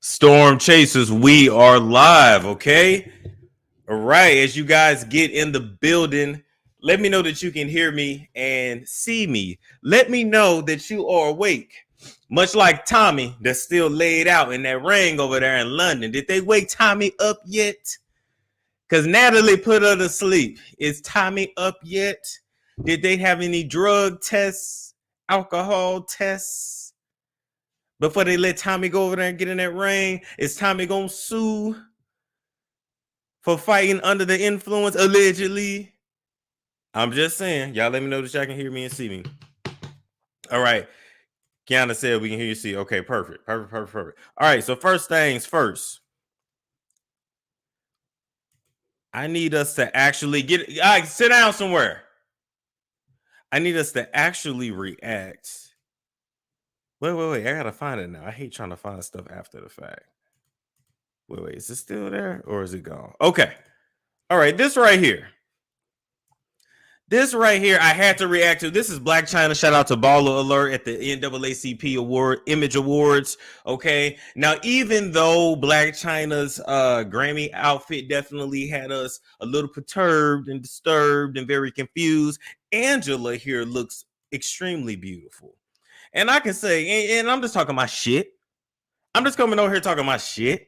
Storm Chasers, we are live, okay? All right, as you guys get in the building, let me know that you can hear me and see me. Let me know that you are awake. Much like Tommie that's still laid out in that ring over there in London. Did they wake Tommie up yet? Because Natalie put her to sleep. Is Tommie up yet? Did they have any drug tests, alcohol tests? Before they let Tommie go over there and get in that ring, is Tommie gonna sue for fighting under the influence, allegedly? I'm just saying. Y'all let me know that y'all can hear me and see me. All right. Kiana said we can hear you see. Okay, perfect. All right, so first things first. I need us to actually sit down somewhere. I need us to actually react. Wait. I gotta find it now. I hate trying to find stuff after the fact. Wait. Is it still there or is it gone? Okay. All right. This right here, I had to react to. This is Black China. Shout out to Baller Alert at the NAACP Image Awards. Okay. Now, even though Black China's Grammy outfit definitely had us a little perturbed and disturbed and very confused, Angela here looks extremely beautiful. And I can say, and I'm just talking my shit. I'm just coming over here talking my shit,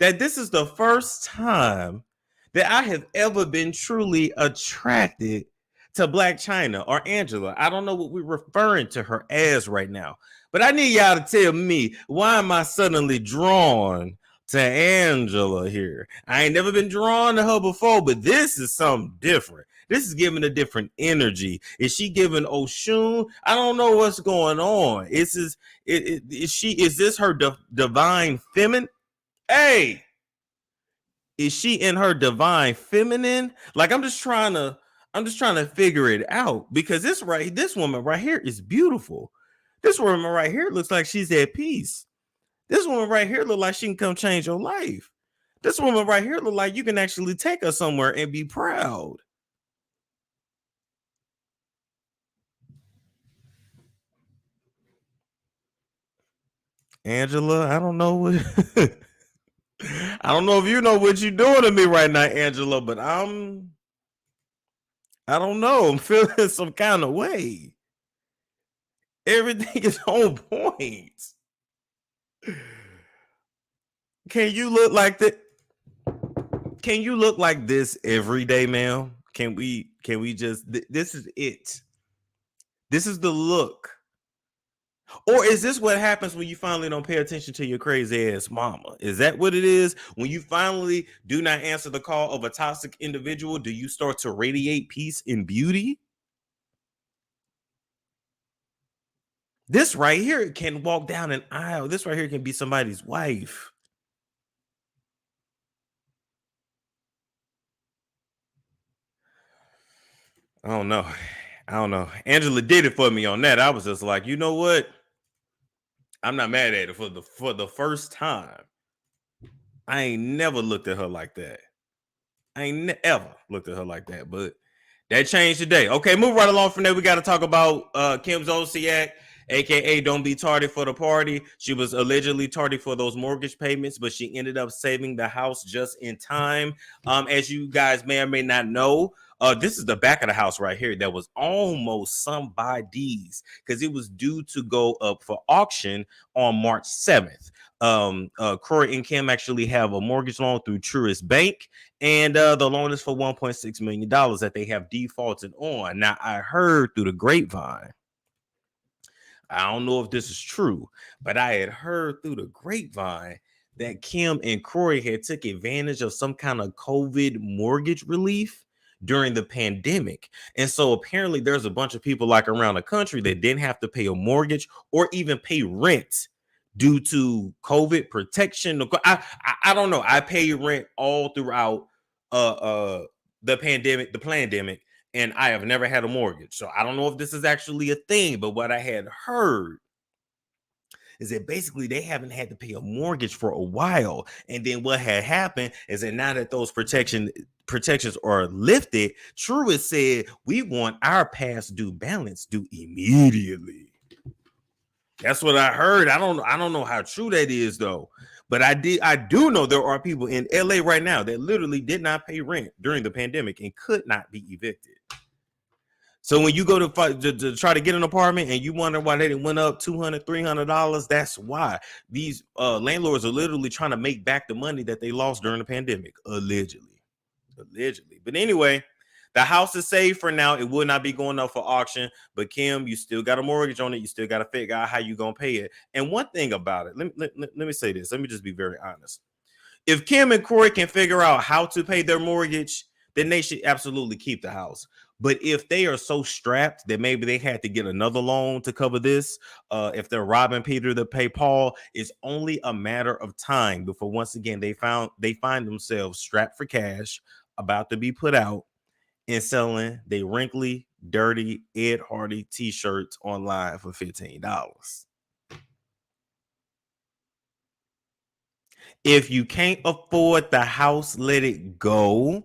that this is the first time that I have ever been truly attracted to Black China or Angela. I don't know what we're referring to her as right now, but I need y'all to tell me, why am I suddenly drawn to Angela here? I ain't never been drawn to her before, but this is something different. This is giving a different energy. Is she giving Oshun? I don't know what's going on. Is this her divine feminine? Hey, is she in her divine feminine? Like, I'm just trying to figure it out, because this woman right here is beautiful. This woman right here looks like she's at peace. This woman right here look like she can come change your life. This woman right here look like you can actually take her somewhere and be proud. Angela, I don't know what I don't know if you know what you're doing to me right now, Angela, but I don't know. I'm feeling some kind of way. Everything is on point. Can you look like that? Can you look like this every day, ma'am? Can we just, this is it. This is the look. Or is this what happens when you finally don't pay attention to your crazy ass mama? Is that what it is? When you finally do not answer the call of a toxic individual, do you start to radiate peace and beauty? This right here can walk down an aisle. This right here can be somebody's wife. I don't know. Angela did it for me on that. I was just like, you know what? I'm not mad at it. For the first time, I ain't never looked at her like that. I ain't ever looked at her like that. But that changed today. Okay, move right along from there. We got to talk about Kim Zolciak, aka Don't Be Tardy for the Party. She was allegedly tardy for those mortgage payments, but she ended up saving the house just in time. As you guys may or may not know, this is the back of the house right here that was almost somebody's, because it was due to go up for auction on March 7th. Corey and Kim actually have a mortgage loan through Truist Bank, and the loan is for $1.6 million that they have defaulted on. Now, I heard through the grapevine, I don't know if this is true, but I had heard through the grapevine that Kim and Corey had took advantage of some kind of COVID mortgage relief during the pandemic. And so apparently there's a bunch of people like around the country that didn't have to pay a mortgage or even pay rent due to COVID protection. I don't know. I pay rent all throughout the pandemic, and I have never had a mortgage. So I don't know if this is actually a thing, but what I had heard is that basically they haven't had to pay a mortgage for a while. And then what had happened is that now that those protections are lifted, Truist said, we want our past due balance due immediately. That's what I heard. I don't know how true that is, though. But I do know there are people in LA right now that literally did not pay rent during the pandemic and could not be evicted. So when you go to try to get an apartment and you wonder why they went up $200, $300, that's why these landlords are literally trying to make back the money that they lost during the pandemic, allegedly. But anyway, the house is safe for now. It will not be going up for auction. But Kim, you still got a mortgage on it. You still got to figure out how you gonna pay it. And one thing about it, let me say this. Let me just be very honest. If Kim and Corey can figure out how to pay their mortgage, then they should absolutely keep the house. But if they are so strapped that maybe they had to get another loan to cover this, if they're robbing Peter to pay Paul, it's only a matter of time before once again they find themselves strapped for cash, about to be put out and selling they wrinkly, dirty Ed Hardy t-shirts online for $15. If you can't afford the house, let it go.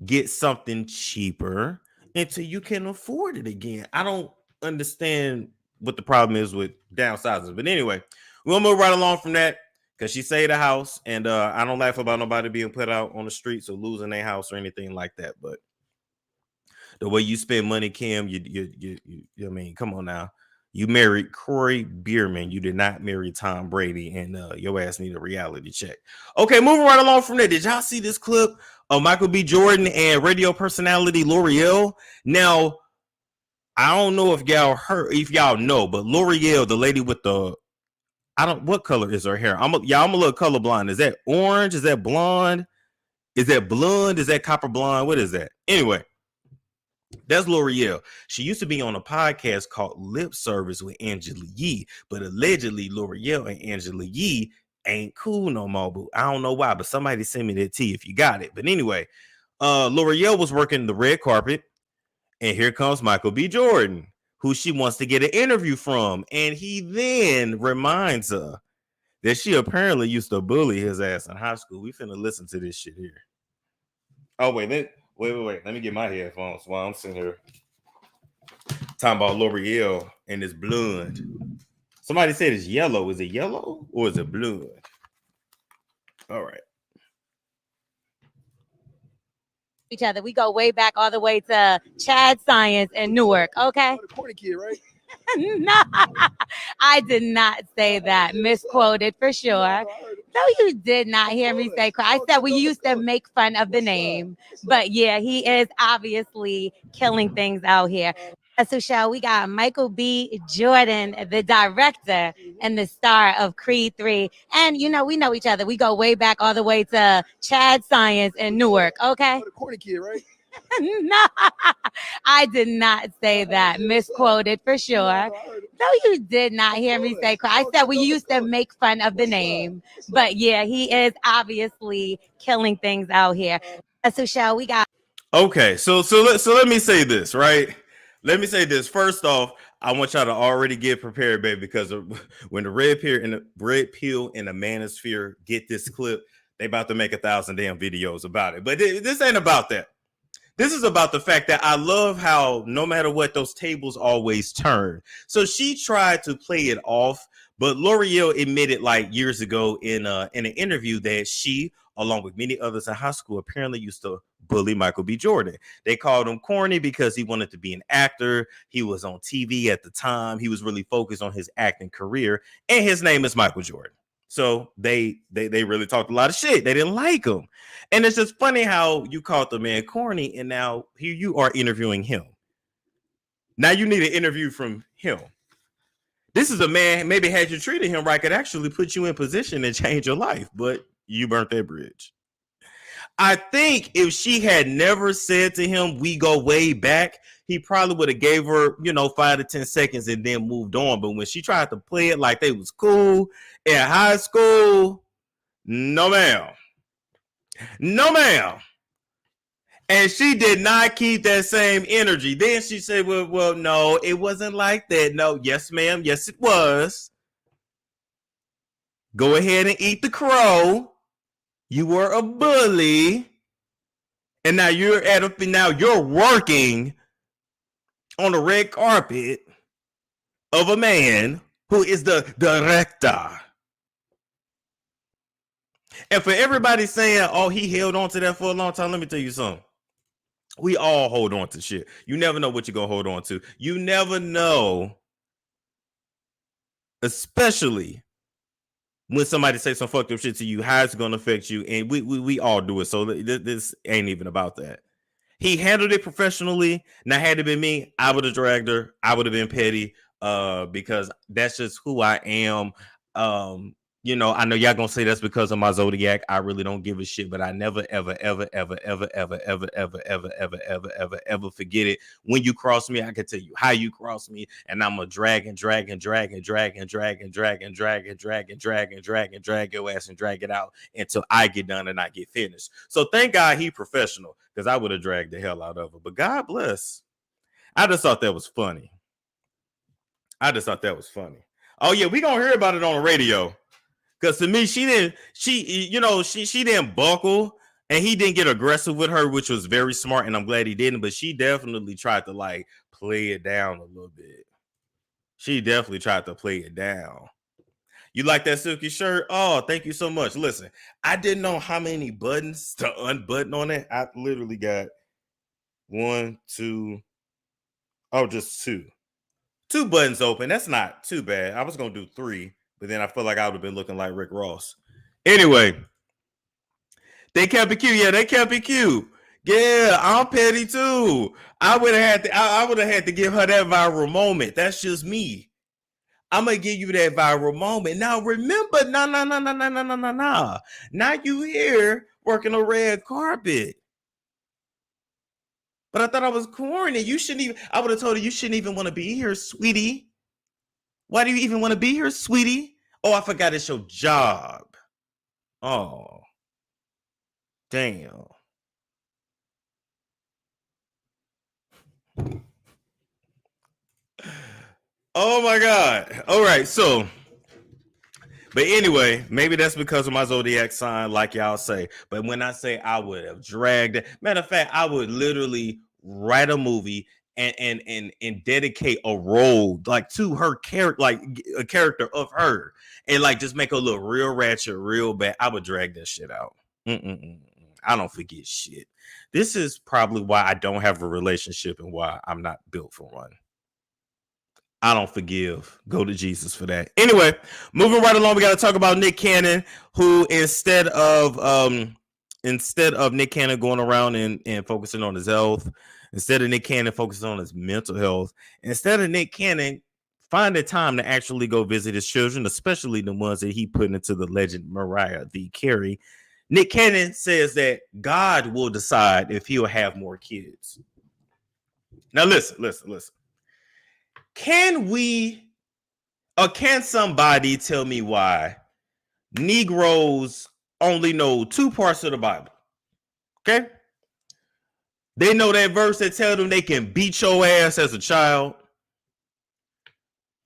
Get something cheaper until you can afford it again. I don't understand what the problem is with downsizing. But anyway, we'll move right along from that because she saved a house. And I don't laugh about nobody being put out on the streets or losing their house or anything like that. But the way you spend money, Kim, I mean, come on now. You married Corey Bierman. You did not marry Tom Brady, and your ass need a reality check. Okay, moving right along from there. Did y'all see this clip of Michael B. Jordan and radio personality L'Oreal? Now, I don't know if y'all know, but L'Oreal, the lady with the, what color is her hair? I'm a little colorblind. Is that orange? Is that blonde? Is that blonde? Is that copper blonde? What is that? Anyway. That's L'Oreal. She used to be on a podcast called Lip Service with Angela Yee, but allegedly L'Oreal and Angela Yee ain't cool no more. But I don't know why, but somebody send me that tea if you got it. But anyway, L'Oreal was working the red carpet, and here comes Michael B. Jordan, who she wants to get an interview from, and he then reminds her that she apparently used to bully his ass in high school. We finna listen to this shit here. Oh, wait. Wait. Let me get my headphones while I'm sitting here talking about L'Oreal and this blonde. Somebody said it's yellow. Is it yellow or is it blonde? All right. Each other. We go way back all the way to Chad Science in Newark. Okay. The corny kid, right? No, I did not say that. Misquoted for sure. No, you did not hear me say cry. I said we used to make fun of the name. But yeah, he is obviously killing things out here. So, shall we got Michael B. Jordan, the director and the star of Creed 3. And, we know each other. We go way back all the way to Chad Science in Newark. Okay. The corny kid, right? No, I did not say that. Misquoted for sure. No, you did not hear me say cry. I said we used to make fun of the name. But yeah, he is obviously killing things out here. So, shall we got. Okay, so let me say this, right? Let me say this. First off, I want y'all to already get prepared, baby, because when the red pill and the manosphere get this clip, they about to make 1,000 damn videos about it. But this ain't about that. This is about the fact that I love how no matter what, those tables always turn. So she tried to play it off, but L'Oreal admitted like years ago in an interview that she, along with many others in high school, apparently used to bully Michael B. Jordan. They called him corny because he wanted to be an actor. He was on TV at the time. He was really focused on his acting career, and his name is Michael Jordan. So they really talked a lot of shit. They didn't like him. And it's just funny how you called the man corny, and now here you are interviewing him. Now you need an interview from him. This is a man, maybe had you treated him right, could actually put you in position and change your life, but you burnt that bridge. I think if she had never said to him, we go way back, he probably would have gave her, 5 to 10 seconds and then moved on. But when she tried to play it like they was cool in high school, no ma'am. No ma'am. And she did not keep that same energy. Then she said, well, no, it wasn't like that. No, yes, ma'am. Yes, it was. Go ahead and eat the crow. You were a bully. And now you're working on the red carpet of a man who is the director And for everybody saying, oh, he held on to that for a long time, let me tell you something. We all hold on to shit. You never know what you're going to hold on to. You never know, especially when somebody says some fucked up shit to you, how it's going to affect you. And we all do it. So this ain't even about that. He handled it professionally. Now, had it been me, I would have dragged her. I would have been petty because that's just who I am. You know, I know y'all gonna say that's because of my zodiac. I really don't give a shit, but I never, ever, ever, ever, ever, ever, ever, ever, ever, ever, ever, ever, ever forget it. When you cross me, I can tell you how you cross me, and I'm gonna drag your ass and drag it out until I get done and I get finished. So thank God he professional, because I would have dragged the hell out of her. But God bless. I just thought that was funny. Oh yeah, we gonna hear about it on the radio. Because to me, she didn't buckle, and he didn't get aggressive with her, which was very smart, and I'm glad he didn't. But she definitely tried to like play it down a little bit. She definitely tried to play it down. You like that silky shirt? Oh, thank you so much. Listen, I didn't know how many buttons to unbutton on it. I literally got 1, 2, just 2. 2 buttons open. That's not too bad. I was gonna do 3. But then I feel like I would have been looking like Rick Ross. Anyway, they kept it cute. Yeah, they kept it cute. Yeah, I'm petty too. I would have had to give her that viral moment. That's just me. I'm gonna give you that viral moment. Now remember, nah. Now you here working a red carpet. But I thought I was corny. You shouldn't even. I would have told her you shouldn't even want to be here, sweetie. Why do you even want to be here, sweetie? Oh, I forgot it's your job. Oh, damn. Oh my God. All right. So, but anyway, maybe that's because of my zodiac sign, like y'all say. But when I say I would have dragged it, matter of fact, I would literally write a movie and dedicate a role like to her character, like a character of her, and like just make her look real ratchet, real bad. I would drag that shit out. I don't forget shit. This is probably why I don't have a relationship and why I'm not built for one. I don't forgive. Go to Jesus for that. Anyway, moving right along, we got to talk about Nick Cannon, who instead of Nick Cannon going around and focusing on his health, instead of Nick Cannon focusing on his mental health, instead of Nick Cannon finding time to actually go visit his children, especially the ones that he put into the legend Mariah the Carey, Nick Cannon says that God will decide if he'll have more kids. Now listen. Can somebody tell me why Negroes only know 2 parts of the Bible? Okay? They know that verse that tells them they can beat your ass as a child.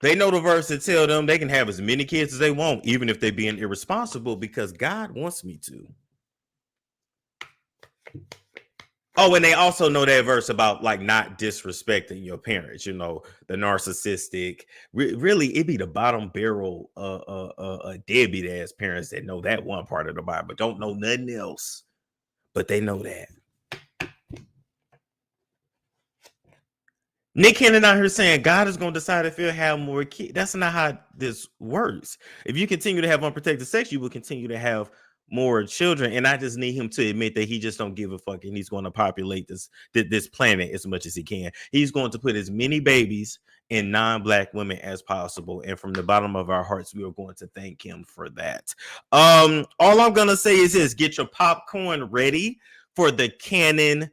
They know the verse that tells them they can have as many kids as they want, even if they're being irresponsible, because God wants me to. Oh, and they also know that verse about like not disrespecting your parents, you know, the narcissistic, really it be the bottom barrel deadbeat ass parents that know that one part of the Bible, don't know nothing else, but they know that. Nick Cannon out here saying God is going to decide if he'll have more kids. That's not how this works. If you continue to have unprotected sex, you will continue to have more children, and I just need him to admit that he just don't give a fuck, and he's going to populate this planet as much as he can. He's going to put as many babies in non-black women as possible, and from the bottom of our hearts, we are going to thank him for that. All I'm gonna say is this: get your popcorn ready for the Cannon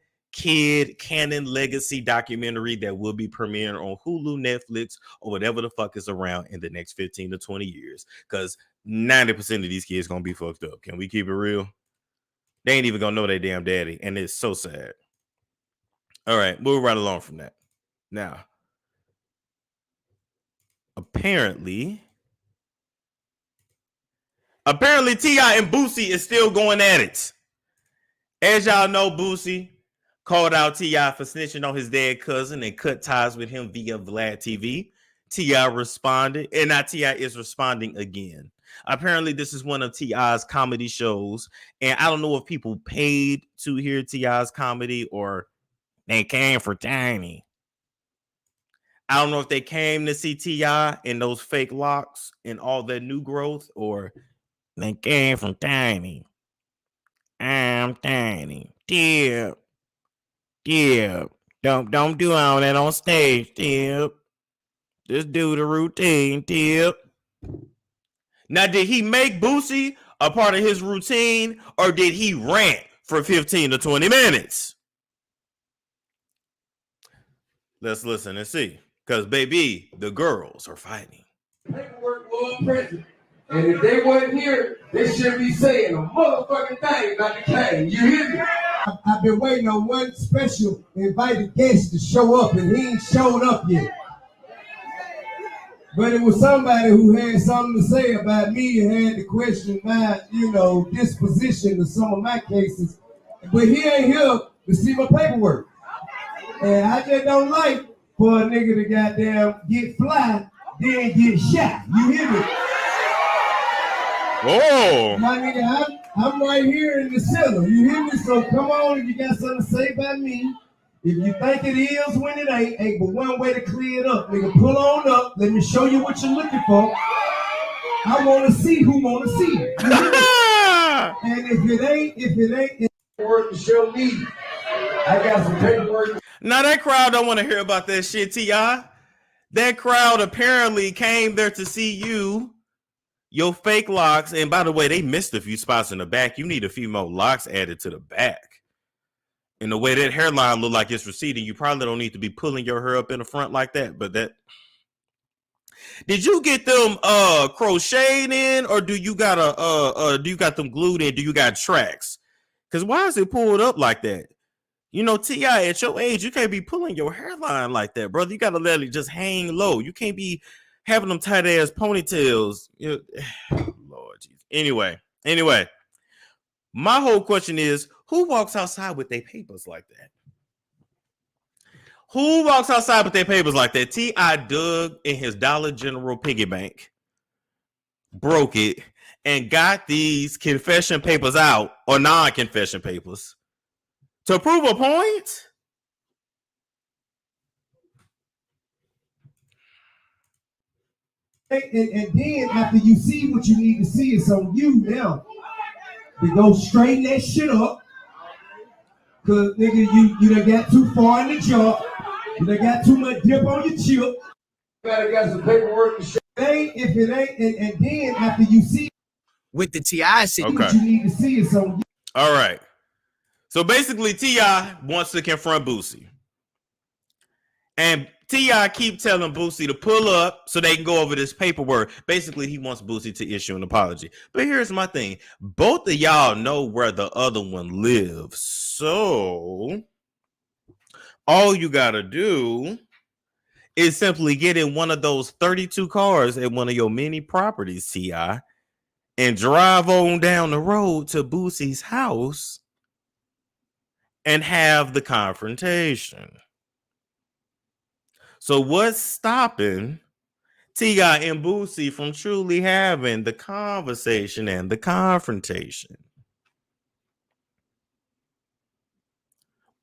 Legacy documentary that will be premiering on Hulu, Netflix, or whatever the fuck is around in the next 15 to 20 years, because 90% of these kids gonna be fucked up. Can we keep it real? They ain't even gonna know their damn daddy, and it's so sad. All right, move right along from that. Now, apparently T.I. and Boosie is still going at it. As y'all know, Boosie called out T.I. for snitching on his dead cousin and cut ties with him via Vlad TV. T.I. responded, and now T.I. is responding again. Apparently, this is one of T.I.'s comedy shows. And I don't know if people paid to hear T.I.'s comedy or they came for Tiny. I don't know if they came to see T.I. in those fake locks and all that new growth, or they came from Tiny. I'm Tiny. Tip. Tip. Don't do all that on stage, Tip. Just do the routine, Tip. Now, did he make Boosie a part of his routine, or did he rant for 15 to 20 minutes? Let's listen and see. Because, baby, the girls are fighting. Paperwork was present. And if they wasn't here, they shouldn't be saying a motherfucking thing about the cane. You hear me? I've been waiting on one special invited guest to show up, and he ain't showed up yet. But it was somebody who had something to say about me and had to question my, disposition of some of my cases. But he ain't here to see my paperwork. And I just don't like for a nigga to goddamn get fly, then get shot. You hear me? Oh! My nigga, I'm right here in the center. You hear me? So come on, if you got something to say about me. If you think it is when it ain't but one way to clear it up, nigga, pull on up. Let me show you what you're looking for. I want to see who want to see it. And if it ain't work to show me, I got some paperwork. Now that crowd don't want to hear about that shit, T.I. That crowd apparently came there to see you, your fake locks. And by the way, they missed a few spots in the back. You need a few more locks added to the back. And the way that hairline look like it's receding, you probably don't need to be pulling your hair up in the front like that. But that, did you get them crocheted in, or do you got them glued in? Do you got tracks? Because why is it pulled up like that? T.I., at your age, you can't be pulling your hairline like that, brother. You got to let it just hang low. You can't be having them tight ass ponytails. Lord Jesus. Anyway, my whole question is, who walks outside with their papers like that? Who walks outside with their papers like that? T.I. dug in his Dollar General piggy bank, broke it, and got these confession papers out, or non-confession papers, to prove a point? And then after you see what you need to see, it's on you now to go straighten that shit up. Cause nigga, you done got too far in the jump. You done got too much dip on your chip. You gotta got some paperwork to show. If it ain't, and then after you see with the T.I. what you need to see, it's on you. All right. So basically, T.I. wants to confront Boosie. And T.I. keep telling Boosie to pull up so they can go over this paperwork. Basically, he wants Boosie to issue an apology. But here's my thing. Both of y'all know where the other one lives. So all you got to do is simply get in one of those 32 cars at one of your many properties, T.I., and drive on down the road to Boosie's house and have the confrontation. So what's stopping T.I. and Boosie from truly having the conversation and the confrontation?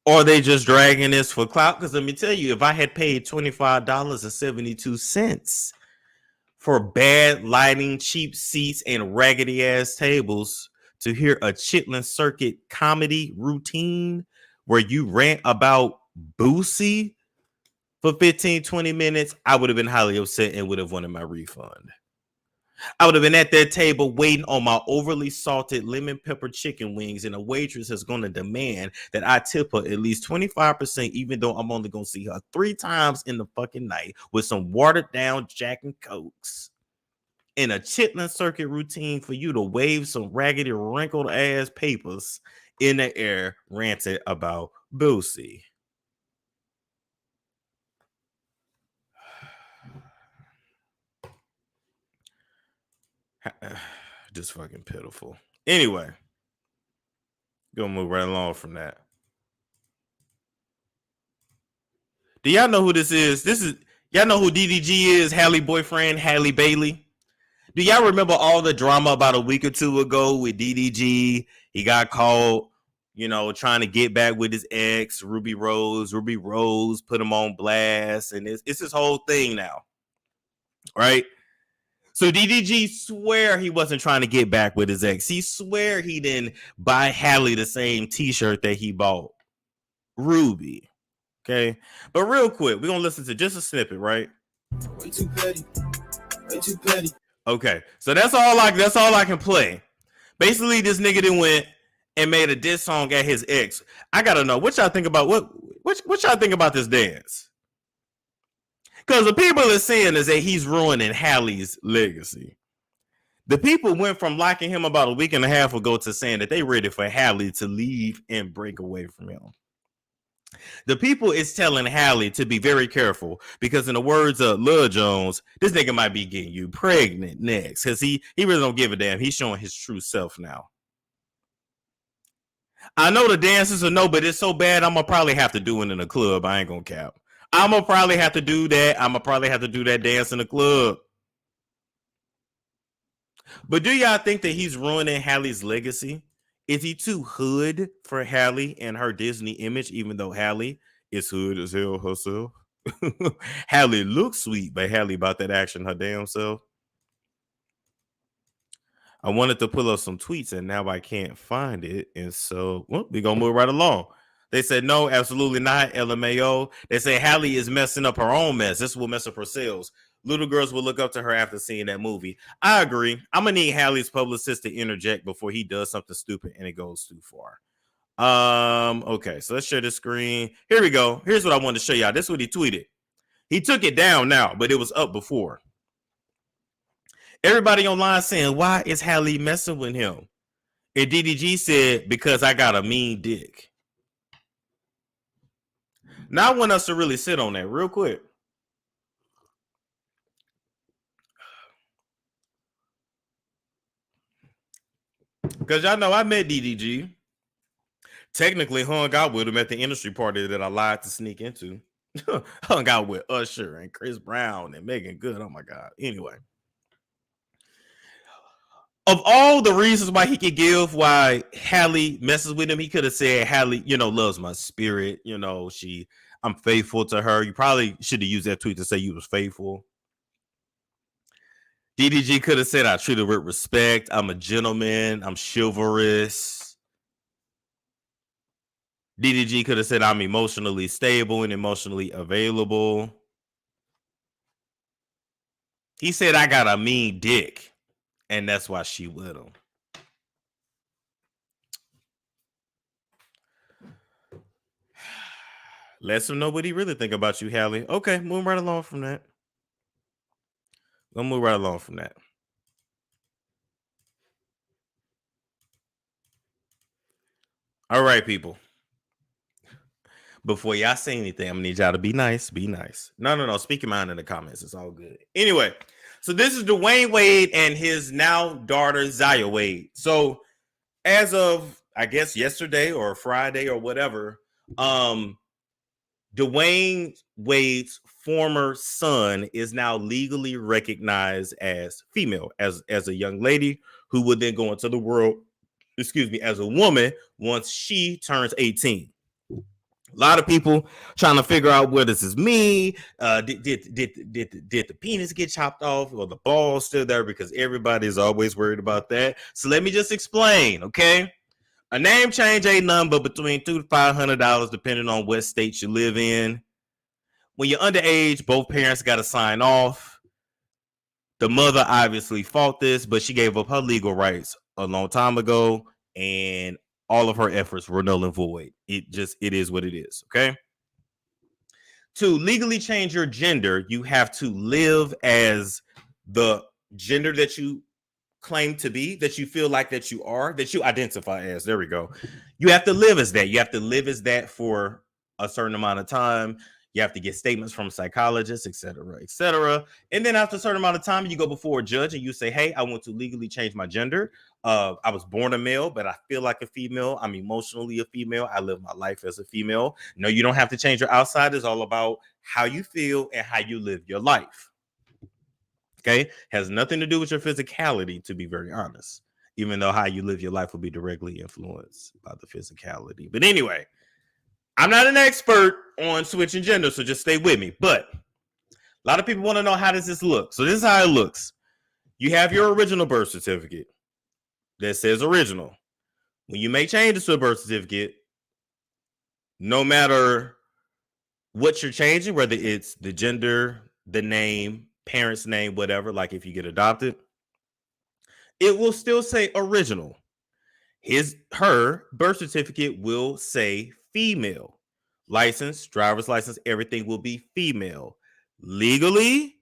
Or are they just dragging this for clout? Because let me tell you, if I had paid $25.72 for bad lighting, cheap seats, and raggedy ass tables to hear a Chitlin Circuit comedy routine where you rant about Boosie for 15, 20 minutes, I would have been highly upset and would have wanted my refund. I would have been at that table waiting on my overly salted lemon pepper chicken wings, and a waitress is going to demand that I tip her at least 25%, even though I'm only going to see her 3 times in the fucking night, with some watered down Jack and Cokes in a Chitlin Circuit routine for you to wave some raggedy, wrinkled ass papers in the air, ranted about Boosie. Just fucking pitiful. Anyway, gonna move right along from that. Do y'all know who this is? Y'all know who DDG is? Halle boyfriend, Halle Bailey. Do y'all remember all the drama about a week or two ago with DDG? He got caught, trying to get back with his ex, Ruby Rose. Ruby Rose put him on blast, and it's this whole thing now, right? So DDG swear he wasn't trying to get back with his ex. He swear he didn't buy Halle the same t-shirt that he bought Ruby. Okay, but real quick, we're gonna listen to just a snippet, right? Way too petty. Way too petty. Okay, so that's all I can play. Basically, this nigga then went and made a diss song at his ex. I gotta know what y'all think about what y'all think about this dance. Because the people are saying is that he's ruining Halle's legacy. The people went from liking him about a week and a half ago to saying that they ready for Halle to leave and break away from him. The people is telling Halle to be very careful because, in the words of Lil Jones, this nigga might be getting you pregnant next because he really don't give a damn. He's showing his true self now. I know the dances are no, but it's so bad I'm gonna probably have to do it in a club. I ain't gonna cap. I'm gonna probably have to do that. I'm gonna probably have to do that dance in the club. But do y'all think that he's ruining Halle's legacy? Is he too hood for Halle and her Disney image, even though Halle is hood as hell herself? Halle looks sweet, but Halle about that action her damn self. I wanted to pull up some tweets, and now I can't find it. And so we're going to move right along. They said, no, absolutely not, LMAO. They say Halle is messing up her own mess. This will mess up her sales. Little girls will look up to her after seeing that movie. I agree. I'm going to need Halle's publicist to interject before he does something stupid and it goes too far. Okay, so let's share the screen. Here we go. Here's what I wanted to show y'all. This is what he tweeted. He took it down now, but it was up before. Everybody online saying, why is Halle messing with him? And DDG said, because I got a mean dick. Now I want us to really sit on that real quick. Because y'all know I met DDG. Technically hung out with him at the industry party that I lied to sneak into. Hung out with Usher and Chris Brown and Megan Good. Oh my God. Anyway. Of all the reasons why he could give why Halle messes with him, he could have said Halle, loves my spirit. I'm faithful to her. You probably should have used that tweet to say you was faithful. DDG could have said I treat her with respect. I'm a gentleman. I'm chivalrous. DDG could have said I'm emotionally stable and emotionally available. He said I got a mean dick. And that's why she with him. Let him know what he really think about you, Halle. Okay, move right along from that. We'll move right along from that. All right, people. Before y'all say anything, I'm gonna need y'all to be nice. Be nice. No. Speak your mind in the comments. It's all good. Anyway. So this is Dwayne Wade and his now daughter Zaya Wade. So as of, I guess, yesterday or Friday or whatever, Dwayne Wade's former son is now legally recognized as female, as a young lady who would then go into the world, as a woman once she turns 18. A lot of people trying to figure out what does this mean. Did the penis get chopped off or the ball still there? Because everybody's always worried about that. So let me just explain, okay? A name change ain't nothing but between $200 to $500, depending on what state you live in. When you're underage, both parents got to sign off. The mother obviously fought this, but she gave up her legal rights a long time ago, and all of her efforts were null and void. It is what it is, okay? To legally change your gender, you have to live as the gender that you claim to be, that you feel like that you are, that you identify as. There we go. You have to live as that. You have to live as that for a certain amount of time. You have to get statements from psychologists, et cetera, et cetera. And then after a certain amount of time, you go before a judge and you say, hey, I want to legally change my gender. I was born a male, but I feel like a female. I'm emotionally a female. I live my life as a female. No, you don't have to change your outside. It's all about how you feel and how you live your life. Okay, has nothing to do with your physicality, to be very honest. Even though how you live your life will be directly influenced by the physicality. But anyway, I'm not an expert on switching gender, so just stay with me. But a lot of people want to know, how does this look? So this is how it looks. You have your original birth certificate that says original. When you make changes to a birth certificate, no matter what you're changing, whether it's the gender, the name, parent's name, whatever, like if you get adopted, it will still say original. Her birth certificate will say female. License, driver's license, everything will be female. Legally,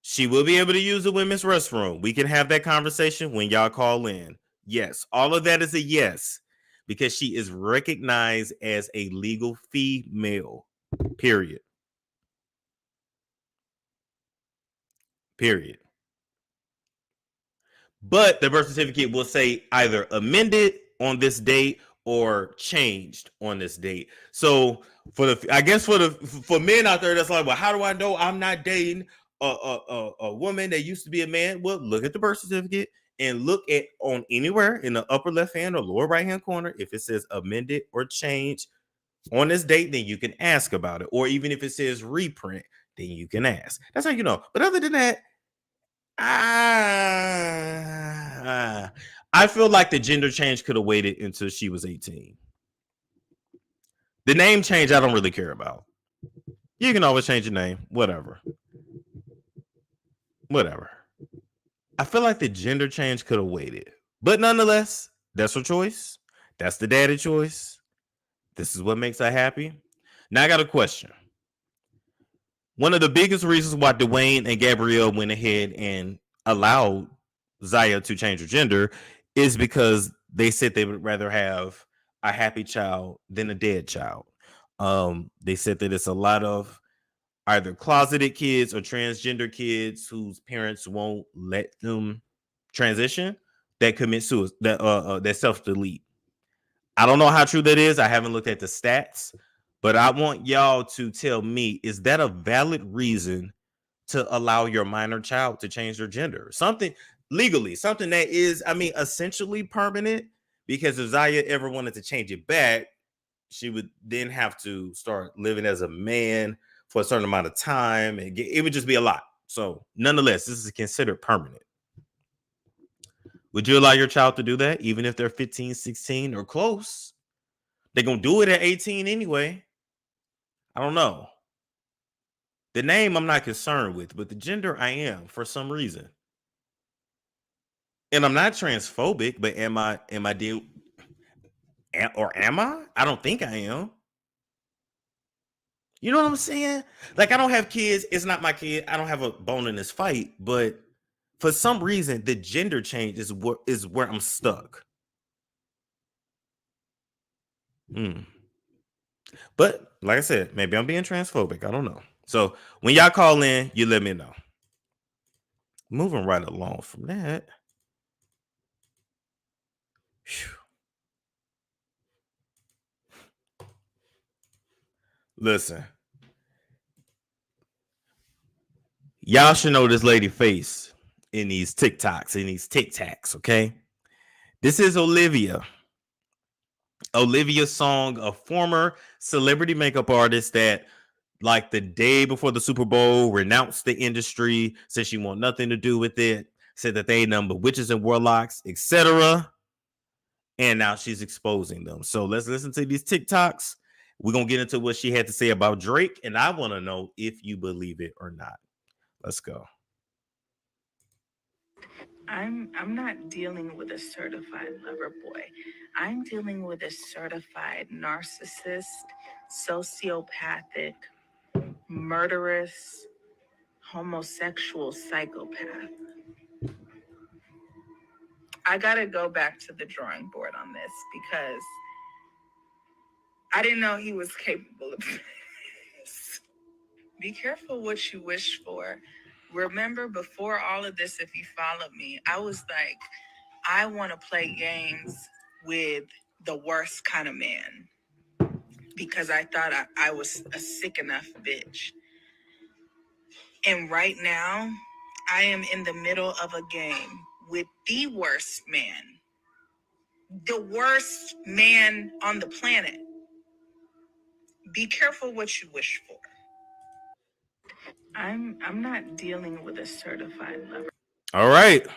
she will be able to use the women's restroom. We can have that conversation when y'all call in. Yes, all of that is a yes, because she is recognized as a legal female. Period. But the birth certificate will say either amended on this date or changed on this date. So for men out there that's like, well, how do I know I'm not dating a woman that used to be a man? Well, look at the birth certificate and look at on anywhere in the upper left hand or lower right hand corner. If it says amended or changed on this date, then you can ask about it. Or even if it says reprint, then you can ask. That's how you know. But other than that, I feel like the gender change could have waited until she was 18. The name change, I don't really care about. You can always change your name, whatever. I feel like the gender change could have waited. But nonetheless, that's her choice. That's the daddy choice. This is what makes her happy. Now I got a question. One of the biggest reasons why Dwayne and Gabrielle went ahead and allowed Zaya to change her gender is because they said they would rather have a happy child than a dead child. They said that it's a lot of either closeted kids or transgender kids whose parents won't let them transition that commit suicide, that self-delete. I don't know how true that is. I haven't looked at the stats, but I want y'all to tell me, is that a valid reason to allow your minor child to change their gender? Something legally, something that is, essentially permanent, because if Zaya ever wanted to change it back, she would then have to start living as a man for a certain amount of time, and it would just be a lot. So nonetheless, this is considered permanent. Would you allow your child to do that, even if they're 15, 16 or close? They're going to do it at 18 anyway. I don't know. The name I'm not concerned with, but the gender I am for some reason. And I'm not transphobic, but am I or am I? I don't think I am. You know what I'm saying? Like, I don't have kids. It's not my kid. I don't have a bone in this fight, but for some reason, the gender change is where I'm stuck. But like I said, maybe I'm being transphobic. I don't know. So when y'all call in, you let me know. Moving right along from that. Whew. Listen. Y'all should know this lady face in these TikToks, in these Tic Tacs, okay? This is Olivia. Olivia Song, a former celebrity makeup artist that, like, the day before the Super Bowl, renounced the industry, said she want nothing to do with it, said that they ain't nothing but witches and warlocks, etc. And now she's exposing them. So let's listen to these TikToks. We're going to get into what she had to say about Drake, and I want to know if you believe it or not. Let's go. I'm not dealing with a certified lover boy. I'm dealing with a certified narcissist, sociopathic, murderous, homosexual psychopath. I gotta go back to the drawing board on this because I didn't know he was capable of this. Be careful what you wish for. Remember, before all of this, if you followed me, I was like, I want to play games with the worst kind of man because I thought I was a sick enough bitch. And right now, I am in the middle of a game with the worst man on the planet. Be careful what you wish for. I'm not dealing with a certified lover. All right.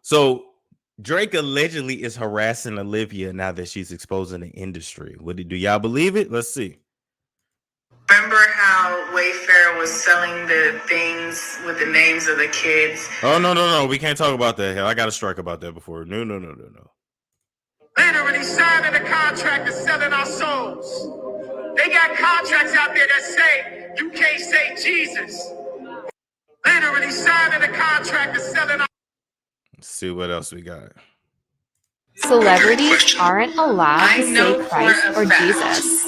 So Drake allegedly is harassing Olivia now that she's exposing the industry. Do y'all believe it? Let's see. Remember how Wayfair was selling the things with the names of the kids? Oh, no. We can't talk about that. Hell, I got a strike about that before. No. Literally signing a contract and selling our souls. They got contracts out there that say you can't say Jesus. Literally signing a contract and selling our. Let's see what else we got. Celebrities aren't allowed to say Christ or Jesus.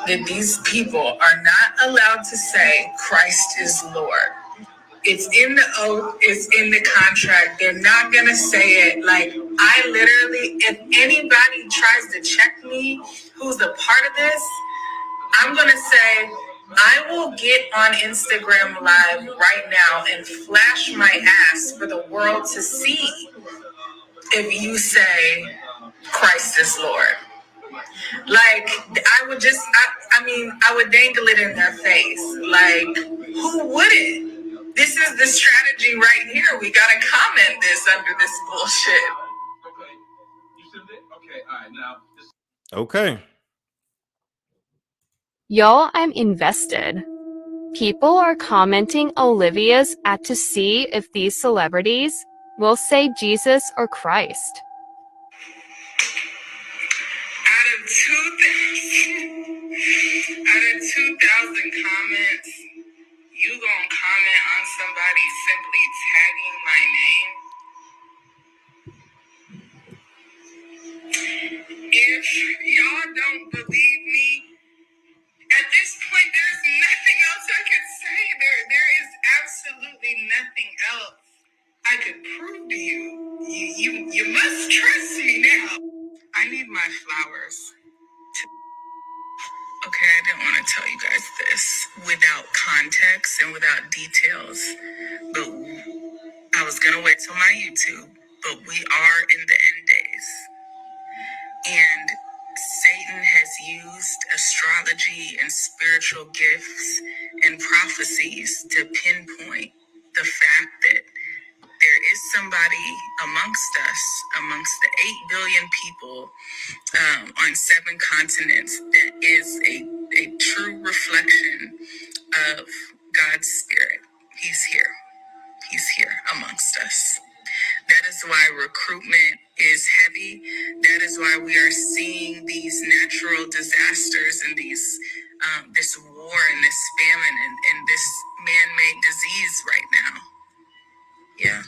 That these people are not allowed to say Christ is Lord. It's in the oath, it's in the contract. They're not going to say it. Like, I literally, if anybody tries to check me who's a part of this, I'm going to say, I will get on Instagram Live right now and flash my ass for the world to see if you say Christ is Lord. Like, I would just, I would dangle it in their face. Like, who wouldn't? This is the strategy right here. We got to comment this under this bullshit. Okay, all right, now. Okay. Yo, I'm invested. People are commenting Olivia's ad to see if these celebrities will say Jesus or Christ. Out of 2,000 comments, you gonna comment on somebody simply tagging my name? If y'all don't believe me, at this point, there's nothing else I could say. There is absolutely nothing else I could prove to you. You must trust me now. I need my flowers. Okay, I didn't want to tell you guys this without context and without details, but I was going to wait till my YouTube, but we are in the end days. And Satan has used astrology and spiritual gifts and prophecies to pinpoint the fact that there is somebody amongst us, amongst the 8 billion people on 7 continents, that is a true reflection of God's spirit. He's here. He's here amongst us. That is why recruitment is heavy. That is why we are seeing these natural disasters and these this war and this famine and this man-made disease right now. Yeah.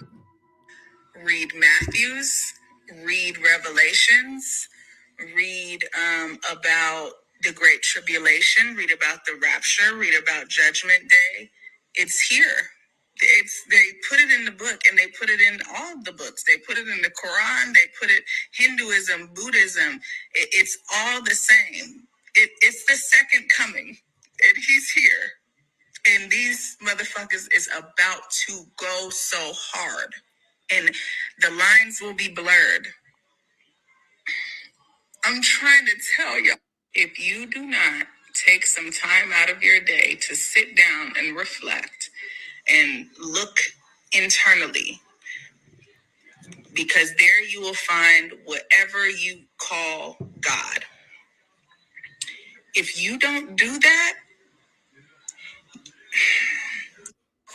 Read Matthews, read Revelations, read about the Great Tribulation, read about the rapture, read about Judgment Day. It's here. They put it in the book, and they put it in all the books. They put it in the Quran. They put it Hinduism, Buddhism. It's all the same. It's the second coming, and he's here. And these motherfuckers is about to go so hard, and the lines will be blurred. I'm trying to tell y'all, if you do not take some time out of your day to sit down and reflect and look internally, because there you will find whatever you call God. If you don't do that,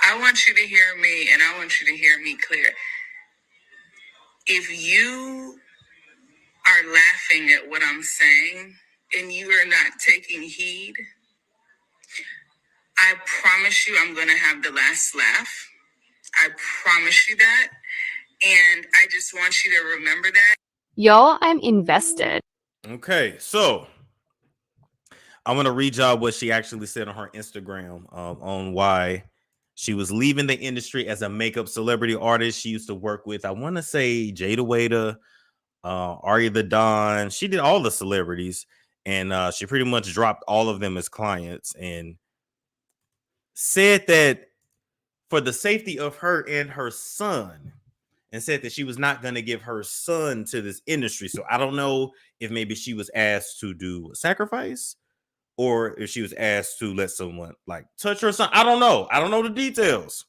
I want you to hear me, and I want you to hear me clear. If you are laughing at what I'm saying and you are not taking heed, I promise you I'm going to have the last laugh. I promise you that. And I just want you to remember that. Yo, I'm invested. Okay, so I'm going to read y'all what she actually said on her Instagram on why she was leaving the industry as a makeup celebrity artist. She used to work with, I want to say, Jada Waiter, Aria the Don. She did all the celebrities, and she pretty much dropped all of them as clients and said that for the safety of her and her son, and said that she was not going to give her son to this industry. So I don't know if maybe she was asked to do a sacrifice, or if she was asked to let someone like touch her son. I don't know. I don't know the details.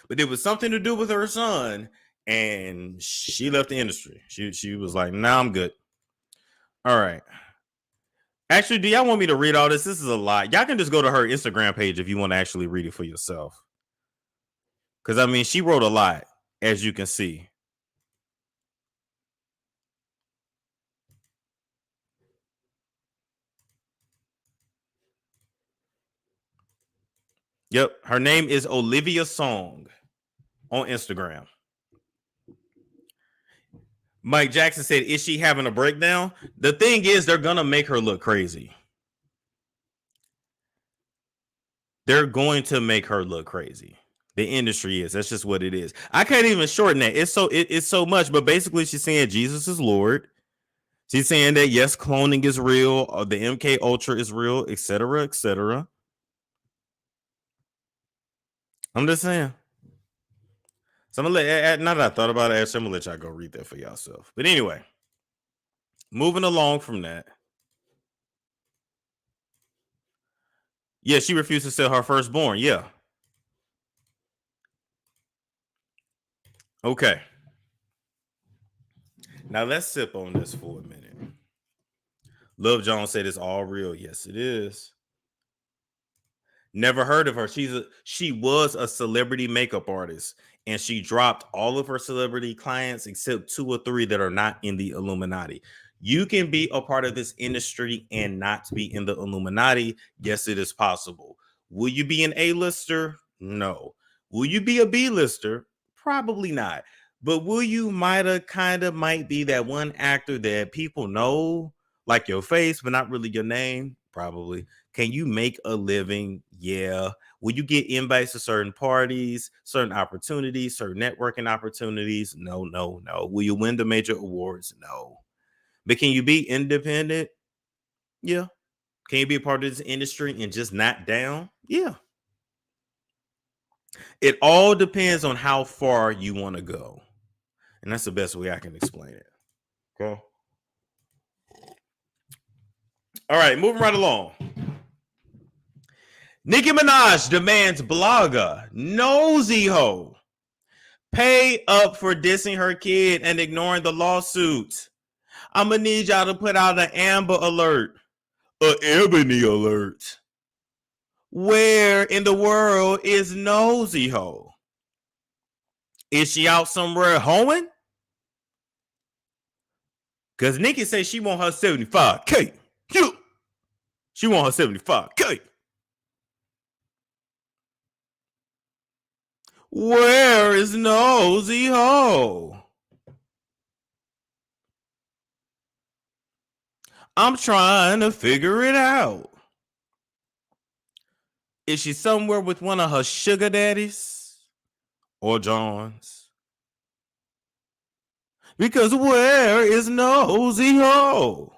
But it was something to do with her son, and she left the industry. She was like, "Nah, I'm good." All right. Actually, do y'all want me to read all this? This is a lot. Y'all can just go to her Instagram page if you want to actually read it for yourself. Because, I mean, she wrote a lot, as you can see. Yep. Her name is Olivia Song on Instagram. Mike Jackson said, is she having a breakdown? The thing is, they're going to make her look crazy. They're going to make her look crazy. The industry is. That's just what it is. I can't even shorten that. It's so much. But basically, she's saying Jesus is Lord. She's saying that, yes, cloning is real. Or the MK Ultra is real, etc., etc. I'm just saying. So I'm gonna let, now that I thought about it, actually, I'm gonna let y'all go read that for yourself. But anyway, moving along from that. Yeah, she refused to sell her firstborn. Yeah. Okay. Now let's sip on this for a minute. Love Jones said it's all real. Yes, it is. Never heard of her. She was a celebrity makeup artist, and she dropped all of her celebrity clients except 2 or 3 that are not in the Illuminati. You can be a part of this industry and not be in the Illuminati. Yes, it is possible. Will you be an A-lister? No. Will you be a B-lister? Probably not. But will you might be that one actor that people know, like your face, but not really your name? Probably. Can you make a living? Yeah. Will you get invites to certain parties, certain opportunities, certain networking opportunities? No. Will you win the major awards? No. But can you be independent? Yeah. Can you be a part of this industry and just not down? Yeah. It all depends on how far you want to go. And that's the best way I can explain it. Okay. All right, moving right along. Nicki Minaj demands blogger Nosy Ho pay up for dissing her kid and ignoring the lawsuit. I'm gonna need y'all to put out an Amber Alert, an Ebony Alert. Where in the world is Nosy Ho? Is she out somewhere hoeing? Because Nicki says she want her 75K. She want her 75K. Where is Nosy Ho? I'm trying to figure it out. Is she somewhere with one of her sugar daddies or Johns? Because where is Nosy Ho?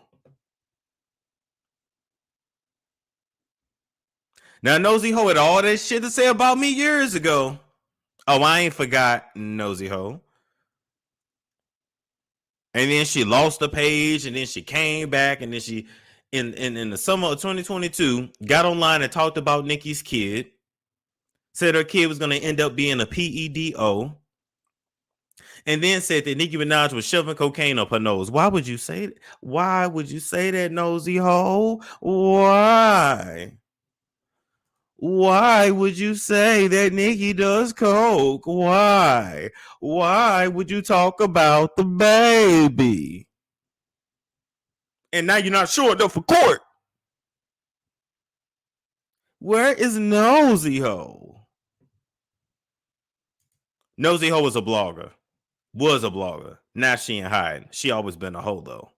Now, Nosy Ho had all that shit to say about me years ago. Oh, I ain't forgot Nosy Ho. And then she lost the page, and then she came back, and then she, in the summer of 2022, got online and talked about Nicki's kid. Said her kid was going to end up being a PEDO. And then said that Nicki Minaj was shoving cocaine up her nose. Why would you say that? Why would you say that, Nosy Ho? Why? Why would you say that Nicki does coke? Why? Why would you talk about the baby? And now you're not showing up for court. Where is Nosy Ho? Nosy Ho was a blogger. Was a blogger. Now she ain't hiding. She always been a hoe though.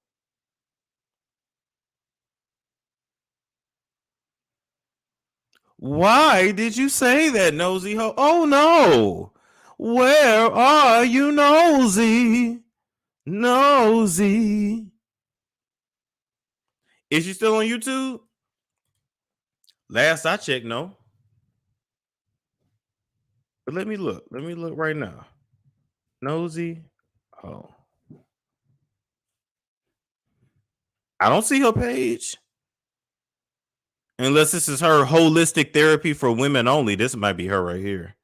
Why did you say that, Nosy Ho? Oh no. Where are you, Nosy? Nosy. Is she still on YouTube? Last I checked, no. But let me look. Let me look right now. Nosy. Oh. I don't see her page. Unless this is her holistic therapy for women only. This might be her right here.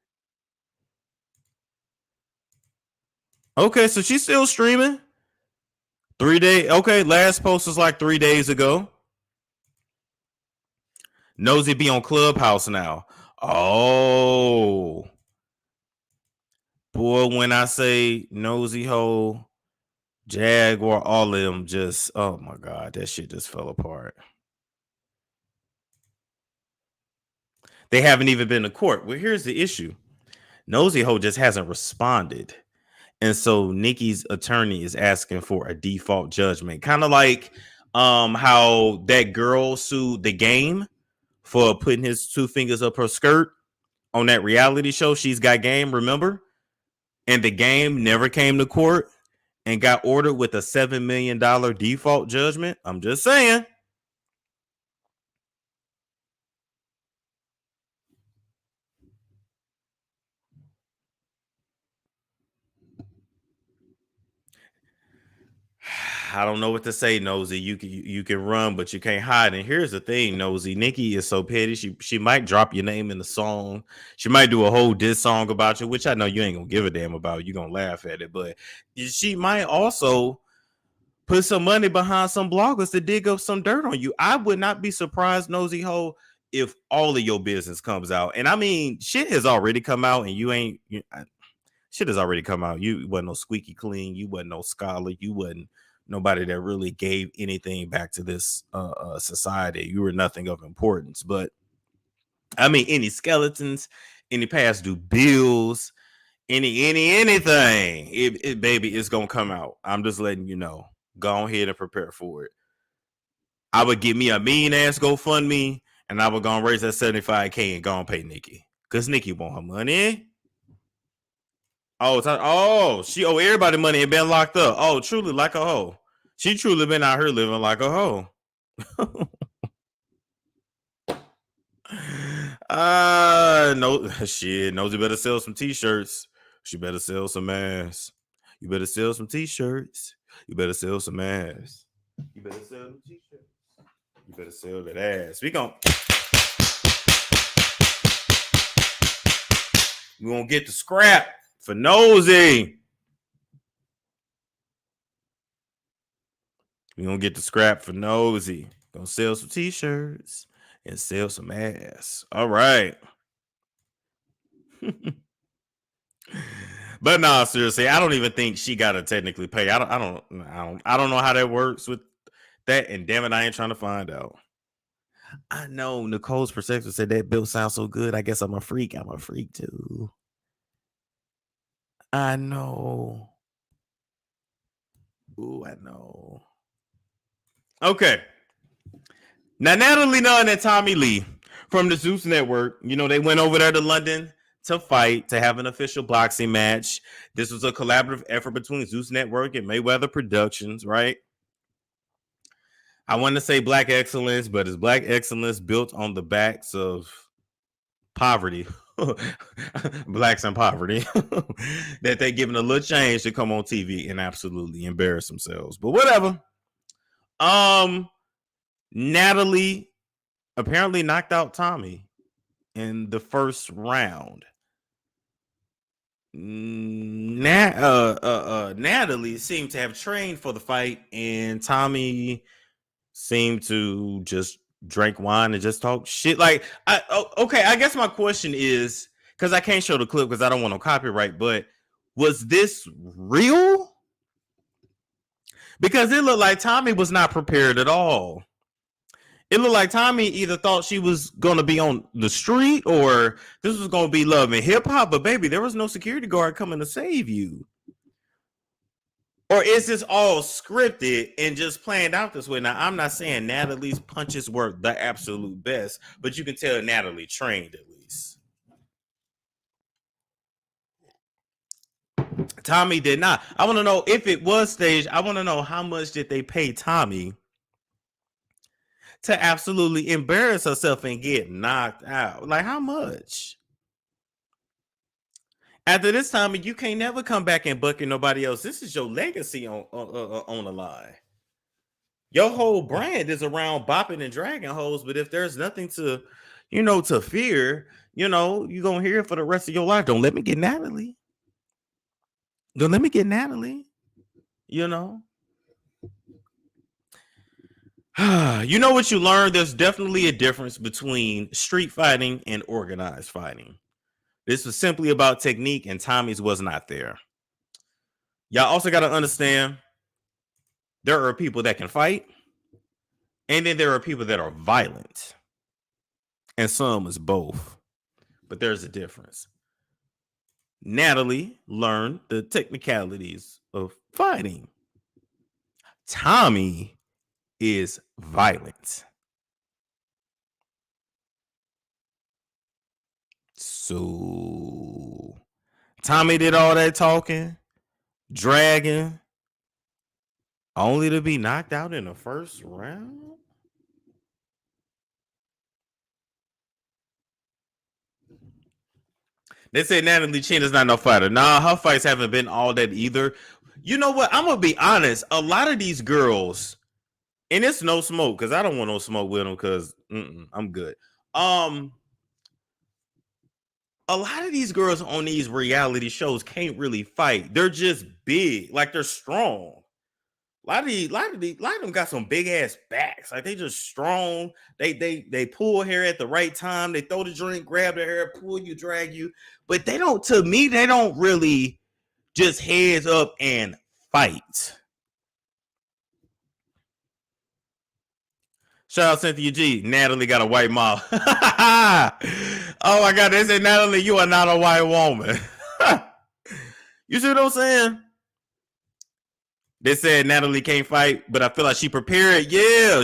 Okay, so she's still streaming. 3 days. Okay, last post was like 3 days ago. Nosy be on Clubhouse now. Oh. Boy, when I say nosy hoe, Jaguar, all of them just, oh my God, that shit just fell apart. They haven't even been to court. Well, here's the issue. Nosy hoe just hasn't responded. And so Nicki's attorney is asking for a default judgment. Kind of like how that girl sued the game for putting his 2 fingers up her skirt on that reality show, She's Got Game, remember? And the game never came to court and got ordered with a $7 million default judgment. I'm just saying. I don't know what to say, Nosy. You can run, but you can't hide. And here's the thing, Nosy. Nicki is so petty. She might drop your name in the song. She might do a whole diss song about you, which I know you ain't gonna give a damn about. You're gonna laugh at it, but she might also put some money behind some bloggers to dig up some dirt on you. I would not be surprised, Nosy Ho, if all of your business comes out. And I mean, shit has already come out, and shit has already come out. You wasn't no squeaky clean. You wasn't no scholar. You wasn't nobody that really gave anything back to this society. You were nothing of importance. But I mean, any skeletons, any past due bills, anything, baby, it's gonna come out. I'm just letting you know. Go ahead and prepare for it. I would give me a mean ass GoFundMe, and I would go and raise that $75K and go and pay Nicki, because Nicki want her money. She owe everybody money and been locked up. Oh, truly like a hoe. She truly been out here living like a hoe. No shit. Nosy better sell some t-shirts. She better sell some ass. You better sell some t-shirts. You better sell some ass. You better sell some t-shirts. You better sell that ass. We gonna get the scrap for Nosy. We gonna get the scrap for Nosy. Gonna sell some t-shirts and sell some ass. All right. But no, seriously, I don't even think she gotta technically pay. I don't know how that works with that. And damn it, I ain't trying to find out. I know Nicole's perspective said that bill sounds so good. I guess I'm a freak. I'm a freak too. I know. Ooh, I know. Okay. Now, Natalie Nunn and Tommie Lee from the Zeus Network, they went over there to London to fight, to have an official boxing match. This was a collaborative effort between Zeus Network and Mayweather Productions, right? I want to say black excellence, but it's black excellence built on the backs of poverty. Blacks and poverty. That they given a little change to come on TV and absolutely embarrass themselves. But whatever. Natalie apparently knocked out Tommie in the first round. Natalie seemed to have trained for the fight, and Tommie seemed to just drink wine and just talk shit. Like, I guess my question is, because I can't show the clip because I don't want no copyright, but was this real? Because it looked like Tommie was not prepared at all. It looked like Tommie either thought she was going to be on the street or this was going to be Love and Hip Hop. But baby, there was no security guard coming to save you. Or is this all scripted and just planned out this way? Now, I'm not saying Natalie's punches were the absolute best, but you can tell Natalie trained at least. Tommie did not. I want to know if it was staged. I want to know how much did they pay Tommie to absolutely embarrass herself and get knocked out? Like, how much? After this time, you can't never come back and bucket nobody else. This is your legacy on the line. Your whole brand is around bopping and dragging hoes, but if there's nothing to, to fear, you're gonna hear it for the rest of your life. Don't let me get Natalie. Don't let me get Natalie. You know what you learned? There's definitely a difference between street fighting and organized fighting. This was simply about technique, and Tommie's was not there. Y'all also got to understand there are people that can fight, and then there are people that are violent. And some is both. But there's a difference. Natalie learned the technicalities of fighting. Tommie is violent. So Tommie did all that talking, dragging, only to be knocked out in the first round. They say Natalie Chin is not no fighter. Nah, her fights haven't been all that either. You know what? I'm gonna be honest. A lot of these girls, and it's no smoke because I don't want no smoke with them because I'm good. A lot of these girls on these reality shows can't really fight. They're just big, like they're strong. A lot of them got some big ass backs. Like they just strong. They pull hair at the right time. They throw the drink, grab the hair, pull you, drag you. But they don't. To me, they don't really just heads up and fight. Shout out Cynthia G. Natalie got a white mouth. Oh my God, they said Natalie, you are not a white woman. You see what I'm saying? They said Natalie can't fight, but I feel like she prepared. Yeah,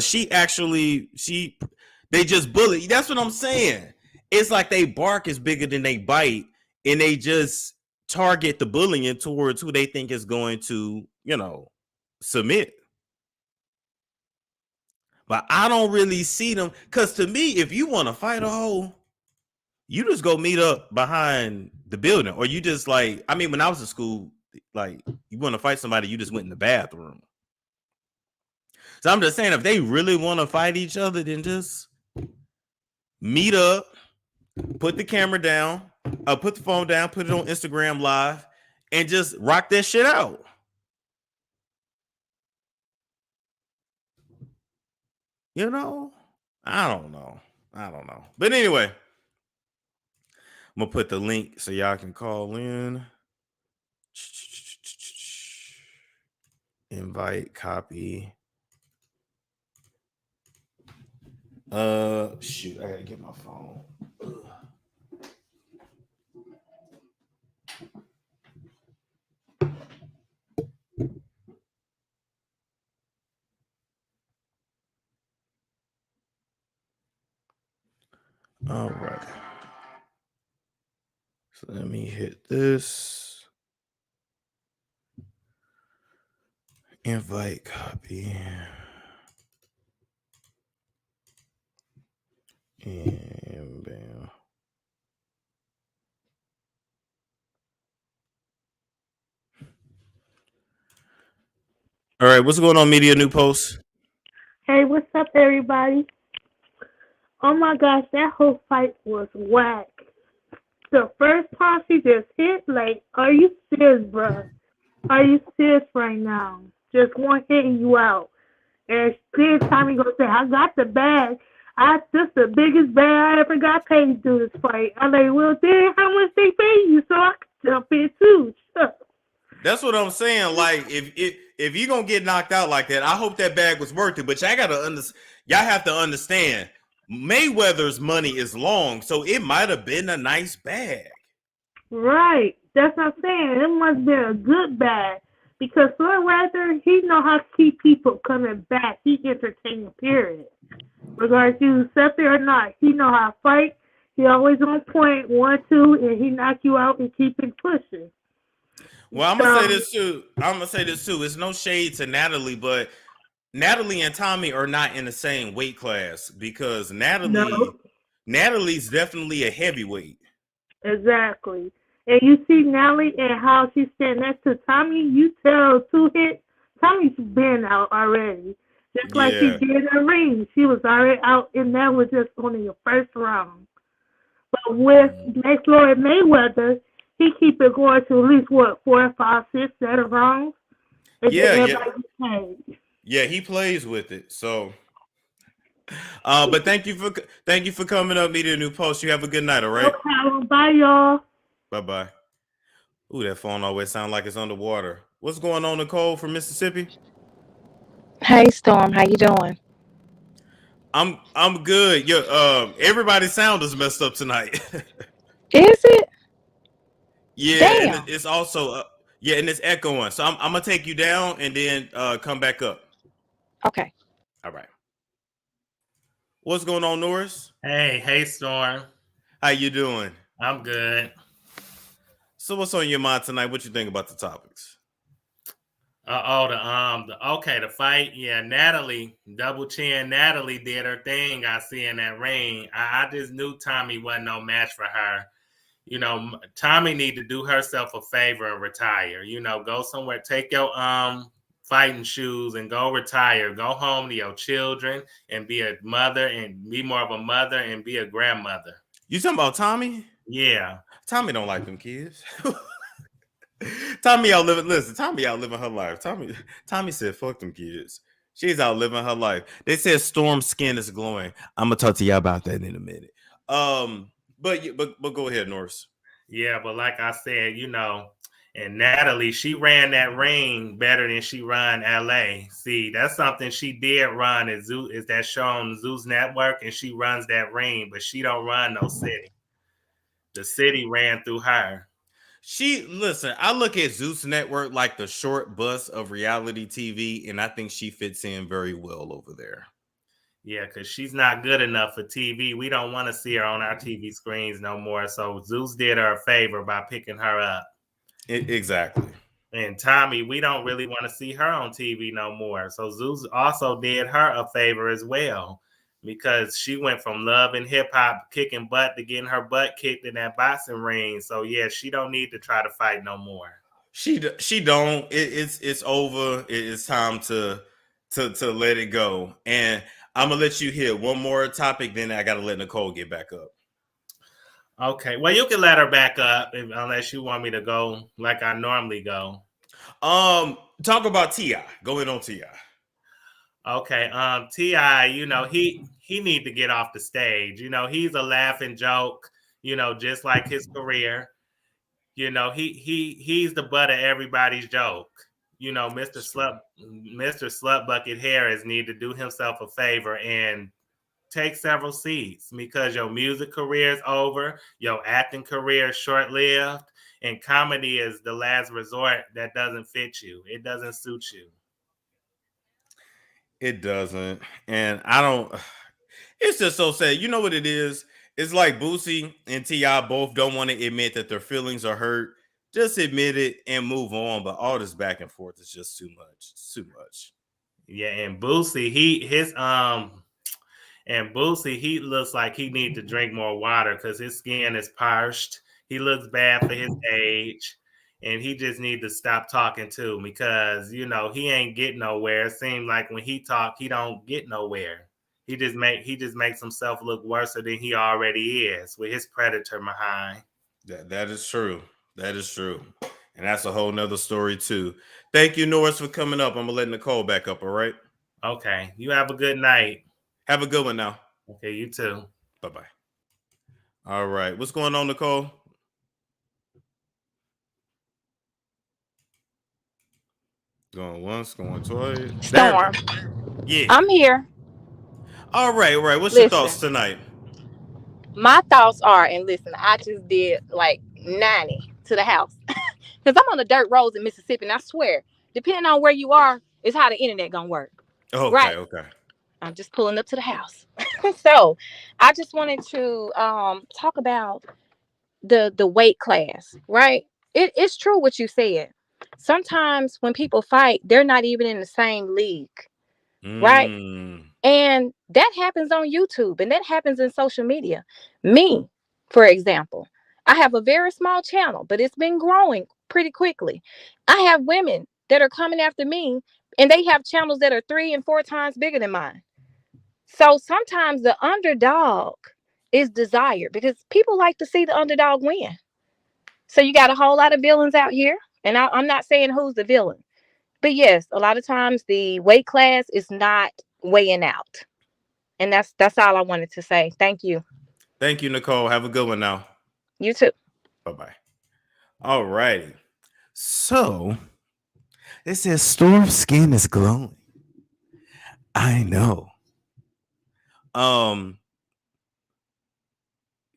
they just bully. That's what I'm saying. It's like they bark is bigger than they bite, and they just target the bullying towards who they think is going to, submit. But I don't really see them, because to me, if you want to fight a hoe, you just go meet up behind the building, or you just when I was in school, like you want to fight somebody, you just went in the bathroom. So I'm just saying, if they really want to fight each other, then just meet up, put the camera down, put the phone down, put it on Instagram Live, and just rock that shit out. I don't know. But anyway, I'm gonna put the link so y'all can call in. Invite, copy. Shoot, I gotta get my phone. All right. So let me hit this. Invite, copy. And bam. All right, what's going on, Media New Post? Hey, what's up, everybody? Oh my gosh, that whole fight was whack. The first time she just hit, are you serious, bro? Are you serious right now? Just one hitting you out. And then Tommie gonna say, I got the bag. This the biggest bag I ever got paid to do this fight. I'm like, well, then how much they pay you so I can jump in too? That's what I'm saying. Like, if you're gonna get knocked out like that, I hope that bag was worth it. But y'all have to understand, Mayweather's money is long, so it might have been a nice bag. Right. That's what I'm saying. It must be a good bag. Because Mayweather, he know how to keep people coming back. He entertaining, period. Regardless if you accept it or not, he know how to fight. He always on point, 1, 2, and he knock you out and keep it pushing. Well, I'm gonna say this too. It's no shade to Natalie, but Natalie and Tommie are not in the same weight class, because Natalie's definitely a heavyweight. Exactly. And you see Nelly and how she's standing next to Tommie, you tell 2 hits, Tommie's been out already. Just like she Yeah. did in the ring. She was already out, and that was just only your first round. But with Next Floyd Mayweather, he keep it going to at least, 4, 5, 6, 7 rounds? And Yeah, then yeah. everybody gets paid. Yeah, he plays with it. So but thank you for coming up, meeting a new post. You have a good night, all No right? problem. Bye, y'all. Bye-bye. Ooh, that phone always sounds like it's underwater. What's going on, Nicole from Mississippi? Hey Storm, how you doing? I'm good. Everybody's sound is messed up tonight. Is it? Yeah, and Damn. it's also and it's echoing. So I'm gonna take you down and then come back up. Okay. All right. What's going on, Norris? Hey, Storm. How you doing? I'm good. So what's on your mind tonight? What you think about the topics? The fight. Yeah, Natalie, double chin Natalie did her thing. I see in that ring. I just knew Tommie wasn't no match for her. You know, Tommie need to do herself a favor and retire. You know, go somewhere, take your fighting shoes and go retire. Go home to your children and be a mother and be more of a mother and be a grandmother. You talking about Tommie? Yeah. Tommie don't like them kids. Tommie outliving her life. Tommie said, fuck them kids. She's outliving her life. They said Storm's skin is glowing. I'm gonna talk to y'all about that in a minute. But go ahead, Norris. Yeah, but like I said, you know, and Natalie, she ran that ring better than she run LA. See, that's something she did run is that show on Zeus Network, and she runs that ring, but she don't run no city. The city ran through her. I look at Zeus Network like the short bus of reality TV, and I think she fits in very well over there. Yeah, because she's not good enough for TV. We don't want to see her on our TV screens no more. So Zeus did her a favor by picking her up. Exactly. And Tommie, we don't really want to see her on TV no more. So Zeus also did her a favor as well, because she went from love and hip hop, kicking butt, to getting her butt kicked in that boxing ring. So yeah, she don't need to try to fight no more. She don't. It's over. It's time to let it go. And I'm gonna let you hear one more topic. Then I gotta let Nicole get back up. Okay. Well, you can let her back up unless you want me to go like I normally go. Talk about T.I. Go in on T.I. Okay, T.I., you know, he need to get off the stage. You know, he's a laughing joke, you know, just like his career. You know, he's the butt of everybody's joke. You know, Mr. Slut Bucket Harris need to do himself a favor and take several seats, because your music career is over, your acting career is short-lived, and comedy is the last resort that doesn't fit you. It doesn't suit you. It doesn't. And I don't, it's just so sad. You know what it is? It's like Boosie and T.I. both don't want to admit that their feelings are hurt. Just admit it and move on. But all this back and forth is just too much. It's too much. Yeah, and Boosie, he looks like he needs to drink more water because his skin is parched. He looks bad for his age. And he just needs to stop talking too, because, you know, he ain't getting nowhere. It seems like when he talk, he don't get nowhere. He just makes himself look worse than he already is with his predator behind. That is true. That is true. And that's a whole nother story too. Thank you, Norris, for coming up. I'm gonna let Nicole back up, all right? Okay. You have a good night. Have a good one now. Okay, you too. Bye-bye. All right. What's going on, Nicole? Going once, going twice. Storm. Yeah. I'm here. All right. What's Listen. your thoughts tonight? My thoughts are, and listen, I just did like 90 to the house. Because I'm on the dirt roads in Mississippi, and I swear, depending on where you are, is how the internet gonna work. Okay, right? Okay. I'm just pulling up to the house. So I just wanted to talk about the weight class, right? It's true what you said. Sometimes when people fight, they're not even in the same league, right? And that happens on YouTube, and that happens in social media. Me, for example, I have a very small channel, but it's been growing pretty quickly. I have women that are coming after me, and they have channels that are 3 and 4 times bigger than mine. So sometimes the underdog is desired because people like to see the underdog win. So you got a whole lot of villains out here, and I'm not saying who's the villain, but yes, a lot of times the weight class is not weighing out, and that's all I wanted to say. Thank you. Thank you, Nicole. Have a good one now. You too. Bye-bye. All righty. So it says Storm's skin is glowing. I know.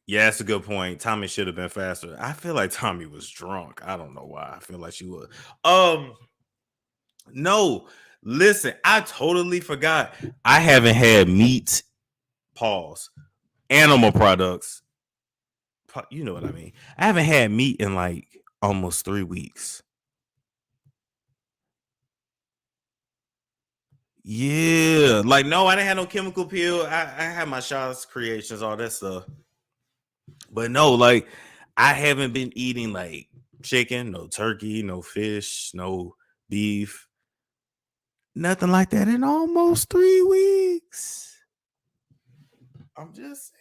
Yeah, that's a good point. Tommie should have been faster. I feel like Tommie was drunk. I don't know why. I feel like she was. No, listen, I totally forgot. I haven't had meat, pause, animal products. You know what I mean? I haven't had meat in like almost 3 weeks. Yeah, like no, I didn't have no chemical peel. I had my shots, creations, all that stuff. But no, like I haven't been eating like chicken, no turkey, no fish, no beef, nothing like that in almost 3 weeks. I'm just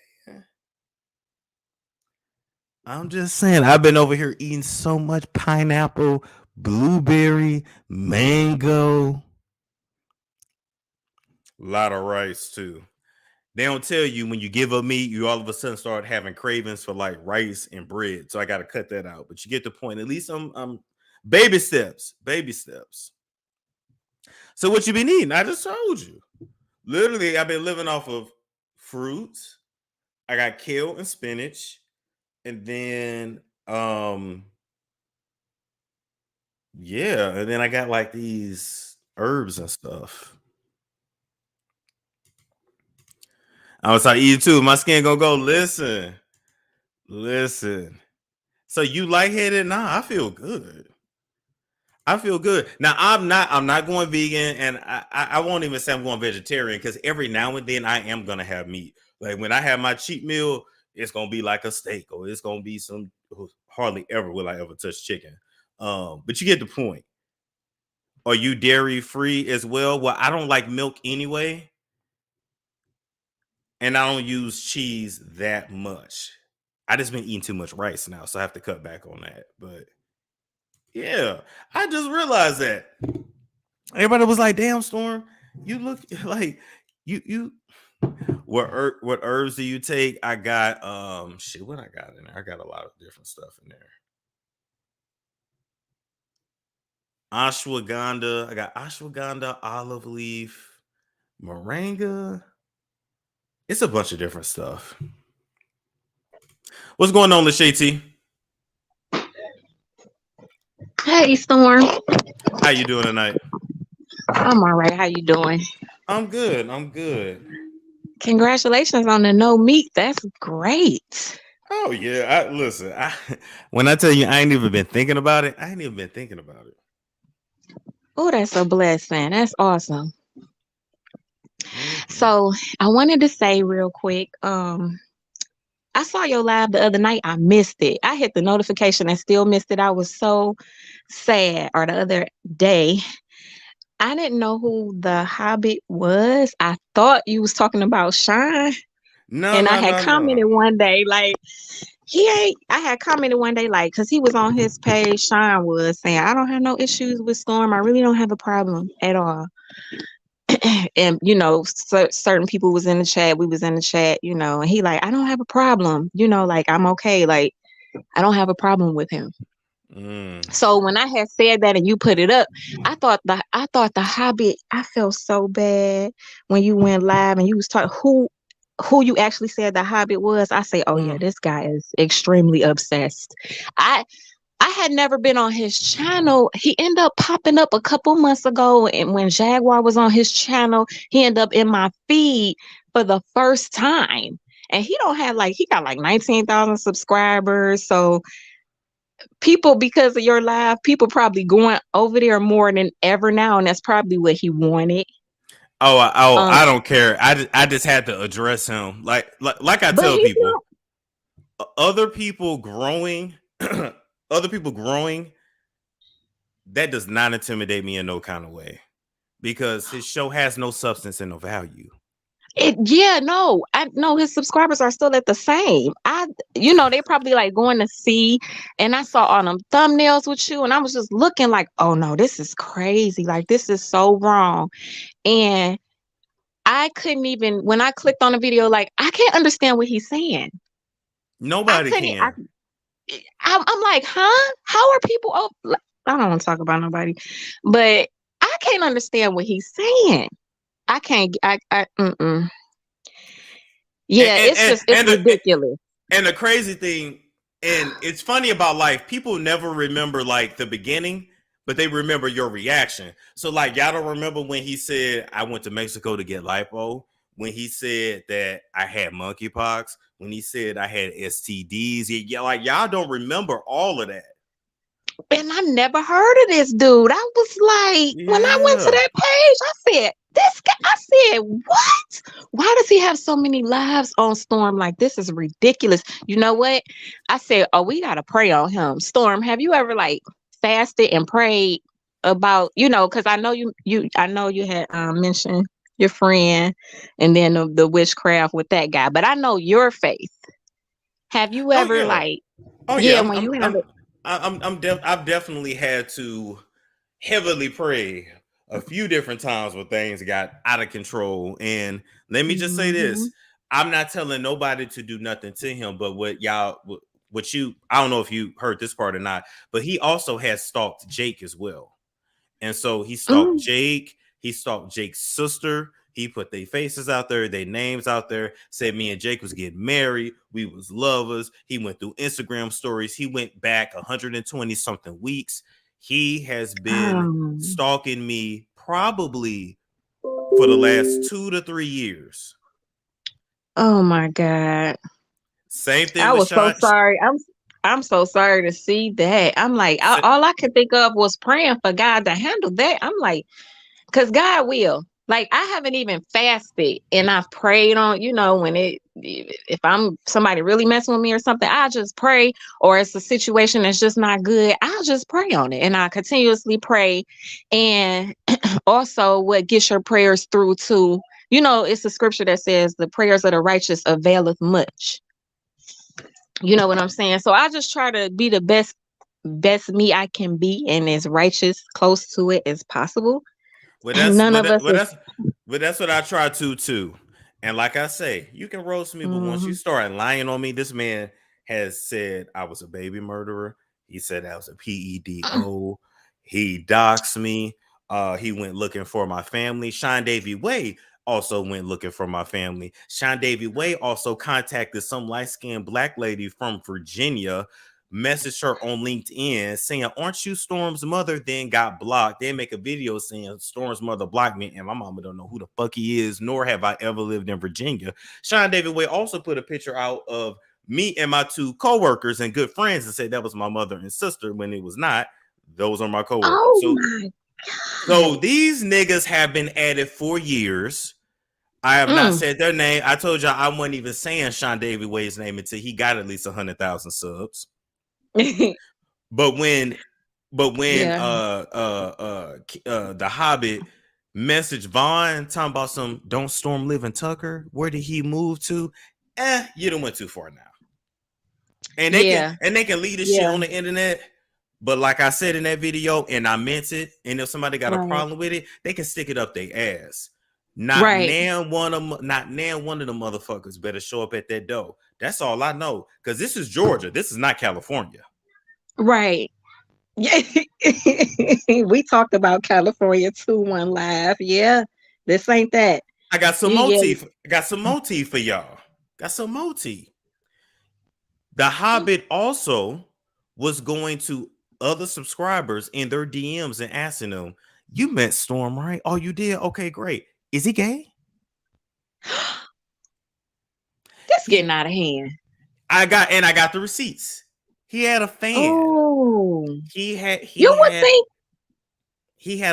saying. I've been over here eating so much pineapple, blueberry, mango, a lot of rice too. They don't tell you when you give up meat, you all of a sudden start having cravings for like rice and bread. So I got to cut that out. But you get the point. At least I'm baby steps. So what you been eating? I just told you. Literally, I've been living off of fruits. I got kale and spinach. And then yeah, and then I got like these herbs and stuff. I was like, eating too. My skin gonna go. Listen. So you lightheaded? Nah, I feel good. Now I'm not going vegan, and I won't even say I'm going vegetarian because every now and then I am gonna have meat. Like when I have my cheat meal, it's gonna be like a steak, or it's gonna be some. Hardly ever will I ever touch chicken. But you get the point. Are you dairy free as well? Well, I don't like milk anyway. And I don't use cheese that much. I just been eating too much rice now, so I have to cut back on that. But yeah, I just realized that. Everybody was like, "Damn, Storm, you look like you." What herbs do you take? I got what I got in there. I got a lot of different stuff in there. Ashwagandha. I got ashwagandha, olive leaf, moringa. It's a bunch of different stuff. What's going on, Lachey T? Hey, Storm. How you doing tonight? I'm all right. How you doing? I'm good. Congratulations on the no meat. That's great. Oh yeah. Listen. When I tell you I ain't even been thinking about it, Oh, that's a blessing. That's awesome. So I wanted to say real quick, I saw your live the other night. I missed it. I hit the notification and still missed it. I was so sad. Or the other day, I didn't know who the Hobbit was. I thought you was talking about Sean. I had commented one day, like, I had commented one day, like, because he was on his page, Sean was saying, I don't have no issues with Storm. I really don't have a problem at all. And, certain people was in the chat. We was in the chat, and he like, I don't have a problem. Like, I'm okay. Like, I don't have a problem with him. So when I had said that and you put it up, I thought the Hobbit, I felt so bad when you went live and you was talking who you actually said the Hobbit was. I say, oh yeah, this guy is extremely obsessed. I had never been on his channel. He ended up popping up a couple months ago, and when Jaguar was on his channel, he ended up in my feed for the first time. And he got like 19,000 subscribers. So people, because of your live, people probably going over there more than ever now, and that's probably what he wanted. I don't care. I just had to address him. Like I tell people. other people growing, other people growing, that does not intimidate me in no kind of way, because his show has no substance and no value. I know his subscribers are still at the same. They probably like going to see, and I saw all them thumbnails with you, and I was just looking like, oh no, this is crazy. Like, this is so wrong. And I couldn't even, when I clicked on the video, like, I can't understand what he's saying. Nobody can. I'm like, huh? How are people? I don't want to talk about nobody, but I can't understand what he's saying. I can't. Yeah, it's ridiculous. And the crazy thing, and it's funny about life, people never remember like the beginning, but they remember your reaction. So like, y'all don't remember when he said, I went to Mexico to get lipo, when he said that I had monkeypox, when he said I had STDs. Yeah, like, y'all don't remember all of that. And I never heard of this dude. I was like, when I went to that page, I said, this guy, I said, what? Why does he have so many lives on Storm? Like, this is ridiculous. You know what? I said, oh, we got to pray on him. Storm, have you ever like fasted and prayed about, because I know you had mentioned your friend and then the witchcraft with that guy, but I know your faith. Have you ever I've definitely had to heavily pray a few different times when things got out of control. And let me just say this, I'm not telling nobody to do nothing to him, but I don't know if you heard this part or not, but he also has stalked Jake as well. And so he stalked Jake, he stalked Jake's sister. He put their faces out there, their names out there, said me and Jake was getting married. We was lovers. He went through Instagram stories. He went back 120 something weeks. He has been stalking me probably for the last 2 to 3 years. Oh my God. Same thing. I was so sorry. I'm so sorry to see that. I'm like, all I could think of was praying for God to handle that. I'm like, because God will. Like, I haven't even fasted, and I've prayed on, if I'm somebody really messing with me or something, I just pray, or it's a situation that's just not good, I'll just pray on it, and I continuously pray. And also, what gets your prayers through to, it's a scripture that says the prayers of the righteous availeth much. You know what I'm saying? So I just try to be the best me I can be, and as righteous, close to it as possible. That's what I try to too. And like I say, you can roast me, but once you start lying on me, this man has said I was a baby murderer. He said I was a PEDO. He doxed me. He went looking for my family. Sean Davy Way also went looking for my family. Sean Davy Way also contacted some light-skinned black lady from Virginia, messaged her on LinkedIn saying, aren't you Storm's mother? Then got blocked. They make a video saying Storm's mother blocked me, and my mama don't know who the fuck he is, nor have I ever lived in Virginia. Sean David Way also put a picture out of me and my 2 co-workers and good friends and said that was my mother and sister when it was not. Those are my co-workers. So these niggas have been at it for years. I have not said their name. I told y'all I wasn't even saying Sean David Way's name until he got at least 100,000 subs. But when the Hobbit messaged Vaughn talking about some don't Storm live in Tucker, where did he move to? You done went too far now. And they can leave this shit on the internet. But like I said in that video, and I meant it, and if somebody got a problem with it, they can stick it up their ass. Not one of them motherfuckers better show up at that door. That's all I know. Because this is Georgia. This is not California. Right. Yeah. We talked about California 2-1 live. Yeah. This ain't that. I got some more tea. Got some more tea for y'all. Got some more tea. The Hobbit also was going to other subscribers in their DMs and asking them, you met Storm, right? Oh, you did? Okay, great. Is he gay? That's getting out of hand. I got the receipts. He had a fan. Oh, he had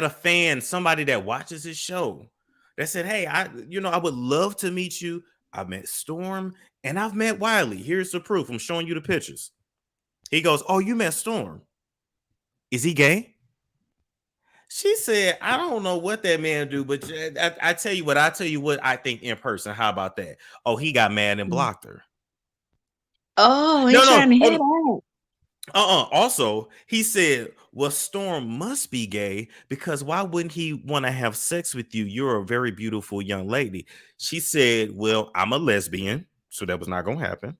a fan, somebody that watches his show that said, hey, I would love to meet you. I've met Storm and I've met Wiley. Here's the proof. I'm showing you the pictures. He goes, oh, you met Storm. Is he gay? She said, I don't know what that man do, but I tell you what I think in person. How about that? Oh, he got mad and blocked her. Oh, he's trying to hit out. Also, he said, well, Storm must be gay because why wouldn't he want to have sex with you? You're a very beautiful young lady. She said, well, I'm a lesbian, so that was not going to happen.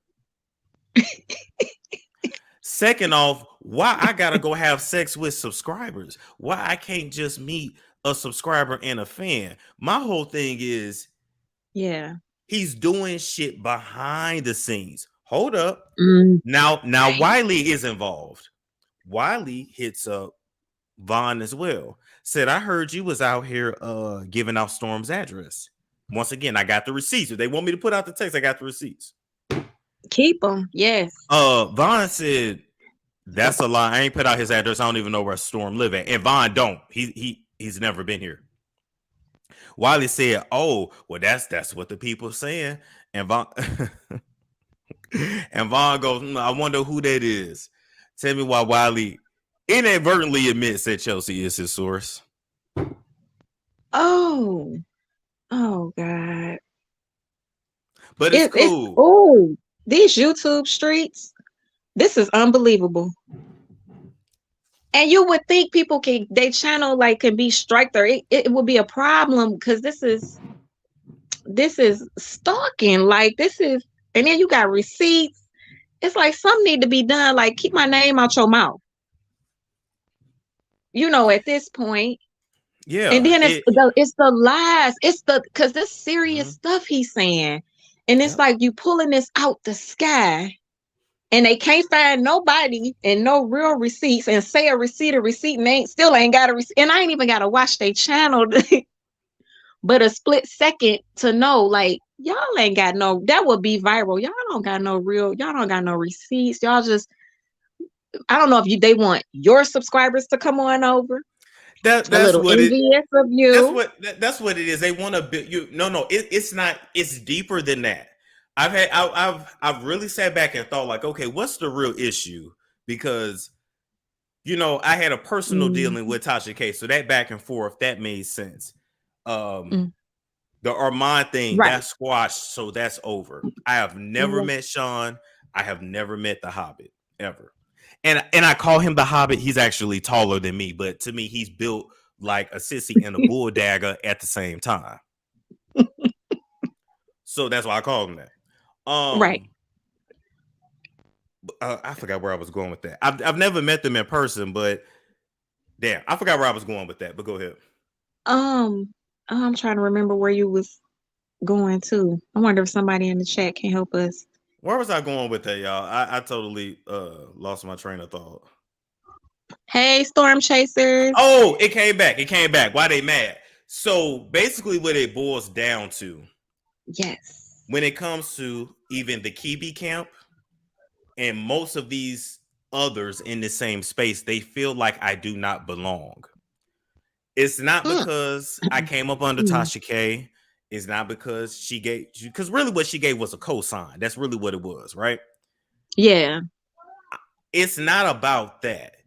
Second off, why I got to go have sex with subscribers? Why I can't just meet a subscriber and a fan? My whole thing is, yeah, he's doing shit behind the scenes. Hold up. Now Wiley is involved. Wiley hits up Vaughn as well. Said, I heard you was out here giving out Storm's address. Once again, I got the receipts. If they want me to put out the text, I got the receipts. Keep them. Yes. Vaughn said, that's a lie. I ain't put out his address. I don't even know where Storm live at. And Vaughn don't. He's never been here. Wiley said, oh, well, that's what the people saying. And Vaughn and Vaughn goes, I wonder who that is. Tell me why Wiley inadvertently admits that Chelsea is his source. Oh God. But it's cool. Oh, these YouTube streets, this is unbelievable. And you would think people their channel like can be striked, or it would be a problem because this is stalking. Like this is, and then you got receipts. It's like something need to be done. Like keep my name out your mouth. You know, at this point. Yeah. And then it's the lies. It's because this serious stuff he's saying. And it's like you pulling this out the sky and they can't find nobody and no real receipts and say a receipt and still ain't got a receipt. And I ain't even got to watch their channel, but a split second to know, like, y'all ain't got no, that would be viral. Y'all don't got no receipts. Y'all just, I don't know if they want your subscribers to come on over. That's what envious of you. That's what it is. They want to build you. No, it's not. It's deeper than that. I've really sat back and thought like, okay, what's the real issue? Because, you know, I had a personal dealing with Tasha K, so that back and forth that made sense. The Armand thing that squashed, so that's over. I have never met Sean. I have never met the Hobbit ever. And I call him the Hobbit. He's actually taller than me, but to me, he's built like a sissy and a bull dagger at the same time. So that's why I call him that. Right. I forgot where I was going with that. I've never met them in person, but damn, I forgot where I was going with that. But go ahead. I'm trying to remember where you was going to. I wonder if somebody in the chat can help us. Where was I going with that, y'all? I totally lost my train of thought. Hey, Storm Chasers. Oh, it came back. Why they mad? So basically what it boils down to. Yes. When it comes to even the Kibi camp and most of these others in the same space, they feel like I do not belong. It's not because I came up under Tasha K. It's not because she gave, because really what she gave was a cosign. That's really what it was, right? Yeah. It's not about that.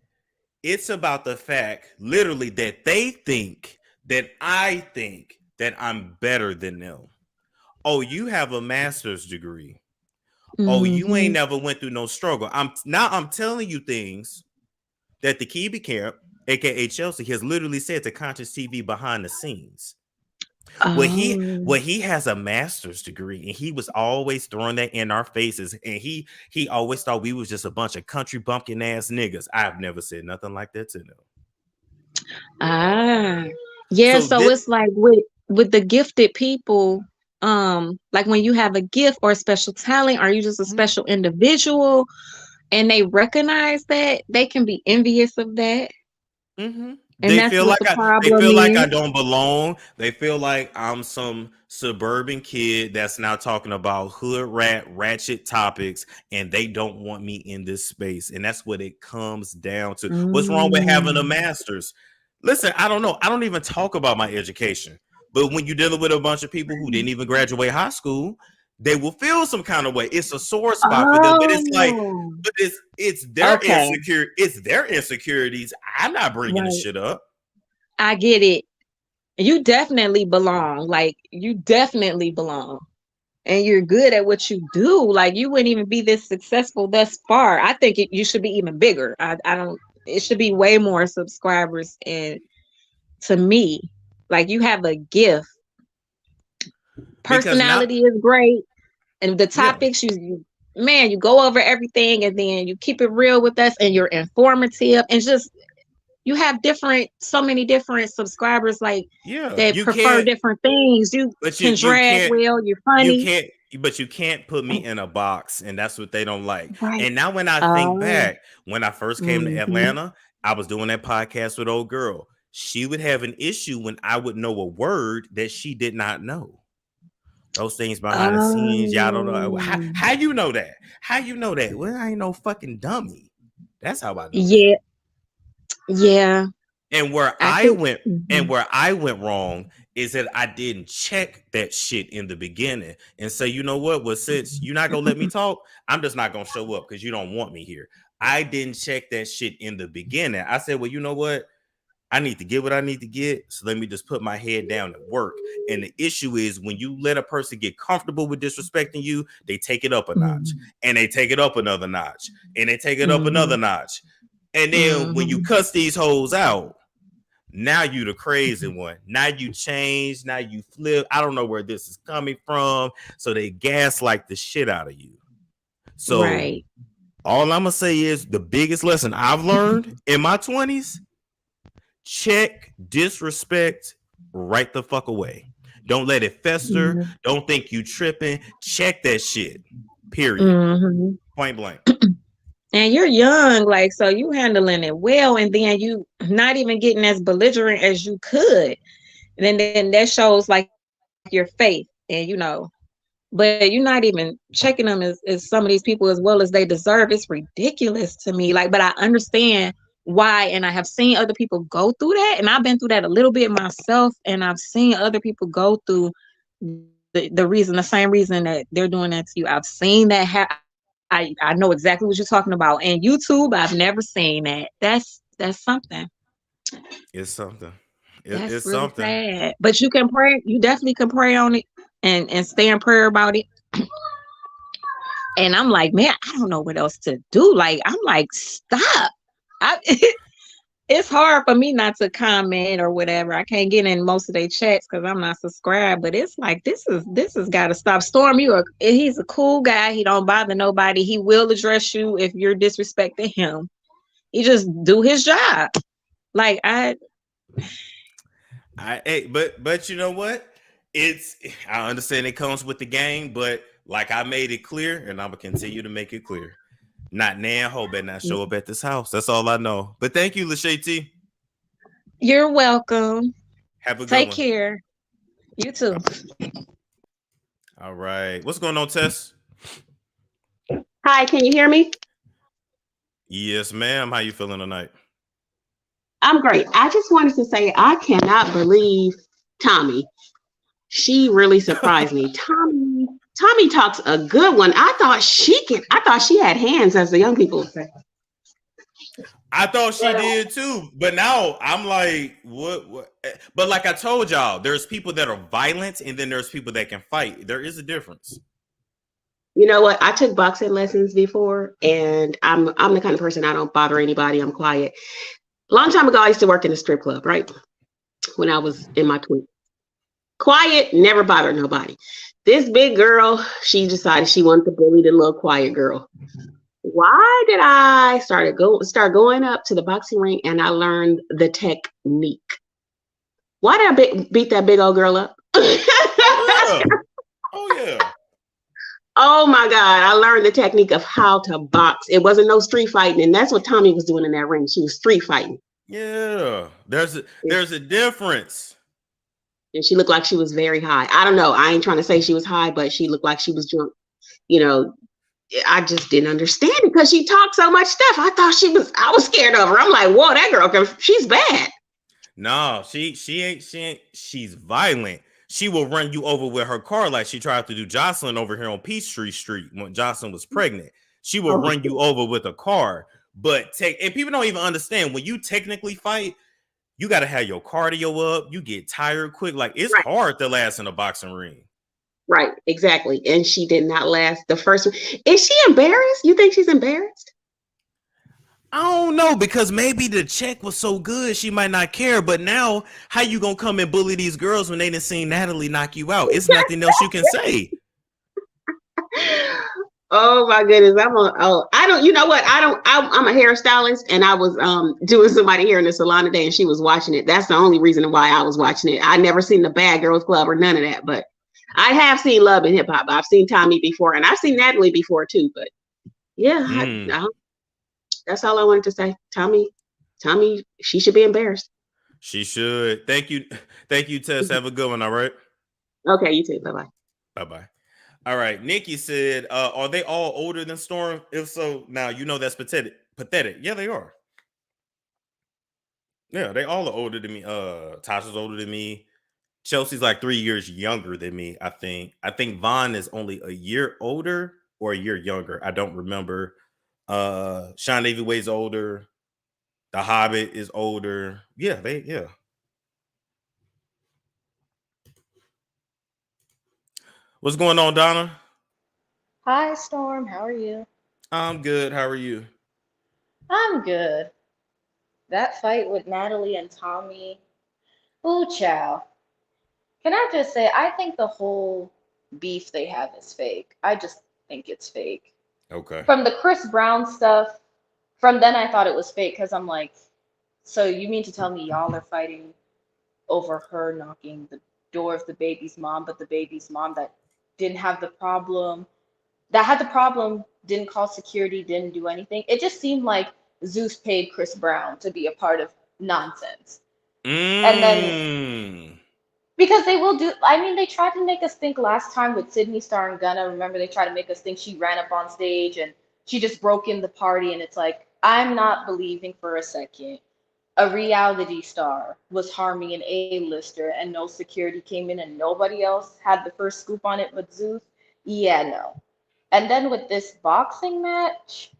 It's about the fact, literally, that they think that I think that I'm better than them. Oh, you have a master's degree. Oh, you ain't never went through no struggle. I'm telling you things that the Kibi camp, aka Chelsea, has literally said to Conscious TV behind the scenes. Well, he has a master's degree, and he was always throwing that in our faces, and he always thought we was just a bunch of country bumpkin ass niggas. I've never said nothing like that to them. Yeah. So it's like with the gifted people, like when you have a gift or a special talent, or you just a special individual, and they recognize that, they can be envious of that. And they feel like I don't belong. They feel like I'm some suburban kid that's now talking about hood ratchet topics, and they don't want me in this space. And that's what it comes down to. What's wrong with having a master's? Listen, I don't know. I don't even talk about my education. But when you're dealing with a bunch of people who didn't even graduate high school, they will feel some kind of way. It's a sore spot for them, but it's like, but it's their insecurities. I'm not bringing the shit up. I get it. You definitely belong. Like, you definitely belong. And you're good at what you do. Like, you wouldn't even be this successful thus far. I think you should be even bigger. It should be way more subscribers. And to me, like, you have a gift. Personality is great. And the topics, you go over everything, and then you keep it real with us, and you're informative, and just, you have so many different subscribers, like, that prefer different things. You can drag well, you're funny. But you can't put me in a box, and that's what they don't like. Right. And now when I think back, when I first came to Atlanta, I was doing that podcast with old girl. She would have an issue when I would know a word that she did not know. Those things behind the scenes, y'all don't know. How you know that? How you know that? Well, I ain't no fucking dummy. That's how I know. Yeah. That. Yeah. And where I went wrong is that I didn't check that shit in the beginning and say, you know what? Well, since you're not gonna let me talk, I'm just not gonna show up because you don't want me here. I didn't check that shit in the beginning. I said, well, you know what? I need to get what I need to get. So let me just put my head down and work. And the issue is when you let a person get comfortable with disrespecting you, they take it up a notch, and they take it up another notch, and they take it up another notch. And then when you cuss these hoes out, now you the crazy one. Now you change. Now you flip. I don't know where this is coming from. So they gaslight the shit out of you. So all I'm gonna say is the biggest lesson I've learned in my 20s: check disrespect right the fuck away. Don't let it fester. Don't think you tripping. Check that shit. Period. Point blank. And you're young, like, so you handling it well, and then you not even getting as belligerent as you could. And then that shows like your faith, and but you're not even checking them as some of these people as well as they deserve. It's ridiculous to me. Like, but I understand why, and I have seen other people go through that, and I've been through that a little bit myself, and I've seen other people go through the same reason that they're doing that to you. I've seen that happen. I know exactly what you're talking about. And YouTube, I've never seen that. That's something. It's something. It's really something. Sad. But you can pray. You definitely can pray on it and stay in prayer about it. And I'm like, man, I don't know what else to do. Like, I'm like, stop. It's hard for me not to comment or whatever. I can't get in most of their chats because I'm not subscribed. But it's like, this has got to stop. Storm, he's a cool guy. He don't bother nobody. He will address you if you're disrespecting him. He just do his job. Like, but you know what? I understand it comes with the game, but like I made it clear, and I'm gonna continue to make it clear. Not now, hope better not show up at this house. That's all I know. But thank you, Lachey T. You're welcome. Have a good one. Take care. You too. All right. What's going on, Tess? Hi, can you hear me? Yes, ma'am. How you feeling tonight? I'm great. I just wanted to say I cannot believe Tommie. She really surprised me. Tommie talks a good one. I thought she had hands, as the young people would say. I thought she did too, but now I'm like, what? But like I told y'all, there's people that are violent, and then there's people that can fight. There is a difference. You know what? I took boxing lessons before, and I'm the kind of person, I don't bother anybody. I'm quiet. Long time ago, I used to work in a strip club, right? When I was in my 20s. Quiet, never bothered nobody. This big girl, she decided she wanted to bully the little quiet girl. Why did I start going up to the boxing ring, and I learned the technique? Why did I beat that big old girl up? Oh yeah. Oh my God, I learned the technique of how to box. It wasn't no street fighting, and that's what Tommie was doing in that ring. She was street fighting. Yeah, there's a difference. And she looked like she was very high. I don't know. I ain't trying to say she was high, but she looked like she was drunk. I just didn't understand it because she talked so much stuff. I was scared of her. I'm like, whoa, that girl, she's bad. No, she ain't. She's violent. she will run you over with her car like she tried to do Jocelyn over here on Peachtree Street when Jocelyn was pregnant. She will run you over with a car. But and people don't even understand when you technically fight, you got to have your cardio up. You get tired quick. Like it's hard to last in a boxing ring. Right, exactly. And she did not last the first one. Is she embarrassed? You think she's embarrassed? I don't know, because maybe the check was so good she might not care. But now, how you gonna come and bully these girls when they didn't see Natalie knock you out? It's nothing else you can say. Oh my goodness. I don't, you know what? I'm a hairstylist, and I was doing somebody hair in the salon today, and she was watching it. That's the only reason why I was watching it. I never seen the Bad Girls Club or none of that, but I have seen Love and Hip Hop. I've seen Tommie before, and I've seen Natalie before too, but yeah, that's all I wanted to say. Tommie, she should be embarrassed. She should. Thank you, Tess. Have a good one. All right. Okay, you too. Bye-bye. Bye-bye. All right. Nikki said, are they all older than Storm? If so, now you know that's pathetic. Yeah, they are. Yeah, they all are older than me. Tasha's older than me. Chelsea's like 3 years younger than me, I think. I think Vaughn is only a year older or a year younger. I don't remember. Sean Davy Way's older. The Hobbit is older. Yeah. What's going on, Donna? Hi, Storm. How are you? I'm good. How are you? I'm good. That fight with Natalie and Tommie. Ooh, chow. Can I just say, I think the whole beef they have is fake. I just think it's fake. Okay. From the Chris Brown stuff, from then I thought it was fake because I'm like, so you mean to tell me y'all are fighting over her knocking the door of the baby's mom, but the baby's mom that didn't have the problem, that had the problem, didn't call security, didn't do anything. It just seemed like Zeus paid Chris Brown to be a part of nonsense. And then, because they will do, I mean, they tried to make us think last time with Sydney Star and Gunna. Remember, they tried to make us think she ran up on stage and she just broke in the party. And it's like, I'm not believing for a second a reality star was harming an A-lister and no security came in and nobody else had the first scoop on it but Zeus. Yeah, no. And then with this boxing match,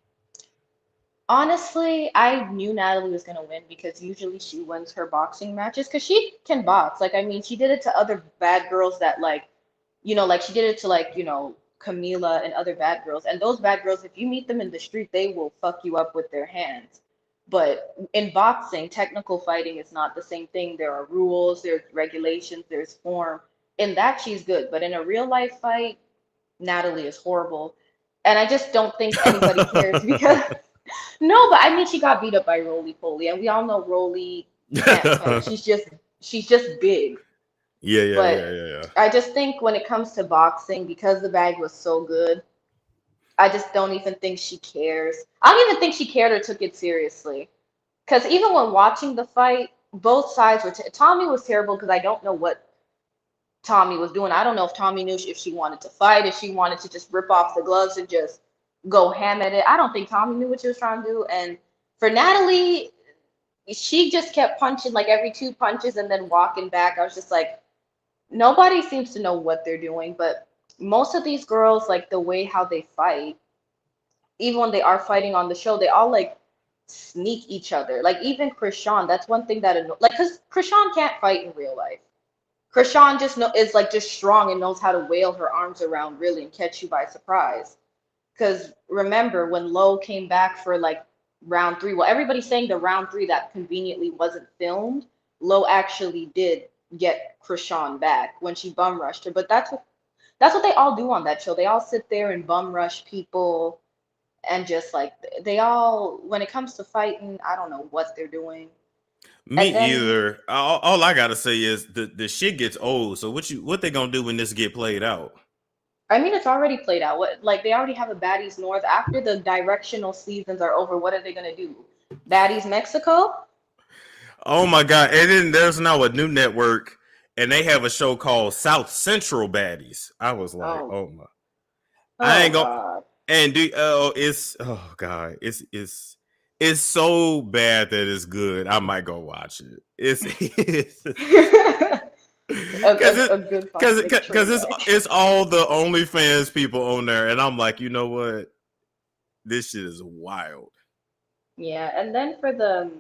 honestly, I knew Natalie was going to win because usually she wins her boxing matches because she can box. Like, I mean, she did it to other bad girls that, like, you know, like she did it to, like, you know, Camila and other bad girls. And those bad girls, if you meet them in the street, they will fuck you up with their hands. But in boxing, technical fighting is not the same thing. There are rules, there's regulations, there's form. In that, she's good. But in a real life fight, Natalie is horrible. And I just don't think anybody cares because no, but I mean she got beat up by Roly Poly, and we all know Roly can't fight. She's just big. Yeah. I just think when it comes to boxing, because the bag was so good, I just don't even think she cares. I don't even think she cared or took it seriously. Because even when watching the fight, both sides were Tommie was terrible because I don't know what Tommie was doing. I don't know if Tommie knew if she wanted to fight, if she wanted to just rip off the gloves and just go ham at it. I don't think Tommie knew what she was trying to do. And for Natalie, she just kept punching like every 2 punches and then walking back. I was just like, nobody seems to know what they're doing. But most of these girls, like the way how they fight, even when they are fighting on the show, they all like sneak each other. Like even Krishan, that's one thing that like because Krishan can't fight in real life. Krishan just is like just strong and knows how to wail her arms around really and catch you by surprise. Because remember when Lo came back for like round 3, well, everybody's saying the round 3 that conveniently wasn't filmed, Lo actually did get Krishan back when she bum rushed her. But that's what they all do on that show. They all sit there and bum rush people and just like they all, when it comes to fighting, I don't know what they're doing. Me either. All I gotta say is the shit gets old. So what they gonna do when this get played out? I mean, it's already played out. What, like they already have a Baddies North. After the directional seasons are over, what are they gonna do? Baddies Mexico? Oh my god! And then there's now a new network, and they have a show called South Central Baddies. I was like, oh my! I ain't gonna. And it's so bad that it's good. I might go watch it. It's A good plastic Because trash bag. it's all the OnlyFans people on there, and I'm like, you know what? This shit is wild. Yeah, and then for the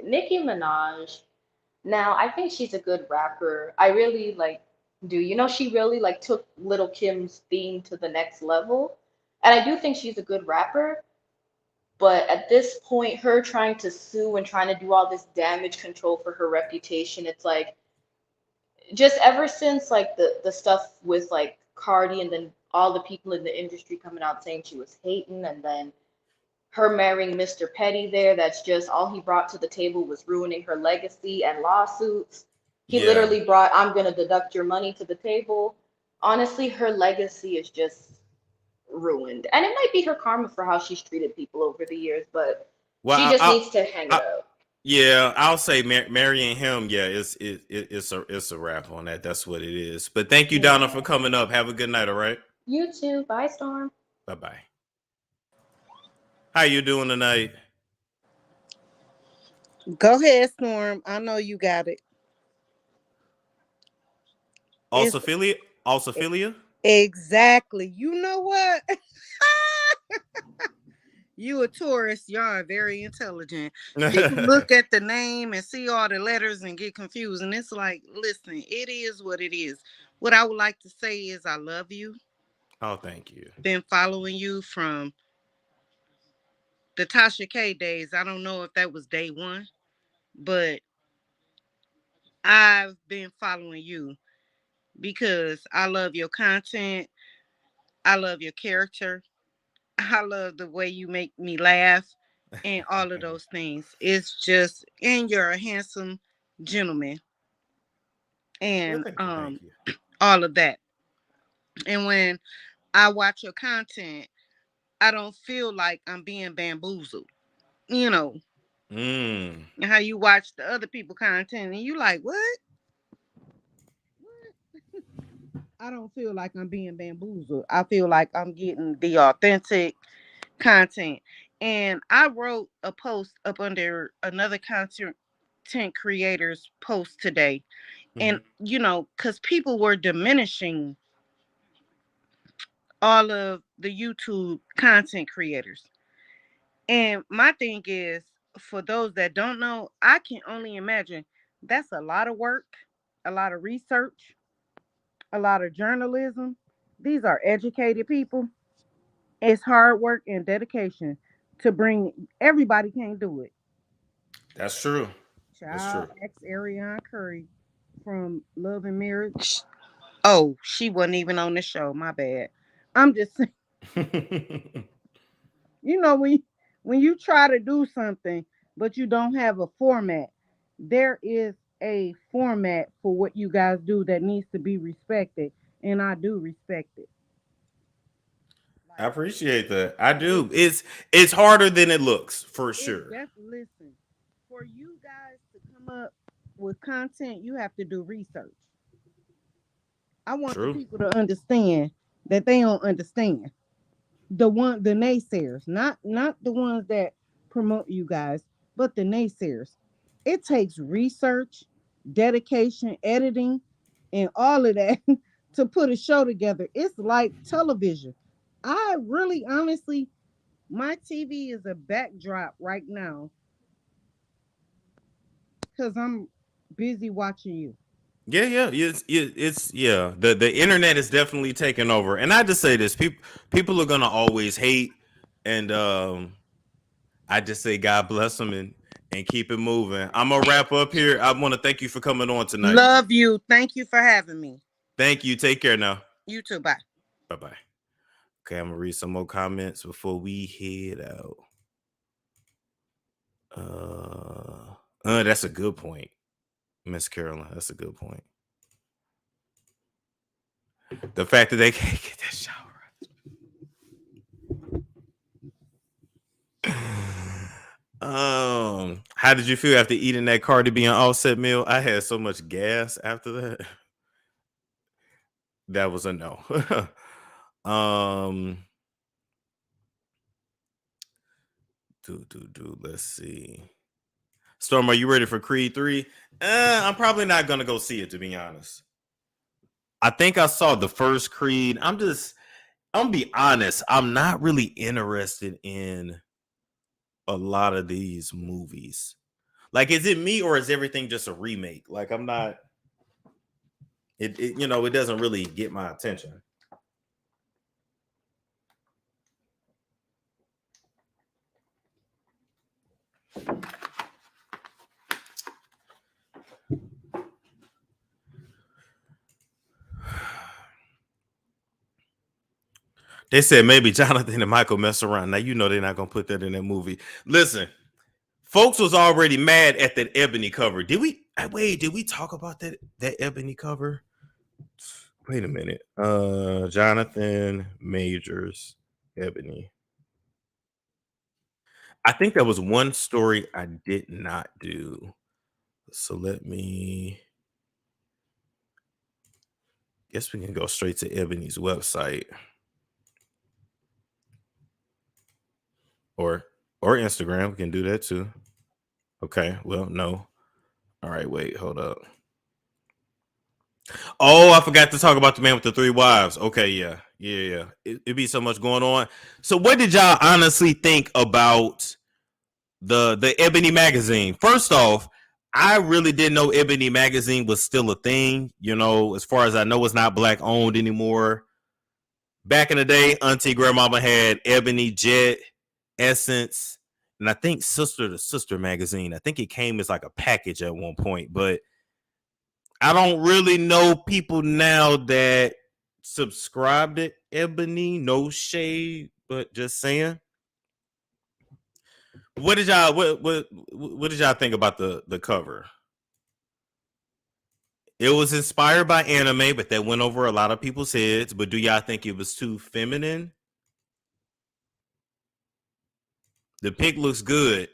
Nicki Minaj, now I think she's a good rapper. I really like do. You know, she really like took Little Kim's theme to the next level. And I do think she's a good rapper, but at this point, her trying to sue and trying to do all this damage control for her reputation, it's like just ever since like the stuff with like Cardi and then all the people in the industry coming out saying she was hating and then her marrying Mr. Petty there, that's just all he brought to the table was ruining her legacy and lawsuits. He Yeah. literally brought, I'm going to deduct your money to the table. Honestly, her legacy is just ruined. And it might be her karma for how she's treated people over the years, but Well, she just needs to hang it up. yeah, I'll say marrying him. Yeah, it's a wrap on that. That's what it is. But thank you, Donna, for coming up. Have a good night. All right. You too. Bye, Storm. Bye bye. How you doing tonight? Go ahead, Storm. I know you got it. Alsophilia? Exactly. You know what? You a tourist. Y'all are very intelligent. People look at the name and see all the letters and get confused. And it's like, listen, it is what it is. What I would like to say is I love you. Oh, thank you. Been following you from the Tasha K days. I don't know if that was day one, but I've been following you because I love your content. I love your character. I love the way you make me laugh and all of those things. It's just, and you're a handsome gentleman and thank you. all of that. And when I watch your content, I don't feel like I'm being bamboozled. You know, how you watch the other people content and you like, what? I don't feel like I'm being bamboozled. I feel like I'm getting the authentic content. And I wrote a post up under another content creators post today. And, you know, because people were diminishing all of the YouTube content creators. And my thing is, for those that don't know, I can only imagine that's a lot of work, a lot of research, a lot of journalism. These are educated people. It's hard work and dedication to bring. Everybody can't do it. That's true. Child ex Ariana Curry from Love and Marriage. Oh, she wasn't even on the show. My bad. I'm just saying. You know, when you try to do something but you don't have a format, there is a format for what you guys do that needs to be respected, and I do respect it. I appreciate that. I do. It's harder than it looks, for sure. Listen, for you guys to come up with content, you have to do research. I want the people to understand that they don't understand. The naysayers, not the ones that promote you guys, but the naysayers. It takes research, dedication, editing, and all of that to put a show together. It's like television. I really honestly, my TV is a backdrop right now because I'm busy watching you. Yeah. It's yeah. The internet is definitely taking over, and I just say this: people are gonna always hate, and I just say God bless them and keep it moving. I'm gonna wrap up here. I want to thank you for coming on tonight. Love you. Thank you for having me. Thank you. Take care now. You too. Bye. Bye. Okay, I'm gonna read some more comments before we head out. That's a good point, Miss Carolyn. That's a good point. The fact that they can't get that shower. How did you feel after eating that Cardi B and Offset meal? I had so much gas after that. That was a no. Let's see. Storm, are you ready for Creed 3? I'm probably not gonna go see it, to be honest. I think I saw the first Creed. I'm gonna be honest. I'm not really interested in a lot of these movies. Like, is it me or is everything just a remake? Like, I'm not. It doesn't really get my attention. They said maybe Jonathan and Michael mess around. Now, they're not gonna put that in that movie. Listen, folks was already mad at that ebony cover. Did we talk about that ebony cover? Wait a minute. Jonathan Majors ebony. I think that was one story I did not do. So let me guess we can go straight to Ebony's website. Or Instagram. We can do that too. Okay, well, no. All right, wait, hold up. Oh, I forgot to talk about the man with the 3 wives. Okay, yeah. It'd be so much going on. So what did y'all honestly think about the Ebony magazine? First off, I really didn't know Ebony magazine was still a thing. As far as I know, it's not black owned anymore. Back in the day, Auntie Grandmama had Ebony, Jet, Essence, and I think Sister to Sister magazine. I think it came as like a package at one point, but I don't really know people now that subscribe to Ebony. No shade, but just saying. What did y'all think about the cover? It was inspired by anime, but that went over a lot of people's heads. But do y'all think it was too feminine? The pic looks good.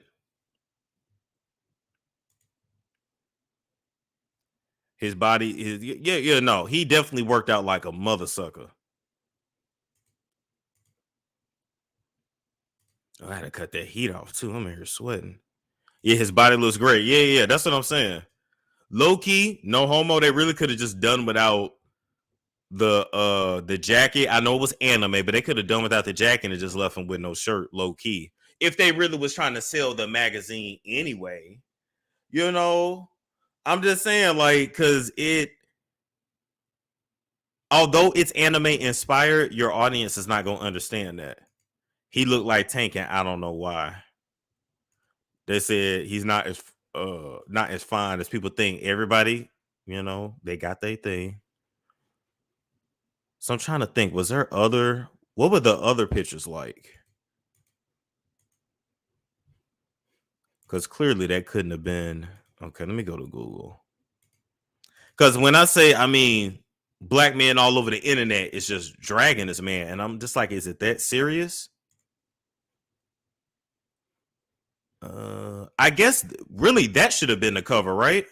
His body is no. He definitely worked out like a mother sucker. Oh, I had to cut that heat off too. I'm in here sweating. Yeah, his body looks great. Yeah. That's what I'm saying. Low key, no homo. They really could have just done without the jacket. I know it was anime, but they could have done without the jacket and just left him with no shirt. Low key, if they really was trying to sell the magazine anyway. I'm just saying, like, because although it's anime inspired, your audience is not gonna understand that. He looked like Tank, and I don't know why. They said he's not as fine as people think. Everybody, they got their thing. So I'm trying to think, what were the other pictures like? Because clearly that couldn't have been. Okay, let me go to Google. Because when I say, black men all over the internet is just dragging this man, and I'm just like, is it that serious? I guess really that should have been the cover, right?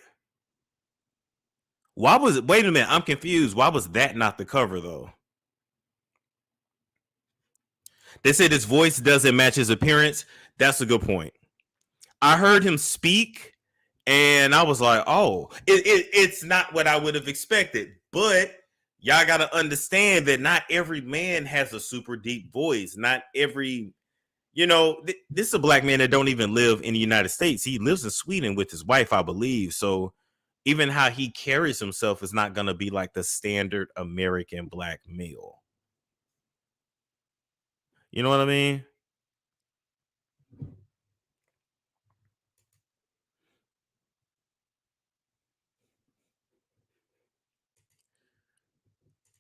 Why was it? Wait a minute, I'm confused. Why was that not the cover though? They said his voice doesn't match his appearance. That's a good point. I heard him speak, and I was like, oh, it's not what I would have expected. But y'all got to understand that not every man has a super deep voice. Not every, this is a black man that don't even live in the United States. He lives in Sweden with his wife, I believe. So even how he carries himself is not going to be like the standard American black male. You know what I mean?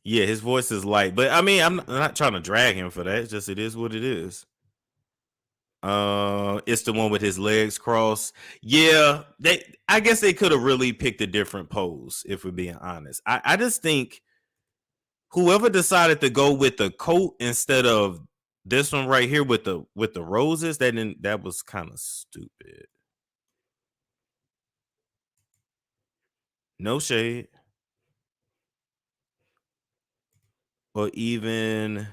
Yeah, his voice is light, but I'm not trying to drag him for that. It's just, it is what it is. It's the one with his legs crossed. Yeah, I guess they could have really picked a different pose, if we're being honest. I just think whoever decided to go with the coat instead of this one right here with the roses, that was kind of stupid. No shade. Or even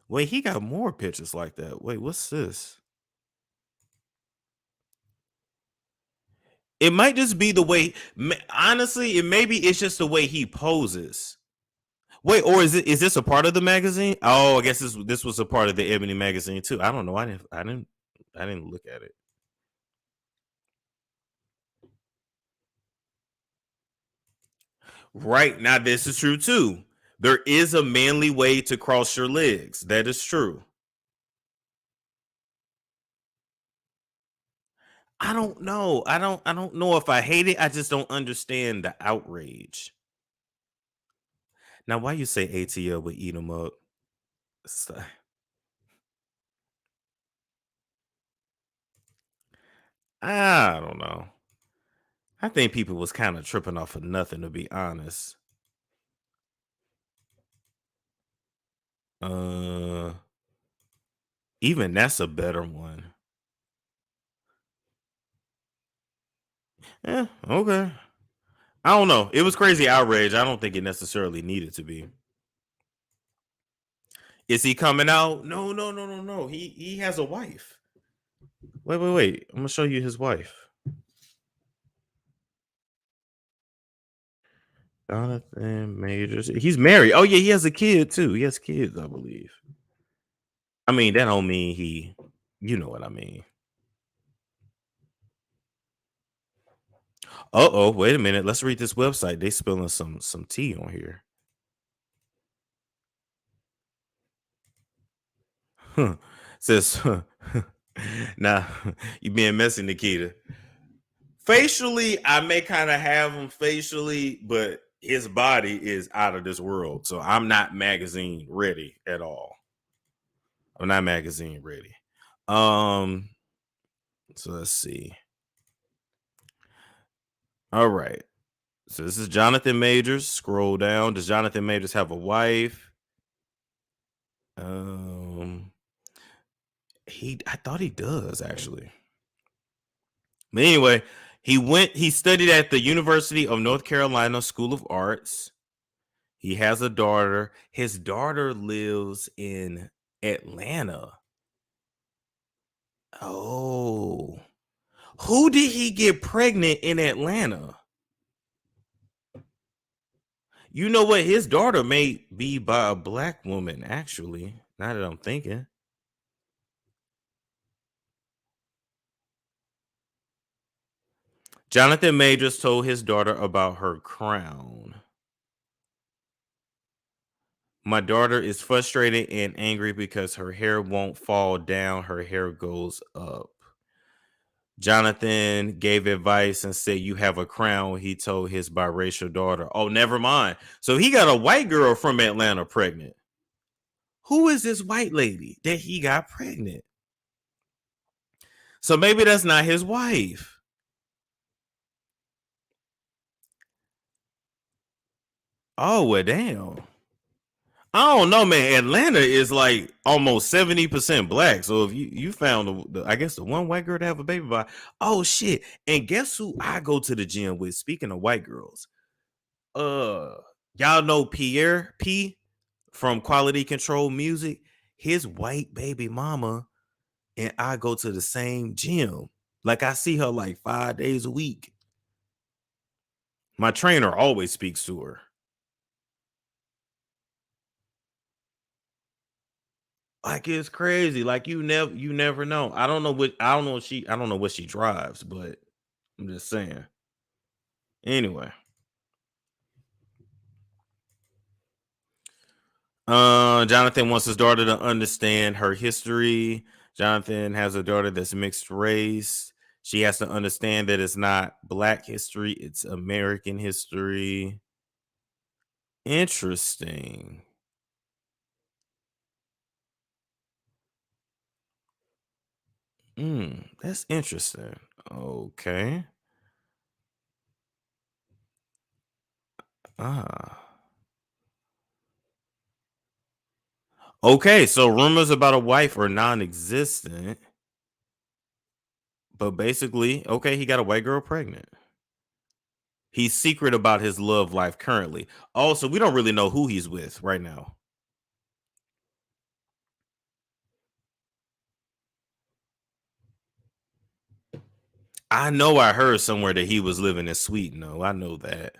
wait, he got more pictures like that. Wait, what's this? It might just be the way. Honestly, it's just the way he poses. Wait, or is this a part of the magazine? Oh, I guess this was a part of the Ebony magazine too. I don't know. I didn't look at it. Right, now this is true too. There is a manly way to cross your legs. That is true. I don't know. I don't know if I hate it. I just don't understand the outrage. Now, why you say ATL would eat them up? I don't know. I think people was kind of tripping off of nothing, to be honest. Even that's a better one. Yeah, okay. I don't know. It was crazy outrage. I don't think it necessarily needed to be. Is he coming out? No. He has a wife. Wait. I'm gonna show you his wife. Jonathan Majors. He's married. Oh yeah, he has a kid too. He has kids, I believe. I mean, that don't mean you know what I mean. Uh-oh, wait a minute. Let's read this website. They spilling some tea on here. Says now you being messy, Nikita. Facially, I may kind of have him facially, but his body is out of this world. So I'm not magazine ready at all. I'm not magazine ready. So let's see. All right. So this is Jonathan Majors. Scroll down. Does Jonathan Majors have a wife? I thought he does actually. But anyway, he studied at the University of North Carolina School of Arts. He has a daughter. His daughter lives in Atlanta. Oh. Who did he get pregnant in Atlanta? You know what? His daughter may be by a black woman, actually. Now that I'm thinking. Jonathan Majors told his daughter about her crown. My daughter is frustrated and angry because her hair won't fall down. Her hair goes up. Jonathan gave advice and said, "You have a crown," he told his biracial daughter. Oh, never mind. So he got a white girl from Atlanta pregnant. Who is this white lady that he got pregnant? So maybe that's not his wife. Oh, well, damn. I don't know, man. Atlanta is like almost 70% black. So if you found I guess the one white girl to have a baby by, oh shit. And guess who I go to the gym with? Speaking of white girls, y'all know Pierre P from Quality Control Music. His white baby mama and I go to the same gym. Like I see her like 5 days a week. My trainer always speaks to her. Like it's crazy. Like you never know. I don't know what she drives, but I'm just saying. Anyway. Jonathan wants his daughter to understand her history. Jonathan has a daughter that's mixed race. She has to understand that it's not black history, it's American history. Interesting. That's interesting. Okay. Okay, so rumors about a wife are non-existent. But basically, okay, he got a white girl pregnant. He's secret about his love life currently. Also, we don't really know who he's with right now. I know I heard somewhere that he was living in Sweden, though. I know that.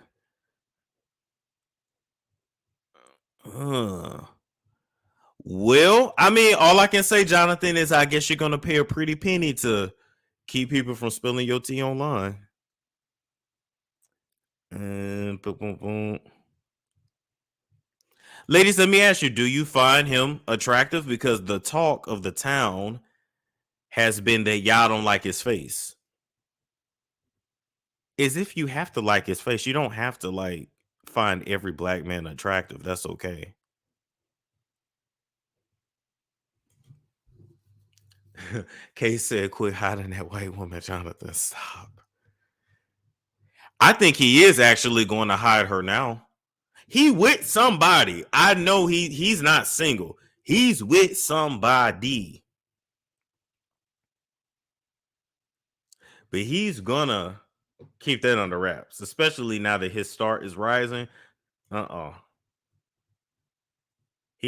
Well, I mean, all I can say, Jonathan, is I guess you're going to pay a pretty penny to keep people from spilling your tea online. And boom, boom, boom. Ladies, let me ask you, do you find him attractive? Because the talk of the town has been that y'all don't like his face. As if you have to like his face. You don't have to like find every black man attractive. That's okay. Kay said, quit hiding that white woman, Jonathan. Stop. I think he is actually going to hide her now. He with somebody. I know he's not single. He's with somebody. But he's gonna keep that under wraps, especially now that his start is rising. He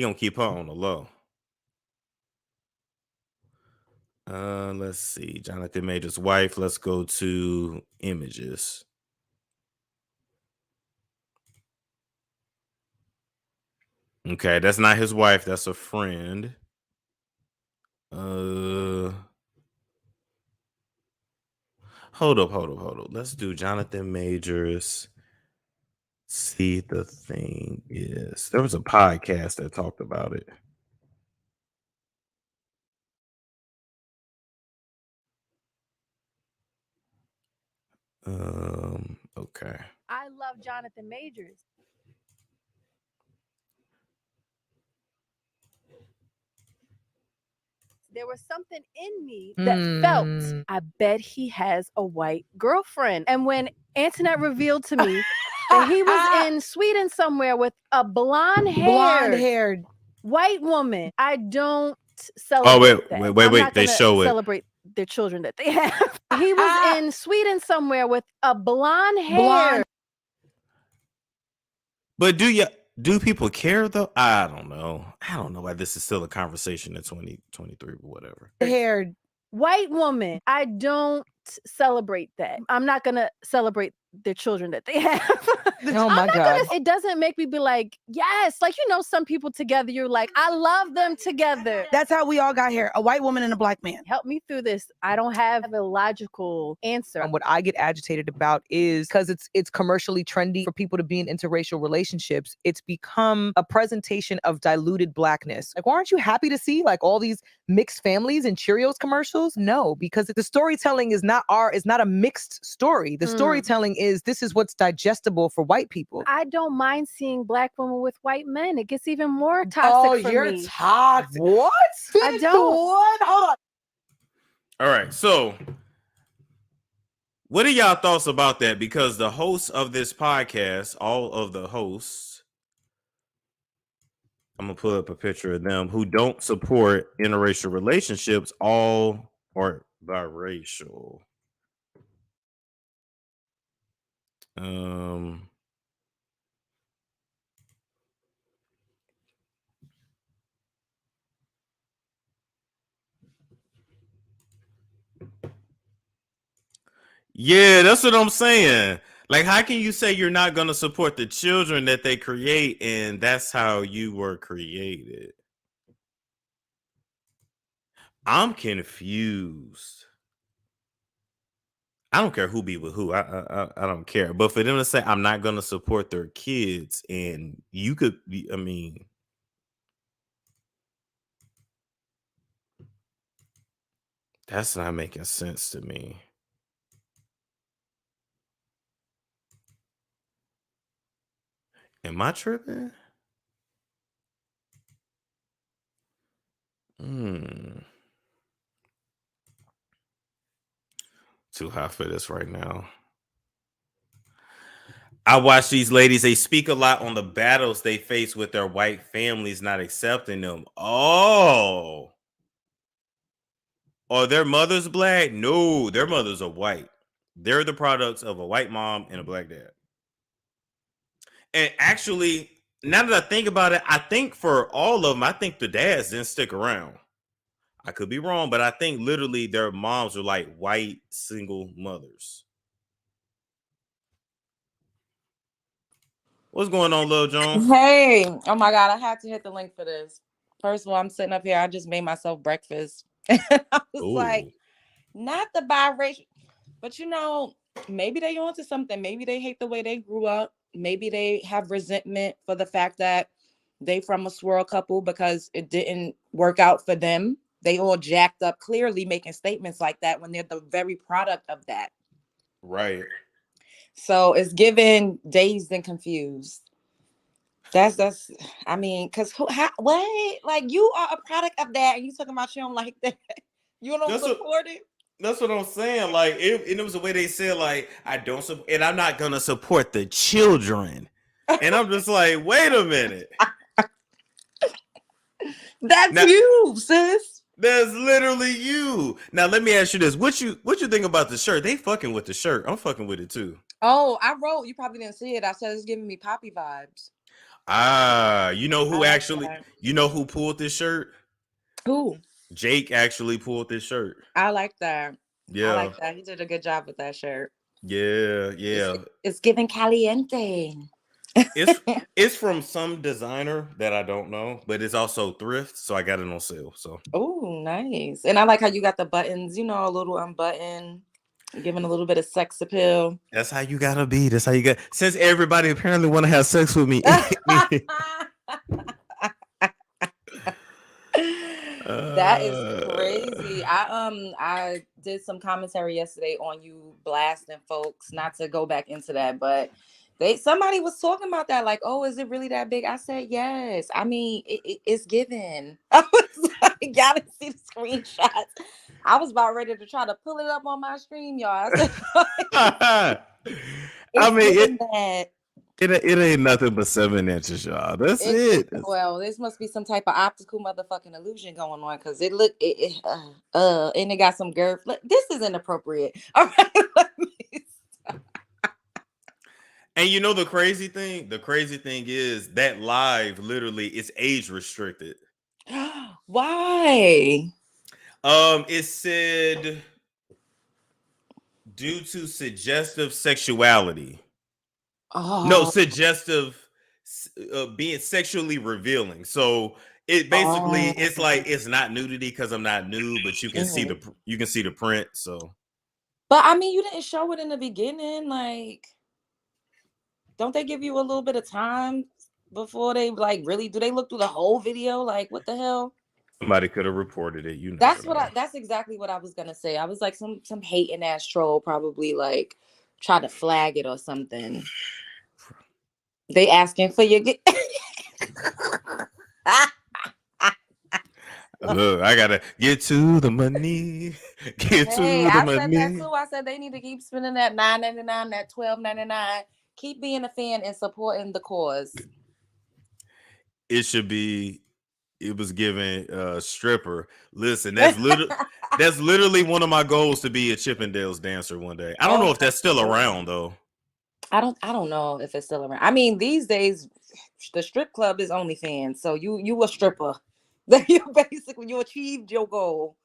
gonna keep her on the low. Let's see. Jonathan Major's wife. Let's go to images. Okay, that's not his wife. That's a friend. Hold up. Let's do Jonathan Majors. See, the thing is, there was a podcast that talked about it. Okay. I love Jonathan Majors. There was something in me that felt, I bet he has a white girlfriend. And when Antoinette revealed to me that he was in Sweden somewhere with a blonde-haired white woman, I don't celebrate that. Wait. They show it. Celebrate their children that they have. He was in Sweden somewhere with a blonde-haired. But do people care though? I don't know. I don't know why this is still a conversation in 2023 or whatever. Haired white woman. I don't celebrate that. I'm not gonna celebrate their children that they have. Oh my God. It doesn't make me be like, yes, like, you know, some people together, you're like, I love them together. That's how we all got here. A white woman and a black man. Help me through this. I don't have a logical answer. What I get agitated about is because it's commercially trendy for people to be in interracial relationships. It's become a presentation of diluted blackness. Like, aren't you happy to see like all these mixed families in Cheerios commercials? No, because the storytelling is not a mixed story. The storytelling is this is what's digestible for white people. I don't mind seeing black women with white men. It gets even more toxic for me. You're toxic. What? I don't. What? Hold on. All right, so what are y'all thoughts about that? Because the hosts of this podcast, all of the hosts, I'm gonna pull up a picture of them who don't support interracial relationships, all are biracial. Yeah, that's what I'm saying. Like, how can you say you're not going to support the children that they create and that's how you were created? I'm confused. I don't care who be with who. I don't care. But for them to say I'm not going to support their kids, and you could be, I mean, that's not making sense to me. Am I tripping? Too hot for this right now. I watch these ladies. They speak a lot on the battles they face with their white families not accepting them. Oh, their mother's black? No, their mothers are white. They're the products of a white mom and a black dad. And actually, now that I think about it, I think for all of them, I think the dads didn't stick around. I could be wrong, but I think literally their moms are like white single mothers. What's going on, Lil Jones? Hey, oh my God, I had to hit the link for this. First of all, I'm sitting up here. I just made myself breakfast. I was like, not the biracial, but maybe they onto something. Maybe they hate the way they grew up. Maybe they have resentment for the fact that they from a swirl couple because it didn't work out for them. They all jacked up, clearly making statements like that when they're the very product of that. Right. So it's given dazed and confused. That's I mean, because what? Like, you are a product of that, and you talking about you don't like that. You don't support it. That's what I'm saying. Like, it was the way they said, like, I don't support, and I'm not gonna support the children. And I'm just like, wait a minute. That's you, sis. That's literally you. Now let me ask you this: what you think about the shirt? They fucking with the shirt. I'm fucking with it too. Oh, I wrote. You probably didn't see it. I said it's giving me Poppy vibes. You know who who pulled this shirt? Who? Jake actually pulled this shirt. I like that. Yeah. I like that. He did a good job with that shirt. Yeah. It's giving caliente. It's from some designer that I don't know, but it's also thrift, so I got it on sale. So oh, nice. And I like how you got the buttons, a little unbuttoned, giving a little bit of sex appeal. That's how you gotta be. That's how you got. Since everybody apparently want to have sex with me. That is crazy. I did some commentary yesterday on you blasting folks. Not to go back into that, but somebody was talking about that, like, oh, is it really that big? I said yes. I mean, it's given. I was like, y'all didn't see the screenshots. I was about ready to try to pull it up on my stream, y'all. I mean, it ain't nothing but 7 inches, y'all. That's it. Well, this must be some type of optical motherfucking illusion going on, because and it got some girth. This is inappropriate. All right, let me stop. And the crazy thing? The crazy thing is that live literally is age restricted. Why? It said due to suggestive sexuality. Oh. No, suggestive being sexually revealing. So it basically it's like it's not nudity because I'm not nude, but you can see the print. So, but I mean, you didn't show it in the beginning. Like, don't they give you a little bit of time before they really do they look through the whole video? Like, what the hell? Somebody could have reported it. That's exactly what I was gonna say. I was like, some hating ass troll probably try to flag it or something. They asking for your Look, I gotta get to the money. I said that too. I said they need to keep spending that $9.99, that $12.99. Keep being a fan and supporting the cause. It was given stripper. Listen, that's literally one of my goals, to be a Chippendales dancer one day. I don't know if that's still around though. I don't know if it's still around. I mean, these days the strip club is OnlyFans, so you a stripper. You achieved your goal.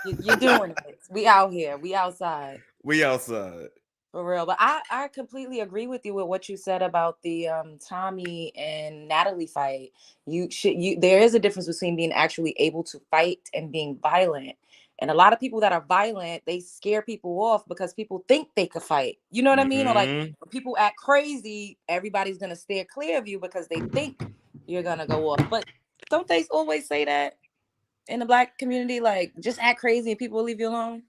You're doing it. We out here. We outside. For real. But I completely agree with you with what you said about the Tommie and Natalie fight. There is a difference between being actually able to fight and being violent. And a lot of people that are violent, they scare people off because people think they could fight. You know what I mean? Or when people act crazy, everybody's gonna steer clear of you because they think you're gonna go off. But don't they always say that in the Black community? Like, just act crazy and people will leave you alone.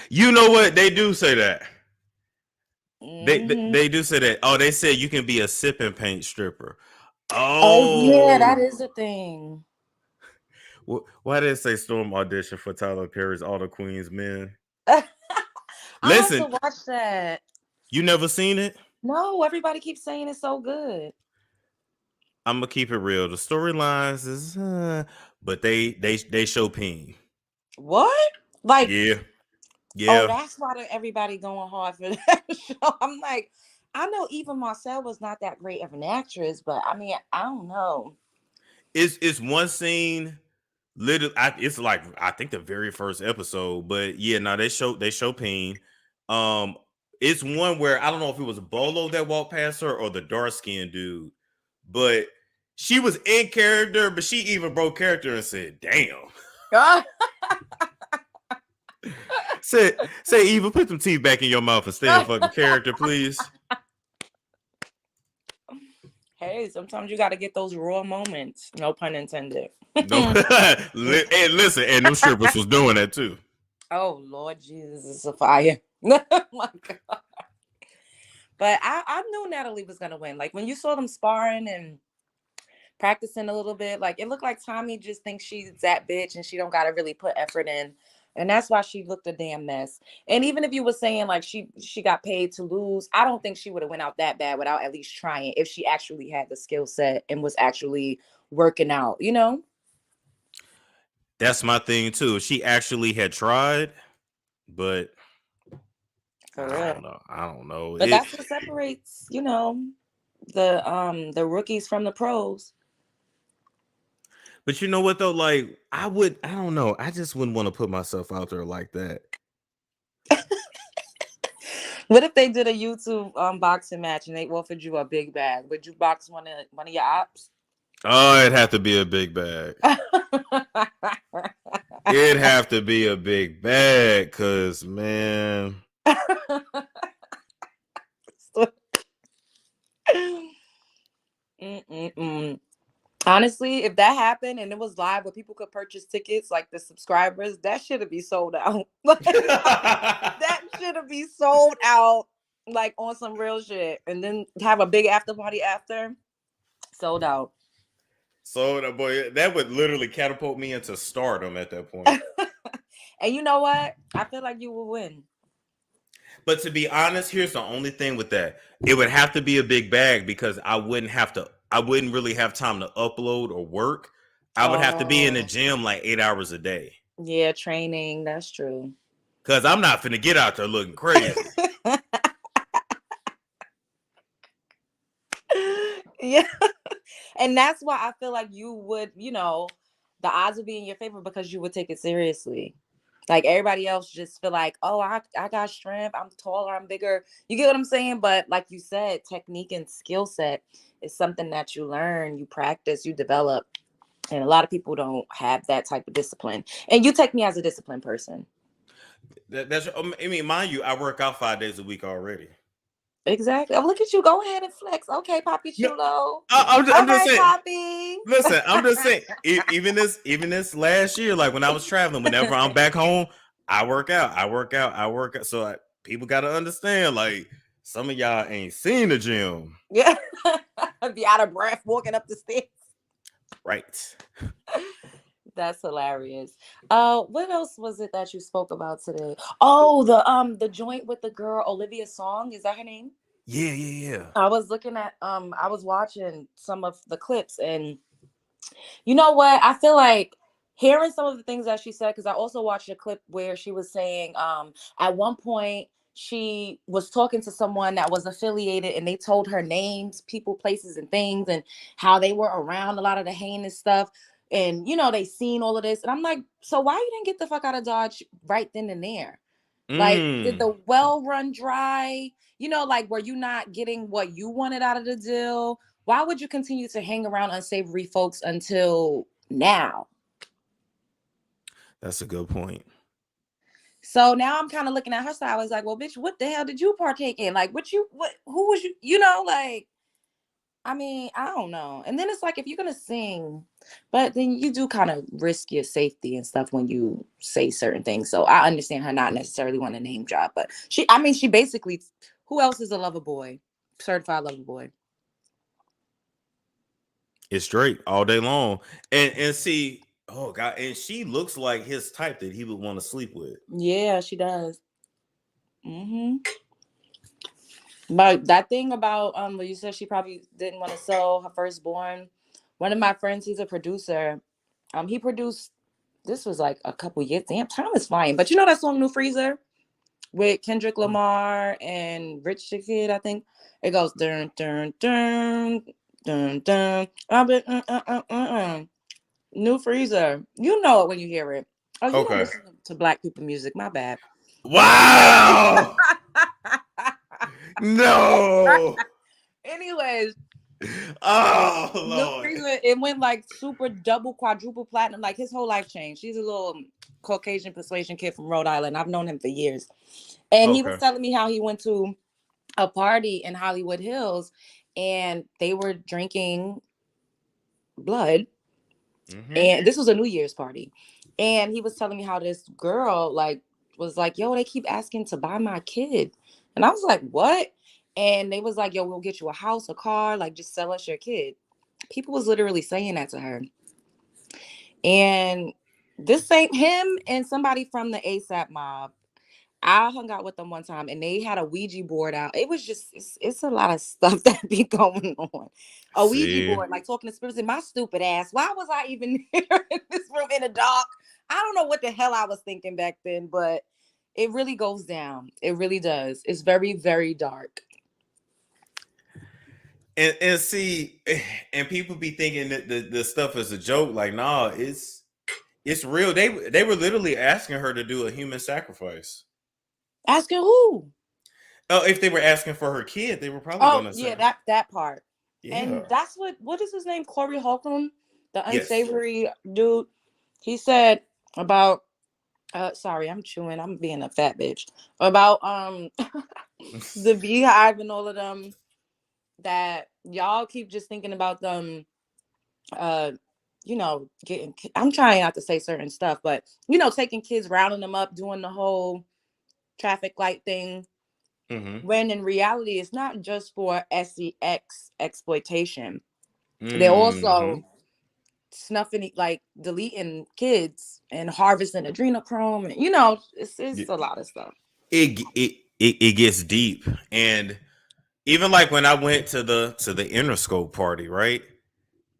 You know what? They do say that. They do say that. Oh, they say you can be a sip and paint stripper. Oh yeah, that is a thing. Why did it say Storm audition for Tyler Perry's All the Queen's Men? Listen, I have to watch that. You never seen it? No, everybody keeps saying it's so good. I'm gonna keep it real. The storylines is, but they show Peen. What? Like, yeah. Oh, that's why everybody going hard for that show. I'm like, I know Eva Marcel was not that great of an actress, but I mean, I don't know. It's one scene literally, it's like I think the very first episode, but yeah, no, they show Peen. It's one where I don't know if it was Bolo that walked past her or the dark skinned dude, but she was in character, but she even broke character and said, "Damn." Say Eva, put some teeth back in your mouth and stay in fucking character, please. Hey, sometimes you got to get those raw moments. No pun intended. No, and listen, and them strippers was doing that too. Oh Lord Jesus, it's a fire. Oh my God. But I knew Natalie was gonna win. Like when you saw them sparring and practicing a little bit, like it looked like Tommie just thinks she's that bitch and she don't gotta really put effort in. And that's why she looked a damn mess. And even if you were saying like she got paid to lose, I don't think she would have went out that bad without at least trying if she actually had the skill set and was actually working out, you know? That's my thing too. She actually had tried, but For real. I don't know. But that's what separates, you know, the rookies from the pros. But you know what though? Like I don't know. I just wouldn't want to put myself out there like that. What if they did a YouTube boxing match and they offered you a big bag? Would you box one of your ops? Oh, it'd have to be a big bag. It'd have to be a big bag, cause man. Honestly, if that happened and it was live where people could purchase tickets, like the subscribers, that should be sold out. That should be sold out, like on some real shit, and then have a big after party after. Sold out. So boy, that would literally catapult me into stardom at that point. And you know what? I feel like you will win. But to be honest, here's the only thing with that. It would have to be a big bag because I wouldn't really have time to upload or work. I would have to be in the gym like 8 hours a day. Yeah, training. That's true. Cause I'm not finna get out there looking crazy. Yeah. And that's why I feel like you would, you know, the odds would be in your favor because you would take it seriously. Like everybody else just feel like, oh, I got strength. I'm taller. I'm bigger. You get what I'm saying? But like you said, technique and skill set is something that you learn, you practice, you develop. And a lot of people don't have that type of discipline. And you take me as a disciplined person. That's, I mean, mind you, I work out 5 days a week already. Exactly. Oh, look at you. Go ahead and flex. Okay, Poppy Chulo. No, I'm just saying. Poppy. Listen, I'm just saying. Even this last year, like when I was traveling, whenever I'm back home, I work out. So people got to understand, like some of y'all ain't seen the gym. Yeah. Be out of breath walking up the stairs. Right. That's hilarious. What else was it that you spoke about today? Oh, the joint with the girl Olivia Song. Is that her name? Yeah. I was looking at I was watching some of the clips, and you know what? I feel like hearing some of the things that she said, because I also watched a clip where she was saying at one point she was talking to someone that was affiliated and they told her names, people, places, and things, and how they were around a lot of the heinous stuff. And, you know, they seen all of this. And I'm like, so why you didn't get the fuck out of Dodge right then and there? Like, did the well run dry? You know, like, were you not getting what you wanted out of the deal? Why would you continue to hang around unsavory folks until now? That's a good point. So now I'm kind of looking at her side. I was like, well, bitch, what the hell did you partake in? Like, who was you? You know, like, I mean, I don't know. And then it's like, if you're going to sing, but then you do kind of risk your safety and stuff when you say certain things. So I understand her not necessarily want to name drop, but she basically, who else is a lover boy? Certified lover boy. It's straight all day long. And see, oh God, and she looks like his type that he would want to sleep with. Yeah, she does. But that thing about where you said she probably didn't want to sell her firstborn. One of my friends, he's a producer. He produced, this was like a couple years. Damn, time is flying. But you know that song New Freezer with Kendrick Lamar and Rich the Kid, I think. It goes dun dun dun dun dun. New Freezer. You know it when you hear it. Oh, you don't Okay. listen to black people music. My bad. Wow. No. Anyways, Oh New Lord. Freezer, it went like super double, quadruple platinum. Like his whole life changed. He's a little Caucasian persuasion kid from Rhode Island. I've known him for years. And he was Okay. telling me how he went to a party in Hollywood Hills and they were drinking blood. And this was a New Year's party. And he was telling me how this girl was like, yo, they keep asking to buy my kid. And I was like, what? And they was like, yo, we'll get you a house, a car, like just sell us your kid. People was literally saying that to her. And this ain't him and somebody from the ASAP mob. I hung out with them one time and they had a Ouija board out. It was just, it's a lot of stuff that be going on. A Ouija board, like talking to spirits. And my stupid ass, why was I even here in this room in the dark? I don't know what the hell I was thinking back then, but it really goes down. It really does. It's very, very dark. And see, and people be thinking that the stuff is a joke. Like, nah, it's real. They were literally asking her to do a human sacrifice. Asking who? Oh, if they were asking for her kid, they were probably gonna say. Yeah, that part. Yeah. And that's what is his name? Corey Holcomb, the unsavory dude. He said about sorry, I'm chewing, I'm being a fat bitch. About the Beehive and all of them, that y'all keep just thinking about them getting, I'm trying not to say certain stuff, but taking kids, rounding them up, doing the whole traffic light thing. When in reality, it's not just for sex exploitation. They're also snuffing, like deleting kids and harvesting adrenochrome. And, it's a lot of stuff. It gets deep, and even like when I went to the Interscope party, right?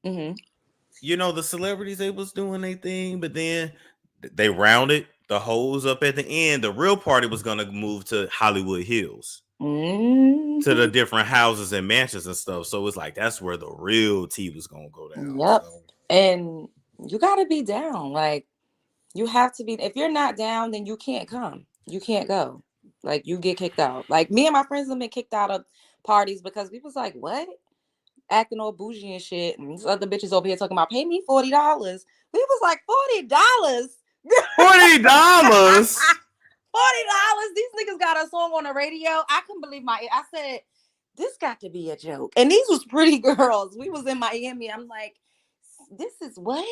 The celebrities, they was doing their thing, but then they rounded the hoes up at the end. The real party was gonna move to Hollywood Hills, to the different houses and mansions and stuff. So it's like that's where the real tea was gonna go down. Yep. So. And you gotta be down. Like, you have to be. If you're not down, then you can't come. You can't go. Like, you get kicked out. Like, me and my friends have been kicked out of parties because we was like, what? Acting all bougie and shit. And these other bitches over here talking about, pay me $40. We was like, $40? $40? $40? These niggas got a song on the radio. I couldn't believe I said, this got to be a joke. And these was pretty girls. We was in Miami. I'm like, this is what?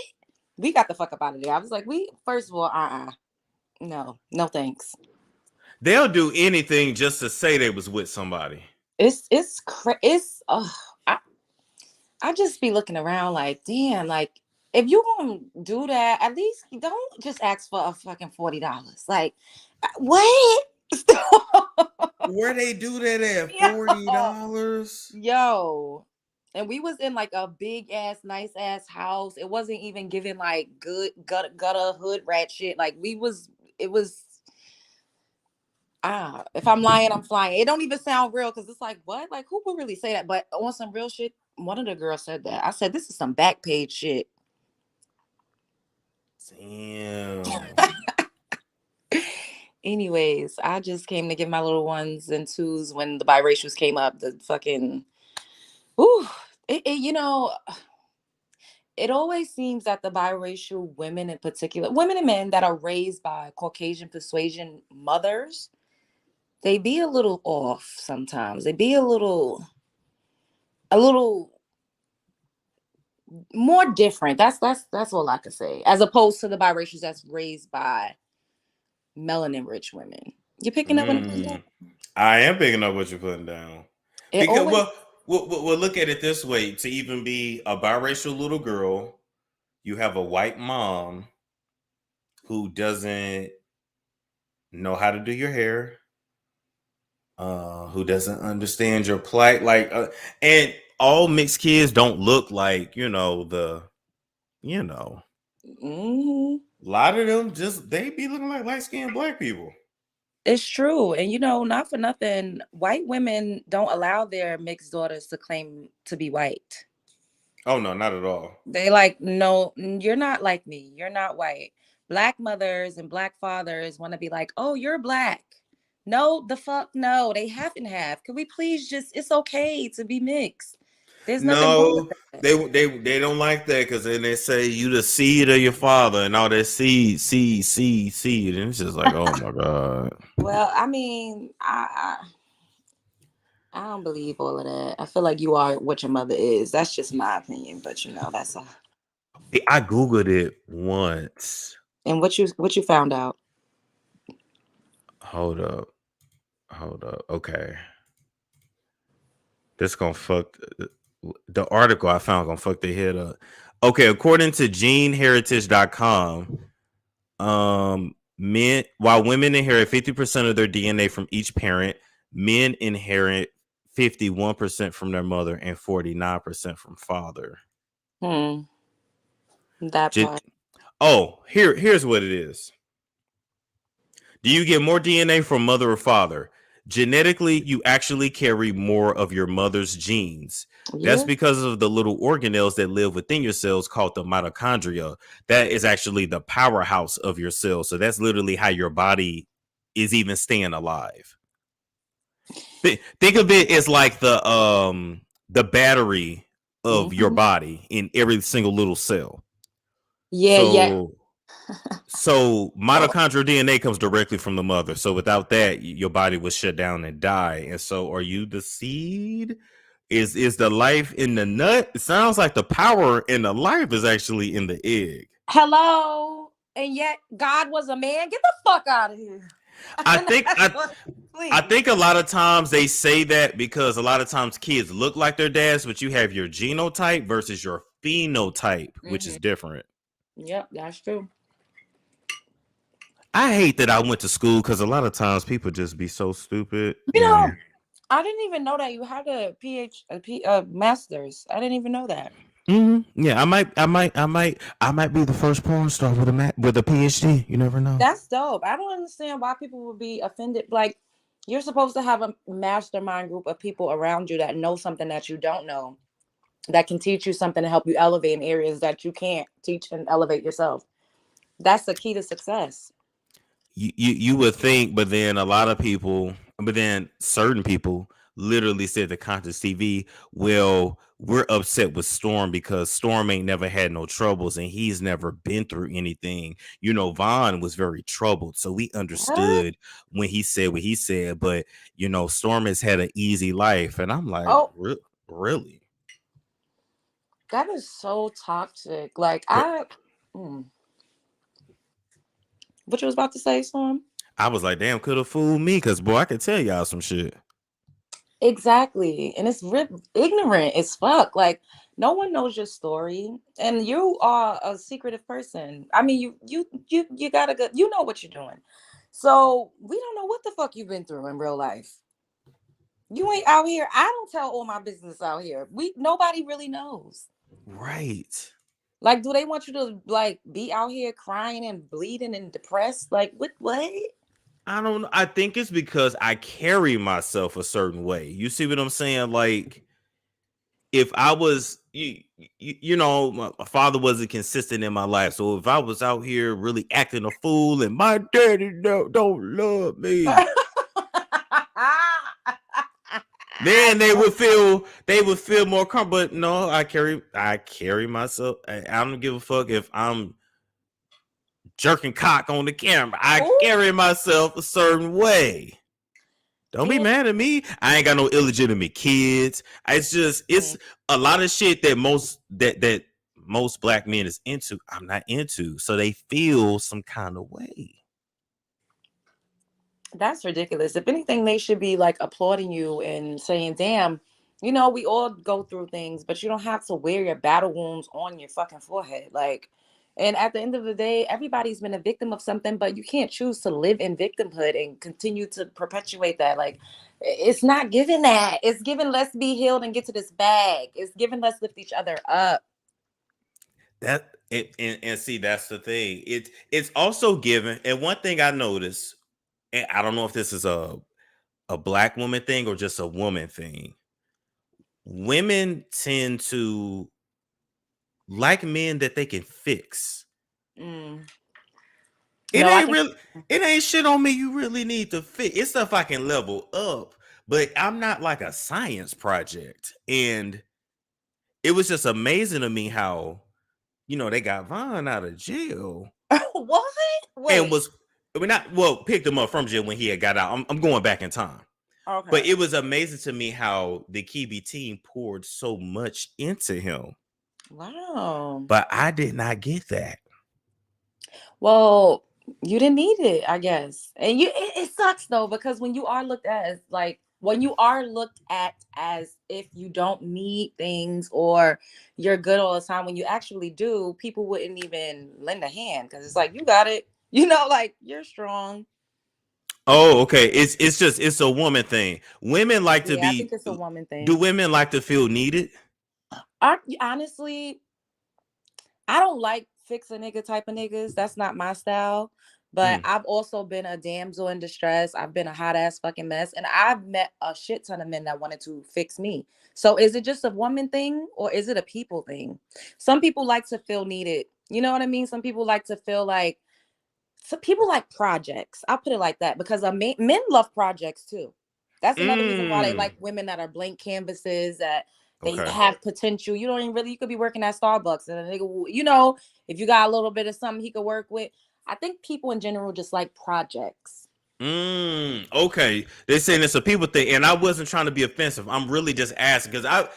We got the fuck up out of there. I was like, first of all, no thanks. They'll do anything just to say they was with somebody. I just be looking around like, damn, like, if you gonna do that, at least don't just ask for a fucking $40. Like, what? Where they do that at? $40? Yo. And we was in like a big ass, nice ass house. It wasn't even giving like good gutter hood rat shit. Like, if I'm lying, I'm flying. It don't even sound real because it's like, what? Like, who would really say that? But on some real shit, one of the girls said that. I said, this is some back page shit. Damn. Anyways, I just came to give my little ones and twos when the biracials came up. The fucking, it always seems that the biracial women in particular, women and men that are raised by Caucasian persuasion mothers, they be a little off sometimes. They be a little more different. That's all I could say. As opposed to the biracials that's raised by melanin rich women. You picking up what I'm putting down? I am picking up what you're putting down. We'll look at it this way. To even be a biracial little girl, you have a white mom who doesn't know how to do your hair, who doesn't understand your plight, and all mixed kids don't look like, a lot of them they be looking like light-skinned black people. It's true. And not for nothing, white women don't allow their mixed daughters to claim to be white. Oh no, not at all. They like, no, you're not like me. You're not white. Black mothers and black fathers want to be like, oh, you're black. No, the fuck no. They haven't have. Can we please just? It's okay to be mixed. There's nothing wrong with No, that. they don't like that because then they say you the seed of your father and all that seed, and it's just like, oh my god. Well, I mean, I don't believe all of that. I feel like you are what your mother is. That's just my opinion, but you know, that's all. I googled it once. And what you found out? Hold up. Okay, this gonna fuck the article I found gonna fuck their head up. Okay, according to geneheritage.com, while women inherit 50% of their DNA from each parent, men inherit 51% from their mother and 49% from father. That part. Here's what it is. Do you get more DNA from mother or father? Genetically, you actually carry more of your mother's genes. Yeah. That's because of the little organelles that live within your cells called the mitochondria. That is actually the powerhouse of your cells. So that's literally how your body is even staying alive. Think of it as like the battery of your body in every single little cell. Yeah. So mitochondrial DNA comes directly from the mother. So without that, your body would shut down and die. And so, are you the seed? Is the life in the nut? It sounds like the power in the life is actually in the egg. Hello, and yet God was a man. Get the fuck out of here. I think a lot of times they say that because a lot of times kids look like their dads, but you have your genotype versus your phenotype, which is different. Yep, that's true. I hate that I went to school because a lot of times people just be so stupid. You know, I didn't even know that you had a master's. I didn't even know that. Mm-hmm. Yeah, I might be the first porn star with a PhD. You never know. That's dope. I don't understand why people would be offended. Like, you're supposed to have a mastermind group of people around you that know something that you don't know, that can teach you something to help you elevate in areas that you can't teach and elevate yourself. That's the key to success. You would think, but then certain people literally said to Conscious TV, well, we're upset with Storm because Storm ain't never had no troubles and he's never been through anything. You know, Vaughn was very troubled, so we understood when he said what he said, but you know, Storm has had an easy life. And I'm like, really? That is so toxic. Like, what you was about to say, Storm? I was like, damn, could have fooled me because, boy, I could tell y'all some shit. Exactly. And it's ignorant as fuck. Like, no one knows your story. And you are a secretive person. I mean, you gotta go, you know what you're doing. So we don't know what the fuck you've been through in real life. You ain't out here. I don't tell all my business out here. Nobody really knows. Right. Like, do they want you to like be out here crying and bleeding and depressed? Like, what? I don't know. I think it's because I carry myself a certain way. You see what I'm saying? Like, if I was, you know, my father wasn't consistent in my life. So if I was out here really acting a fool and my daddy don't love me, then they would feel more comfortable. But no, I carry myself. I don't give a fuck if I'm jerking cock on the camera. I carry myself a certain way. Don't be mad at me. I ain't got no illegitimate kids. It's a lot of shit that most black men is into. I'm not into. So they feel some kind of way. That's ridiculous. If anything, they should be like applauding you and saying, damn, you know, we all go through things, but you don't have to wear your battle wounds on your fucking forehead. Like, and at the end of the day, everybody's been a victim of something, but you can't choose to live in victimhood and continue to perpetuate that. Like, it's not given that. It's given let's be healed and get to this bag. It's given let's lift each other up. And see, that's the thing. It's also given. And one thing I noticed, and I don't know if this is a black woman thing or just a woman thing. Women tend to like men that they can fix. Mm. It No, I ain't think really, it ain't shit on me you really need to fix. It's stuff I can level up, but I'm not like a science project. And it was just amazing to me how, they got Von out of jail what? and Wait. picked him up from jail when he had got out. I'm going back in time. Okay. But it was amazing to me how the Kiwi team poured so much into him. Wow. But I did not get that. Well, you didn't need it, I guess. And it sucks though, because when you are looked at as if you don't need things or you're good all the time, when you actually do, people wouldn't even lend a hand because it's like, you got it, like you're strong. Oh, okay. It's a woman thing. Women like to I think it's a woman thing. Do women like to feel needed? Honestly, I don't like fix a nigga type of niggas. That's not my style. But I've also been a damsel in distress. I've been a hot ass fucking mess. And I've met a shit ton of men that wanted to fix me. So is it just a woman thing or is it a people thing? Some people like to feel needed. You know what I mean? Some people like to feel like, some people like projects. I'll put it like that because men love projects too. That's another reason why they like women that are blank canvases, that they have potential. You don't even really, you could be working at Starbucks and a nigga, if you got a little bit of something he could work with. I think people in general just like projects. Okay. They're saying it's a people thing, and I wasn't trying to be offensive. I'm really just asking because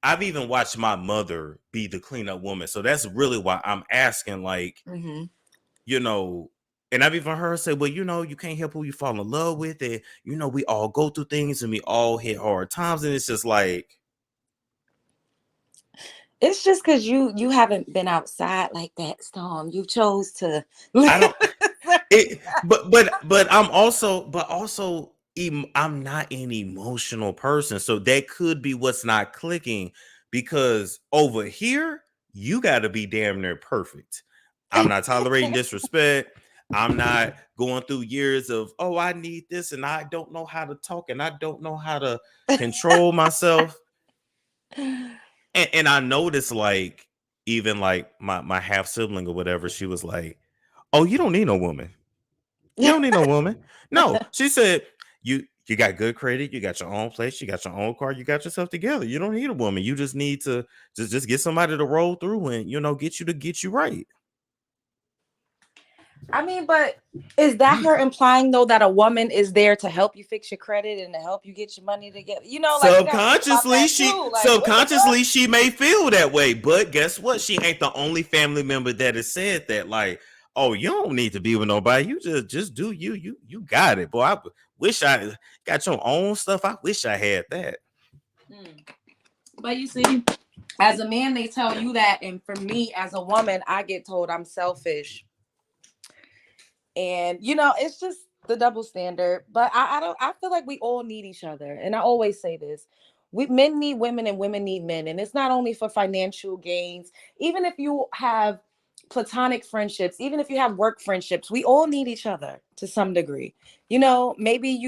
I've even watched my mother be the cleanup woman. So that's really why I'm asking, like, and I've even heard her say, well, you can't help who you fall in love with. And, we all go through things and we all hit hard times. And it's just like, it's just because you haven't been outside like that, Storm. You chose to. I don't. But I'm also I'm not an emotional person, so that could be what's not clicking. Because over here, you got to be damn near perfect. I'm not tolerating disrespect. I'm not going through years of, oh, I need this and I don't know how to talk and I don't know how to control myself. And I noticed, like, even like my half sibling or whatever, she was like, oh, you don't need no woman. You don't need no woman. No, she said, you got good credit, you got your own place, you got your own car, you got yourself together. You don't need a woman. You just need to just get somebody to roll through and get you right. I mean, but is that her implying though that a woman is there to help you fix your credit and to help you get your money together? Subconsciously, she may feel that way, but guess what? She ain't the only family member that has said that. Like, oh, you don't need to be with nobody. You just do you. You got it, boy. I wish I got your own stuff. I wish I had that. But you see, as a man, they tell you that, and for me, as a woman, I get told I'm selfish. And it's just the double standard. But I feel like we all need each other. And I always say this. Men need women and women need men. And it's not only for financial gains. Even if you have platonic friendships, even if you have work friendships, we all need each other to some degree. Maybe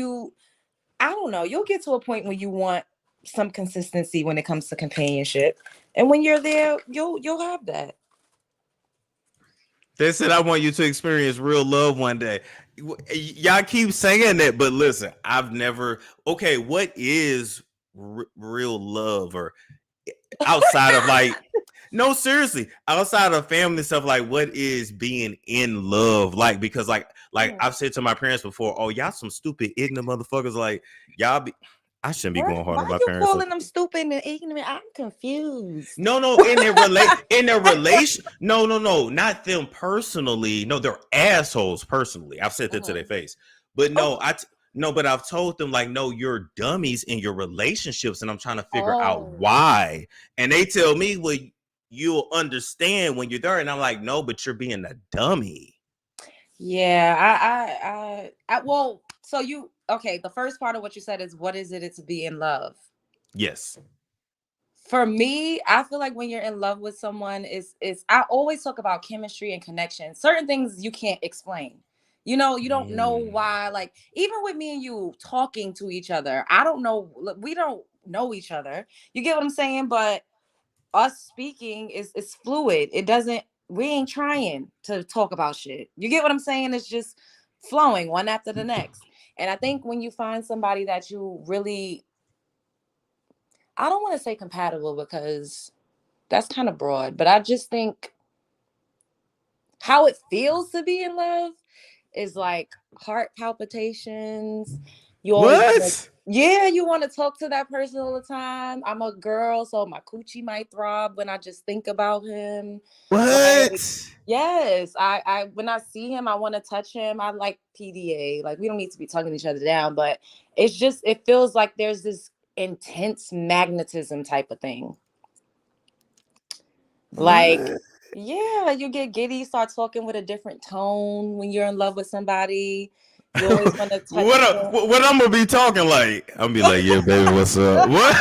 I don't know, you'll get to a point where you want some consistency when it comes to companionship. And when you're there, you'll have that. They said, I want you to experience real love one day. Y'all keep saying that, but listen, I've never. Okay, what is real love, or outside of like, no, seriously, outside of family stuff, like what is being in love like? Because like I've said to my parents before, oh, y'all some stupid ignorant motherfuckers. Like y'all be. I shouldn't be going hard on my parents. Why you calling them stupid and ignorant? I'm confused. No, in their relation. No, not them personally. No, they're assholes personally. I've said that to their face. But no, but I've told them, like, no, you're dummies in your relationships, and I'm trying to figure out why. And they tell me, well, you'll understand when you're there, and I'm like, no, but you're being a dummy. Yeah, well, so okay, the first part of what you said is, what is it to be in love? Yes. For me, I feel like when you're in love with someone, I always talk about chemistry and connection. Certain things you can't explain. You don't know why. Like, even with me and you talking to each other, I don't know. We don't know each other. You get what I'm saying? But us speaking is fluid. It doesn't, we ain't trying to talk about shit. You get what I'm saying? It's just flowing one after the next. And I think when you find somebody that you really, I don't want to say compatible because that's kind of broad, but I just think how it feels to be in love is like heart palpitations. You always What? you want to talk to that person all the time. I'm a girl, so my coochie might throb when I just think about him. Like, What? yes, I when I see him, I want to touch him. I like PDA. Like, we don't need to be tugging each other down, but it's just, it feels like there's this intense magnetism type of thing. Like, What? yeah, you get giddy, start talking with a different tone when you're in love with somebody. You always want to touch them. What I'm gonna be talking like? I'm gonna be like, yeah, baby, what's up? What?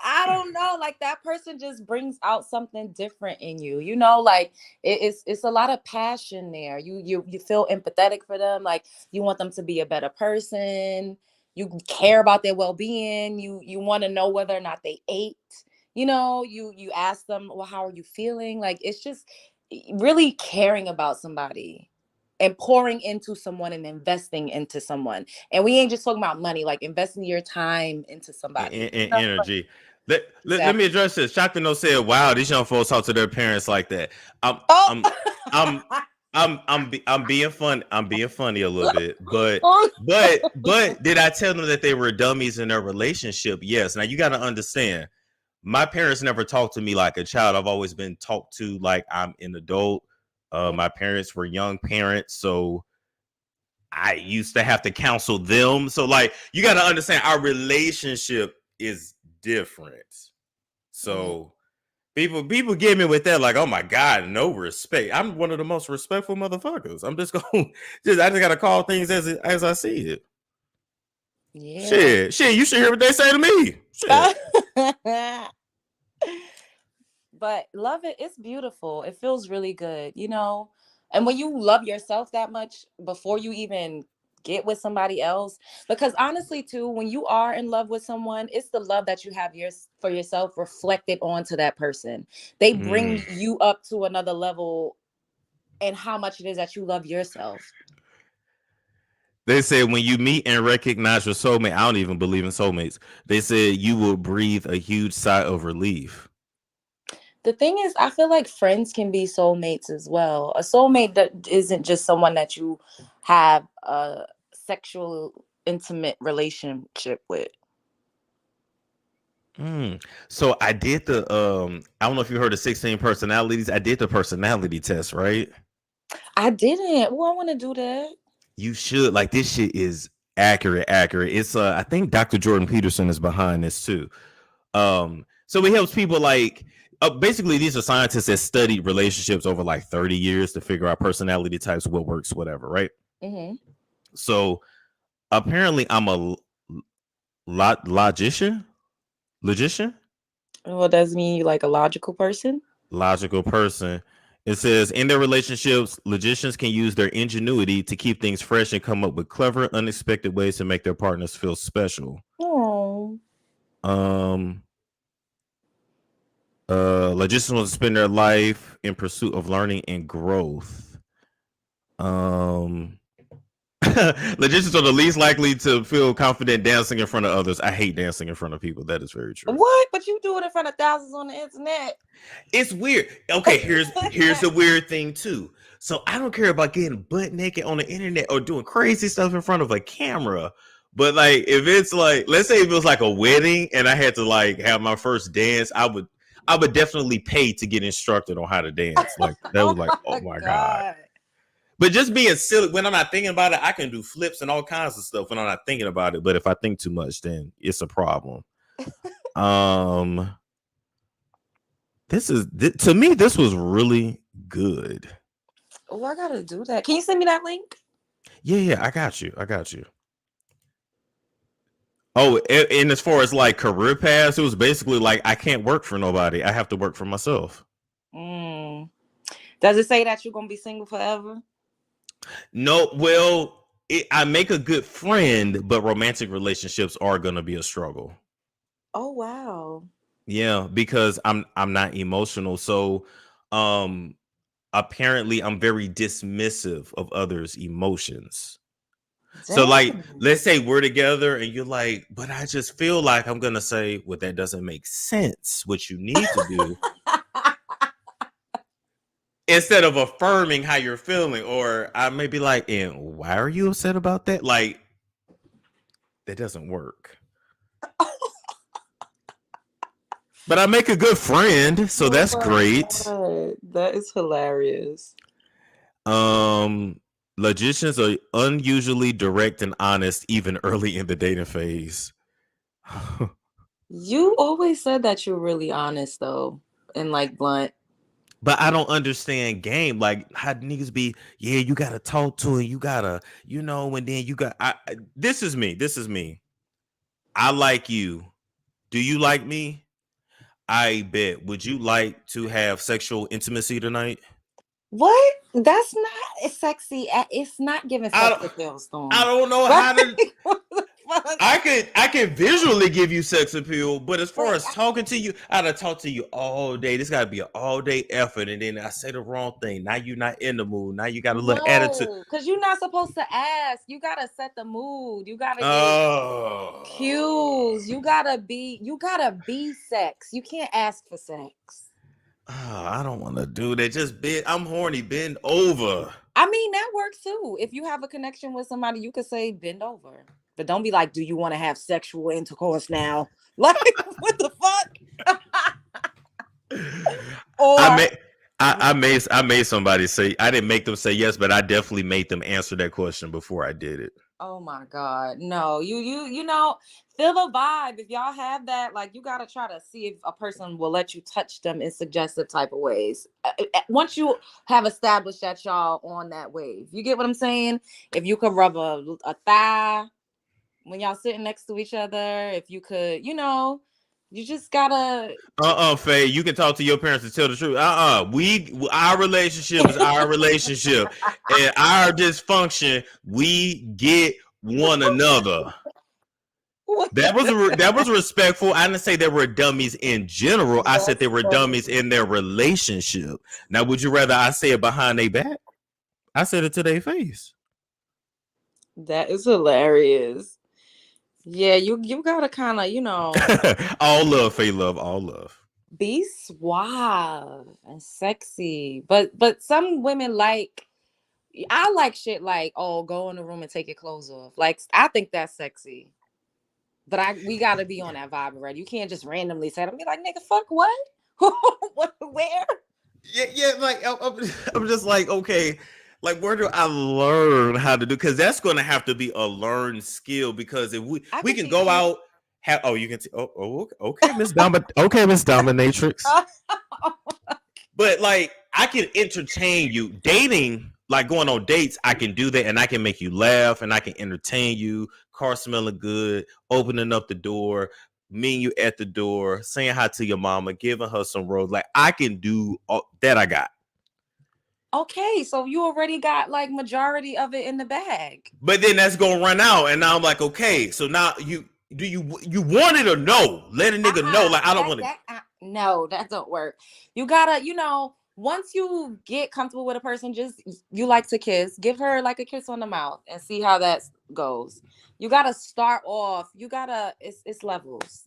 I don't know. Like, that person just brings out something different in you. You know, like it's a lot of passion there. You feel empathetic for them. Like, you want them to be a better person. You care about their well-being. You want to know whether or not they ate. You know, you ask them, well, how are you feeling? Like, it's just really caring about somebody and pouring into someone and investing into someone. And we ain't just talking about money, like investing your time into somebody. And energy. Let me Exactly. address this. Shakino said, "Wow, these young folks talk to their parents like that." I'm being fun. I'm being funny a little bit, but did I tell them that they were dummies in their relationship? Yes. Now you got to understand, my parents never talked to me like a child. I've always been talked to like I'm an adult. My parents were young parents, so I used to have to counsel them. So, like, you got to understand, our relationship is different. So people get me with that, like, oh my God, no respect. I'm one of the most respectful motherfuckers. I'm just going I just gotta call things as I see it. Yeah. Shit, you should hear what they say to me. Shit. But love it's beautiful. It feels really good, you know. And when you love yourself that much before you even get with somebody else, because honestly too, when you are in love with someone, it's the love that you have for yourself reflected onto that person. They bring you up to another level and how much it is that you love yourself. They said when you meet and recognize your soulmate, I don't even believe in soulmates. They said you will breathe a huge sigh of relief. The thing is, I feel like friends can be soulmates as well. A soulmate that isn't just someone that you have a sexual, intimate relationship with. So I did the I don't know if you heard of 16 personalities. I did the personality test, right? I didn't. Well, I want to do that. You should. Like, this shit is accurate. It's I think Dr. Jordan Peterson is behind this too. So it helps people, like, basically these are scientists that studied relationships over like 30 years to figure out personality types, what works, whatever, right? So apparently I'm a logician. Well, does mean you like a logical person? Logical person. It says in their relationships, logicians can use their ingenuity to keep things fresh and come up with clever, unexpected ways to make their partners feel special. Oh. Logicians want to spend their life in pursuit of learning and growth. Logicians are the least likely to feel confident dancing in front of others. I hate dancing in front of people. That is very true. What? But you do it in front of thousands on the internet. It's weird. Okay, here's the weird thing too. So I don't care about getting butt naked on the internet or doing crazy stuff in front of a camera. But like, if it's like, let's say if it was like a wedding and I had to like have my first dance, I would definitely pay to get instructed on how to dance. Like, that was like, oh my God. But just being silly, when I'm not thinking about it, I can do flips and all kinds of stuff when I'm not thinking about it. But if I think too much, then it's a problem. To me, this was really good. Oh, I gotta do that. Can you send me that link? Yeah, I got you. Oh, and as far as like career paths, it was basically like, I can't work for nobody. I have to work for myself. Does it say that you're gonna be single forever? No, well, I make a good friend, but romantic relationships are gonna be a struggle. Oh wow. Yeah, because I'm not emotional. So apparently I'm very dismissive of others' emotions. So like, Dang. let's say we're together and you're like, but I just feel like I'm gonna say, well, that doesn't make sense. What you need to do instead of affirming how you're feeling, or I may be like, and why are you upset about that? Like, that doesn't work. But I make a good friend, so that's great. God, that is hilarious. Logicians are unusually direct and honest, even early in the dating phase. You always said that you're really honest though, and like blunt. But I don't understand game. Like, how niggas be, yeah, you gotta talk to him, you gotta, and then you got this is me. I like you. Do you like me? I bet. Would you like to have sexual intimacy tonight? What? That's not sexy. It's not giving sex appeal, Storm. I don't know how to. I can visually give you sex appeal, but as far as talking to you, I gotta talk to you all day. This gotta be an all day effort, and then I say the wrong thing. Now you're not in the mood. Now you got a little attitude. Because you're not supposed to ask. You gotta set the mood. You gotta get cues. You gotta be sex. You can't ask for sex. I don't want to do that. Just bend. I'm horny. Bend over. I mean, that works too. If you have a connection with somebody, you could say bend over. But don't be like, do you want to have sexual intercourse now? Like, what the fuck? Or I made somebody say, I didn't make them say yes, but I definitely made them answer that question before I did it. oh my God. No, you know, feel the vibe. If y'all have that, like you gotta try to see if a person will let you touch them in suggestive type of ways. Once you have established that y'all on that wave, you get what I'm saying? If you could rub a thigh when y'all sitting next to each other, if you could, you just gotta. Faye, you can talk to your parents and tell the truth. Our relationship is our relationship, and our dysfunction, we get one another. That was respectful. I didn't say they were dummies in general. I said they were dummies in their relationship. Now, would you rather I say it behind their back? I said it to their face. That is hilarious. Yeah, you gotta kind of, all love, Faye, love, all love. Be suave and sexy. But some women I like shit like, oh, go in the room and take your clothes off. Like, I think that's sexy. But we gotta be on that vibe already. You can't just randomly say it and be like, nigga, fuck what? Where? Yeah, like I'm just like, okay, like where do I learn how to do? Because that's going to have to be a learned skill. Because if we can go out, you can. Okay, Miss Dominatrix. But like, I can entertain you. Dating, like going on dates, I can do that, and I can make you laugh, and I can entertain you. Car smelling good, opening up the door, meeting you at the door, saying hi to your mama, giving her some rose. Like I can do all that. I got. Okay, so you already got like majority of it in the bag. But then that's gonna run out, and now I'm like, okay, so now you want it or no? Let a nigga know. Like I don't want to. No, that don't work. You gotta, once you get comfortable with a person, you like to kiss, give her like a kiss on the mouth and see how that goes. You gotta start off. It's levels.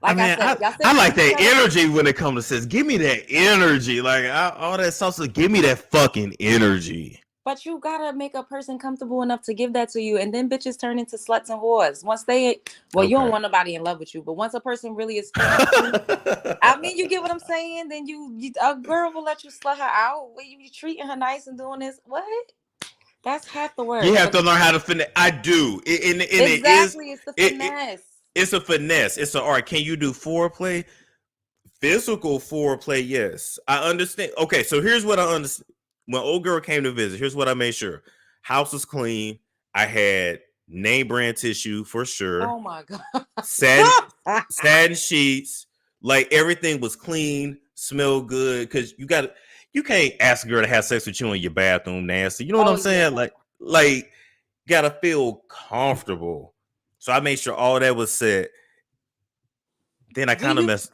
Like I like that energy when it comes to sex. Give me that energy. Like all that salsa, give me that fucking energy. But you gotta make a person comfortable enough to give that to you, and then bitches turn into sluts and whores. Once you don't want nobody in love with you, but once a person really is, I mean, you get what I'm saying. Then a girl will let you slut her out. You treating her nice and doing this. What? That's half the work. You have to learn how to finesse. I do. Exactly, it's the finesse. It's a finesse. It's an art. Can you do foreplay? Physical foreplay, yes. I understand. Okay, so here's what I understand. When old girl came to visit, here's what I made sure. House was clean. I had name brand tissue for sure. Oh my God. Satin sheets. Like everything was clean, smelled good. Because you can't ask a girl to have sex with you in your bathroom nasty. You know what I'm saying? Yeah. Like gotta feel comfortable. So I made sure all that was set. then I kind of messed.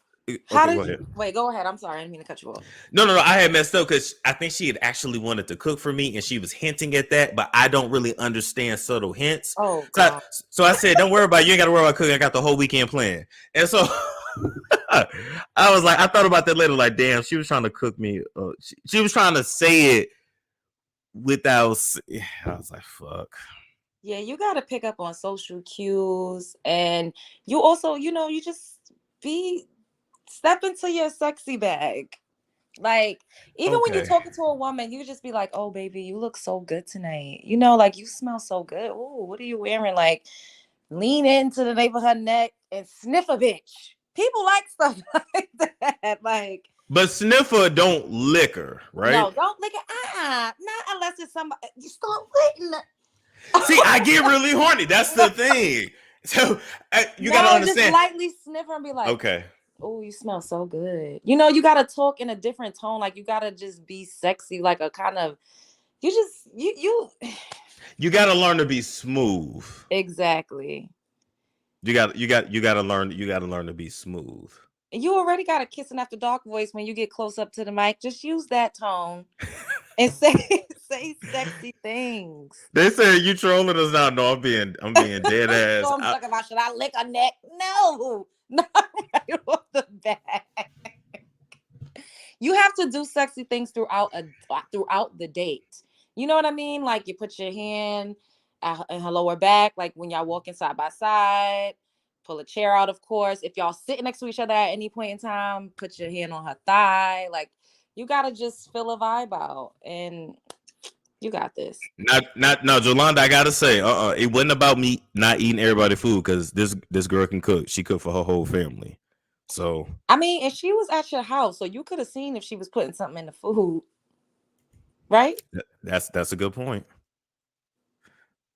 How Okay, did go you ahead. wait? Go ahead. I'm sorry, I didn't mean to cut you off. No. I had messed up because I think she had actually wanted to cook for me, and she was hinting at that, but I don't really understand subtle hints. Oh God. So I said, "Don't worry about it. You ain't got to worry about cooking. I got the whole weekend planned." And so I was like, I thought about that later. Like, damn, she was trying to cook me. She was trying to say it without. I was like, fuck. Yeah, you got to pick up on social cues, and you also, you just step into your sexy bag. Like, even when you're talking to a woman, you just be like, "Oh, baby, you look so good tonight. Like you smell so good. Oh, what are you wearing?" Like, lean into the nape of her neck and sniff a bitch. People like stuff like that. Like, but sniffer don't lick her, right? No, don't lick it. Not unless it's somebody. You start licking it. See, I get really horny. That's the thing. So you gotta understand. Just lightly sniff her and be like, okay. Oh, you smell so good. You gotta talk in a different tone. Like, you gotta just be sexy, like a kind of. You gotta learn to be smooth. Exactly. You gotta learn to be smooth. You already got a kissing after dark voice when you get close up to the mic. Just use that tone and say sexy things. They say you trolling us now. No, I'm being dead ass. So I'm talking about, should I lick a neck? No, not right off the bat. You have to do sexy things throughout the date. You know what I mean? Like, you put your hand in her lower back, like when y'all walking side by side. Pull a chair out, of course. If y'all sitting next to each other at any point in time, put your hand on her thigh. Like, you gotta just feel a vibe out, and you got this. Not Jolanda, I gotta say, it wasn't about me not eating everybody's food, because this girl can cook. She cooked for her whole family. So I mean, and she was at your house, so you could have seen if she was putting something in the food, right? That's a good point.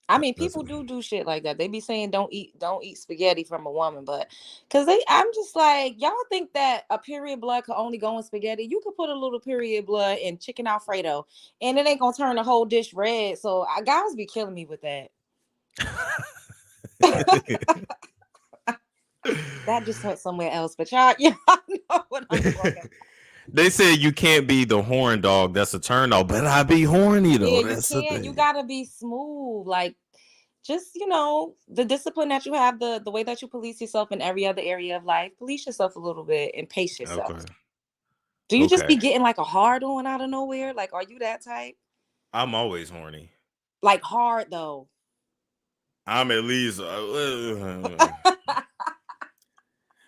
I mean, people do shit like that. They be saying don't eat spaghetti from a woman, but I'm just like, y'all think that a period blood could only go in spaghetti? You could put a little period blood in chicken Alfredo, and it ain't gonna turn the whole dish red. So guys be killing me with that. That just went somewhere else, but y'all know what I'm talking about. They said you can't be the horn dog. That's a turn off, but I be horny though. Yeah, that's you can't. You gotta be smooth. Like, just the discipline that you have, the way that you police yourself in every other area of life. Police yourself a little bit and pace yourself. Okay. Do you just be getting like a hard on out of nowhere? Like, are you that type? I'm always horny. Like, hard though. I'm at least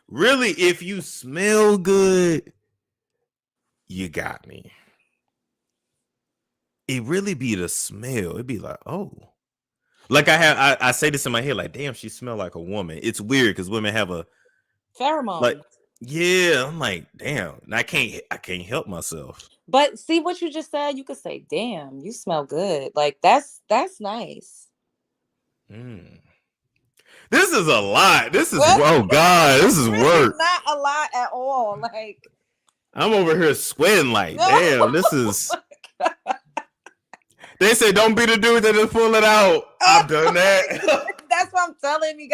really, if you smell good, you got me. It really be the smell. It'd be like, oh. Like, I say this in my head, like, damn, she smell like a woman. It's weird because women have a pheromone. Like, yeah, I'm like, damn. And I can't help myself. But see what you just said, you could say, damn, you smell good. Like, that's nice. This is a lot. This is oh God, this is work. Not a lot at all. Like, I'm over here sweating like, damn, this is. They say don't be the dude that just pull it out. I've done that. That's what I'm telling you.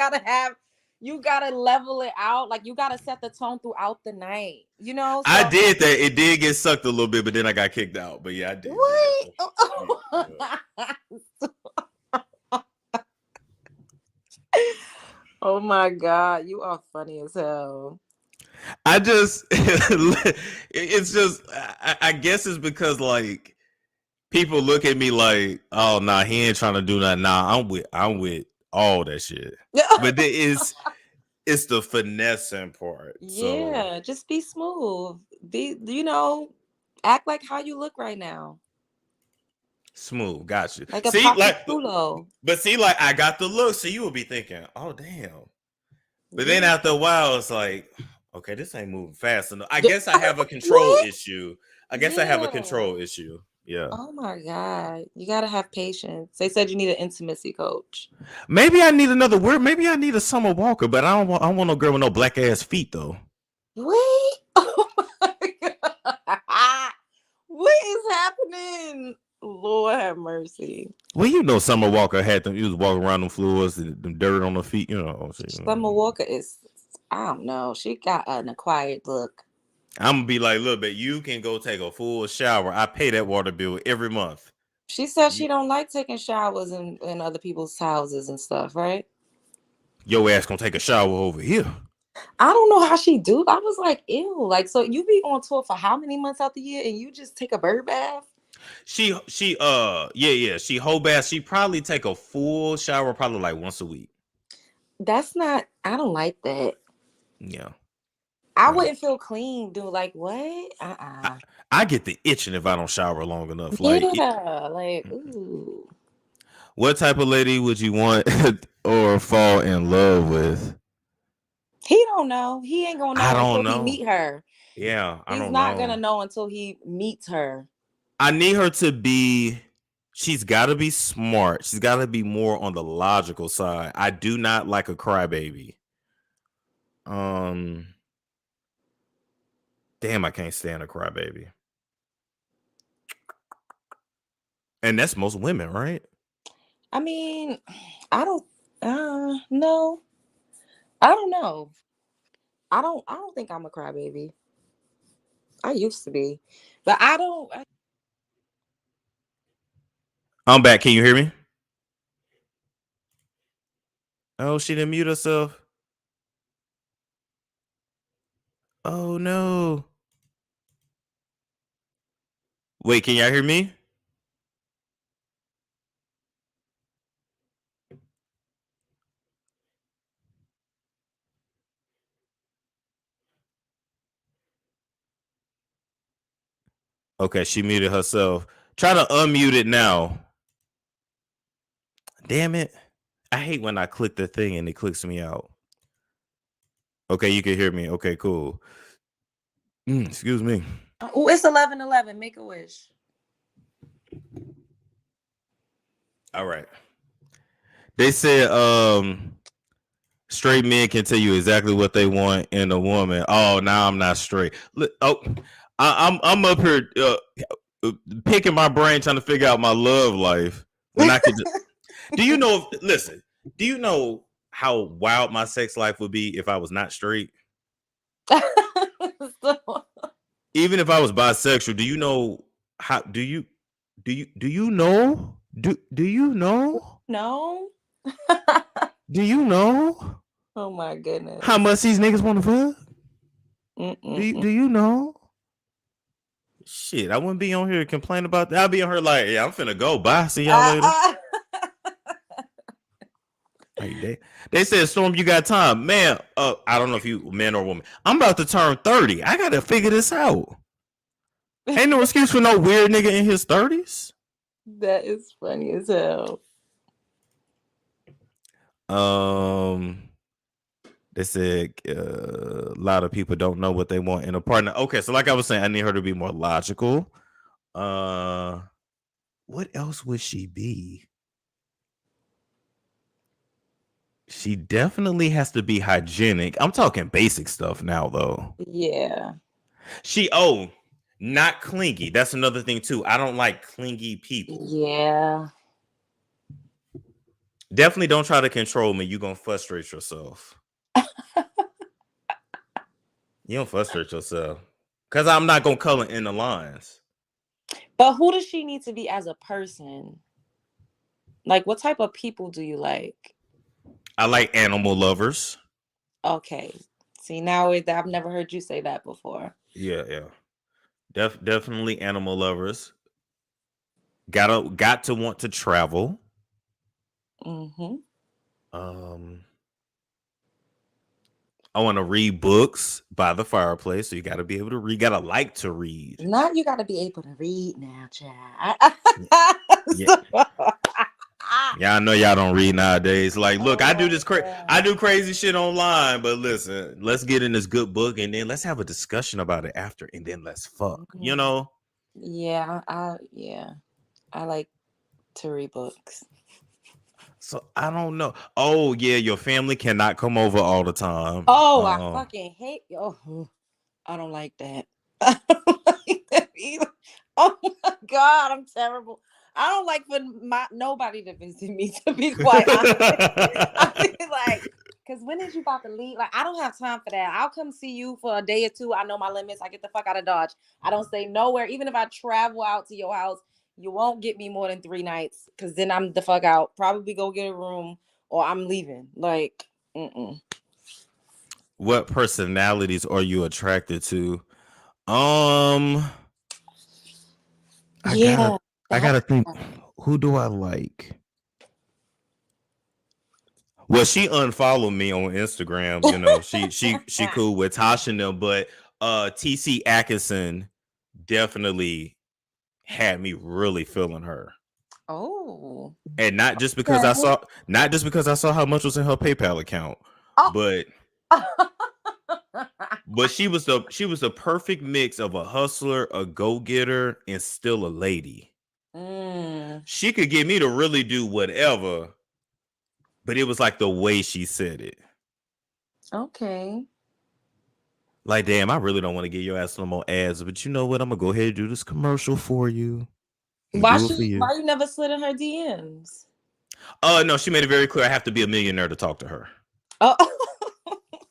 You gotta level it out. Like, you gotta set the tone throughout the night. So, I did that. It did get sucked a little bit, but then I got kicked out. But yeah, I did. What? Oh my God, you are funny as hell. I guess it's because, like, people look at me like, oh nah, he ain't trying to do that. Nah, I'm with all that shit. But it's the finessing part. Yeah, so. Just be smooth. Act like how you look right now. Smooth, got you. Like a see, Culo. But see, like, I got the look, so you will be thinking, oh damn. But then after a while, it's like, okay, this ain't moving fast enough. I guess I have a control issue. I have a control issue. Yeah. Oh my God, you gotta have patience. They said you need an intimacy coach. Maybe I need another word. Maybe I need a Summer Walker, but I don't want no girl with no black ass feet though. Wait. Oh my God. What is happening? Lord have mercy. Well, Summer Walker had them. He was walking around them floors, them dirt on the feet. Summer Walker is I don't know. She got an acquired look. I'm gonna be like, look, but you can go take a full shower. I pay that water bill every month. She said she don't like taking showers in other people's houses and stuff, right? Your ass gonna take a shower over here. I don't know how she do. I was like, ew. Like, so you be on tour for how many months out the year and you just take a bird bath? She She whole bath. She probably take a full shower probably like once a week. That's not, I don't like that. Yeah. I wouldn't feel clean, dude. Like, what? I get the itching if I don't shower long enough. Like, ooh. What type of lady would you want or fall in love with? He don't know. He ain't gonna know until he meet her. Yeah, I don't know. He's not gonna know until he meets her. I need her to be. She's got to be smart. She's got to be more on the logical side. I do not like a crybaby. Damn, I can't stand a crybaby. And that's most women, right? I mean, I don't no. I don't know. I don't think I'm a crybaby. I used to be. But I'm back. Can you hear me? Oh, she didn't mute herself. Oh no. Wait, can y'all hear me? Okay, she muted herself. Try to unmute it now. Damn it. I hate when I click the thing and it clicks me out. Okay, you can hear me. Okay, cool. Excuse me. Oh, it's 11:11. Make a wish. All right. They said straight men can tell you exactly what they want in a woman. Oh, now I'm not straight. Look, I'm up here picking my brain trying to figure out my love life. When I could do you know listen, do you know how wild my sex life would be if I was not straight? Even if I was bisexual, do you know how do you know? Do you know? No. Do you know? Oh my goodness. How much these niggas want to fuck? Do you know? Shit, I wouldn't be on here complaining about that. I'll be on here like, yeah, I'm finna go. Bye. See y'all later. They said, Storm, you got time. Man, I don't know if you man or woman. I'm about to turn 30. I gotta figure this out. Ain't no excuse for no weird nigga in his 30s. That is funny as hell. They said a lot of people don't know what they want in a partner. Okay, so like I was saying, I need her to be more logical. What else would she be? She definitely has to be hygienic. I'm talking basic stuff now, though. Yeah. Not clingy. That's another thing too. I don't like clingy people. Yeah. Definitely don't try to control me. You're gonna frustrate yourself. You don't frustrate yourself. Because I'm not gonna color in the lines. But who does she need to be as a person? Like, what type of people do you like? I like animal lovers. Okay. See, now I've never heard you say that before. Yeah. Definitely animal lovers. Got to want to travel. Mm-hmm. I want to read books by the fireplace, so you got to be able to read. Got to like to read. Not you got to be able to read now, child. Yeah, I know y'all don't read nowadays. Like, look, I do crazy shit online, but listen, let's get in this good book and then let's have a discussion about it after, and then let's fuck. You know? Yeah, I like to read books. So I don't know. Oh yeah, your family cannot come over all the time. Oh, I fucking hate. Oh, I don't like that. I don't like that either. Oh my God, I'm terrible. I don't like for nobody to visit me, to be quite honest. I feel like, Because when is you about to leave? Like, I don't have time for that. I'll come see you for a day or two. I know my limits. I get the fuck out of Dodge. I don't stay nowhere. Even if I travel out to your house, you won't get me more than 3 nights. Because then I'm the fuck out. Probably go get a room or I'm leaving. Like, What personalities are you attracted to? I gotta think. Who do I like? Well, she unfollowed me on Instagram. You know, she cool with Tasha and them, but TC Atkinson definitely had me really feeling her. Oh. And not just because I saw how much was in her PayPal account, but she was the perfect mix of a hustler, a go-getter, and still a lady. She could get me to really do whatever, but it was like the way she said it. Okay. Like, damn, I really don't want to get your ass no more ads, but you know what? I'm gonna go ahead and do this commercial for you. Why you never slid in her DMs? No, she made it very clear I have to be a millionaire to talk to her. Oh,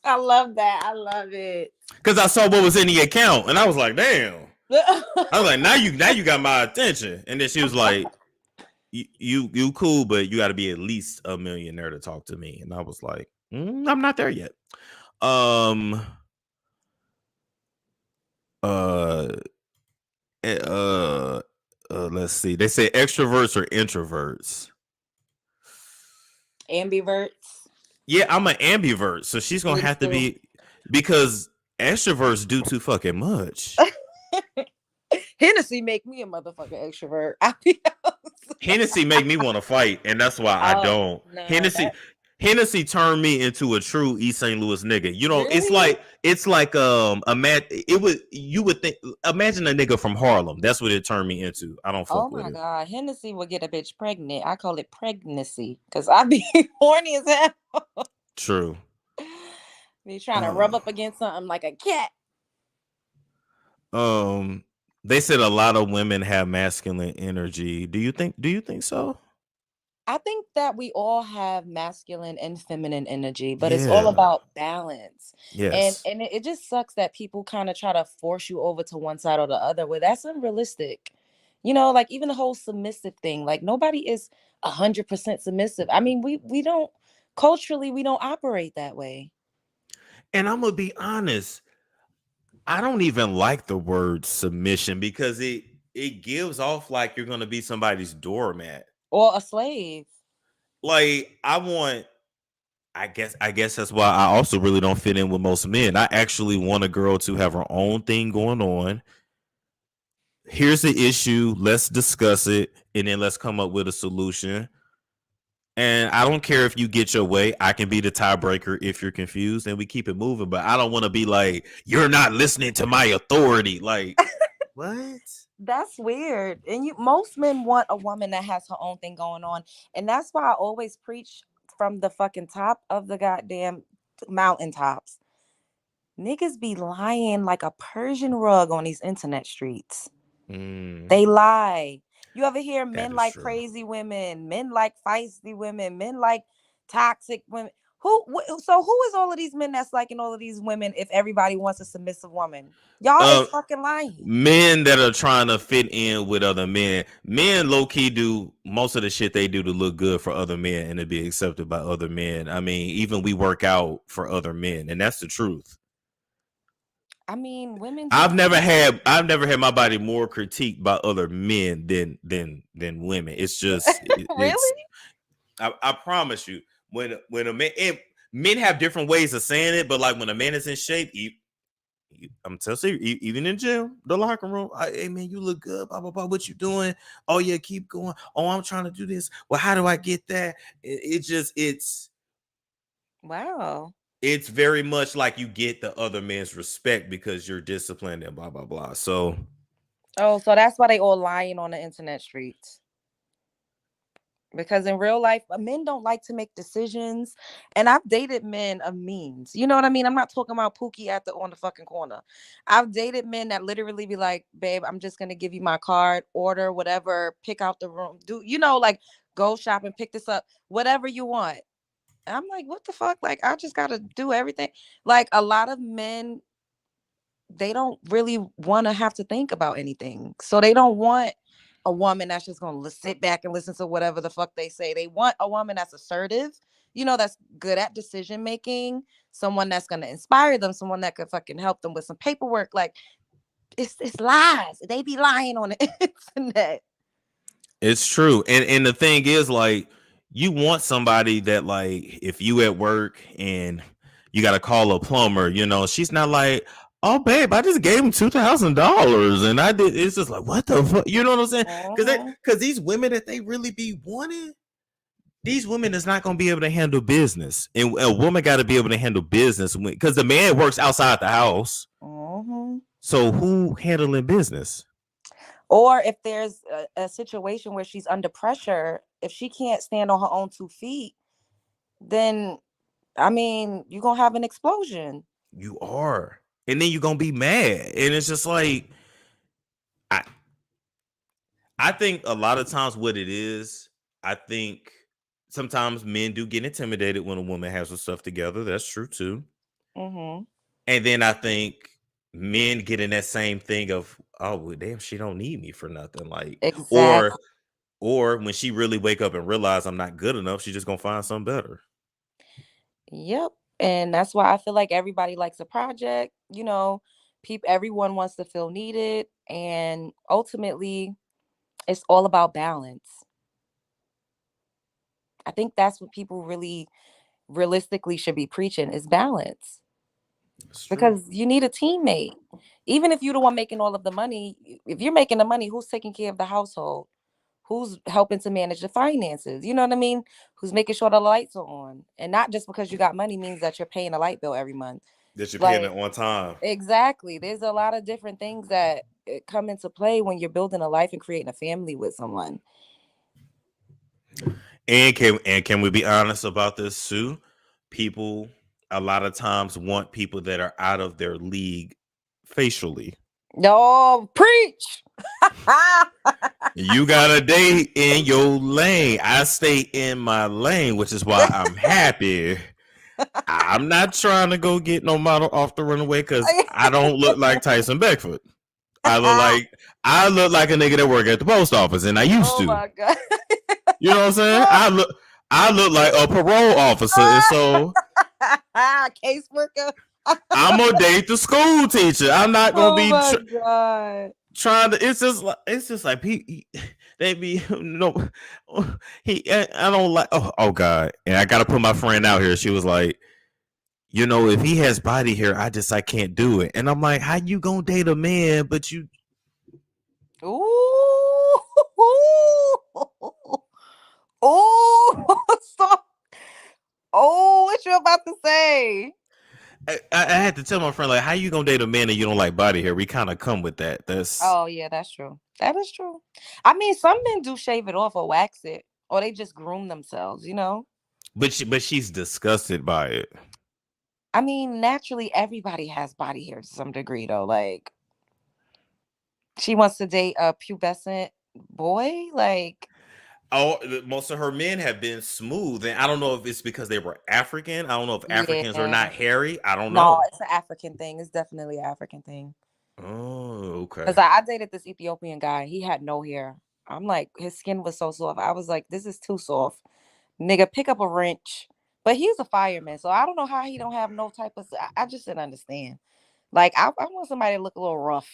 I love that. I love it. Because I saw what was in the account, and I was like, damn. I was like, now you got my attention. And then she was like, you cool, but you got to be at least a millionaire to talk to me. And I was like, I'm not there yet. Let's see. They say extroverts or introverts. Ambiverts. Yeah, I'm an ambivert, so she's gonna have to be, because extroverts do too fucking much. Hennessy make me a motherfucking extrovert. Hennessy make me want to fight, and that's why I don't. No, Hennessy turned me into a true East St. Louis nigga. You know, really? it's like you would think, imagine a nigga from Harlem. That's what it turned me into. I don't fuck with it. Oh my God, Hennessy would get a bitch pregnant. I call it pregnancy because I be horny as hell. True. Be trying to rub up against something like a cat. They said a lot of women have masculine energy. Do you think so? I think that we all have masculine and feminine energy, but it's all about balance. Yes. And it just sucks that people kind of try to force you over to one side or the other, where that's unrealistic. You know, like even the whole submissive thing, like nobody is 100% submissive. I mean, we don't, culturally, we don't operate that way. And I'm gonna be honest, I don't even like the word submission because it gives off like you're gonna be somebody's doormat or a slave. Like I guess that's why I also really don't fit in with most men. I actually want a girl to have her own thing going on. Here's the issue, let's discuss it, and then let's come up with a solution. And I don't care if you get your way. I can be the tiebreaker if you're confused, and we keep it moving. But I don't want to be like, you're not listening to my authority. Like, what? That's weird. And most men want a woman that has her own thing going on. And that's why I always preach from the fucking top of the goddamn mountaintops. Niggas be lying like a Persian rug on these internet streets. They lie. You ever hear men like crazy women, men like feisty women, men like toxic women? So who is all of these men that's liking all of these women if everybody wants a submissive woman? Y'all is fucking lying. Men that are trying to fit in with other men. Men low-key do most of the shit they do to look good for other men and to be accepted by other men. I mean, even we work out for other men, and that's the truth. I mean, women. I've never had my body more critiqued by other men than women. It's just really. I promise you, when a man, men have different ways of saying it, but like when a man is in shape, I'm telling you, even in gym, the locker room, hey man, you look good. Blah blah blah. What you doing? Oh yeah, keep going. Oh, I'm trying to do this. Well, how do I get that? It's wow. It's very much like you get the other man's respect because you're disciplined and blah blah blah. So that's why they all lying on the internet streets. Because in real life, men don't like to make decisions. And I've dated men of means. You know what I mean? I'm not talking about Pookie on the fucking corner. I've dated men that literally be like, babe, I'm just going to give you my card, order whatever, pick out the room. Like go shop and pick this up, whatever you want. I'm like, what the fuck? Like, I just gotta do everything. Like, a lot of men, they don't really want to have to think about anything. So they don't want a woman that's just gonna sit back and listen to whatever the fuck they say. They want a woman that's assertive, that's good at decision making, someone that's gonna inspire them, someone that could fucking help them with some paperwork. Like, it's lies. They be lying on the internet. It's true. And the thing is, like, you want somebody that, like, if you at work and you got to call a plumber, she's not like, oh, babe, I just gave him $2,000 and I did. It's just like, what the fuck? You know what I'm saying? Because these women that they really be wanting, these women is not going to be able to handle business. And a woman got to be able to handle business because the man works outside the house. So who handling business? Or if there's a situation where she's under pressure, if she can't stand on her own 2 feet, then, I mean, you're going to have an explosion. You are. And then you're going to be mad. And it's just like, I think a lot of times what it is, I think sometimes men do get intimidated when a woman has her stuff together. That's true too. And then I think men get in that same thing of, oh, well, damn, she don't need me for nothing. Like, exactly. or when she really wake up and realize I'm not good enough, she's just gonna find something better. Yep. And that's why I feel like everybody likes a project. Everyone wants to feel needed, and ultimately it's all about balance. I think that's what people really realistically should be preaching, is balance. Because you need a teammate. Even if you're the one making all of the money, if you're making the money, who's taking care of the household? Who's helping to manage the finances? You know what I mean? Who's making sure the lights are on? And not just because you got money means that you're paying a light bill every month. That you're paying it on time. Exactly. There's a lot of different things that come into play when you're building a life and creating a family with someone. And can we be honest about this too? People a lot of times want people that are out of their league facially. No, preach. You gotta date in your lane. I stay in my lane, which is why I'm happy. I'm not trying to go get no model off the runaway because I don't look like Tyson Beckford. I look like a nigga that work at the post office, and I used to. Oh my God. You know what I'm saying? I look like a parole officer, and so caseworker. I'm gonna date the school teacher. I'm not gonna be God. trying to. It's just like they be no. I don't like. Oh God, and I gotta put my friend out here. She was like, if he has body hair, I can't do it. And I'm like, how you gonna date a man, but you? Ooh. Oh, stop. Oh, what you about to say? I had to tell my friend, like, how you gonna date a man and you don't like body hair? We kind of come with that. Oh yeah, that's true. That is true. I mean, some men do shave it off or wax it, or they just groom themselves, But she's disgusted by it. I mean, naturally, everybody has body hair to some degree, though. Like, she wants to date a pubescent boy, like. Oh, most of her men have been smooth, and I don't know if it's because they were African. I don't know if Africans are not hairy. I don't know. No, it's an African thing. It's definitely an African thing. Oh, okay. Because I dated this Ethiopian guy. He had no hair. I'm like, his skin was so soft. I was like, this is too soft. Nigga, pick up a wrench. But he's a fireman, so I don't know how he don't have no type of. I just didn't understand. Like, I want somebody to look a little rough.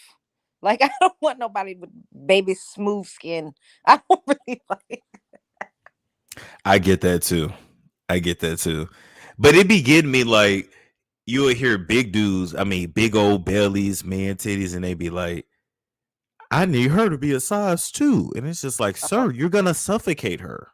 Like, I don't want nobody with baby smooth skin. I don't really like. I get that too. But it be getting me like, you would hear big dudes, big old bellies, man titties, and they be like, I need her to be a size 2. And it's just like, sir, you're gonna suffocate her.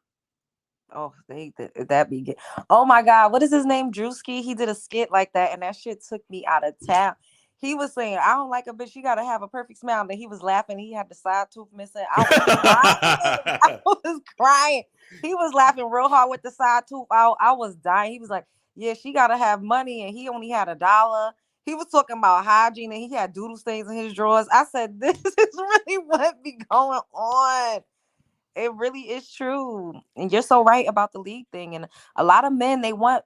Oh, that be good. Oh my God, what is his name? Drewski. He did a skit like that, and that shit took me out of town. He was saying, I don't like a bitch, you gotta have a perfect smile. And he was laughing. He had the side tooth missing. I was crying. He was laughing real hard with the side tooth out. I was dying. He was like, yeah, she gotta have money, and he only had $1. He was talking about hygiene, and he had doodle stains in his drawers. I said, this is really what be going on. It really is true. And you're so right about the league thing. And a lot of men, they want,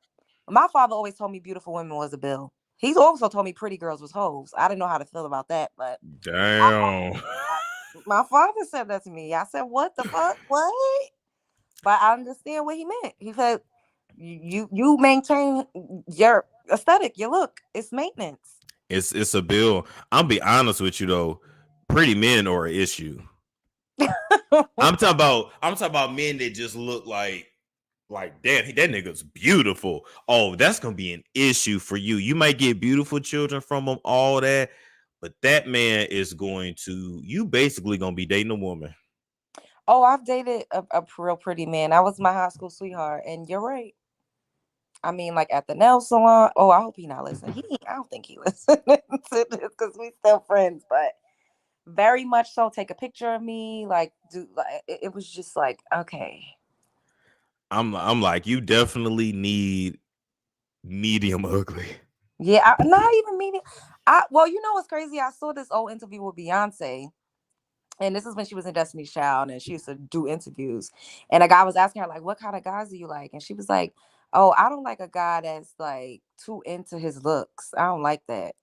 my father always told me beautiful women was a bill. He's also told me pretty girls was hoes. I didn't know how to feel about that, but Damn. my father said that to me. I said, what the fuck? What? But I understand what he meant. He said, you maintain your aesthetic, your look. It's maintenance. It's a bill. I'll be honest with you though. Pretty men are an issue. I'm talking about men that just look like damn, that nigga's beautiful. Oh, that's gonna be an issue for you. You might get beautiful children from him, all that, but that man is going to, you basically gonna be dating a woman. Oh, I've dated a real pretty man. I was my high school sweetheart, and you're right. I mean, like at the nail salon. Oh, I hope he not listening. I don't think he listening to this because we still friends, but very much so. Take a picture of me, like it was just like, okay. I'm like, you definitely need medium ugly. Yeah, not even medium. Well, you know what's crazy? I saw this old interview with Beyonce. And this is when she was in Destiny's Child and she used to do interviews. And a guy was asking her, like, what kind of guys do you like? And she was like, oh, I don't like a guy that's like too into his looks. I don't like that.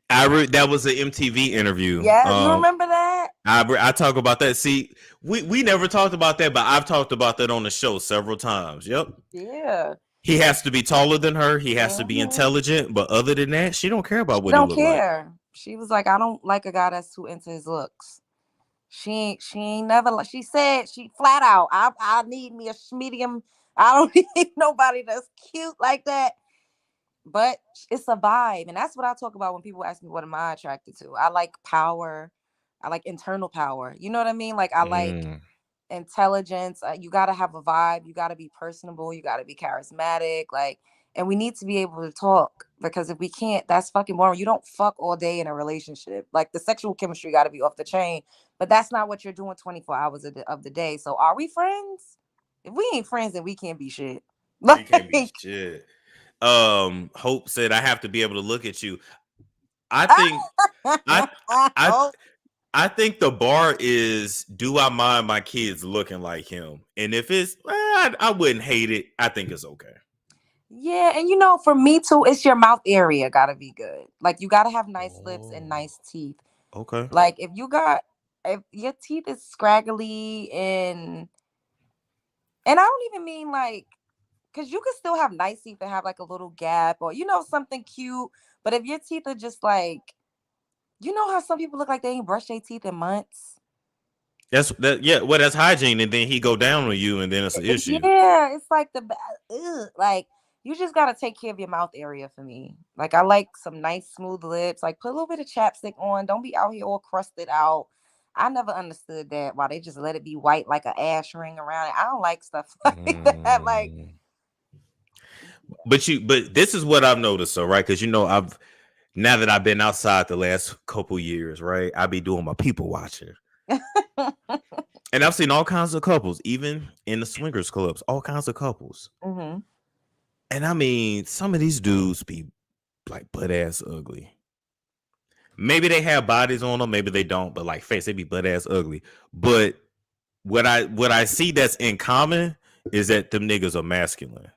That was an MTV interview. Yeah, you remember that? I talk about that. See, we never talked about that, but I've talked about that on the show several times. Yep. Yeah. He has to be taller than her. He has to be intelligent. But other than that, she don't care about what he look like. She was like, I don't like a guy that's too into his looks. She ain't never, she said, she flat out, I need me a medium. I don't need nobody that's cute like that. But it's a vibe. And that's what I talk about when people ask me, what am I attracted to? I like power. I like internal power. You know what I mean? Like I like intelligence. You got to have a vibe. You got to be personable. You got to be charismatic. Like, and we need to be able to talk, because if we can't, that's fucking boring. You don't fuck all day in a relationship. Like the sexual chemistry got to be off the chain, but that's not what you're doing 24 hours of the day. So are we friends? If we ain't friends, then we can't be shit. We can't be shit. Hope said, I have to be able to look at you. I think I think the bar is, do I mind my kids looking like him? And if it's, I wouldn't hate it. I think it's okay. Yeah, and you know, for me too, it's your mouth area gotta be good. Like you gotta have nice lips and nice teeth. Okay. Like if your teeth is scraggly and I don't even mean like, because you can still have nice teeth and have like a little gap or, you know, something cute. But if your teeth are just like, you know how some people look like they ain't brushed their teeth in months? That's hygiene, and then he go down on you, and then it's an issue. Yeah, it's like like you just gotta take care of your mouth area for me. Like I like some nice smooth lips. Like put a little bit of chapstick on. Don't be out here all crusted out. I never understood that. Why they just let it be white like an ash ring around it. I don't like stuff like that. Like, but this is what I've noticed, so right, because you know now that I've been outside the last couple years, right, I be doing my people watching. And I've seen all kinds of couples, even in the swingers clubs, all kinds of couples. Mm-hmm. And I mean, some of these dudes be like butt ass ugly. Maybe they have bodies on them, maybe they don't, but like face, they be butt ass ugly. But what I see that's in common is that them niggas are masculine.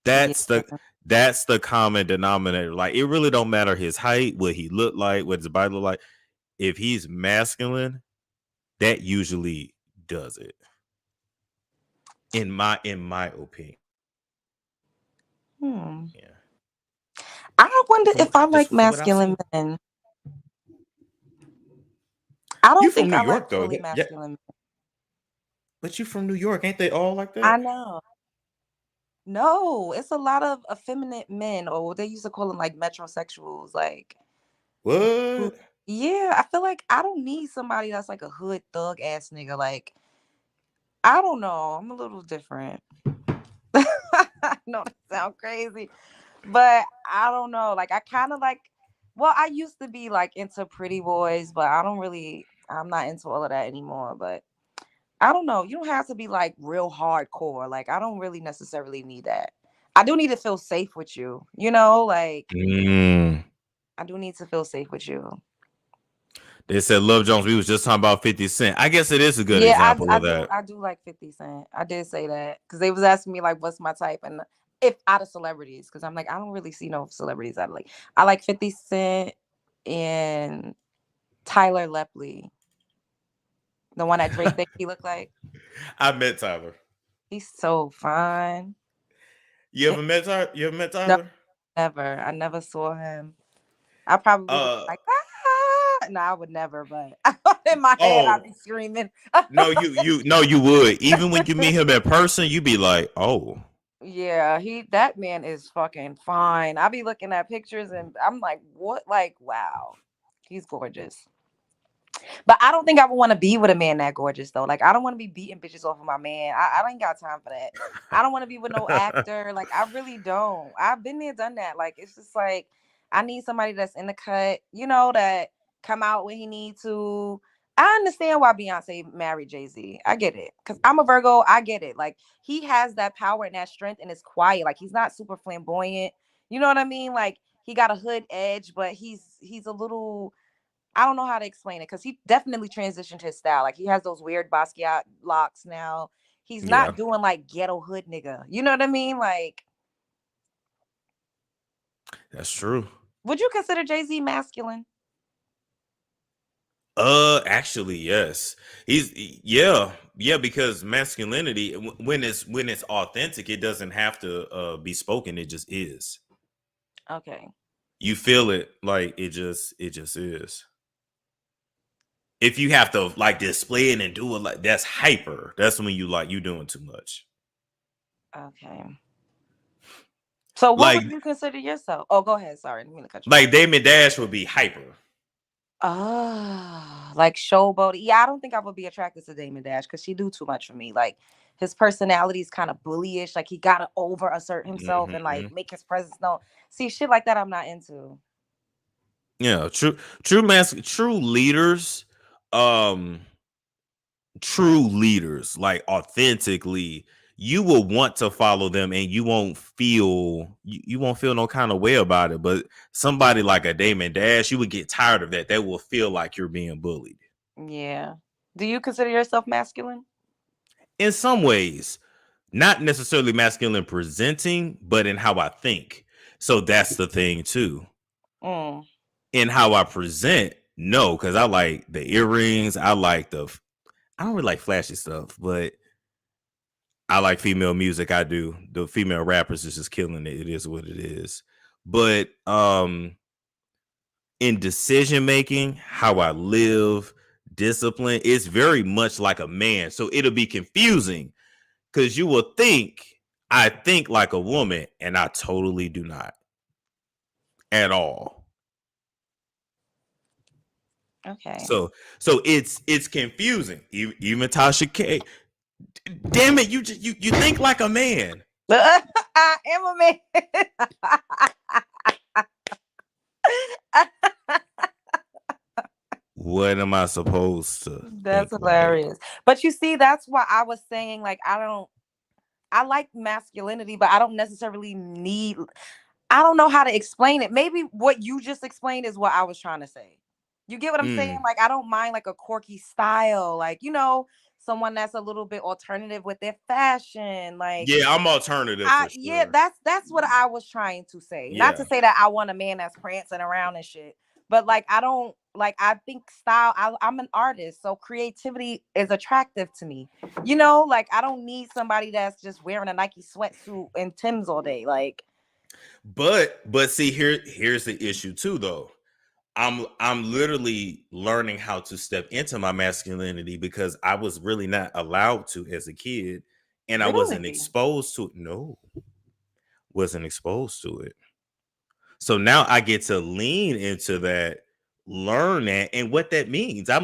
That's the common denominator. Like it really don't matter his height, what he look like, what his body look like. If he's masculine, that usually does it. In my opinion. Yeah. I wonder if I like masculine men. I don't think I like fully masculine men. But you from New York, ain't they all like that? I know. No, it's a lot of effeminate men, or they used to call them like metrosexuals. Like what? Yeah, I feel like I don't need somebody that's like a hood thug ass nigga. Like I don't know, I'm a little different. I know that sounds crazy, but I don't know. Like I kind of like. Well, I used to be like into pretty boys, but I'm not into all of that anymore. But I don't know. You don't have to be like real hardcore. Like I don't really necessarily need that. I do need to feel safe with you. You know, like I do need to feel safe with you. They said Love Jones. We was just talking about 50 Cent. I guess it is a good Yeah, example I of that. do like 50 Cent. I did say that because they was asking me like, what's my type, and if out of celebrities, because I'm like, I don't really see no celebrities I like. I like 50 Cent and Tyler Lepley, the one that Drake think he looked like. I met Tyler. He's so fine. You ever met Tyler? You ever met No, Tyler? never. I never saw him. I probably would be like, ah! No, I would never, but in my head, I'd be screaming. No, you would. Even when you meet him in person, you be like, oh. Yeah, that man is fucking fine. I be looking at pictures and I'm like, what? Like, wow, he's gorgeous. But I don't think I would want to be with a man that gorgeous though. Like, I don't want to be beating bitches off of my man. I ain't got time for that. I don't want to be with no actor. Like, I really don't. I've been there, done that. Like, it's just like I need somebody that's in the cut, that come out when he need to. I understand why Beyonce married Jay-Z. I get it. Because I'm a Virgo. I get it. Like, he has that power and that strength and it's quiet. Like, he's not super flamboyant. You know what I mean? Like, he got a hood edge, but he's a little, I don't know how to explain it because he definitely transitioned his style. Like, he has those weird Basquiat locks now. He's not doing like ghetto hood nigga. You know what I mean? Like, that's true. Would you consider Jay-Z masculine? Actually, yes. Because masculinity, when it's authentic, it doesn't have to be spoken. It just is. Okay. You feel it, like it just is. If you have to like display it and do it, like that's hyper. That's when you doing too much. Okay. So what Like, would you consider yourself? Oh, go ahead. Sorry, I didn't mean to cut you. Like Damon Dash would be hyper. Like showboat. Yeah, I don't think I would be attracted to Damon Dash because she do too much for me. Like, his personality is kind of bullyish. Like, he gotta over assert himself and like make his presence known. See, shit like that I'm not into. Yeah, true leaders, true leaders, like authentically, you will want to follow them and you won't feel no kind of way about it. But somebody like a Damon Dash, you would get tired of that. That will feel like you're being bullied. Yeah. Do you consider yourself masculine? In some ways, not necessarily masculine presenting, but in how I think. So that's the thing too. In how I present, no, because I like the earrings. I don't really like flashy stuff, but I like female music. I do. The female rappers is just killing it. It is what it is. But in decision making, how I live, discipline, it's very much like a man. So it'll be confusing because you will think I think like a woman, and I totally do not at all. Okay. So it's confusing. Even Tasha K. Damn it, you think like a man. I am a man. What am I supposed to? That's hilarious. But you see, that's why I was saying, like, I like masculinity, but I don't necessarily need, I don't know how to explain it. Maybe what you just explained is what I was trying to say. You get what I'm saying? Like, I don't mind like a quirky style, like, someone that's a little bit alternative with their fashion. Like, yeah, I'm alternative. For sure. Yeah, that's what I was trying to say. Yeah. Not to say that I want a man that's prancing around and shit, but like, I don't like, I think style, I'm an artist, so creativity is attractive to me. Like, I don't need somebody that's just wearing a Nike sweatsuit and Tim's all day. Like, but see, here's the issue too, though. I'm literally learning how to step into my masculinity because I was really not allowed to as a kid, and really? I wasn't exposed to it. No, wasn't exposed to it. So now I get to lean into that, learn that, and what that means. Y'all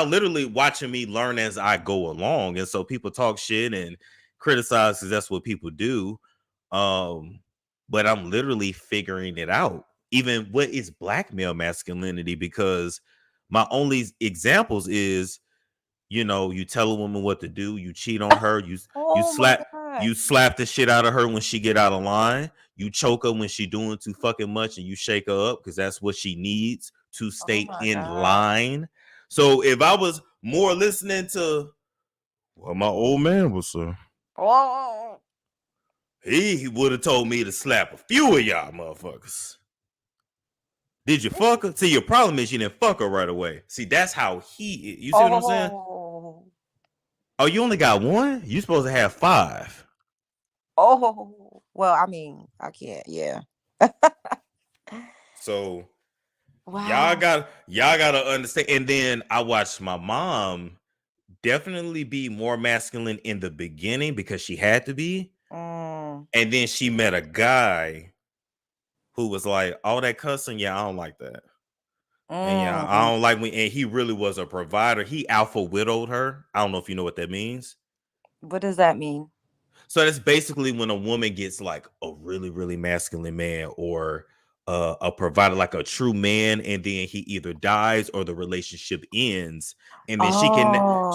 literally watching me learn as I go along. And so people talk shit and criticize because that's what people do. But I'm literally figuring it out. Even what is black male masculinity, because my only examples is, you tell a woman what to do, you cheat on her, you slap the shit out of her when she get out of line, you choke her when she doing too fucking much, and you shake her up because that's what she needs. to stay my in God. line. So if I was more listening to what my old man was saying, Oh. he would have told me to slap a few of y'all motherfuckers. Did you fuck her? See, your problem is you didn't fuck her right away. See, that's how he is. You see what I'm saying? Oh, you only got one? You supposed to have 5. Oh, well, I mean, I can't. Yeah. So Wow. y'all gotta understand. And then I watched my mom definitely be more masculine in the beginning because she had to be. And then she met a guy who was like, all that cussing, yeah, I don't like that. And yeah, I don't like when, and he really was a provider. He alpha widowed her. I don't know if you know what that means. What does that mean? So that's basically when a woman gets like a really, really masculine man or a provider, like a true man, and then he either dies or the relationship ends, and then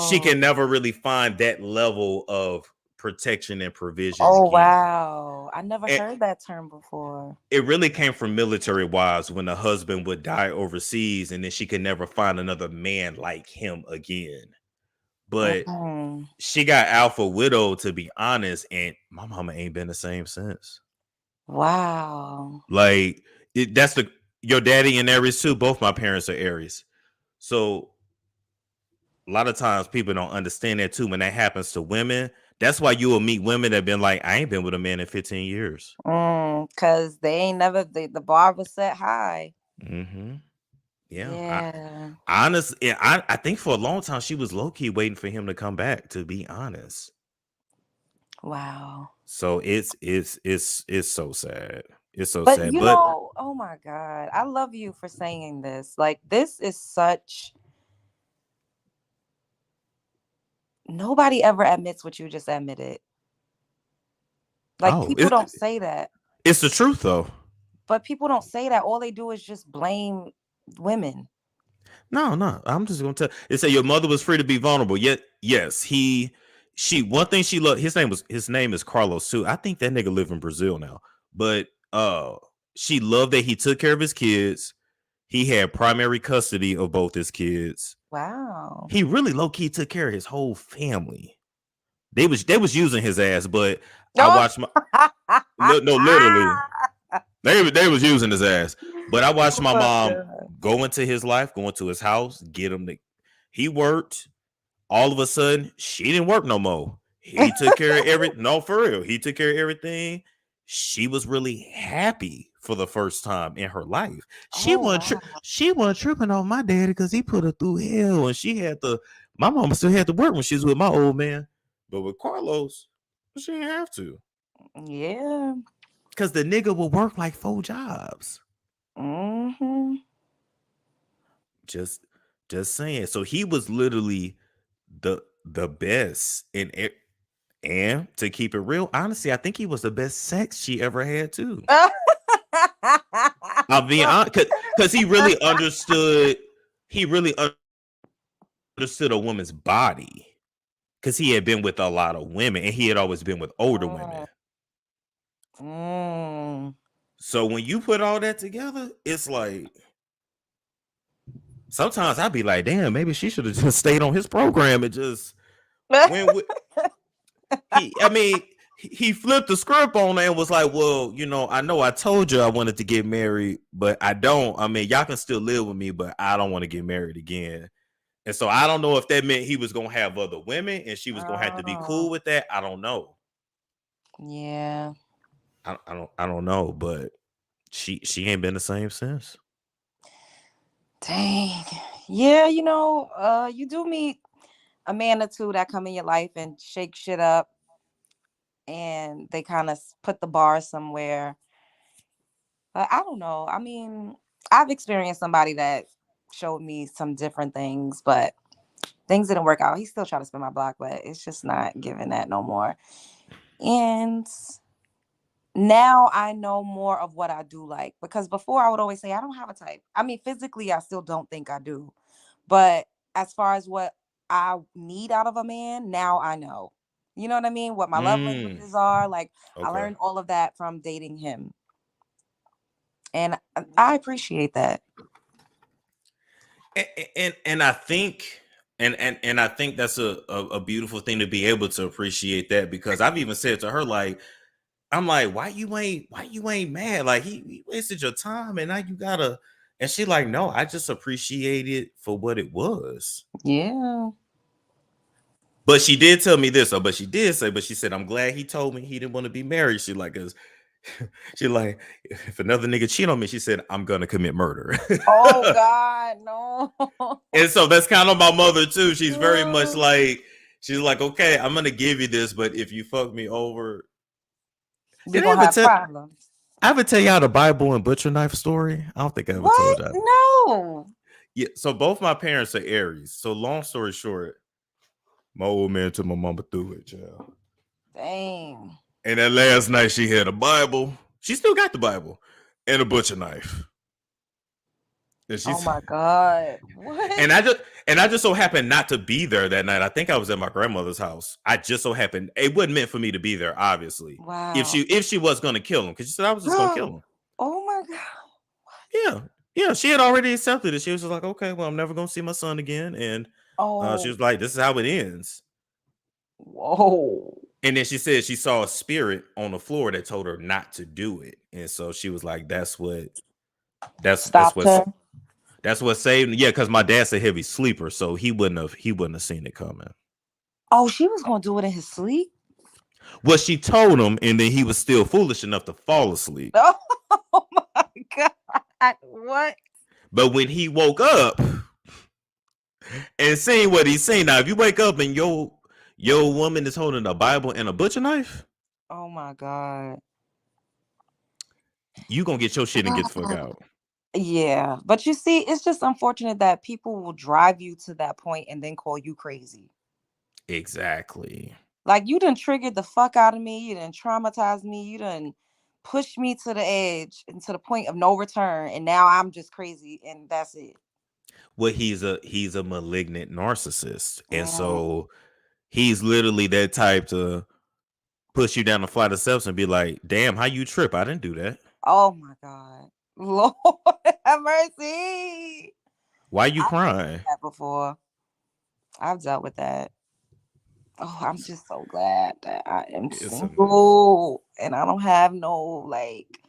she can never really find that level of protection and provision Oh, again. wow. I never heard that term before. It really came from military wives when the husband would die overseas, and then she could never find another man like him again. But she got alpha widowed, to be honest, and my mama ain't been the same since. Wow. Like that's your daddy and Aries too. Both my parents are Aries, so a lot of times people don't understand that too. When that happens to women, that's why you will meet women that been like, I ain't been with a man in 15 years. Because they ain't never the bar was set high. Mm-hmm. Yeah. I think for a long time she was low key waiting for him to come back. To be honest. Wow. So it's so sad. It's so But sad. you know, oh my God, I love you for saying this. Like, this is such. Nobody ever admits what you just admitted. Like, people don't say that. It's the truth, though. But people don't say that. All they do is just blame women. No. I'm just gonna tell. It say your mother was free to be vulnerable. Yet, yes, one thing she loved. His name is Carlos too. I think that nigga live in Brazil now. But she loved that he took care of his kids. He had primary custody of both his kids. Wow. He really low key took care of his whole family. They was using his ass, but I watched my no literally. They was using his ass. But I watched my mom go into his life, go into his house, get him he worked. All of a sudden, she didn't work no more. He took care of everything. No, for real. He took care of everything. She was really happy for the first time in her life. She wasn't tripping on my daddy because he put her through hell, and my mama still had to work when she was with my old man. But with Carlos, she didn't have to. Yeah. Because the nigga will work like 4 jobs. Mm-hmm. Just saying. So he was literally the best in it. And to keep it real, honestly, I think he was the best sex she ever had too. I'll be honest, because he really understood. He really understood a woman's body. Because he had been with a lot of women, and he had always been with older women. So when you put all that together, it's like sometimes I'd be like, damn, maybe she should have just stayed on his program and just went with. He flipped the script on her and was like, well, I know I told you I wanted to get married, but I don't. I mean, y'all can still live with me, but I don't want to get married again. And so I don't know if that meant he was going to have other women and she was going to have to be cool with that. I don't know. Yeah. I don't know, but she ain't been the same since. Dang. Yeah, you do meet a man or two that come in your life and shake shit up, and they kind of put the bar somewhere. But I don't know. I mean, I've experienced somebody that showed me some different things, but things didn't work out. He still tried to spin my block, but it's just not giving that no more. And now I know more of what I do like, because before I would always say I don't have a type. I mean, physically, I still don't think I do. But as far as what I need out of a man, now I know. You know what I mean? What my love languages are. Like, I learned all of that from dating him. And I appreciate that. And I think and I think that's a beautiful thing to be able to appreciate that, because I've even said to her, like, I'm like, why you ain't mad? Like he wasted your time and now you gotta, and she like, no, I just appreciate it for what it was. Yeah. But she did tell me this, but she said, I'm glad he told me he didn't want to be married. She like, she like, if another nigga cheat on me, she said, I'm gonna commit murder. Oh God, no. And so that's kind of my mother too. She's very much like, she's like, okay, I'm gonna give you this, but if you fuck me over, We're gonna have problems. I ever tell y'all the Bible and butcher knife story? I don't think I ever told y'all. No. Yeah, so both my parents are Aries. So long story short, my old man took my mama through it, child. Dang. And that last night she had a Bible. She still got the Bible and a butcher knife. And oh my God. What? And I just so happened not to be there that night. I think I was at my grandmother's house. I just so happened, it wasn't meant for me to be there, obviously. Wow. If she was gonna kill him, because she said I was just gonna kill him. Oh my God. Yeah, she had already accepted it. She was just like, okay, well, I'm never gonna see my son again. And she was like, this is how it ends. Whoa. And then she said she saw a spirit on the floor that told her not to do it. And so she was like, that's what saved me. Yeah, because my dad's a heavy sleeper, so he wouldn't have seen it coming. Oh, she was gonna do it in his sleep? Well, she told him, and then he was still foolish enough to fall asleep. Oh my God. What? But when he woke up and seen what he seen, now if you wake up and your woman is holding a Bible and a butcher knife, oh my God, you gonna get your shit and get the fuck out. Yeah, but you see, it's just unfortunate that people will drive you to that point and then call you crazy. Exactly. Like, you done triggered the fuck out of me. You done traumatized me. You done pushed me to the edge and to the point of no return. And now I'm just crazy, and that's it. Well, he's a malignant narcissist, and so he's literally that type to push you down the flight of steps and be like, "Damn, how you trip? I didn't do that." Oh my God, Lord have mercy. Why you crying? That before, I've dealt with that. Oh, I'm just so glad that I am single and I don't have no, like,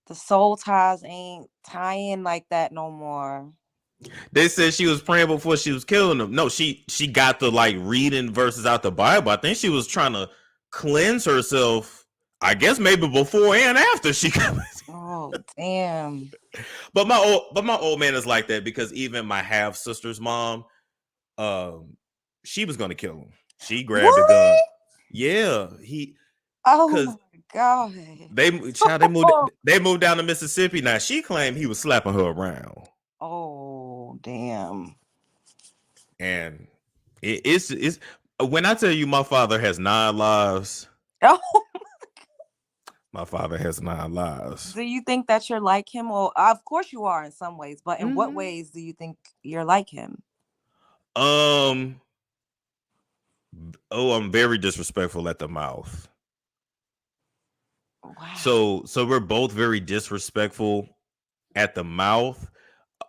the soul ties ain't tying like that no more. They said she was praying before she was killing him. No, she got the like reading verses out the Bible. I think she was trying to cleanse herself. I guess maybe before and after she. Oh damn! But my old man is like that, because even my half sister's mom, she was gonna kill him. She grabbed a gun. Yeah, he. Oh my God! They moved down to Mississippi. Now she claimed he was slapping her around. Oh damn! And it's when I tell you my father has 9 lives. Oh, my father has 9 lives. Do you think that you're like him? Well, of course you are in some ways, but in what ways do you think you're like him? I'm very disrespectful at the mouth. Wow. So we're both very disrespectful at the mouth.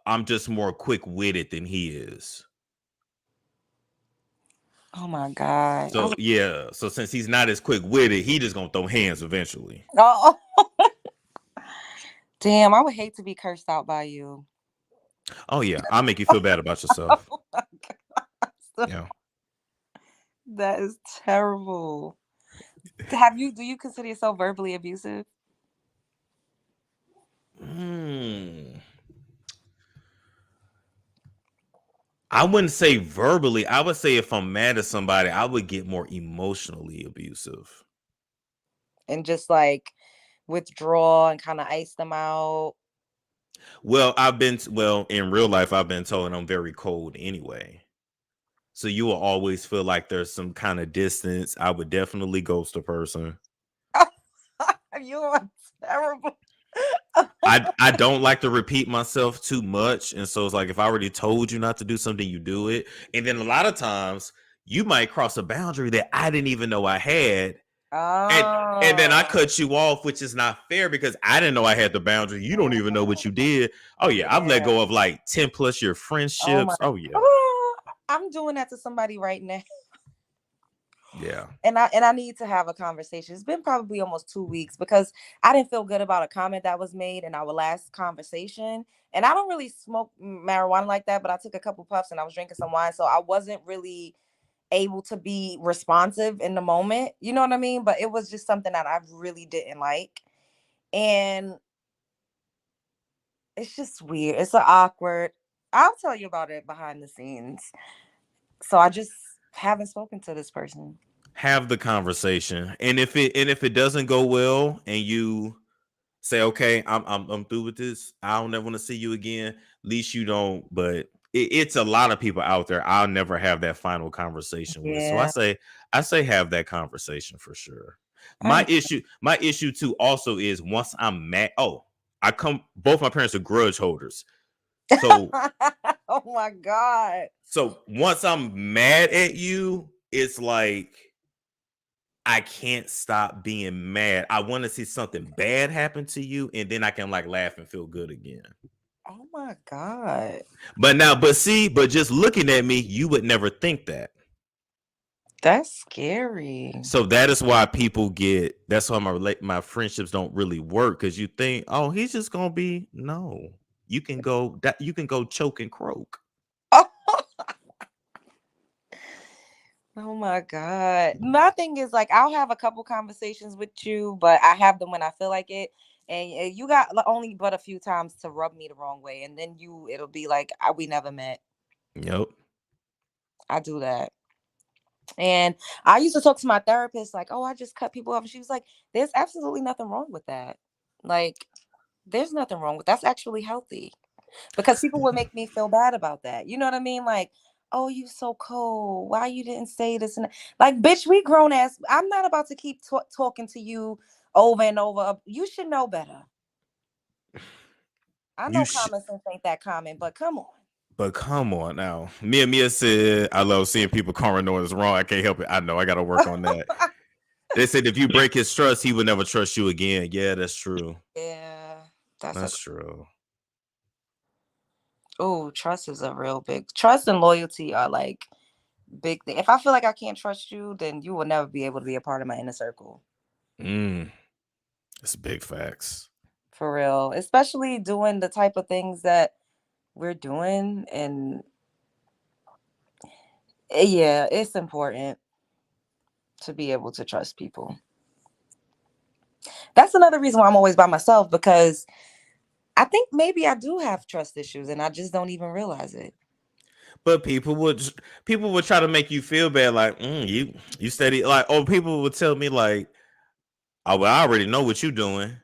I'm just more quick-witted than he is. Oh my God. So yeah. So since he's not as quick-witted, he just gonna throw hands eventually. Oh. Damn, I would hate to be cursed out by you. Oh yeah, I'll make you feel bad about yourself. Oh my God. Yeah. That is terrible. Do you consider yourself verbally abusive? I wouldn't say verbally. I would say if I'm mad at somebody, I would get more emotionally abusive. And just like withdraw and kind of ice them out. Well, in real life, I've been told I'm very cold anyway. So you will always feel like there's some kind of distance. I would definitely ghost a person. You are terrible. I don't like to repeat myself too much. And so it's like, if I already told you not to do something, you do it. And then a lot of times you might cross a boundary that I didn't even know I had. And then I cut you off, which is not fair because I didn't know I had the boundary. You don't even know what you did. Oh yeah, I've let go of like 10 plus year friendships. Oh yeah. I'm doing that to somebody right now. Yeah. And I need to have a conversation. It's been probably almost 2 weeks because I didn't feel good about a comment that was made in our last conversation. And I don't really smoke marijuana like that, but I took a couple puffs and I was drinking some wine. So I wasn't really able to be responsive in the moment. You know what I mean? But it was just something that I really didn't like. And it's just weird. It's awkward. I'll tell you about it behind the scenes. So I just haven't spoken to this person. Have the conversation, and if it doesn't go well, and you say, "Okay, I'm through with this. I don't ever want to see you again." At least you don't. But it's a lot of people out there. I'll never have that final conversation with. So I say have that conversation for sure. My issue too also is once I'm mad. Oh, both my parents are grudge holders. So oh my God. So once I'm mad at you, it's like I can't stop being mad. I want to see something bad happen to you, and then I can like laugh and feel good again. Oh my God. But just looking at me, you would never think that. That's scary. So that is why that's why my friendships don't really work, because you think, oh, he's just gonna be no. You can go choke and croak. Oh my God. My thing is like I'll have a couple conversations with you, but I have them when I feel like it. And you got only but a few times to rub me the wrong way. And then it'll be like we never met. Yep. I do that. And I used to talk to my therapist like, oh, I just cut people off. And she was like, there's absolutely nothing wrong with that. Like, there's nothing wrong with that's actually healthy. Because people would make me feel bad about that. You know what I mean? Like, oh, you so cold. Why you didn't say this? And like, bitch, we grown ass. I'm not about to keep talking to you over and over. You should know better. I know common sense ain't that common, but come on. But come on now. Mia said, I love seeing people Conor is wrong. I can't help it. I know I got to work on that. They said if you break his trust, he would never trust you again. Yeah, that's true. Yeah, that's true. Oh, trust is a real big. Trust and loyalty are like big thing. If I feel like I can't trust you, then you will never be able to be a part of my inner circle. It's big facts. For real. Especially doing the type of things that we're doing. And yeah, it's important to be able to trust people. That's another reason why I'm always by myself, because I think maybe I do have trust issues and I just don't even realize it. But people would try to make you feel bad, like you steady, like, or people would tell me like, oh, well, I already know what you're doing.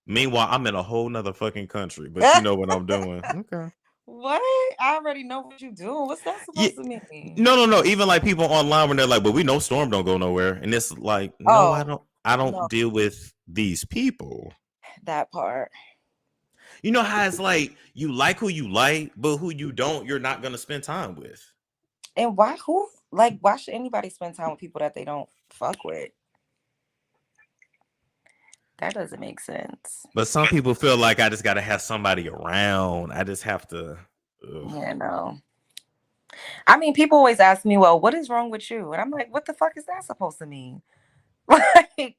Meanwhile, I'm in a whole nother fucking country, but you know what I'm doing. Okay. What? I already know what you're doing. What's that supposed to mean? No. Even like people online when they're like, but we know Storm don't go nowhere. And it's like, no, I don't deal with these people. That part. You know how it's like you like who you like, but who you don't, you're not gonna spend time with. And why should anybody spend time with people that they don't fuck with? That doesn't make sense. But some people feel like I just gotta have somebody around. I just have to. Yeah, no. I mean, people always ask me, well, what is wrong with you? And I'm like, what the fuck is that supposed to mean? Like,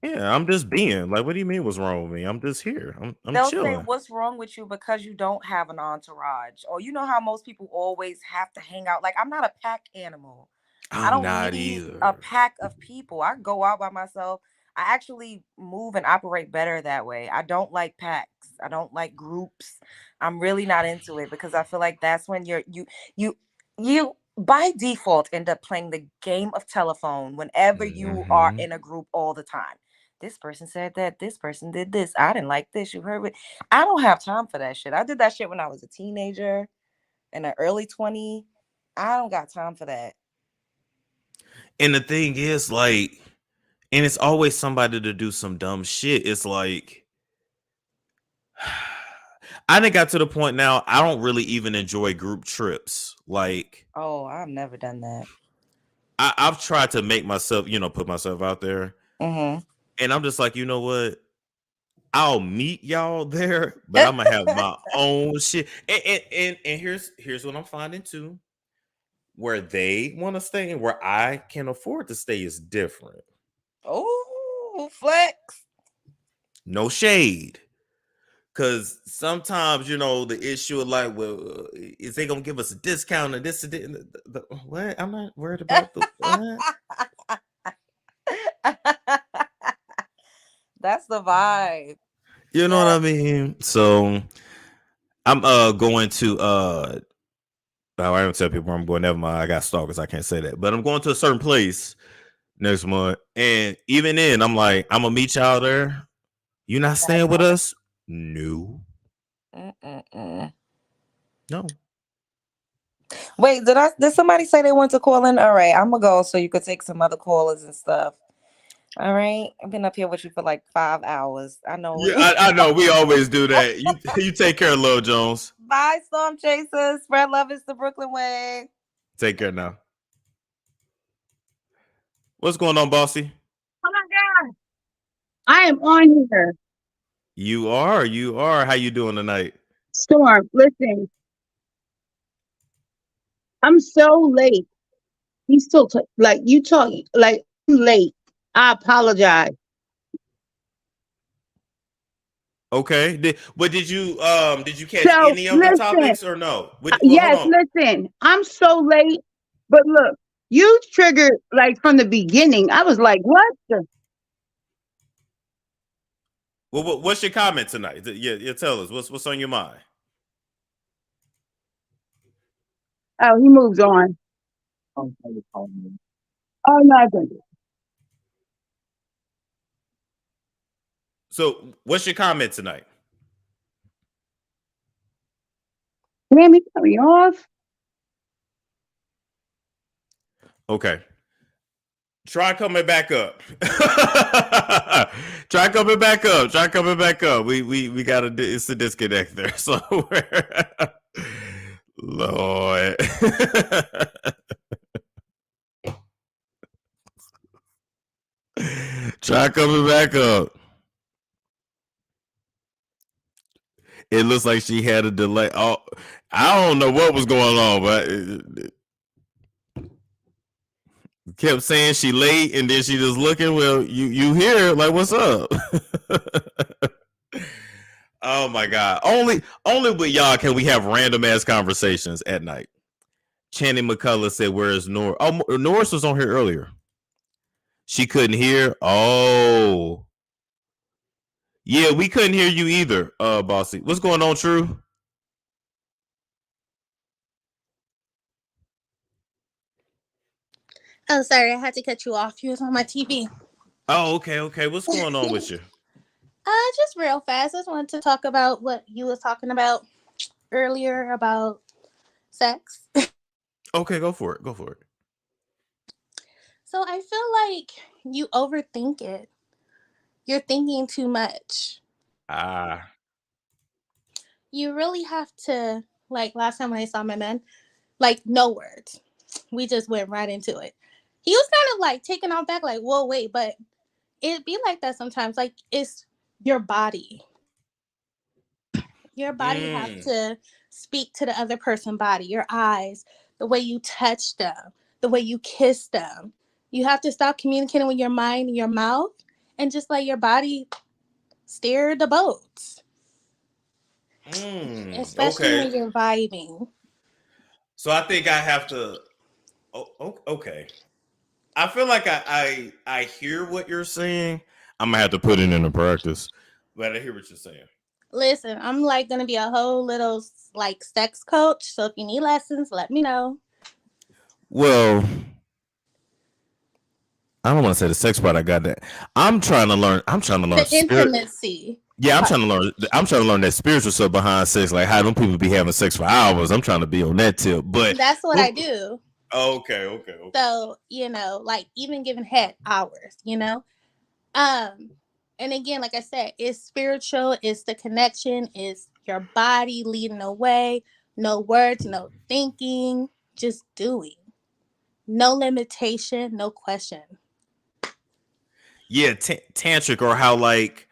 yeah, I'm just being like, what do you mean what's wrong with me? I'm just here. I'm they'll chilling. say, what's wrong with you because you don't have an entourage? Or you know how most people always have to hang out. Like, I'm not a pack animal. I don't not need either. a pack of people. I go out by myself. I actually move and operate better that way. I don't like packs. I don't like groups. I'm really not into it because I feel like that's when you by default end up playing the game of telephone whenever you are in a group all the time. This person said that. This person did this. I didn't like this. You heard it. I don't have time for that shit. I did that shit when I was a teenager in the early 20s. I don't got time for that. And the thing is, like, and it's always somebody to do some dumb shit. It's like, I done got to the point now, I don't really even enjoy group trips. Like, oh, I've never done that. I've tried to make myself, put myself out there, Mm-hmm. and I'm just like, you know what? I'll meet y'all there, but I'm gonna have my own shit. And here's what I'm finding too. Where they want to stay and where I can afford to stay is different. Oh, flex. No shade. Cause sometimes, the issue of like, well, is they gonna give us a discount and this and that? What? I'm not worried about the what? That's the vibe. You know what I mean? So I'm going to I don't tell people where I'm going. Never mind. I got stalkers. I can't say that. But I'm going to a certain place next month. And even then, I'm like, I'm gonna meet y'all there. You not staying with us? No. No. Wait, did somebody say they want to call in? All right, I'm gonna go so you could take some other callers and stuff. All right, I've been up here with you for like 5 hours. I know. Yeah, I know. We always do that. You take care, Lil Jones. Bye, Storm Chasers. Spread love is the Brooklyn way. Take care now. What's going on, Bossy? Oh my God. I am on here. You are. How you doing tonight? Storm, listen. I'm so late. He's still like you talk like I'm late. I apologize. Okay. Did you catch So any of the topics or no? yes, Hold on. listen. I'm so late, but look, you triggered like from the beginning. I was like, what the? Well, what's your comment tonight? Yeah, tell us. What's on your mind? Oh, he moves on. Oh no, I didn't. So, what's your comment tonight? Damn, he cut me off. Okay. Try coming back up. Try coming back up. We gotta. It's a disconnect there. So, Lord. Try coming back up. It looks like she had a delay. Oh, I don't know what was going on, but it kept saying she late, and then she just looking. Well, you here? Like, what's up? Oh my God! Only with y'all can we have random ass conversations at night. Channing McCullough said, "Where is Norris?" Oh, Norris was on here earlier. She couldn't hear. Oh, yeah, we couldn't hear you either, Bossy. What's going on, True? Oh, sorry, I had to cut you off. You was on my TV. Oh, okay. What's going on with you? Just real fast. I just wanted to talk about what you was talking about earlier about sex. Okay, go for it. So I feel like you overthink it. You're thinking too much. You really have to, like last time when I saw my man, like no words. We just went right into it. He was kind of like taken off back, like, whoa, wait, but it'd be like that sometimes. Like it's your body. Your body has to speak to the other person's body, your eyes, the way you touch them, the way you kiss them. You have to stop communicating with your mind and your mouth and just let your body steer the boat. Especially when you're vibing. So I think I have to. Okay. I feel like I hear what you're saying. I'm gonna have to put it into practice, but I hear what you're saying. Listen, I'm like gonna be a whole little like sex coach. So if you need lessons, let me know. Well, I don't want to say the sex part. I got that. I'm trying to learn. The intimacy. Yeah, I'm trying to learn that spiritual stuff behind sex. Like how them people be having sex for hours. I'm trying to be on that tip. But that's what I do. Okay. So, like even giving head hours, And again, like I said, it's spiritual, it's the connection, it's your body leading the way, no words, no thinking, just doing. No limitation, no question. Yeah, tantric, or how like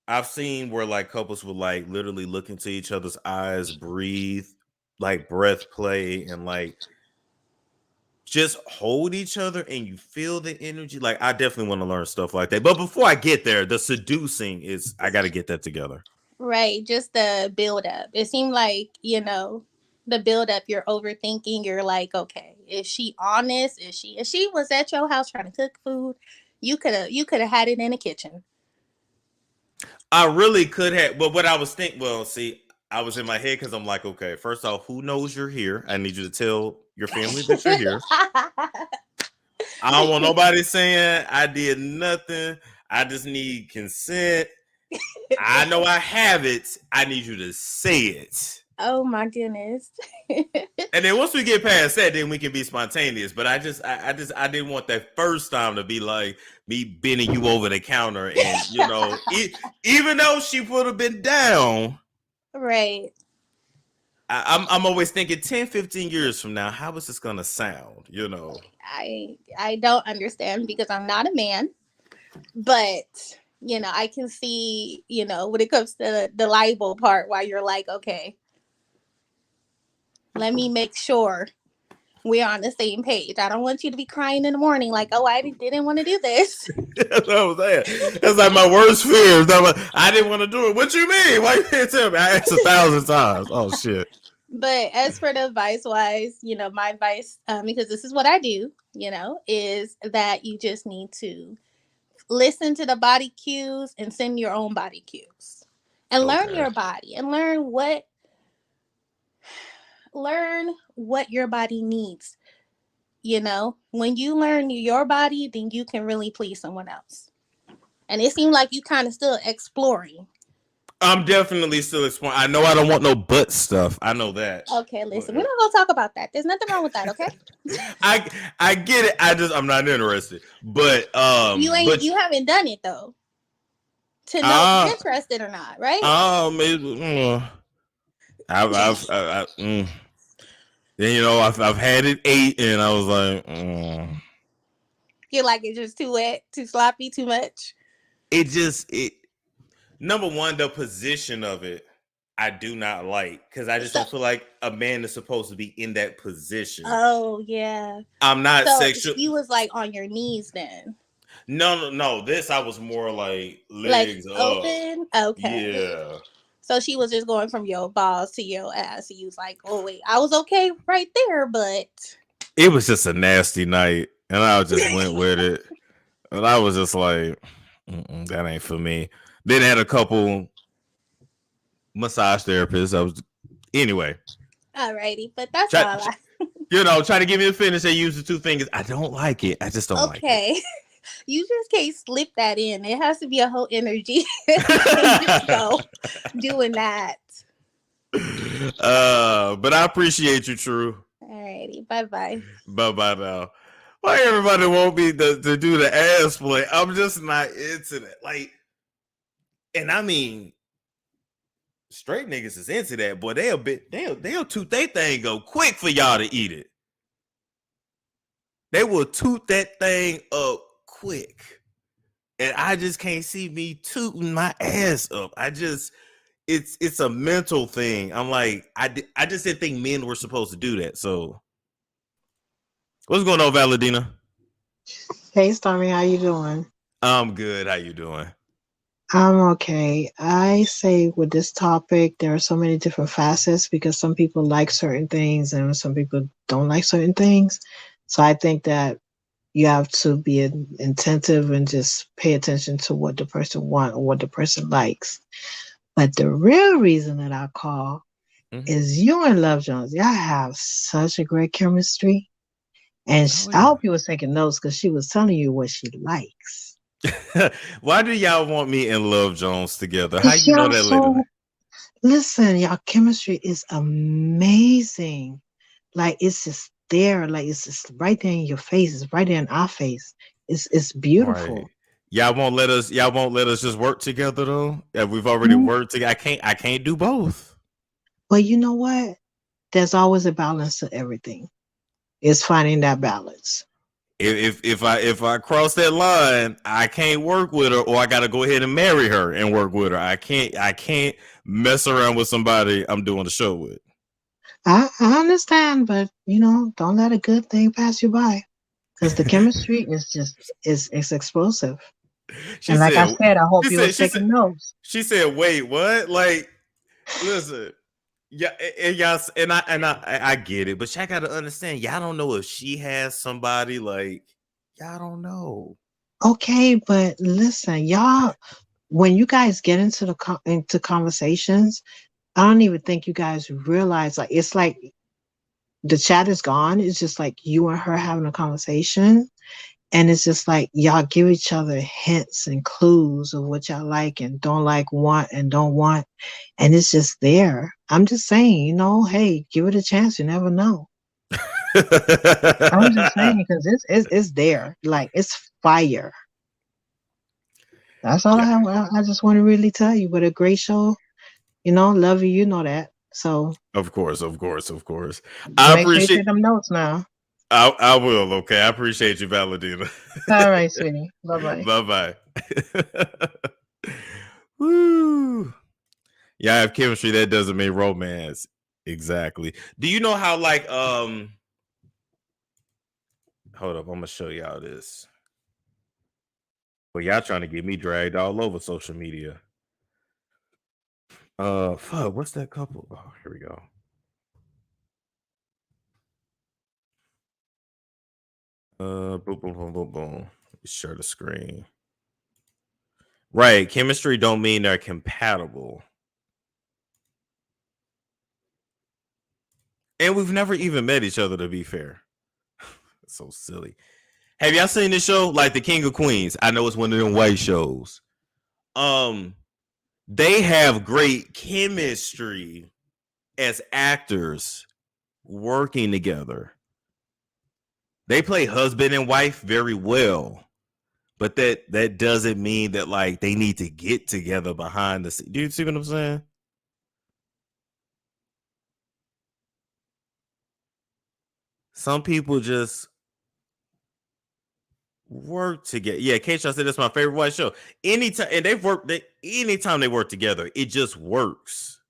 I've seen where like couples would like literally look into each other's eyes, breathe, like breath play, and like just hold each other and you feel the energy. Like I definitely want to learn stuff like that. But before I get there, the seducing is I got to get that together. Right, just the build up. It seemed like, the build up, you're overthinking. You're like, okay, is she honest? If she was at your house trying to cook food, you could have had it in the kitchen. I really could have, but what I was thinking, well, see, I was in my head because I'm like, okay, first off, who knows you're here? I need you to tell your family that you're here. I don't want nobody saying I did nothing. I just need consent. I know I have it. I need you to say it. Oh my goodness. And then once we get past that, then we can be spontaneous. But I didn't want that first time to be like me bending you over the counter, and even though she would have been down, right? I'm always thinking 10, 15 years from now, how is this gonna sound? I don't understand because I'm not a man, but I can see, when it comes to the libel part, why you're like, okay, let me make sure we're on the same page. I don't want you to be crying in the morning like, oh, I didn't want to do this. That's what I was saying. That's like my worst fear. I didn't want to do it. What you mean? Why you can't tell me? I asked 1,000 times. Oh, shit. But as for the advice wise, my advice, because this is what I do, is that you just need to listen to the body cues and send your own body cues and learn your body and learn what your body needs. When you learn your body, then you can really please someone else. And it seemed like you kind of still exploring. I'm definitely still exploring. I know I don't want no butt stuff. I know that. Okay, listen, we're not gonna talk about that. There's nothing wrong with that, okay? I get it. I'm not interested. But you haven't done it though. To know if you're interested or not, right? I've had it 8 and I was like, You're like, it's just too wet, too sloppy, too much. Number one, the position of it, I do not like because I just don't feel like a man is supposed to be in that position. Oh yeah. I'm not sexual. You was like on your knees then. No. This I was more like legs like up. Open. Okay. Yeah. So she was just going from your balls to your ass. You was like, oh wait, I was okay right there, but it was just a nasty night, and I just went with it, and I was just like, that ain't for me. Then I had a couple massage therapists. Anyway. Alrighty, but that's all. Try to give me a finish. They use the 2 fingers. I don't like it. I just don't like it. Okay. You just can't slip that in. It has to be a whole energy. Just go doing that. But I appreciate you, True. Alrighty. Bye-bye. Bye-bye now. Why everybody want me to do the ass play? I'm just not into that. Like, and I mean, straight niggas is into that, boy. They'll toot they thing go quick for y'all to eat it. They will toot that thing up quick. And I just can't see me tooting my ass up. It's a mental thing. I'm like, I just didn't think men were supposed to do that. So what's going on, Valentina? Hey, Stormy, how you doing? I'm good. How you doing? I'm okay. I say with this topic, there are so many different facets because some people like certain things and some people don't like certain things. So I think that you have to be attentive and just pay attention to what the person wants or what the person likes. But the real reason that I call is you and Love Jones. Y'all have such a great chemistry. And I hope you was taking notes because she was telling you what she likes. Why do y'all want me and Love Jones together? How you know that, lady? Listen, y'all chemistry is amazing. Like it's just there, like it's just right there in your face. It's right there in our face. It's beautiful. Right. Y'all won't let us just work together though. Yeah, we've already worked together. I can't do both. Well, you know what? There's always a balance to everything. is finding that balance. If I cross that line, I can't work with her, or I got to go ahead and marry her and work with her. I can't mess around with somebody I'm doing the show with. I understand, but don't let a good thing pass you by, because the chemistry is just it's explosive. And like I said, I hope you were taking notes. She said, "Wait, what?" Like, listen, yeah, and y'all, and I get it, but y'all got to understand, y'all don't know if she has somebody. Like, y'all don't know. Okay, but listen, y'all, when you guys get into into conversations, I don't even think you guys realize, like, it's like the chat is gone. It's just like you and her having a conversation. And it's just like y'all give each other hints and clues of what y'all like and don't like, want and don't want. And it's just there. I'm just saying, hey, give it a chance. You never know. I'm just saying, because it's there. Like, it's fire. That's all I have. I just want to really tell you, but a great show. Love you. You know that. So of course. I make sure you take them notes now. I will. Okay, I appreciate you, Valentina. All right, sweetie. Bye-bye. Bye-bye. Woo. Yeah, I have chemistry. That doesn't mean romance. Exactly. Do you know how, like, hold up, I'm gonna show y'all this. Well, y'all trying to get me dragged all over social media. Fuck, what's that couple? Oh, here we go. Boom, boom, boom, boom, boom. Share the screen. Right, chemistry don't mean they're compatible. And we've never even met each other, to be fair. It's so silly. Have y'all seen this show, like The King of Queens? I know it's one of them white shows. They have great chemistry as actors working together. They play husband and wife very well, but that doesn't mean that, like, they need to get together behind the scenes. Do you see what I'm saying? Some people just work together. Yeah, Keisha said that's my favorite white show. Anytime, and anytime they work together, it just works.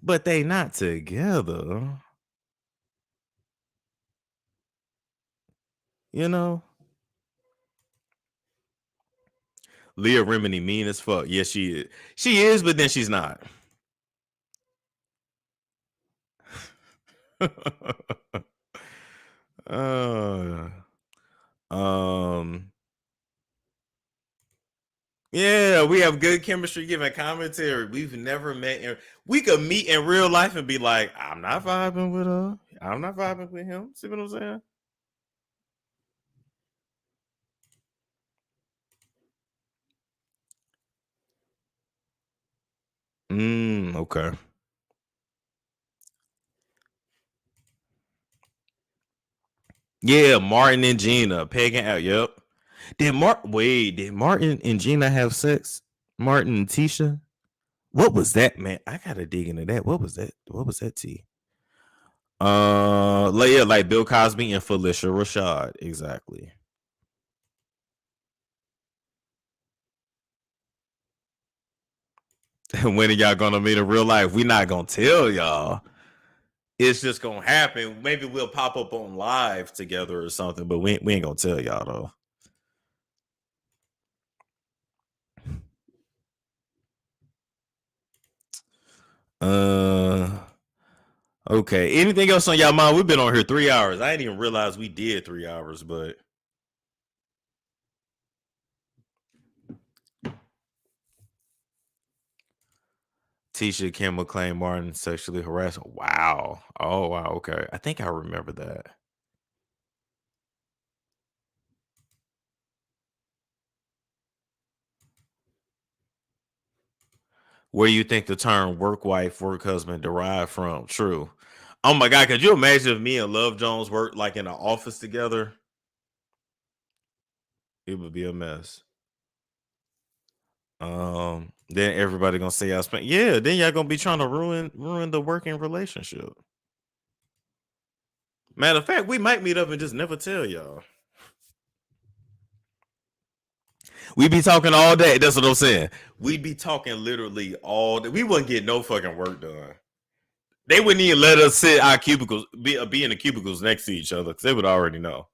But they not together. Leah Remini mean as fuck. Yes, she is. She is, but then she's not. Yeah, we have good chemistry giving commentary. We've never met, we could meet in real life and be like, I'm not vibing with her. I'm not vibing with him. See what I'm saying? Okay. Yeah, Martin and Gina, Peg and Al. Yep. Did Martin and Gina have sex? Martin and Tisha? What was that, man? I gotta dig into that. What was that? What was that tea? Like Bill Cosby and Felicia Rashad. Exactly. When are y'all gonna meet in real life? We're not gonna tell y'all. It's just gonna happen. Maybe we'll pop up on live together or something, but we ain't gonna tell y'all though. Okay. Anything else on y'all mind? We've been on here 3 hours. I didn't even realize we did 3 hours, but Tisha Campbell claimed Martin sexually harassed. Wow. Oh wow. Okay. I think I remember that. Where you think the term work wife, work husband derived from? True. Oh my God, could you imagine if me and Love Jones worked like in an office together? It would be a mess. Then everybody gonna say y'all spent. Yeah, then y'all gonna be trying to ruin the working relationship. Matter of fact, we might meet up and just never tell y'all. We be talking all day. That's what I'm saying. We be talking literally all day. We wouldn't get no fucking work done. They wouldn't even let us sit our cubicles, be in the cubicles next to each other because they would already know.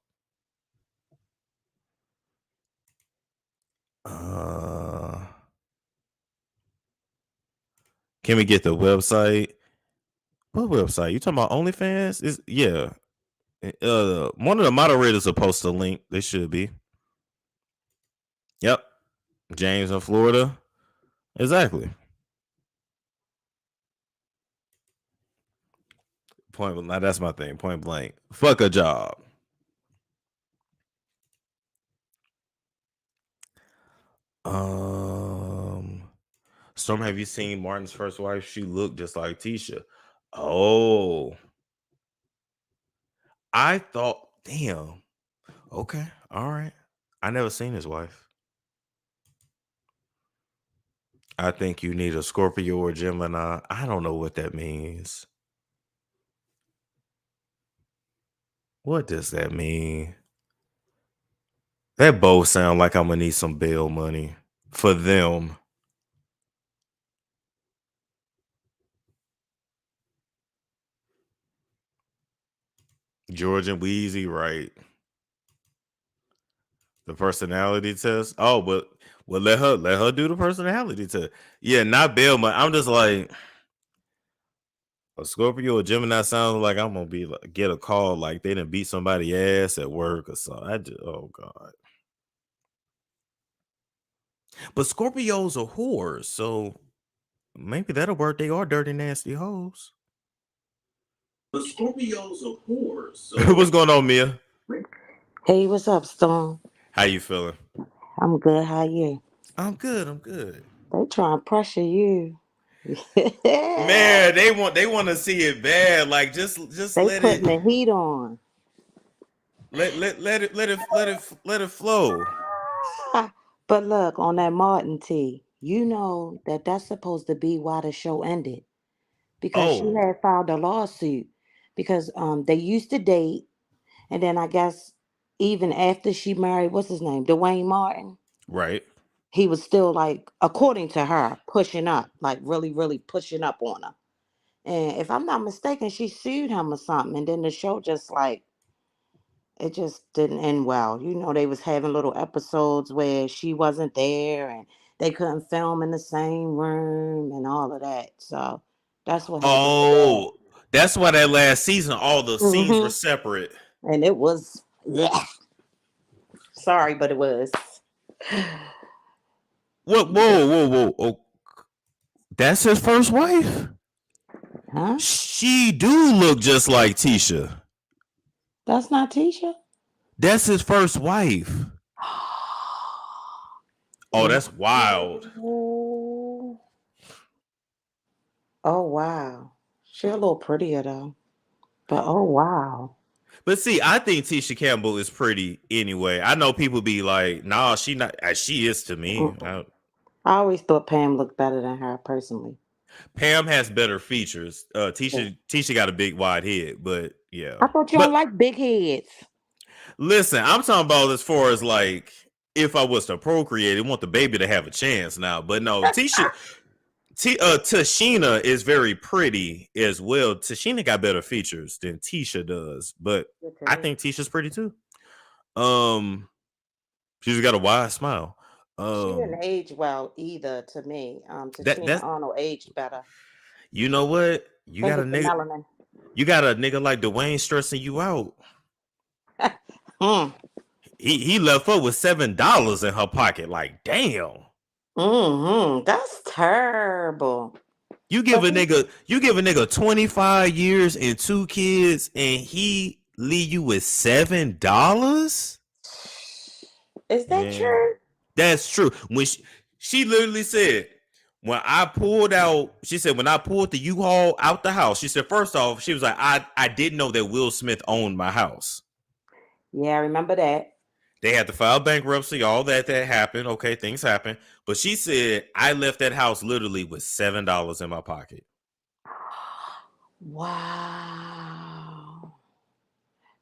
Can we get the website? What website? You talking about OnlyFans? Yeah. One of the moderators will post a link. They should be. Yep. James in Florida. Exactly. Now that's my thing. Point blank. Fuck a job. Storm, have you seen Martin's first wife? She looked just like Tisha. Oh. I thought, damn. Okay. All right. I never seen his wife. I think you need a Scorpio or Gemini. I don't know what that means. What does that mean? That both sound like I'm gonna need some bail money for them. George and Wheezy, right? The personality test. Oh, but well, let her do the personality test. Yeah, not bail money. I'm just like a Scorpio or Gemini sounds like I'm gonna get a call like they done beat somebody ass at work or something. Oh god. But Scorpios are whores, so maybe that'll work. They are dirty, nasty hoes. But Scorpios are whores. So What's going on, Mia? Hey, what's up, Storm? How you feeling? I'm good. How you? I'm good. They trying to pressure you. Man, they want to see it bad. Like just They let putting it the heat on. let it flow. But look, on that Martin T, you know that's supposed to be why the show ended. Because she had filed a lawsuit because they used to date, and then I guess even after she married, what's his name? Dwayne Martin. Right. He was still, like, according to her, pushing up, like really, really pushing up on her. And if I'm not mistaken, she sued him or something. And then the show just like, it just didn't end well. You know, they was having little episodes where she wasn't there and they couldn't film in the same room and all of that. So that's what happened to Oh, that's why that last season, all the scenes were Mhm. separate. And it was, yeah. Sorry, but it was. What? Whoa. Oh, that's his first wife? Huh? She do look just like Tisha. That's not Tisha? That's his first wife. Oh, that's wild. Oh, wow. She's a little prettier, though. But, oh, wow. But see, I think Tisha Campbell is pretty anyway. I know people be like, nah, she not. She is to me. I always thought Pam looked better than her, personally. Pam has better features. Tisha got a big wide head, but yeah. I thought you don't like big heads. Listen, I'm talking about as far as like if I was to procreate, I want the baby to have a chance now. But no, Tashina is very pretty as well. Tashina got better features than Tisha does, but I think Tisha's pretty too. She's got a wide smile. She didn't age well either, to me. Tashina Arnold aged better. You know what? You got a nigga like Dwayne stressing you out. He left her with $7 in her pocket. Like, damn. That's terrible. You give a nigga 25 years and 2 kids, and he leave you with $7? Is that true? That's true. When she literally said, when I pulled the U-Haul out the house, she said, first off, she was like, I didn't know that Will Smith owned my house. Yeah, I remember that. They had to file bankruptcy, all that happened. Okay, things happen. But she said, I left that house literally with $7 in my pocket. Wow.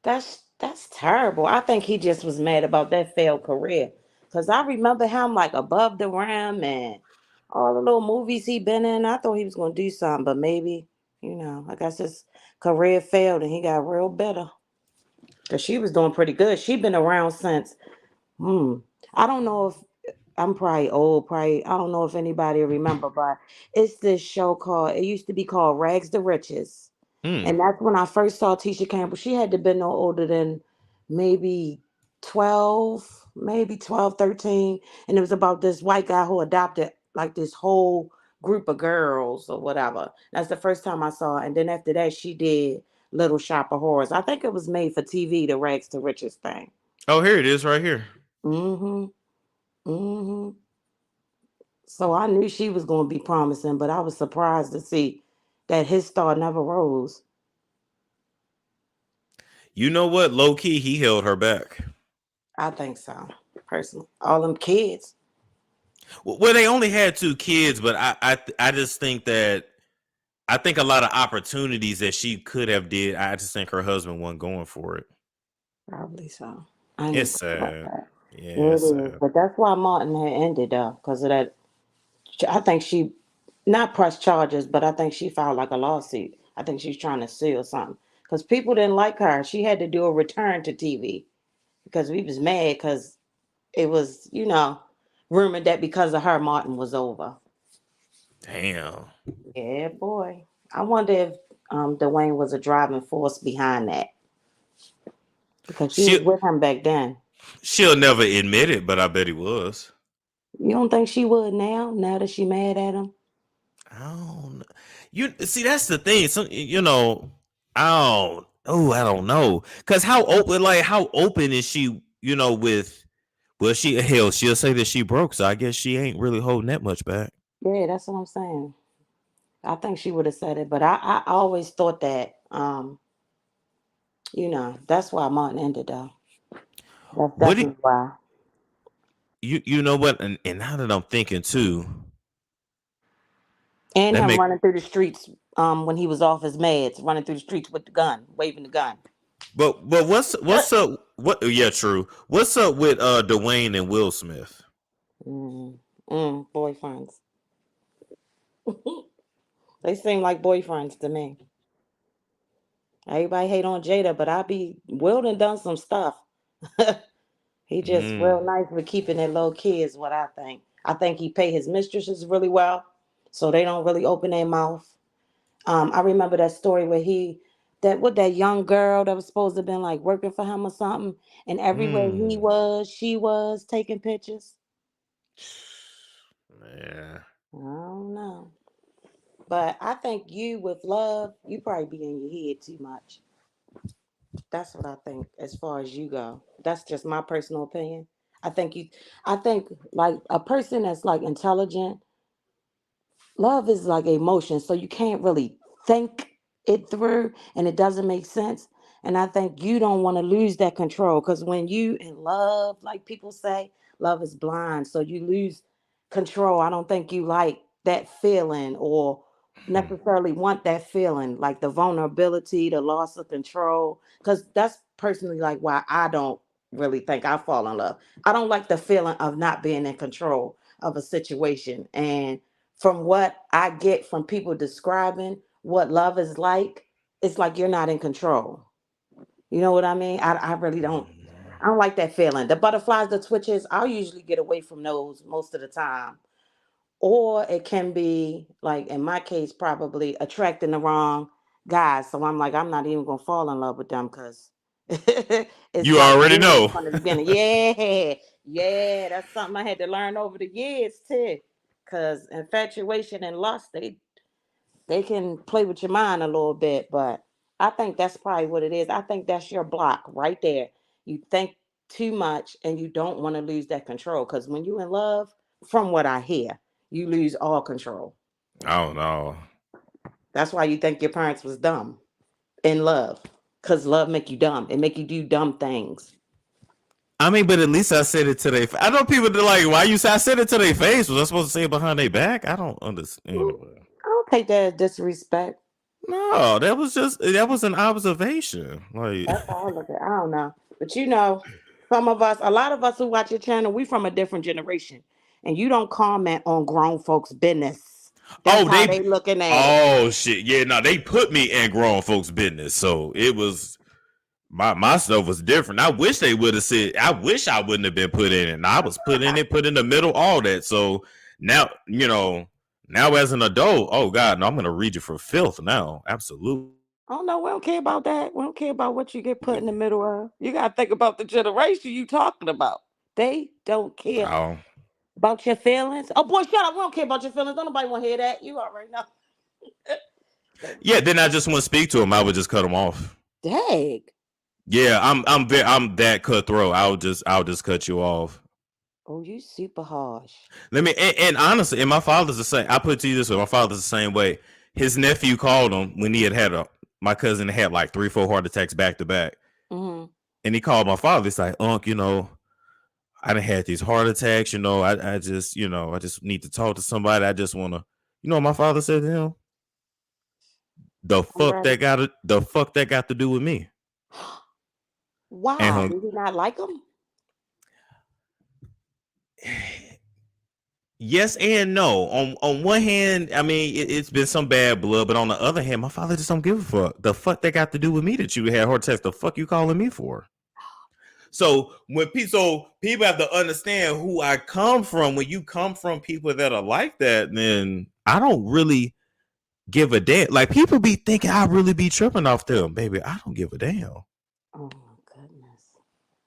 That's terrible. I think he just was mad about that failed career. Cause I remember him like above the rim and all the little movies he been in. I thought he was gonna do something, but maybe, I guess his career failed and he got real bitter. Cause she was doing pretty good. She been around since hmm. I don't know if I'm probably old, probably I don't know if anybody remember, but it's this show called it used to be called Rags to Riches. Mm. And that's when I first saw Tisha Campbell. She had to been no older than maybe 12, maybe 12, 13. And it was about this white guy who adopted like this whole group of girls or whatever. That's the first time I saw it. And then after that, she did Little Shop of Horrors. I think it was made for TV, the Rags to Riches thing. Oh, here it is right here. Mm-hmm. Mm-hmm. So I knew she was going to be promising, but I was surprised to see that his star never rose. You know what? Low key, he held her back. I think so, personally. All them kids. Well, they only had 2 kids, but I just think that I think a lot of opportunities that she could have did. I just think her husband wasn't going for it. Probably so. I ain't It's think about sad. that. Yeah, Yeah, it's it is. sad. But that's why Martin had ended up because of that. I think she not pressed charges, but I think she filed like a lawsuit. I think she's trying to sue or something because people didn't like her. She had to do a return to TV because we was mad because it was, rumored that because of her, Martin was over. Damn. Yeah, boy. I wonder if Dwayne was a driving force behind that because she was She with him back then. she'll never admit it, but I bet he was. You don't think she would now? Now that she mad at him? I don't know. You see, that's the thing. So I don't know. Cause how open is she, with well, she'll say that she broke, so I guess she ain't really holding that much back. Yeah, that's what I'm saying. I think she would have said it, but I always thought that that's why Martin ended though. That's What do definitely why. you know what? And now that I'm thinking too, And that him make running through the streets when he was off his meds, running through the streets with the gun, waving the gun. but what's up? What? Yeah, true. What's up with Dwayne and Will Smith? Boyfriends. They seem like boyfriends to me. Everybody hate on Jada, but Will done some stuff. He just real Mm. nice with keeping it low key is what I think. I think he pay his mistresses really well, so they don't really open their mouth. I remember that story where that young girl that was supposed to have been like working for him or something, and everywhere he Mm. was, she was taking pictures. Yeah. I don't know. But I think you with love, you probably be in your head too much. That's what I think as far as you go. That's just my personal opinion. I think like a person that's like intelligent, love is like emotion, so you can't really think it through and it doesn't make sense. And I think you don't want to lose that control because when you in love, like people say, love is blind. So you lose control. I don't think you like that feeling or necessarily want that feeling, like the vulnerability, the loss of control. Because that's personally like why I don't really think I fall in love. I don't like the feeling of not being in control of a situation. And from what I get from people describing what love is like, it's like you're not in control. You know what I mean? I really don't. I don't like that feeling. The butterflies, the twitches, I'll usually get away from those most of the time. Or it can be like in my case, probably attracting the wrong guys. So I'm like, I'm not even gonna fall in love with them because it's You like already weird know. from the beginning. Yeah, yeah, that's something I had to learn over the years too. Cause infatuation and lust, they can play with your mind a little bit, but I think that's probably what it is. I think that's your block right there. You think too much and you don't want to lose that control. Because when you're in love, from what I hear, you lose all control. I don't know. That's why you think your parents was dumb in love. Because love make you dumb. It make you do dumb things. I mean, but at least I said it to their. I know people that like, why you say I said it to their face? Was I supposed to say it behind their back? I don't understand. I don't take that as disrespect. No, that was an observation. Like That's all of it. I don't know. But a lot of us who watch your channel, we from a different generation. And you don't comment on grown folks' business. That's how they looking at it. oh shit. Yeah, no, they put me in grown folks' business. So it was my stuff was different. I wish they would have said, I wish I wouldn't have been put in it. And I was put in it, put in the middle, all that. So now, now as an adult, oh God, no, I'm gonna read you for filth now. Absolutely. Oh no, we don't care about that. We don't care about what you get put in the middle of. You gotta think about the generation you talking about. They don't care Oh. about your feelings. Oh boy, shut up. We don't care about your feelings. Don't nobody want to hear that. You already know. Yeah, then I just wouldn't speak to him. I would just cut him off. Dang. Yeah, I'm that cutthroat. I'll just cut you off. Oh, you super harsh. And honestly, and my father's the same. I put it to you this way: my father's the same way. His nephew called him when he had my cousin had like 3-4 heart attacks back to back, and he called my father. He's like, "Unc, I done had these heart attacks. I just need to talk to somebody. I just want to." You know what my father said to him? The fuck that got to do with me? Why? Did he not like him? Yes and no. On one hand, I mean, it's been some bad blood, but on the other hand, my father just don't give a fuck. The fuck that got to do with me that you had heart attacks? The fuck you calling me for? So when people have to understand who I come from, when you come from people that are like that, then I don't really give a damn. Like people be thinking I really be tripping off them, baby. I don't give a damn. Oh my goodness.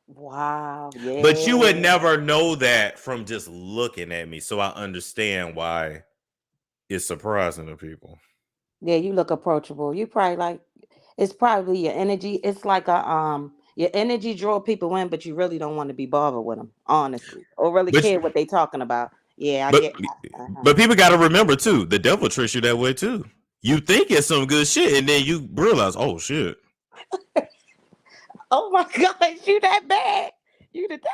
Wow. Yeah. But you would never know that from just looking at me. So I understand why it's surprising to people. Yeah, you look approachable. You probably it's probably your energy. It's like your energy draw people in, but you really don't want to be bothered with them, honestly, or really care what they talking about. Yeah, I get. But people got to remember too, the devil tricks you that way too. You think it's some good shit, and then you realize, oh shit. Oh my gosh, you that bad? You the devil?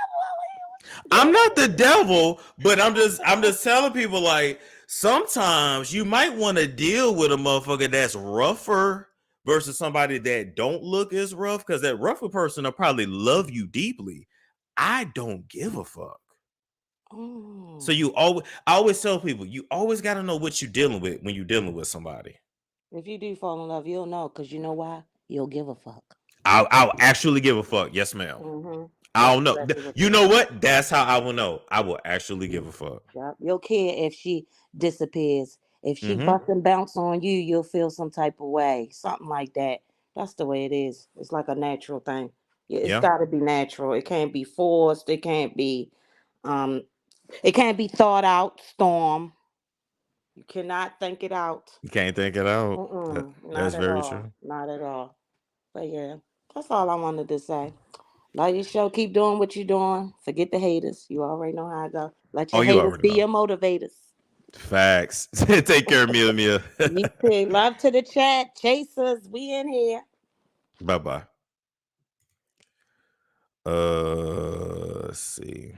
I'm not the devil, but I'm just telling people, like, sometimes you might want to deal with a motherfucker that's rougher versus somebody that don't look as rough, because that rougher person will probably love you deeply. I don't give a fuck. So I always tell people, you always got to know what you're dealing with when you're dealing with somebody. If you do fall in love, you'll know, because you know why? You'll give a fuck. I'll actually give a fuck. Yes, ma'am. I don't know. You know what? That's how I will know. I will actually give a fuck. Yep. You'll care if she disappears. If she bust and bounce on you, you'll feel some type of way. Something like that. That's the way it is. It's like a natural thing. Yeah, it's got to be natural. It can't be forced. It can't be thought out. Storm. You cannot think it out. You can't think it out. That's very true. Not at all. But yeah, that's all I wanted to say. Love your show. Keep doing what you're doing. Forget the haters. You already know how I go. Let your haters be your motivators. Facts. Take care, Mia. You too. Love to the chat. Chasers, we in here. Bye-bye. Let's see.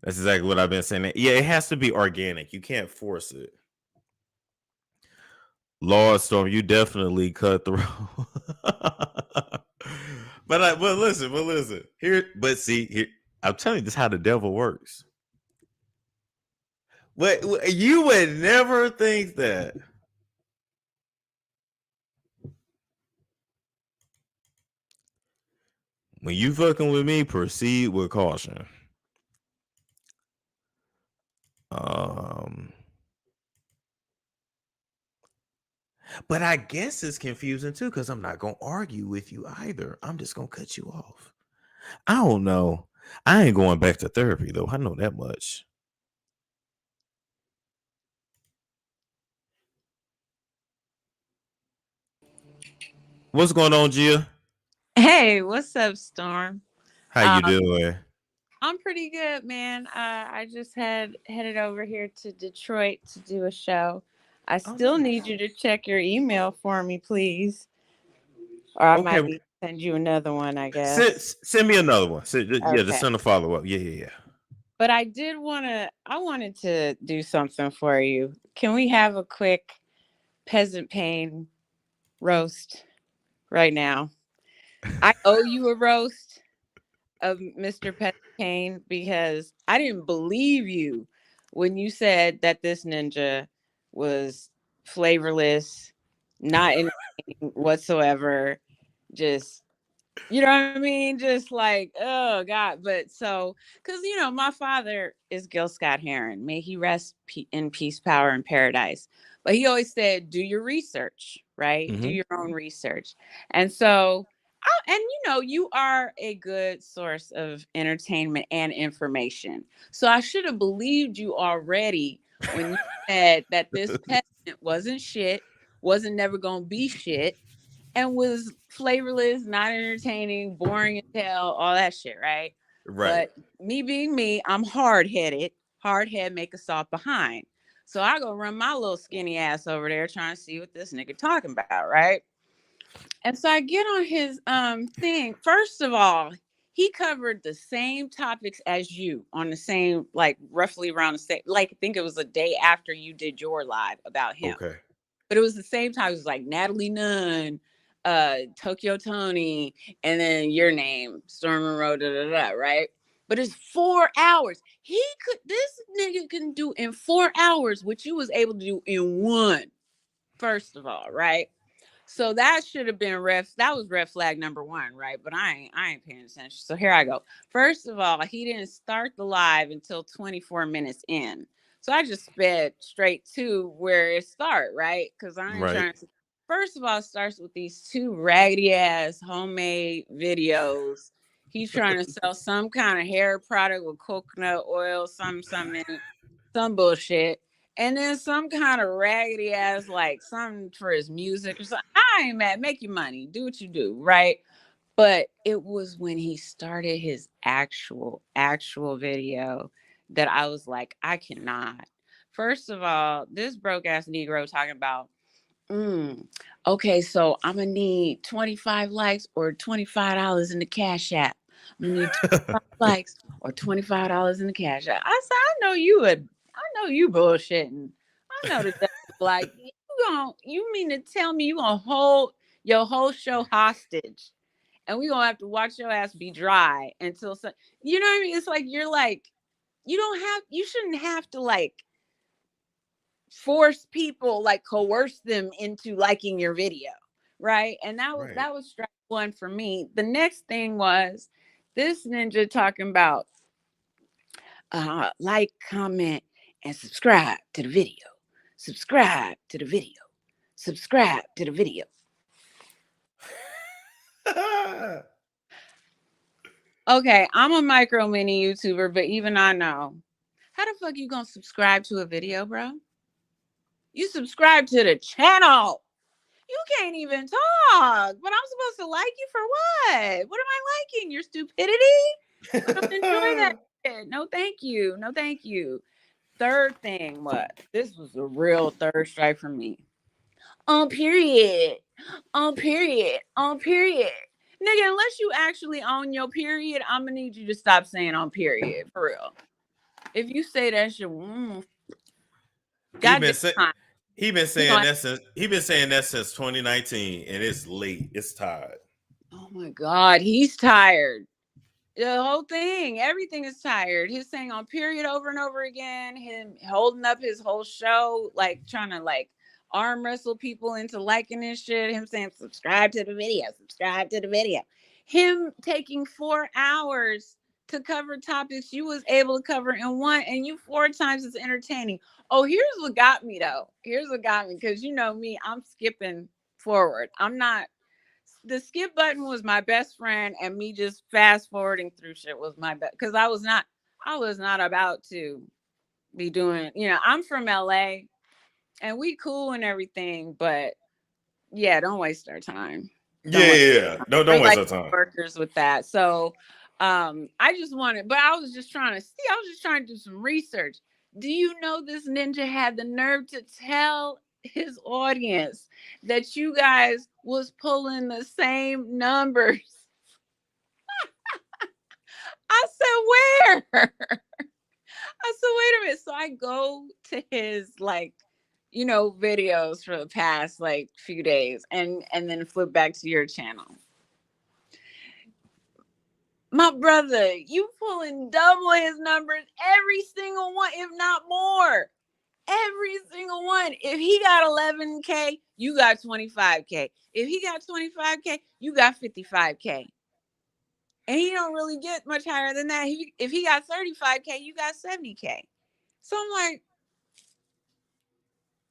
That's exactly what I've been saying. Yeah, it has to be organic. You can't force it. Lord Storm, you definitely cut through. But listen. Here, I'm telling you, this is how the devil works. What you would never think that. When you fucking with me, proceed with caution. But I guess it's confusing too, because I'm not gonna argue with you either. I'm just gonna cut you off. I don't know. I ain't going back to therapy though. I know that much. What's going on, Gia? Hey, what's up, Storm? How you doing? I'm pretty good, man. I just headed over here to Detroit to do a show. I still need you to check your email for me, please. Or I might be send you another one, I guess. Send me another one. Yeah, just send a follow-up. Yeah. But I wanted to do something for you. Can we have a quick peasant pain roast right now. I owe you a roast of Mr. Pet Kane because I didn't believe you when you said that this ninja was flavorless, not anything whatsoever. Just, you know what I mean? Just like, oh God. But so, because, my father is Gil Scott Heron. May he rest in peace, power, and paradise. But he always said, do your research, right? Do your own research. And so, and you are a good source of entertainment and information. So I should have believed you already when you said that this peasant wasn't shit, wasn't never going to be shit, and was flavorless, not entertaining, boring as hell, all that shit, right? Right. But me being me, I'm hard-headed. Hard head make a soft behind. So I go run my little skinny ass over there trying to see what this nigga talking about, right? And so I get on his thing. First of all, he covered the same topics as you on the same, like roughly around the same, like I think it was a day after you did your live about him. Okay. But it was the same time. It was like Natalie Nunn, Tokyo Tony, and then your name, Storm Monroe, right? But it's 4 hours. This nigga can do in 4 hours what you was able to do in one, first of all, right? So that should have been that was red flag number one, right? But I ain't paying attention. So here I go. First of all, he didn't start the live until 24 minutes in. So I just sped straight to where it started, right? Because I ain't trying to. First of all, it starts with these two raggedy ass homemade videos. He's trying to sell some kind of hair product with coconut oil, something in it, some bullshit. And then some kind of raggedy ass, like something for his music or something. I ain't mad. Make your money. Do what you do, right? But it was when he started his actual video that I was like, I cannot. First of all, this broke ass Negro talking about, okay, so I'm gonna need 25 likes or $25 in the Cashapp. I'm gonna need 25 likes or $25 in the Cashapp. I said, I know you bullshitting. I know the devil like you mean to tell me you gonna hold your whole show hostage and we gonna have to watch your ass be dry until you know what I mean? It's like you're like, you shouldn't have to like force people, like coerce them into liking your video, right? And that was strike one for me. The next thing was this ninja talking about like, comment, and subscribe to the video. Subscribe to the video. Subscribe to the video. Okay, I'm a micro mini YouTuber, but even I know. How the fuck you gonna subscribe to a video, bro? You subscribe to the channel. You can't even talk, but I'm supposed to like you for what? What am I liking? Your stupidity? I don't enjoy that shit. No, thank you. No, thank you. Third thing, what? This was a real third strike for me. Period. Period. Period. Nigga, unless you actually own your period, I'm gonna need you to stop saying on period, for real. If you say that shit, He been saying that since 2019, and it's late. It's tired. Oh my God, he's tired. The whole thing, everything is tired. He's saying on period over and over again. Him holding up his whole show, like trying to like arm wrestle people into liking this shit. Him saying subscribe to the video, subscribe to the video. Him taking 4 hours to cover topics you was able to cover in one, and you 4 times as entertaining. Oh, here's what got me though. Here's what got me, because you know me, I'm skipping forward. I'm not. The skip button was my best friend, and me just fast forwarding through shit was my best, because I was not about to be doing, I'm from LA and we cool and everything, but yeah, don't waste our time. Don't waste our time. Workers with that. So I just wanted, but I was just trying to do some research. Do you know this ninja had the nerve to tell his audience that you guys was pulling the same numbers? I said, where? I said, wait a minute. So I go to his like videos for the past like few days and then flip back to your channel. My brother, you pulling double his numbers every single one, if not more. Every single one. If he got 11K, you got 25K. If he got 25K, you got 55K. And he don't really get much higher than that. If he got 35K, you got 70K. So I'm like,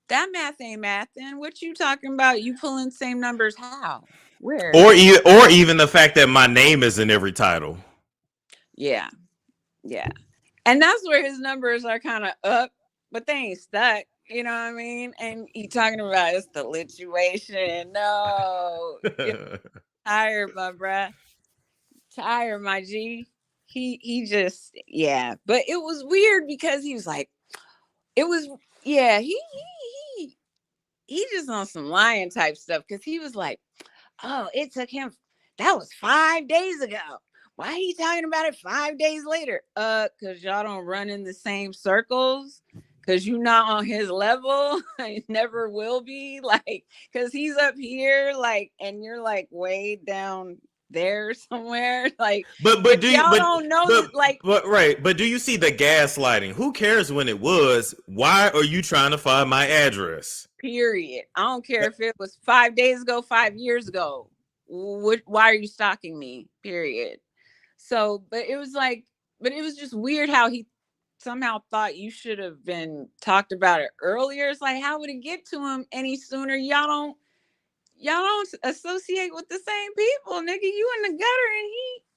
that math ain't math. Then what you talking about? You pulling same numbers? How? Where? Or even the fact that my name is in every title. Yeah. And that's where his numbers are kind of up, but they ain't stuck. You know what I mean? And he talking about it's the lituation. No. Tired, my bruh. Tired, my G. He just, yeah. But it was weird because he was like, he just on some lion type stuff because he was like, oh, it took him, that was 5 days ago. Why are you talking about it 5 days later? Because y'all don't run in the same circles. Because you're not on his level. It never will be. Like, because he's up here, like, and you're like way down there somewhere. Like, but do you don't know but do you see the gaslighting? Who cares when it was? Why are you trying to find my address? Period. I don't care if it was 5 days ago, 5 years ago. Why are you stalking me? Period. So, but it was just weird how he somehow thought you should have been talked about it earlier. It's like, how would it get to him any sooner? Y'all don't associate with the same people, nigga. You in the gutter and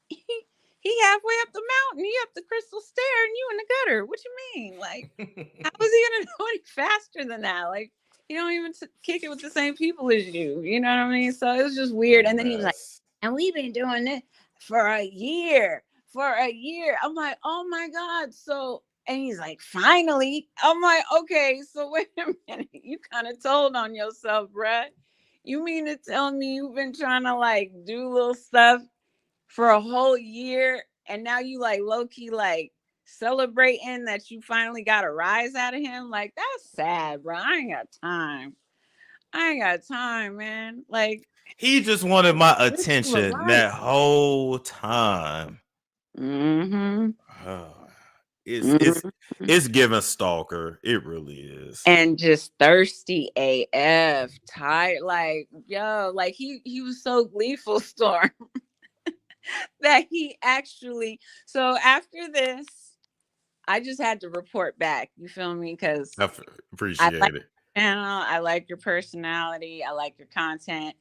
he halfway up the mountain. He up the crystal stair and you in the gutter. What you mean? Like, how is he gonna know any faster than that? Like, you don't even kick it with the same people as you. You know what I mean? So it was just weird. And then he was like, and we've been doing this for a year. I'm like, oh my God. So, and he's like, finally. I'm like, okay, so wait a minute. You kind of told on yourself, bruh. You mean to tell me you've been trying to like do little stuff for a whole year and now you like low-key like celebrating that you finally got a rise out of him? Like, that's sad, bro. I ain't got time, man. Like, he just wanted my attention that whole time. It's giving stalker. It really is. And just thirsty AF, tired, like, yo, like he was so gleeful, Storm, that he actually. So after this, I just had to report back. You feel me? Because I appreciate it. Your channel, I like your personality, I like your content,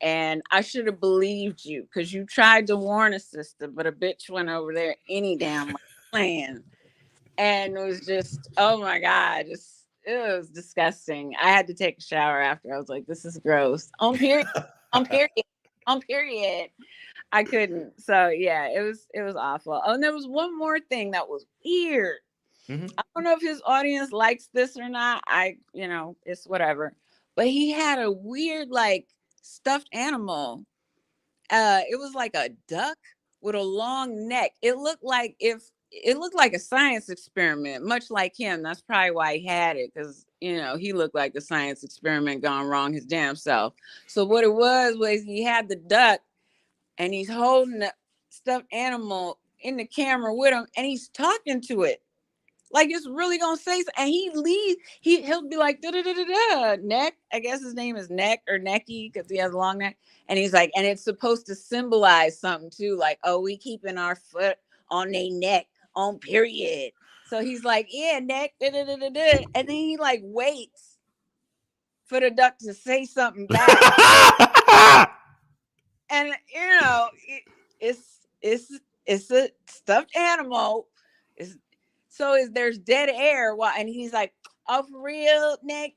and I should have believed you because you tried to warn a sister, but a bitch went over there any damn plan. And it was just, oh my God, it was disgusting. I had to take a shower after. I was like, this is gross. On period. I couldn't. So yeah, it was awful. Oh, and there was one more thing that was weird. I don't know if his audience likes this or not. It's whatever. But he had a weird like stuffed animal. It was like a duck with a long neck. It looked like a science experiment, much like him. That's probably why he had it, because he looked like a science experiment gone wrong his damn self. So what it was he had the duck and he's holding the stuffed animal in the camera with him and he's talking to it. Like it's really gonna say something. And he'll be like neck. I guess his name is Neck or Necky because he has a long neck. And he's like, and it's supposed to symbolize something too, like, oh, we keeping our foot on their neck on period. So he's like, yeah, neck, and then he like waits for the duck to say something back. And it's a stuffed animal. There's dead air and he's like, oh, for real, neck,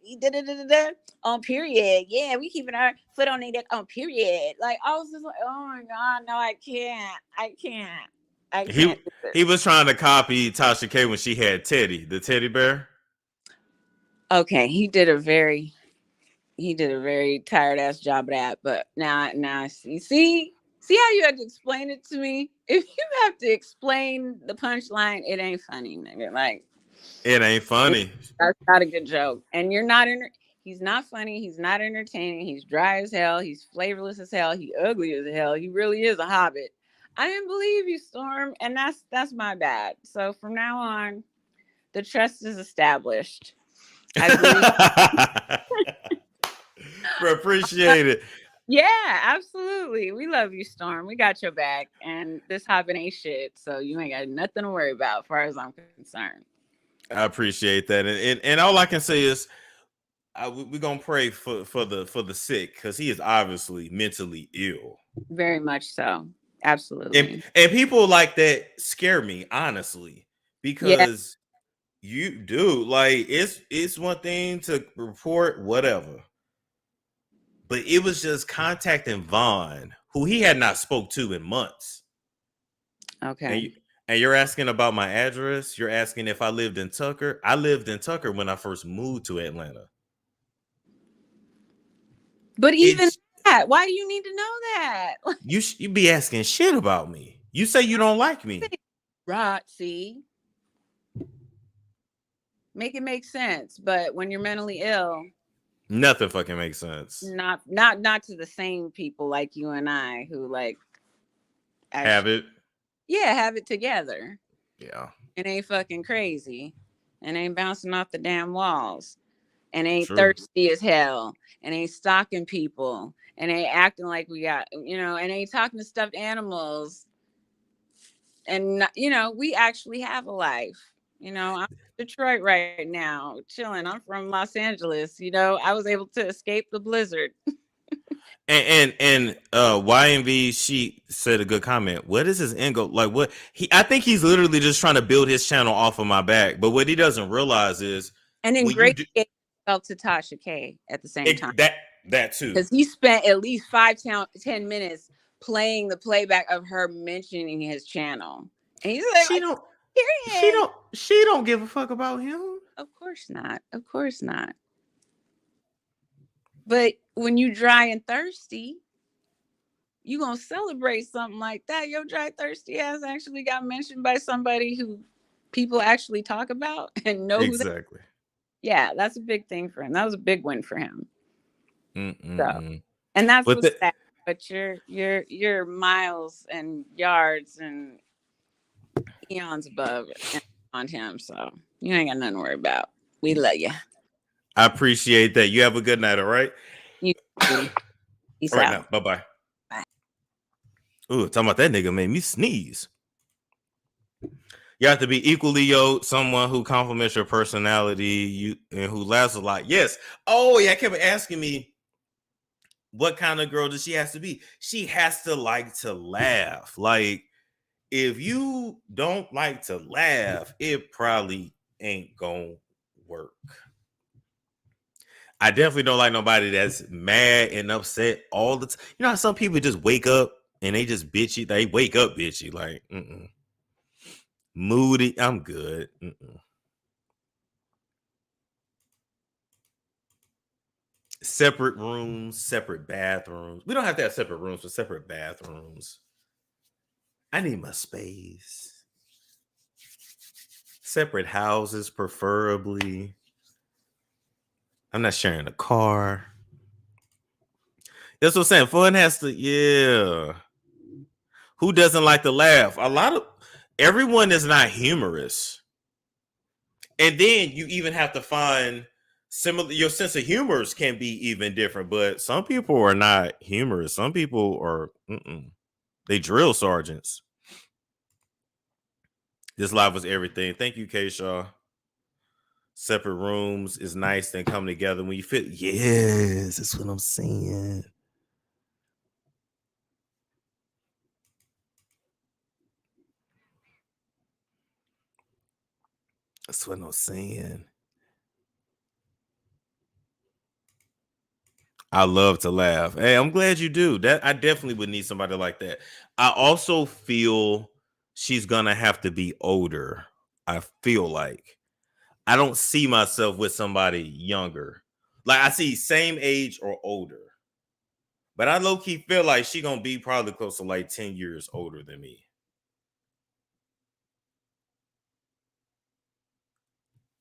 on period. Yeah, we keeping our foot on their neck on period. Like I was just like, oh my God, no, I can't. He was trying to copy Tasha K when she had Teddy, the teddy bear. Okay, he did a very tired ass job of that. But now see how you had to explain it to me? If you have to explain the punchline, it ain't funny, nigga. Like, It ain't funny. That's not a good joke. And you're not he's not funny. He's not entertaining. He's dry as hell. He's flavorless as hell. He ugly as hell. He really is a hobbit. I didn't believe you, Storm, and that's my bad. So from now on, the trust is established. I believe. Appreciate it. Yeah, absolutely. We love you, Storm. We got your back, and this hobbit ain't shit. So you ain't got nothing to worry about, as far as I'm concerned. I appreciate that, and all I can say is, we're gonna pray for the sick, because he is obviously mentally ill. Very much so. Absolutely. And people like that scare me, honestly, because you do, like, it's one thing to report whatever, but it was just contacting Vaughn, who he had not spoke to in months. Okay. And you're asking about my address. You're asking if I lived in Tucker. I lived in Tucker when I first moved to Atlanta. But even that, why do you need to know that? You be asking shit about me. You say you don't like me. Right, see? Make it make sense. But when you're mentally ill, nothing fucking makes sense. Not to the same people like you and I who like actually, have it. Yeah, have it together. Yeah. And ain't fucking crazy. And ain't bouncing off the damn walls. And ain't thirsty as hell. And ain't stalking people. And ain't acting like we got, and ain't talking to stuffed animals. And, we actually have a life. I'm in Detroit right now, chilling. I'm from Los Angeles. I was able to escape the blizzard. And YMV, she said a good comment. What is his end goal? Like, what I think he's literally just trying to build his channel off of my back. But what he doesn't realize is, and then great felt to Tasha K at the same time. That too, because he spent at least 5-10 minutes playing the playback of her mentioning his channel, and he's like, she don't give a fuck about him. Of course not. But when you dry and thirsty, you gonna celebrate something like that. Your dry thirsty ass actually got mentioned by somebody who people actually talk about and know exactly. Yeah, that's a big thing for him. That was a big win for him. So, and that's what's sad. But you're miles and yards and eons above on him, so you ain't got nothing to worry about. We love you. I appreciate that. You have a good night. All right. You. Peace out. Now. Bye. Bye. Ooh, talking about that nigga made me sneeze. You have to be equally yoked, someone who complements your personality, and who laughs a lot. Yes. Oh yeah, I kept asking me, what kind of girl does she has to be? She has to like to laugh. Like, if you don't like to laugh, it probably ain't gonna work. I definitely don't like nobody that's mad and upset all the time. You know how some people just wake up and they just bitchy. They wake up bitchy, like moody. I'm good. Separate rooms, separate bathrooms. We don't have to have separate rooms, but separate bathrooms. I need my space. Separate houses, preferably. I'm not sharing a car. That's what I'm saying. Fun has to, yeah. Who doesn't like to laugh? Everyone is not humorous. And then you even have to find similar, your sense of humors can be even different, but some people are not humorous. Some people are, they drill sergeants. This live was everything. Thank you, Cashapp. Separate rooms is nice, then come together when you fit. Yes, that's what I'm saying. That's what I'm saying. I love to laugh. Hey, I'm glad you do. That I definitely would need somebody like that. I also feel she's gonna have to be older. I feel like I don't see myself with somebody younger. Like, I see same age or older. But I low-key feel like she gonna be probably close to like 10 years older than me.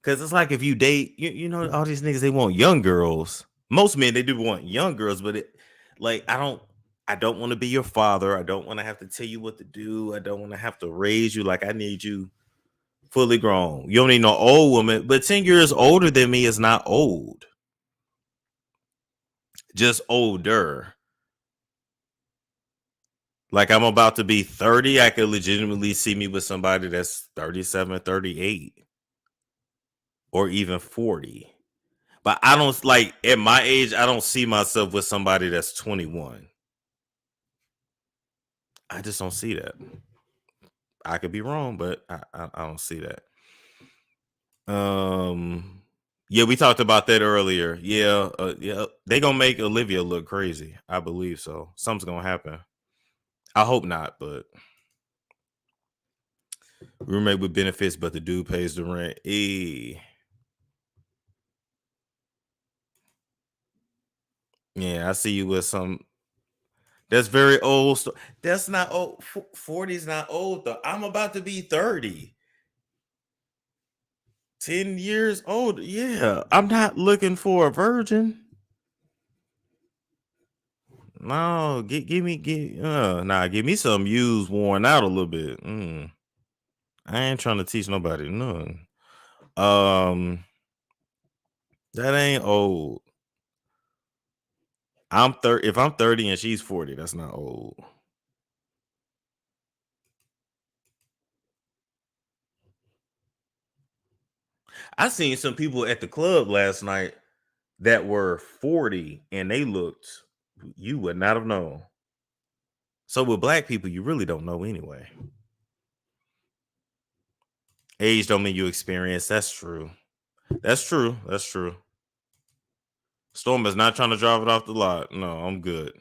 Because it's like if you date, you know, all these niggas, they want young girls. Most men, they do want young girls, but I don't want to be your father. I don't want to have to tell you what to do. I don't want to have to raise you. Like, I need you fully grown. You don't need no old woman, but 10 years older than me is not old. Just older. Like, I'm about to be 30. I could legitimately see me with somebody that's 37, 38, or even 40. But I don't, like, at my age, I don't see myself with somebody that's 21. I just don't see that. I could be wrong, but I don't see that. Yeah, we talked about that earlier. Yeah, they gonna make Olivia look crazy. I believe so. Something's gonna happen. I hope not, but roommate with benefits, but the dude pays the rent. Yeah, I see you with some. That's very old. That's not old. 40's not old though. I'm about to be 30. 10 years old. Yeah, I'm not looking for a virgin. No, give me some used, worn out a little bit. I ain't trying to teach nobody none. That ain't old. I'm 30. If I'm 30 and she's 40, that's not old. I seen some people at the club last night that were 40 and they looked, you would not have known. So with black people, you really don't know anyway. Age don't mean you experience. That's true. That's true. That's true. Storm is not trying to drive it off the lot. No, I'm good.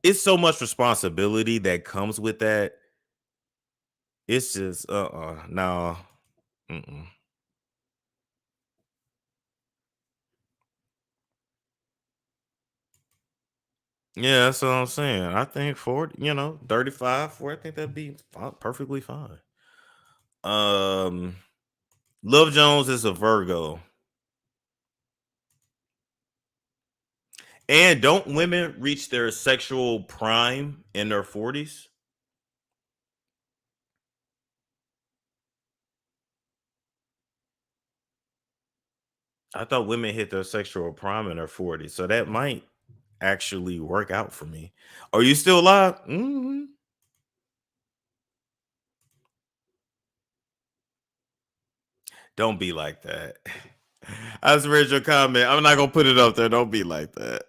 It's so much responsibility that comes with that. It's just no. Mm-mm. Yeah, that's what I'm saying. I think 40, 35, 40, I think that'd be perfectly fine. Love Jones is a Virgo. And don't women reach their sexual prime in their 40s? I thought women hit their sexual prime in their 40s. So that might actually work out for me. Are you still alive? Mm-hmm. Don't be like that. I just read your comment. I'm not gonna put it up there. Don't be like that.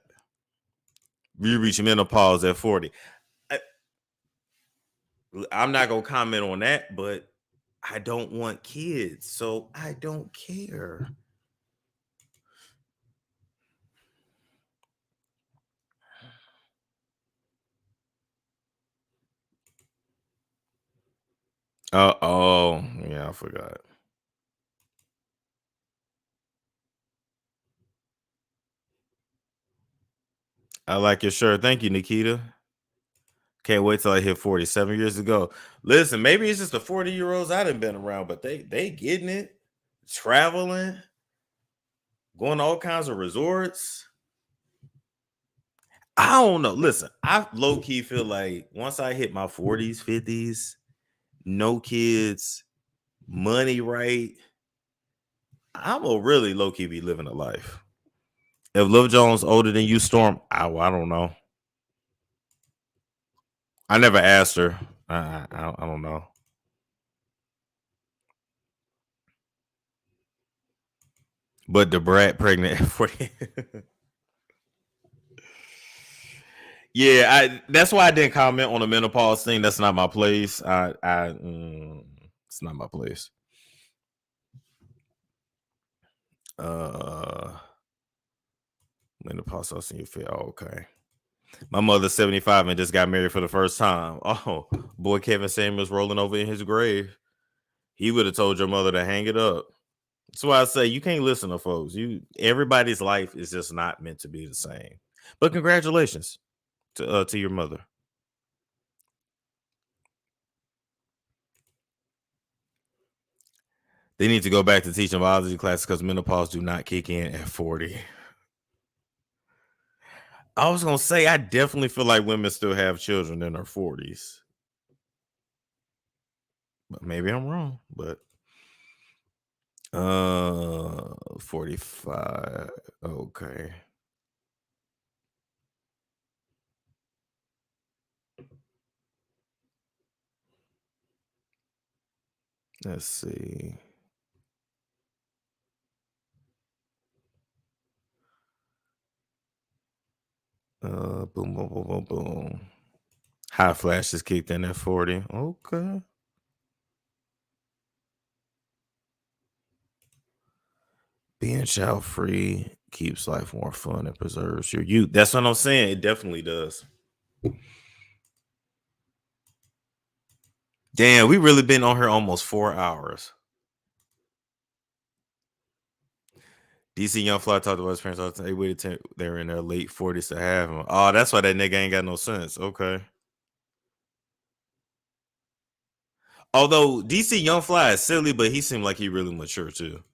You reach menopause at 40. I'm not gonna comment on that, but I don't want kids, so I don't care. Oh, yeah, I forgot. I like your shirt. Thank you, Nikita. Can't wait till I hit 40. 7 years ago. Listen, maybe it's just the 40-year-olds I done been around, but they getting it, traveling, going to all kinds of resorts. I don't know. Listen, I low-key feel like once I hit my 40s, 50s, no kids, money right, I'm gonna really low-key be living a life. If Lil Jones older than you, Storm, I don't know. I never asked her. I don't know. But the brat pregnant at 40. Yeah, that's why I didn't comment on the menopause thing. That's not my place. It's not my place. Menopause, I'll see you fit. Oh, okay. My mother's 75 and just got married for the first time. Oh, boy, Kevin Samuels rolling over in his grave. He would have told your mother to hang it up. That's why I say you can't listen to folks. Everybody's life is just not meant to be the same. But congratulations to your mother. They need to go back to teaching biology classes because menopause do not kick in at 40. I was gonna say I definitely feel like women still have children in their 40s. But maybe I'm wrong, but 45. Okay. Let's see. Boom, boom, boom, boom, boom. High flash is kicked in at 40. Okay. Being child free keeps life more fun and preserves your youth. That's what I'm saying. It definitely does. Damn, we really been on here almost 4 hours. DC Young Fly talked about his parents all the time. They waited till they're in their late 40s to have him. Oh, that's why that nigga ain't got no sense. Okay. Although DC Young Fly is silly, but he seemed like he really mature too.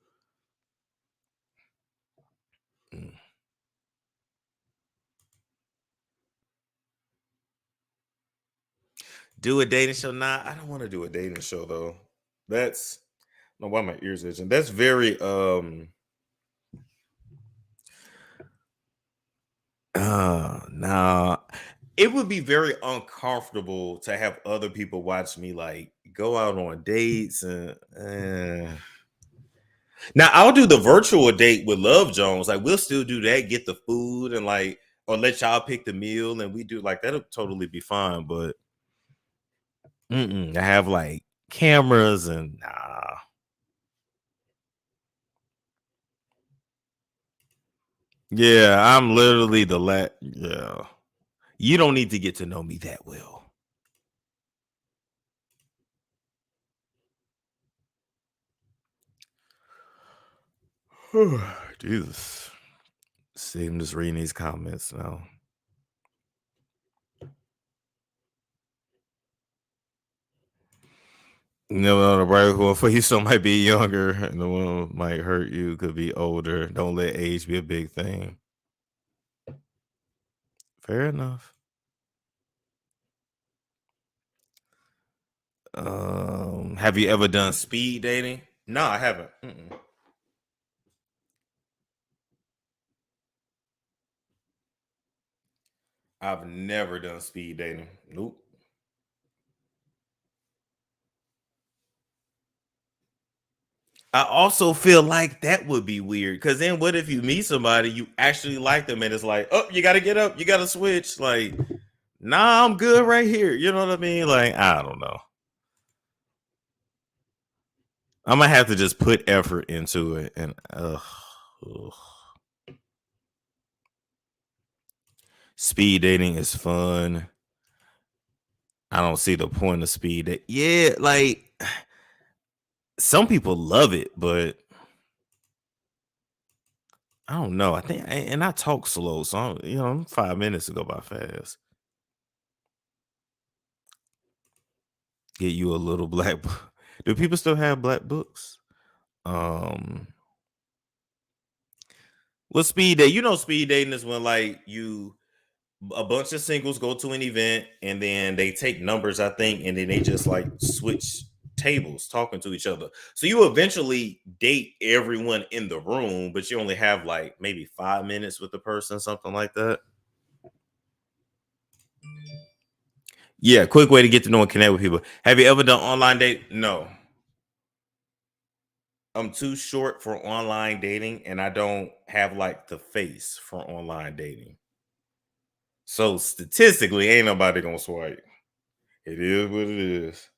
Do a dating show? Nah, I don't want to do a dating show though. That's no why my ears itching. That's very nah. It would be very uncomfortable to have other people watch me like go out on dates and now I'll do the virtual date with Love Jones. Like we'll still do that, get the food and like or let y'all pick the meal and we do like that'll totally be fine. But I have like cameras and nah. Yeah, I'm literally the yeah. You don't need to get to know me that well. Jesus. See, I'm just reading these comments now. You know, the bright one for you still might be younger, and the one might hurt you could be older. Don't let age be a big thing. Fair enough. Have you ever done speed dating? No, I haven't. I've never done speed dating. Nope. I also feel like that would be weird because then what if you meet somebody you actually like them and it's like, oh, you got to get up, you got to switch. Like, nah, I'm good right here. You know what I mean? Like, I don't know. I might have to just put effort into it and speed dating is fun. I don't see the point of speed dating. Yeah, like some people love it, but I don't know. I think, and I talk slow, so I'm 5 minutes to go by fast. Get you a little black book. Do people still have black books? Well, speed date. Speed dating is when like a bunch of singles go to an event and then they take numbers, I think, and then they just like switch tables talking to each other. So you eventually date everyone in the room, but you only have like maybe 5 minutes with the person, something like that. Yeah, quick way to get to know and connect with people. Have you ever done online date? No. I'm too short for online dating and I don't have like the face for online dating. So statistically, ain't nobody gonna swipe. It is what it is.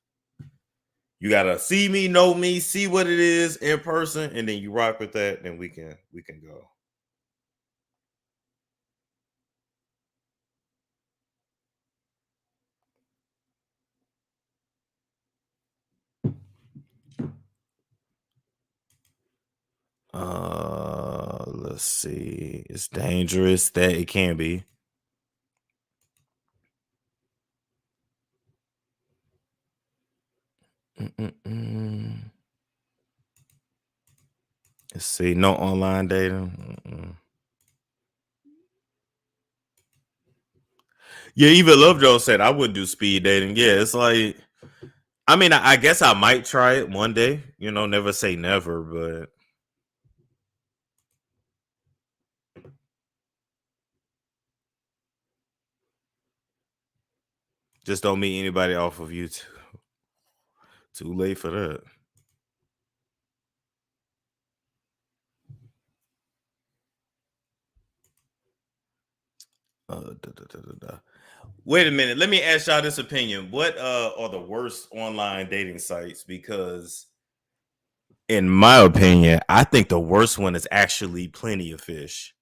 You gotta see me, know me, see what it is in person, and then you rock with that. Then we can go. Let's see. It's dangerous that it can be. Let's see. No online dating. Mm-mm. Yeah, even Lovejoy said I wouldn't do speed dating. Yeah, it's like, I mean, I guess I might try it one day. You know, never say never, but just don't meet anybody off of YouTube. Too late for that. Wait a minute. Let me ask y'all this opinion. What are the worst online dating sites? Because in my opinion, I think the worst one is actually Plenty of Fish.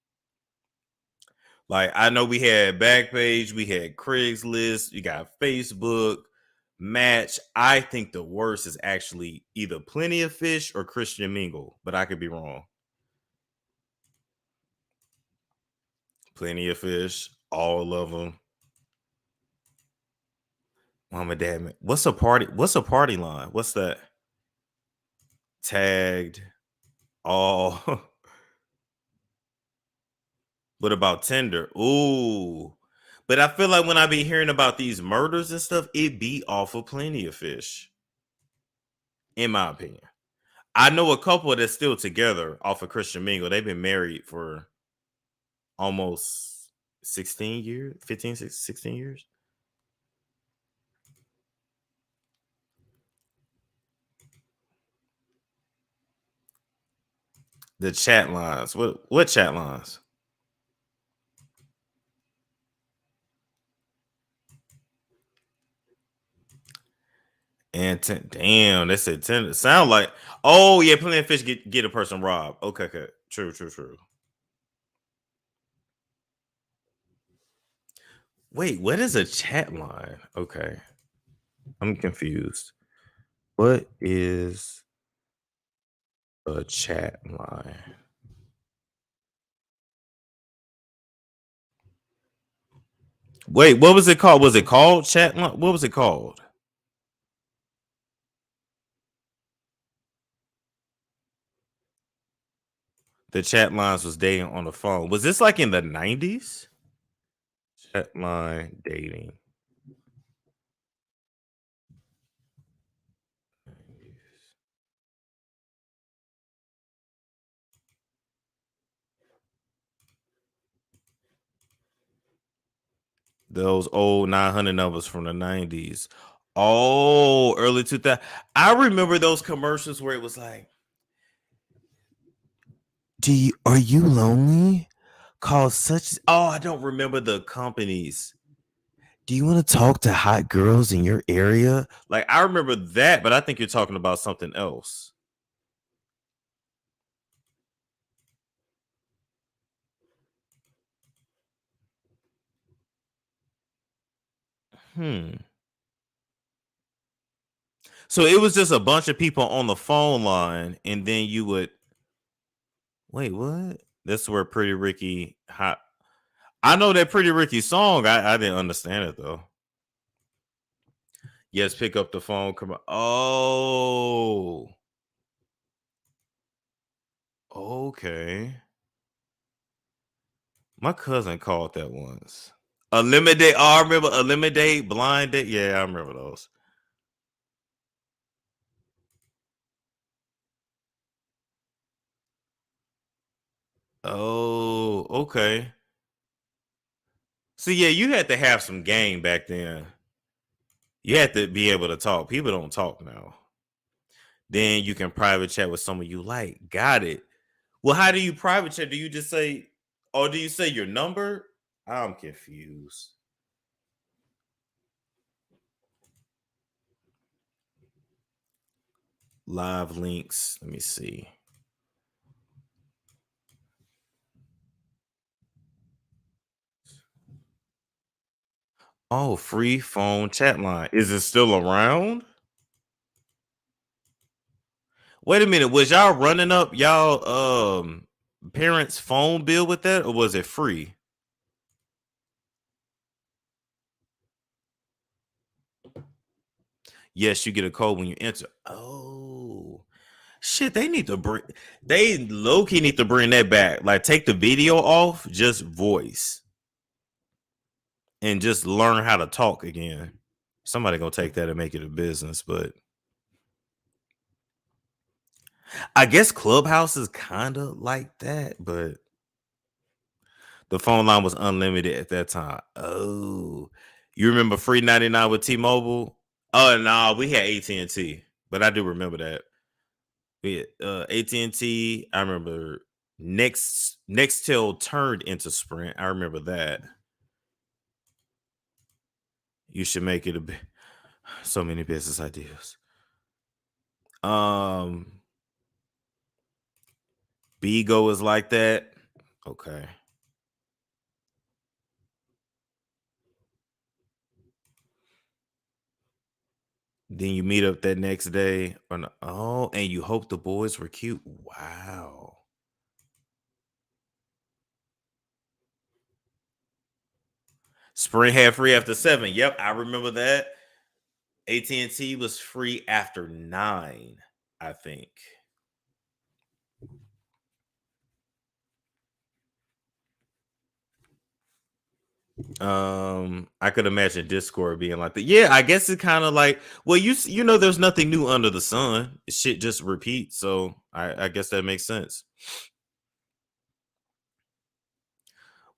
Like, I know we had Backpage, we had Craigslist, you got Facebook, Match. I think the worst is actually either Plenty of Fish or Christian Mingle, but I could be wrong. Plenty of Fish, all of them. Mama, dad, what's a party? What's a party line? What's that? Tagged. Oh, what about Tinder? Ooh, but I feel like when I be hearing about these murders and stuff, it be off of Plenty of Fish. In my opinion, I know a couple that's still together off of Christian Mingle. They've been married for almost 16 years, 15, 16 years. The chat lines. What chat lines? And damn, they said 10. Sound like, oh yeah, Plenty of Fish get a person robbed. Okay. True. Wait, what is a chat line? Okay. I'm confused. What is a chat line? Wait, what was it called? Was it called chat line? What was it called? The chat lines was dating on the phone. Was this like in the 90s? Chat line dating. Those old 900 numbers from the 90s. Oh, early 2000. I remember those commercials where it was like, are you lonely? Call such. Oh, I don't remember the companies. Do you want to talk to hot girls in your area? Like, I remember that, but I think you're talking about something else. So it was just a bunch of people on the phone line, and then you would wait. What? That's where Pretty Ricky hot. I know that Pretty Ricky song. I didn't understand it though. Yes, pick up the phone. Come on. Oh, okay. My cousin called that once. Eliminate. Oh, I remember Eliminate, Blind Date. Yeah, I remember those. Oh, okay. So yeah, you had to have some game back then. You had to be able to talk. People don't talk now. Then you can private chat with someone you like. Got it. Well, how do you private chat? Do you just say, or do you say your number? I'm confused. Live links. Let me see. Oh, free phone chat line. Is it still around? Wait a minute. Was y'all running up y'all parents' phone bill with that, or was it free? Yes, you get a code when you enter. Oh. Shit, they low key need to bring that back. Like, take the video off, just voice, and just learn how to talk again. Somebody gonna take that and make it a business, but I guess Clubhouse is kind of like that, but the phone line was unlimited at that time. Oh, you remember free 99 with T-Mobile? Oh no, we had AT&T, but I do remember that. We had AT&T. I remember Nextel turned into Sprint. I remember that. You should make it so many business ideas. Bigo is like that. Okay. Then you meet up that next day. And you hope the boys were cute. Wow. Sprint had free after 7. Yep, I remember that. AT&T was free after 9, I think. I could imagine Discord being like that. Yeah, I guess it's kind of like, well, you know, there's nothing new under the sun. Shit just repeats. So I guess that makes sense.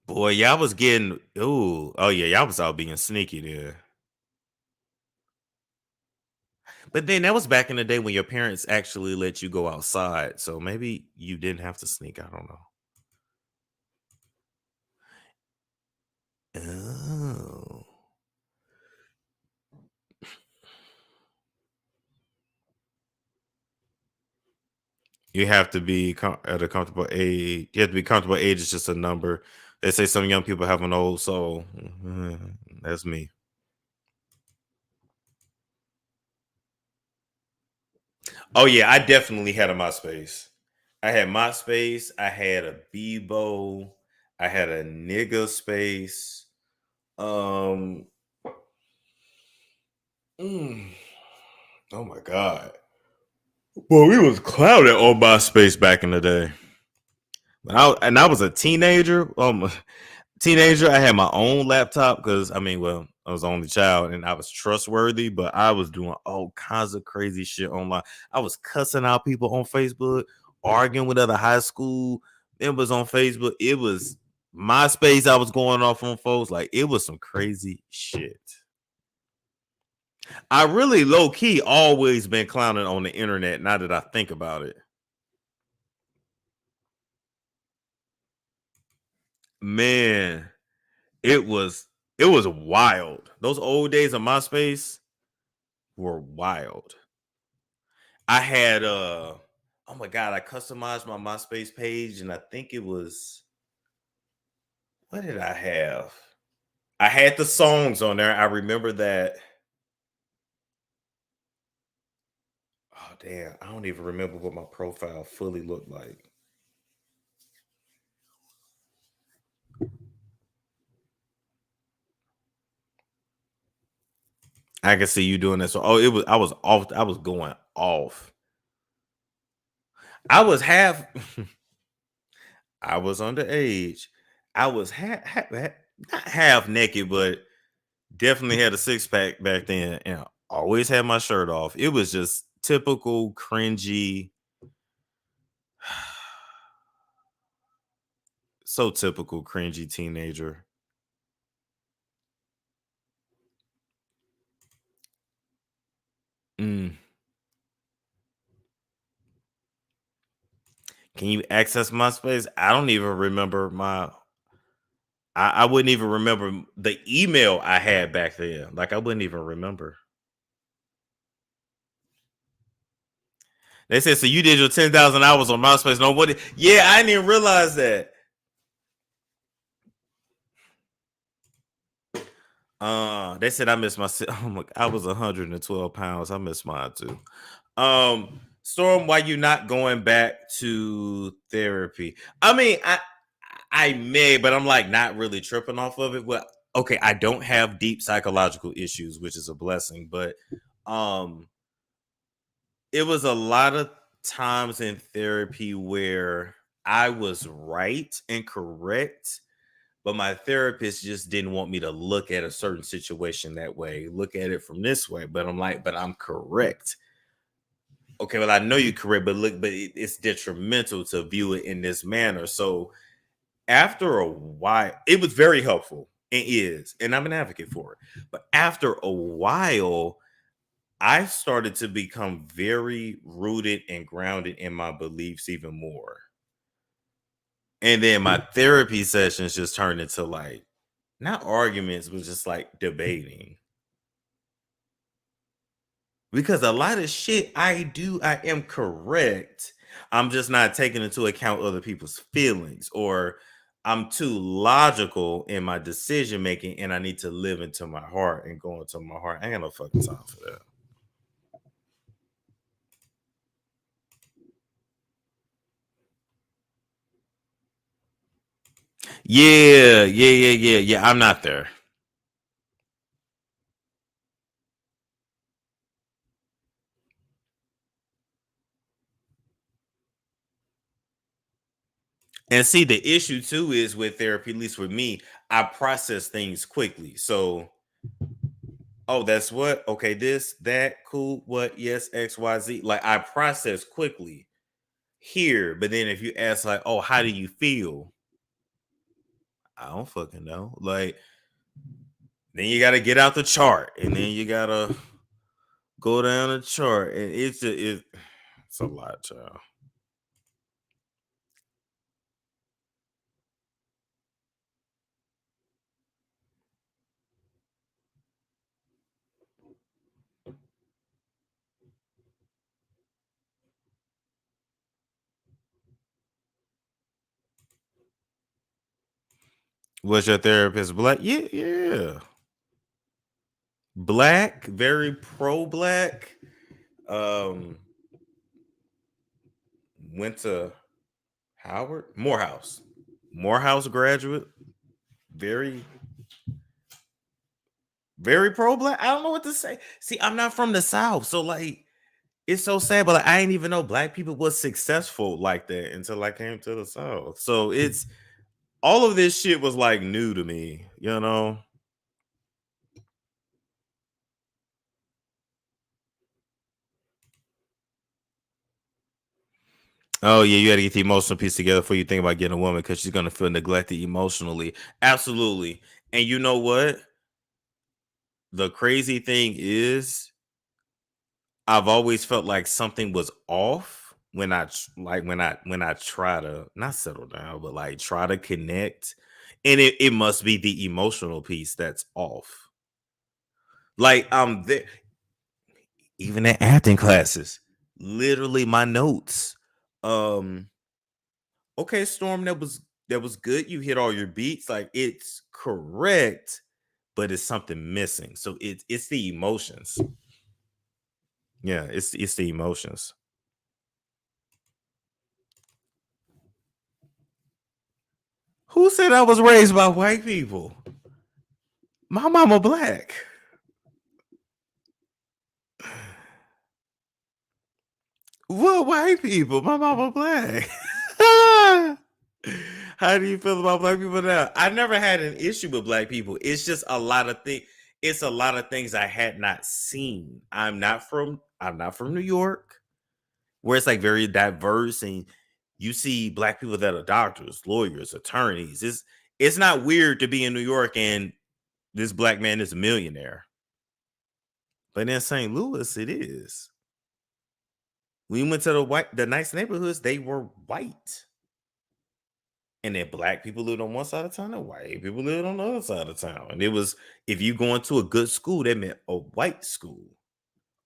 Boy, y'all was getting oh yeah, y'all was out being sneaky there. But then that was back in the day when your parents actually let you go outside. So maybe you didn't have to sneak. I don't know. Oh. You have to be at a comfortable age. You have to be comfortable age. It's just a number. They say some young people have an old soul. That's me. Oh yeah, I definitely had a MySpace. I had MySpace. I had a Bebo. I had a nigga space. Oh my god. Well, we was clouded on MySpace back in the day. I was a teenager. I had my own laptop because I was the only child and I was trustworthy, but I was doing all kinds of crazy shit online. I was cussing out people on Facebook, arguing with other high school members on Facebook. It was MySpace. I was going off on folks. Like, it was some crazy shit. I really low key always been clowning on the internet. Now that I think about it, man, it was wild. Those old days of MySpace were wild. I had oh my god, I customized my MySpace page, and I think it was, what did I have? I had the songs on there. I remember that. Oh damn, I don't even remember what my profile fully looked like. I can see you doing that. So, I was off. I was going off. I was half. I was underage. I was not half naked, but definitely had a 6-pack back then, and always had my shirt off. It was just typical cringy. So typical cringy teenager. Can you access MySpace? I don't even remember I wouldn't even remember the email I had back then. Like, I wouldn't even remember. They said, so you did your 10,000 hours on MySpace. Nobody. Yeah, I didn't even realize that. They said I missed my. I was 112 pounds. I missed mine too. Storm, why you not going back to therapy? I mean, I may, but I'm like not really tripping off of it. Well, okay, I don't have deep psychological issues, which is a blessing, but it was a lot of times in therapy where I was right and correct, but my therapist just didn't want me to look at a certain situation that way, look at it from this way. But I'm like, but I'm correct. Okay, well, I know you're correct, but look, but it's detrimental to view it in this manner. So after a while, it was very helpful. It is, and I'm an advocate for it. But after a while, I started to become very rooted and grounded in my beliefs even more. And then my therapy sessions just turned into like, not arguments, but just like debating. Because a lot of shit I am correct. I'm just not taking into account other people's feelings, or I'm too logical in my decision making, and I need to live into my heart and go into my heart. I ain't got no fucking time for that. Yeah. I'm not there. And see, the issue too is with therapy, at least with me, I process things quickly. So, oh, that's what? Okay, this, that, cool, what, yes, XYZ. Like, I process quickly here, but then if you ask, like, oh, how do you feel? I don't fucking know. Like, then you got to get out the chart, and then you got to go down the chart, and it's a lot, child. Was your therapist black? Yeah. Black, very pro-black. Went to Morehouse graduate. Very, very pro-black. I don't know what to say. See, I'm not from the South, so like, it's so sad. But like, I didn't even know black people was successful like that until I came to the South. So it's all of this shit was like new to me, you know. Oh yeah, you got to get the emotional piece together before you think about getting a woman, because she's gonna feel neglected emotionally. Absolutely. And you know what? The crazy thing is, I've always felt like something was off when I try to not settle down, but like try to connect, and it must be the emotional piece that's off. Like I'm there, even in acting classes. Literally, my notes. Okay, Storm, that was good. You hit all your beats. Like, it's correct, but it's something missing. So it's the emotions. Yeah, it's the emotions. Who said I was raised by white people? My mama black. What white people? My mama black. How do you feel about black people now? I never had an issue with black people. It's just a lot of things. It's a lot of things I had not seen. I'm not from New York, where it's like very diverse, and you see black people that are doctors, lawyers, attorneys. It's not weird to be in New York and this black man is a millionaire. But in St. Louis, it is. We went to the nice neighborhoods, they were white. And then black people lived on one side of town and white people lived on the other side of town. And it was, if you going to a good school, that meant a white school.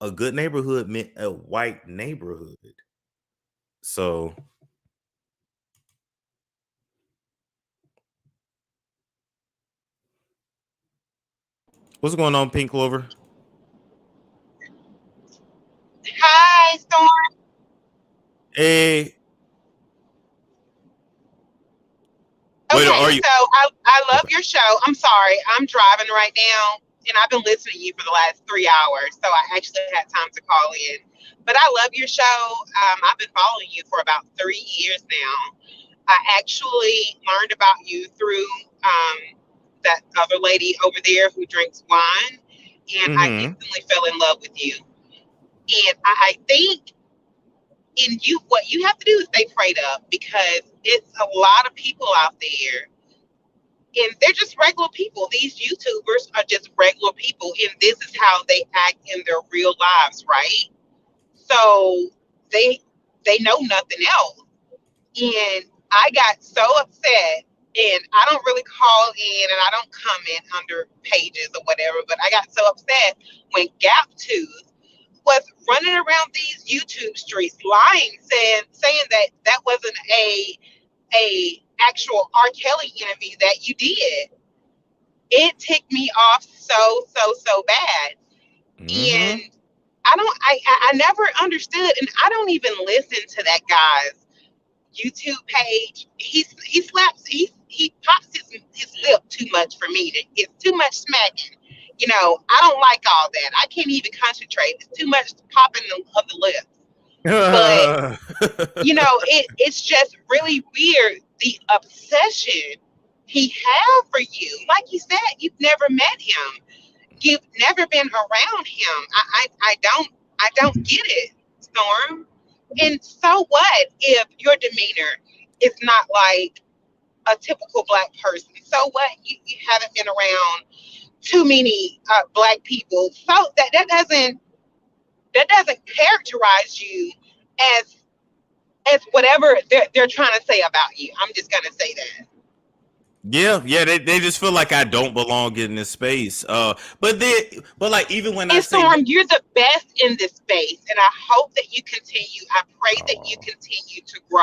A good neighborhood meant a white neighborhood. So what's going on, Pink Clover? Hi, Storm. Hey. Okay, Wait, are you? so I love your show. I'm sorry, I'm driving right now, and I've been listening to you for the last 3 hours, so I actually had time to call in. But I love your show. I've been following you for about 3 years now. I actually learned about you through that other lady over there who drinks wine, and I instantly fell in love with you. And I think in you, what you have to do is stay prayed up, because it's a lot of people out there, and they're just regular people. These YouTubers are just regular people, and this is how they act in their real lives, right? So they know nothing else. And I got so upset, and I don't really call in and I don't comment under pages or whatever, but I got so upset when Gaptooth was running around these YouTube streets lying, saying that wasn't a actual R. Kelly interview that you did. It ticked me off so bad. And I never understood, and I don't even listen to that guy's YouTube page. He pops his lip too much for me. It's too much smacking. You know, I don't like all that. I can't even concentrate. It's too much popping of the lips. But you know, it's just really weird, the obsession he had for you. Like you said, you've never met him. You've never been around him. I don't get it, Storm. And so what if your demeanor is not like a typical Black person? So what? You haven't been around too many Black people. So that doesn't characterize you as whatever they're trying to say about you. I'm just gonna say that. Yeah, they just feel like I don't belong in this space. But like, even when I say, Storm, you're the best in this space, and I hope that you continue. I pray that you continue to grow.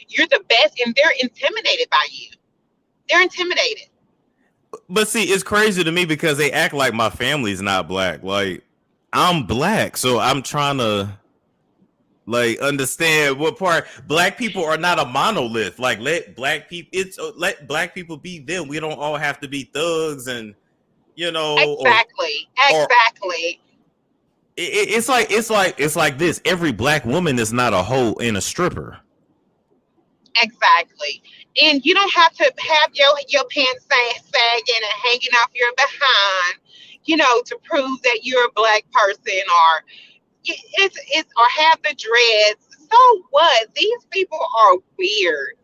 You're the best, and they're intimidated by you. They're intimidated. But see, it's crazy to me because they act like my family's not Black. Like, I'm Black, so I'm trying to like understand what part. Black people are not a monolith. Like, let Black Black people be them. We don't all have to be thugs, and you know, exactly. It's like this. Every Black woman is not a hoe and a stripper. Exactly. And you don't have to have your pants sagging and hanging off your behind, you know, to prove that you're a Black person, or or have the dreads. So what? These people are weird.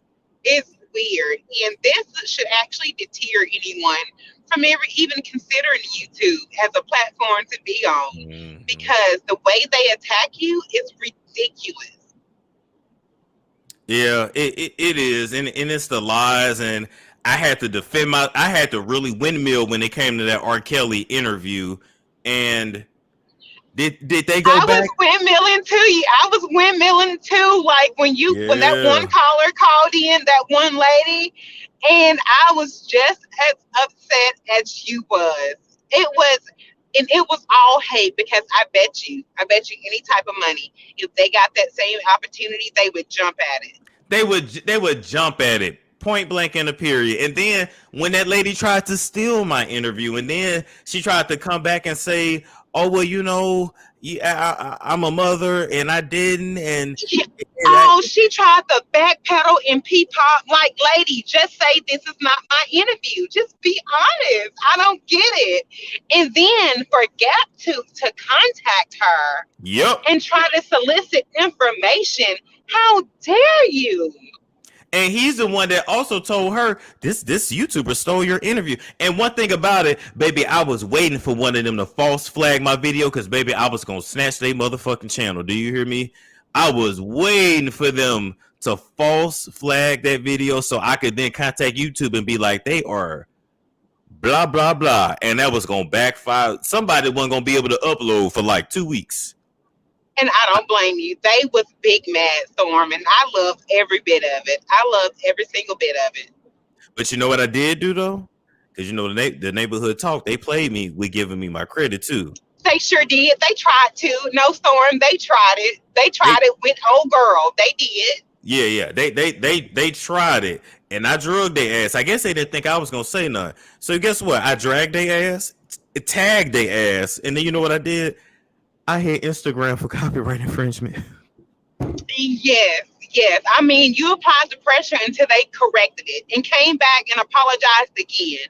It's weird, and this should actually deter anyone from even considering YouTube as a platform to be on, because the way they attack you is ridiculous. Yeah, it is, and it's the lies, and I had to defend I had to really windmill when it came to that R. Kelly interview. And did they go back? I was windmilling too. Like when that one caller called in, that one lady, and I was just as upset as you was. It was all hate, because I bet you any type of money, if they got that same opportunity, they would jump at it. They would jump at it, point blank in a period. And then when that lady tried to steal my interview, and then she tried to come back and say, "Oh, well, you know, I'm a mother and I didn't," and she tried to backpedal and pop. Like, lady, just say this is not my interview. Just be honest. I don't get it. And then for Gaptooth to contact her, and try to solicit information. How dare you? And he's the one that also told her this YouTuber stole your interview. And one thing about it, baby, I was waiting for one of them to false flag my video, because baby, I was gonna snatch their motherfucking channel. Do you hear me? I was waiting for them to false flag that video so I could then contact YouTube and be like, they are blah blah blah, and that was gonna backfire. Somebody wasn't gonna be able to upload for like 2 weeks. And I don't blame you. They was big mad, Storm, and I loved every bit of it. I loved every single bit of it. But you know what I did do though? Because you know the neighborhood talk, they played me with giving me my credit too. They sure did. They tried to. No, Storm, they tried it. They tried it with old girl. They did. Yeah. They tried it, and I drugged their ass. I guess they didn't think I was gonna say nothing. So guess what? I dragged their ass tagged their ass, and then you know what I did? I hit Instagram for copyright infringement. Yes, yes. I mean, you applied the pressure until they corrected it and came back and apologized again,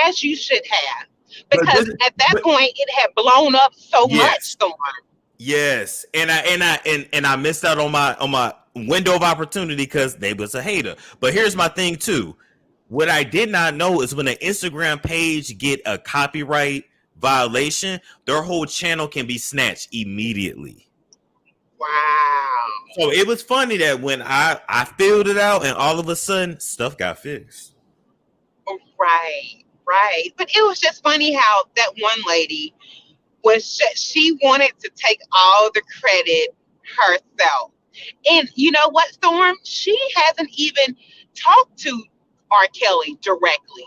as you should have, because at that point it had blown up so much. Yes, and I missed out on my window of opportunity because they was a hater. But here's my thing too. What I did not know is when an Instagram page get a copyright violation, their whole channel can be snatched immediately. Wow. So it was funny that when I filled it out and all of a sudden stuff got fixed. Right, right. But it was just funny how that one lady she wanted to take all the credit herself. And you know what, Storm? She hasn't even talked to R. Kelly directly.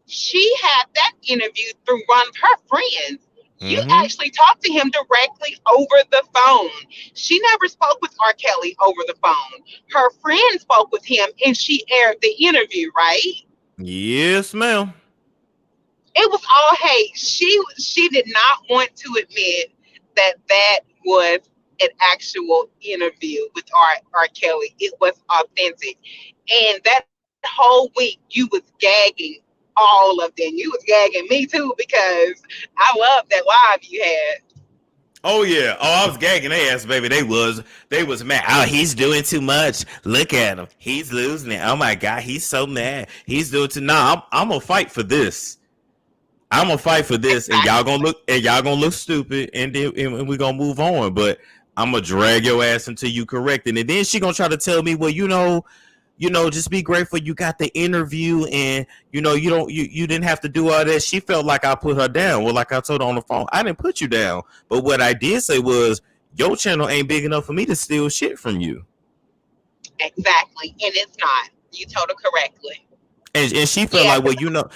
She had that interview through one of her friends. You actually talked to him directly over the phone. She never spoke with R. Kelly over the phone. Her friend spoke with him and she aired the interview, right? Yes, ma'am. It was all hate. She did not want to admit that was an actual interview with R. Kelly. It was authentic. And that whole week you was gagging all of them. You was gagging me too because I love that live you had. Oh yeah. Oh, I was gagging their ass, baby. They was mad. Oh, he's doing too much. Look at him. He's losing it. Oh my God, he's so mad. He's doing too. Nah, I'm gonna fight for this. I'm gonna fight for this, and y'all gonna look stupid, and then we're gonna move on. But I'm gonna drag your ass until you correct it, and then she gonna try to tell me, well, you know, just be grateful you got the interview, and you didn't have to do all that. She felt like I put her down. Well, like I told her on the phone, I didn't put you down, but what I did say was your channel ain't big enough for me to steal shit from you. Exactly, and it's not. You told her correctly. And she felt like, well,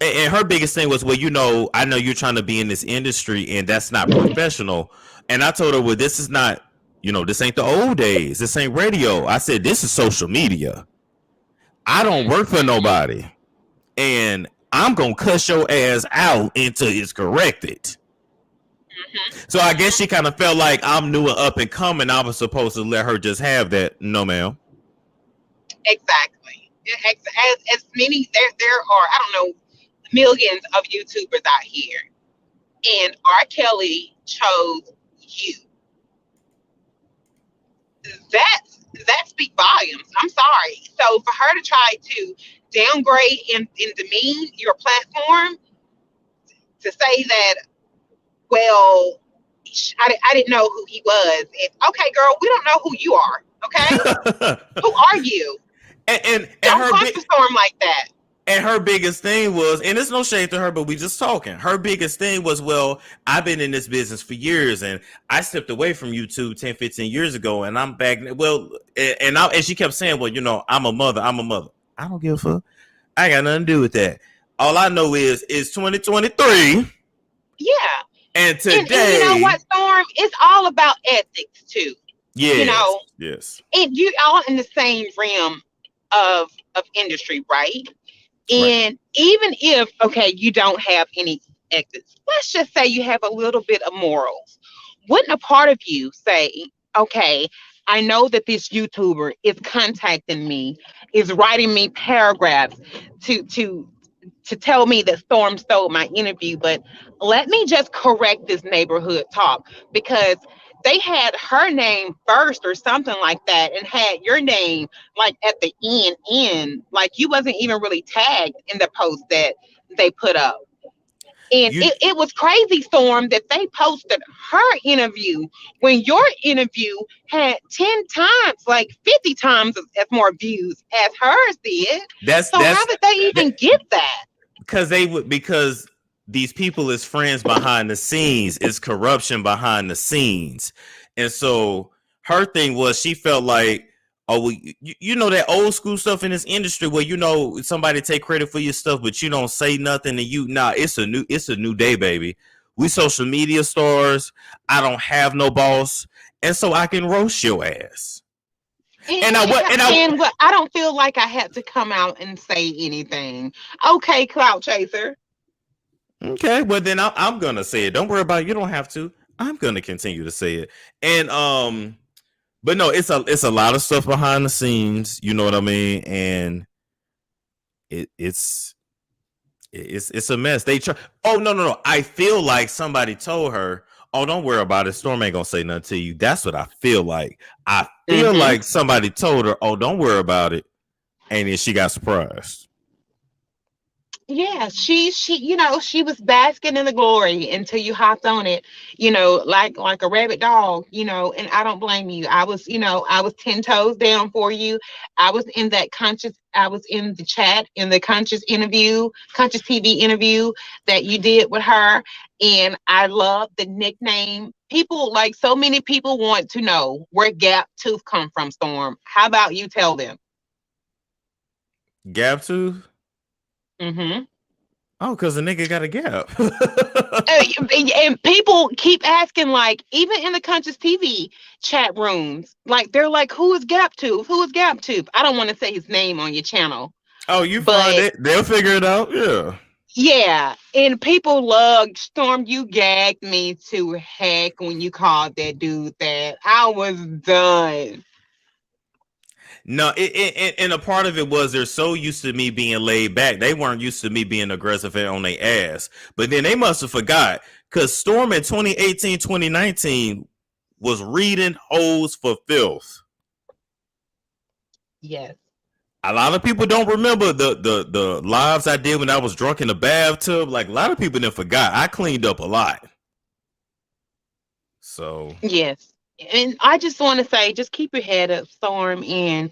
and her biggest thing was, well, I know you're trying to be in this industry and that's not professional. And I told her, well, this is not, this ain't the old days. This ain't radio. I said, this is social media. I don't work for nobody. And I'm going to cuss your ass out until it's corrected. So I guess she kind of felt like I'm new and up and coming. I was supposed to let her just have that. No, ma'am. Exactly. As many, there are, I don't know, millions of YouTubers out here, and R. Kelly chose you. That speaks volumes. I'm sorry. So for her to try to downgrade and demean your platform, to say that, well, I didn't know who he was. And, okay, girl, we don't know who you are. Okay, who are you? And don't talk to Storm like that. And her biggest thing was, and it's no shade to her, but we just talking. Her biggest thing was, well, I've been in this business for years, and I stepped away from YouTube 10, 15 years ago, and I'm back. Well, and she kept saying, well, I'm a mother. I'm a mother. I don't give a fuck. I ain't got nothing to do with that. All I know is it's 2023. Yeah. And today, and you know what, Storm? It's all about ethics too. Yeah. Yes. And you all in the same realm of industry, right? And even if, okay, you don't have any ethics, let's just say you have a little bit of morals. Wouldn't a part of you say, okay, I know that this YouTuber is contacting me, is writing me paragraphs to tell me that Storm stole my interview, but let me just correct this neighborhood talk, because they had her name first or something like that and had your name like at the end, like you wasn't even really tagged in the post that they put up. And it was crazy, Storm, that they posted her interview when your interview had 10 times, like 50 times as more views as hers did. How did they even get that? Because these people is friends behind the scenes, is corruption behind the scenes. And so her thing was, she felt like, that old school stuff in this industry where, somebody take credit for your stuff, but you don't say nothing, and it's a new day, baby. We social media stars. I don't have no boss. And so I can roast your ass. I don't feel like I had to come out and say anything. Okay, Clout Chaser. Okay, well then I'm gonna say it. Don't worry about it. You don't have to. I'm gonna continue to say it. And but no, it's a lot of stuff behind the scenes. You know what I mean? And it's a mess. They try. Oh no. I feel like somebody told her, "Oh, don't worry about it. Storm ain't gonna say nothing to you." That's what I feel like. I feel like somebody told her, "Oh, don't worry about it," and then she got surprised. Yeah, she she was basking in the glory until you hopped on it, like a rabid dog, and I don't blame you. I was 10 toes down for you. I was in the chat in the conscious TV interview that you did with her, and I love the nickname. People, like, so many people want to know where Gap Tooth come from, Storm. How about you tell them? Gap tooth? Mm-hmm. Oh, because the nigga got a gap. And people keep asking, like, even in the Conscious TV chat rooms, like, they're like, who is Gap Tooth? Who is Gap Tooth? I don't want to say his name on your channel. Oh, you find it. They'll figure it out. Yeah. Yeah. And people love, Storm, you gagged me to heck when you called that dude that. I was done. No, and a part of it was they're so used to me being laid back. They weren't used to me being aggressive and on their ass. But then they must have forgot, because Storm in 2018, 2019 was reading hoes for filth. Yes. A lot of people don't remember the lives I did when I was drunk in the bathtub. Like, a lot of people didn't forgot. I cleaned up a lot. So yes. And I just want to say, just keep your head up, Storm, and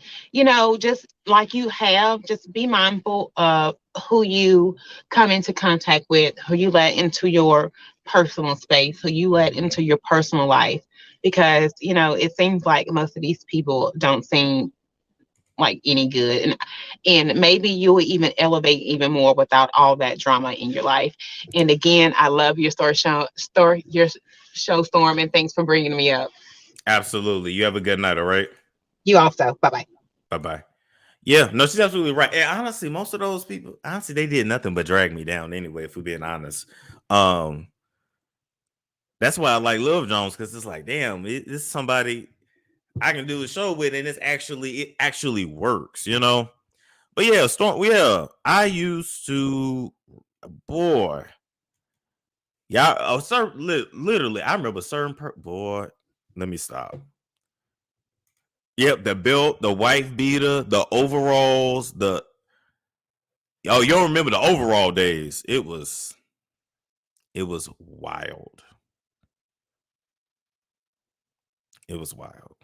just like you have, just be mindful of who you come into contact with, who you let into your personal space, who you let into your personal life, because it seems like most of these people don't seem like any good, and maybe you will even elevate even more without all that drama in your life. And again, I love your your show, Storm, and thanks for bringing me up. absolutely. You have a good night, all right? You also. Bye-bye. Bye-bye. Yeah, no, she's absolutely right. And honestly, most of those people, they did nothing but drag me down anyway, if we're being honest. That's why I like Love Jones, because it's like, damn, it's somebody I can do a show with, and it actually works, But yeah, Storm, yeah, I used to, boy, yeah, literally, I remember certain boy. Let me stop. Yep, the belt, the wife beater, the overalls, you don't remember the overall days? It was wild. It was wild.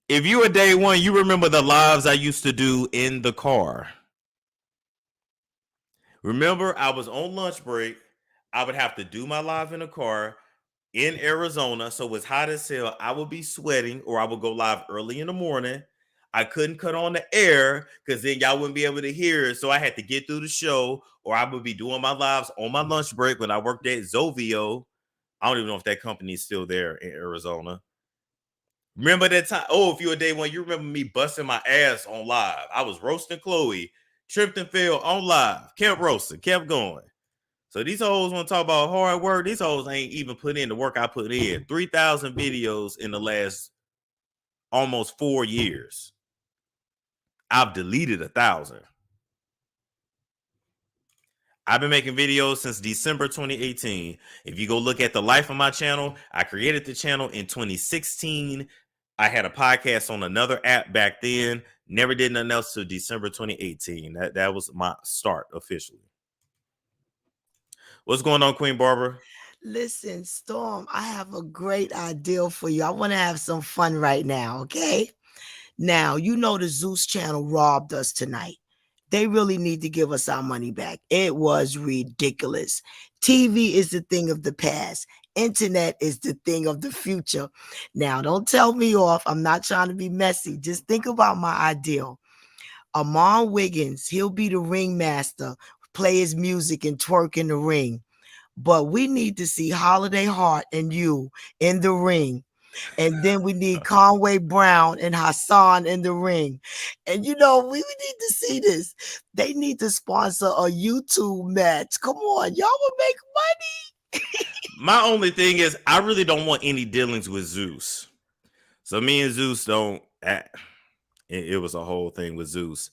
If you were day one, you remember the lives I used to do in the car. Remember, I was on lunch break. I would have to do my live in the car in Arizona. So it's hot as hell. I would be sweating, or I would go live early in the morning. I couldn't cut on the air because then y'all wouldn't be able to hear it. So I had to get through the show, or I would be doing my lives on my lunch break when I worked at Zovio. I don't even know if that company is still there in Arizona. Remember that time? Oh, if you're a day one, you remember me busting my ass on live. I was roasting Chloe, tripped and fell on live, kept roasting, kept going. So these hoes want to talk about hard work. These hoes ain't even put in the work I put in. 3,000 videos in the last almost 4 years. I've deleted 1,000. I've been making videos since December 2018. If you go look at the life of my channel, I created the channel in 2016. I had a podcast on another app back then. Never did nothing else till December 2018. That was my start officially. What's going on, Queen Barbara? Listen, Storm, I have a great idea for you. I want to have some fun right now, okay? Now, the Zeus channel robbed us tonight. They really need to give us our money back. It was ridiculous. TV is the thing of the past. Internet is the thing of the future. Now, don't tell me off. I'm not trying to be messy. Just think about my ideal. Amon Wiggins, he'll be the ringmaster, play his music and twerk in the ring. But we need to see Holiday Heart and you in the ring. And then we need Conway Brown and Hassan in the ring. And we need to see this. They need to sponsor a YouTube match. Come on, y'all will make money. My only thing is I really don't want any dealings with Zeus. So me and Zeus don't. It was a whole thing with Zeus.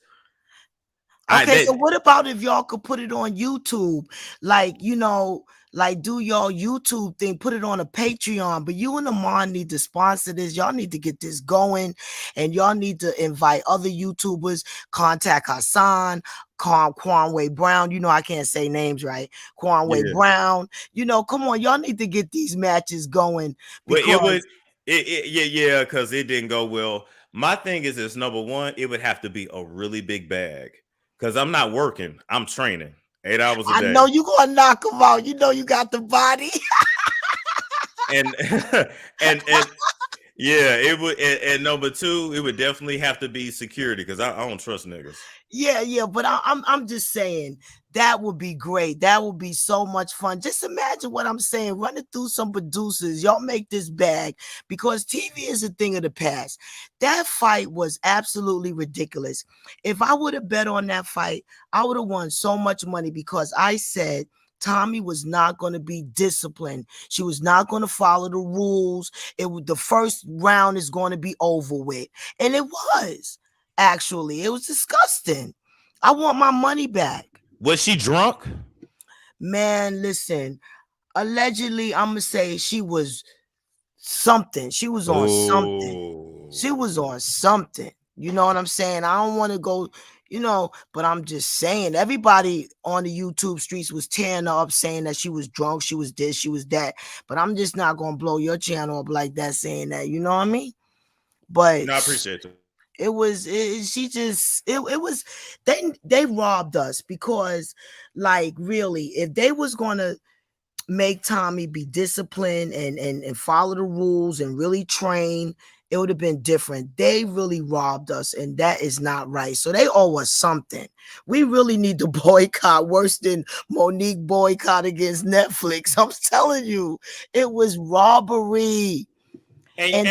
Okay, so what about if y'all could put it on YouTube? Like, do y'all YouTube thing, put it on a Patreon, but you and Amon need to sponsor this. Y'all need to get this going, and y'all need to invite other YouTubers, contact Hassan, Conway Brown. I can't say names right. Conway Brown. Come on, y'all need to get these matches going. Because because it didn't go well. My thing is number one, it would have to be a really big bag. Because I'm not working. I'm training 8 hours a day. I know you're going to knock them out. You got the body. and it would. And number two, it would definitely have to be security because I don't trust niggas. Yeah, but I'm just saying that would be great. That would be so much fun. Just imagine what I'm saying. Run it through some producers. Y'all make this bag because TV is a thing of the past. That fight was absolutely ridiculous. If I would have bet on that fight, I would have won so much money because I said Tommie was not going to be disciplined. She was not going to follow the rules. The first round is going to be over with. And it was. Actually, it was disgusting. I want my money back. Was she drunk? Man, listen. Allegedly, I'm gonna say she was something. She was on something. She was on something. You know what I'm saying? I don't want to go, but I'm just saying everybody on the YouTube streets was tearing her up, saying that she was drunk, she was this, she was that. But I'm just not gonna blow your channel up like that, saying that. You know what I mean? But no, I appreciate it. It was they robbed us because, like, really, if they was gonna make Tommie be disciplined and follow the rules and really train, it would have been different. They really robbed us, and that is not right. So they owe us something. We really need to boycott, worse than Monique boycott against Netflix. I'm telling you, it was robbery. And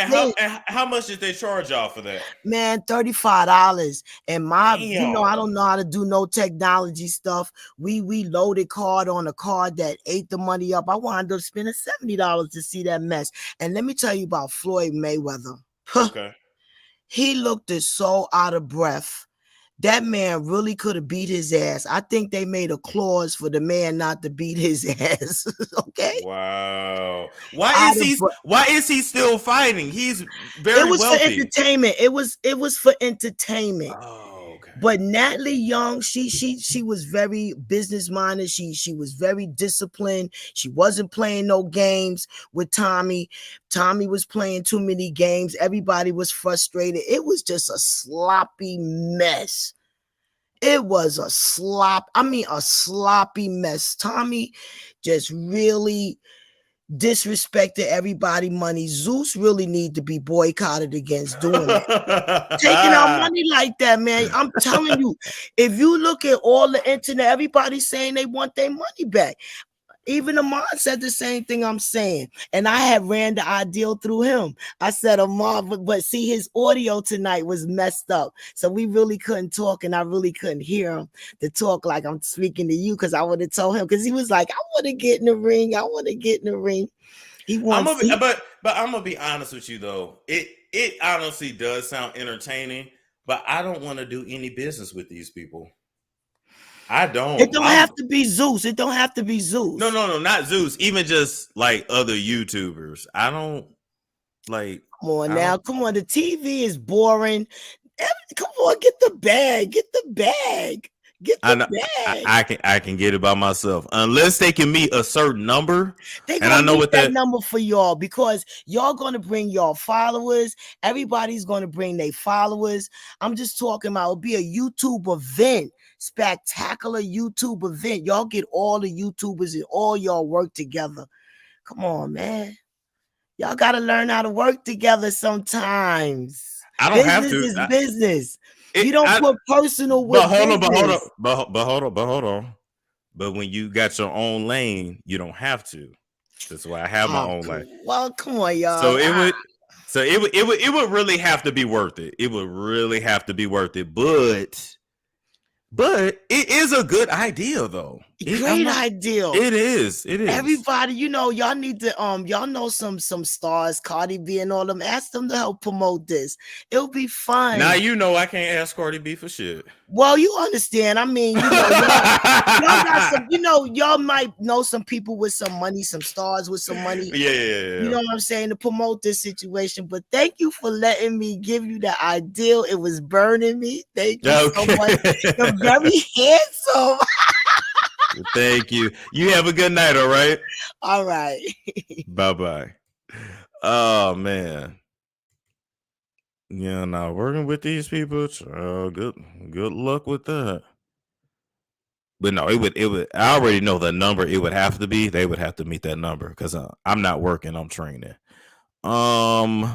how much did they charge y'all for that? Man, $35. And I don't know how to do no technology stuff. We loaded card on a card that ate the money up. I wound up spending $70 to see that mess. And let me tell you about Floyd Mayweather. Okay. He looked so out of breath. That man really could have beat his ass. I think they made a clause for the man not to beat his ass. Okay. Wow. Why is he still fighting? He's very wealthy. For entertainment. It was for entertainment. Oh, okay. But Natalie Nunn, she was very business minded. She was very disciplined. She wasn't playing no games with Tommie. Tommie was playing too many games. Everybody was frustrated. It was just a sloppy mess. It was a sloppy mess. Tommie just really disrespected everybody money. Zeus really need to be boycotted against doing that. Taking our money like that, man. I'm telling you, if you look at all the internet, everybody's saying they want their money back. Even Amon said the same thing I'm saying. And I had ran the ideal through him. I said, Amon, but see, his audio tonight was messed up. So we really couldn't talk, and I really couldn't hear him to talk like I'm speaking to you, because I would have told him, because he was like, I want to get in the ring. I want to get in the ring. But I'm gonna be honest with you though. It honestly does sound entertaining, but I don't want to do any business with these people. I don't. It don't have to be Zeus. It don't have to be Zeus. No, not Zeus. Even just like other YouTubers. I don't like. Come on now. Come on. The TV is boring. Come on, get the bag. Get the bag. Get the bag. I can get it by myself unless they can meet a certain number. They gonna meet that number for y'all, because y'all gonna bring y'all followers. Everybody's gonna bring their followers. I'm just talking about it'll be a YouTube event, spectacular YouTube event. Y'all get all the YouTubers and all y'all work together. Come on, man. Y'all gotta learn how to work together sometimes. I don't have to. Business is business. You don't put personal with business. But hold on. But when you got your own lane, you don't have to. That's why I have my own lane. Well, come on, y'all. So So it would really have to be worth it. It would really have to be worth it. But it is a good idea though. Great idea. It is. It is. Everybody, y'all need to y'all know some stars, Cardi B and all them. Ask them to help promote this. It'll be fun. Now I can't ask Cardi B for shit. Well, you understand. I mean, y'all got some, y'all might know some people with some money, some stars with some money. Yeah. You know what I'm saying, to promote this situation. But thank you for letting me give you the idea. It was burning me. Thank you so much. You're very handsome. Thank you. You have a good night, all right? All right. Bye-bye. Oh, man. Yeah, now working with these people, good luck with that. But no, it would. I already know the number. It would have to be. They would have to meet that number because I'm not working. I'm training. And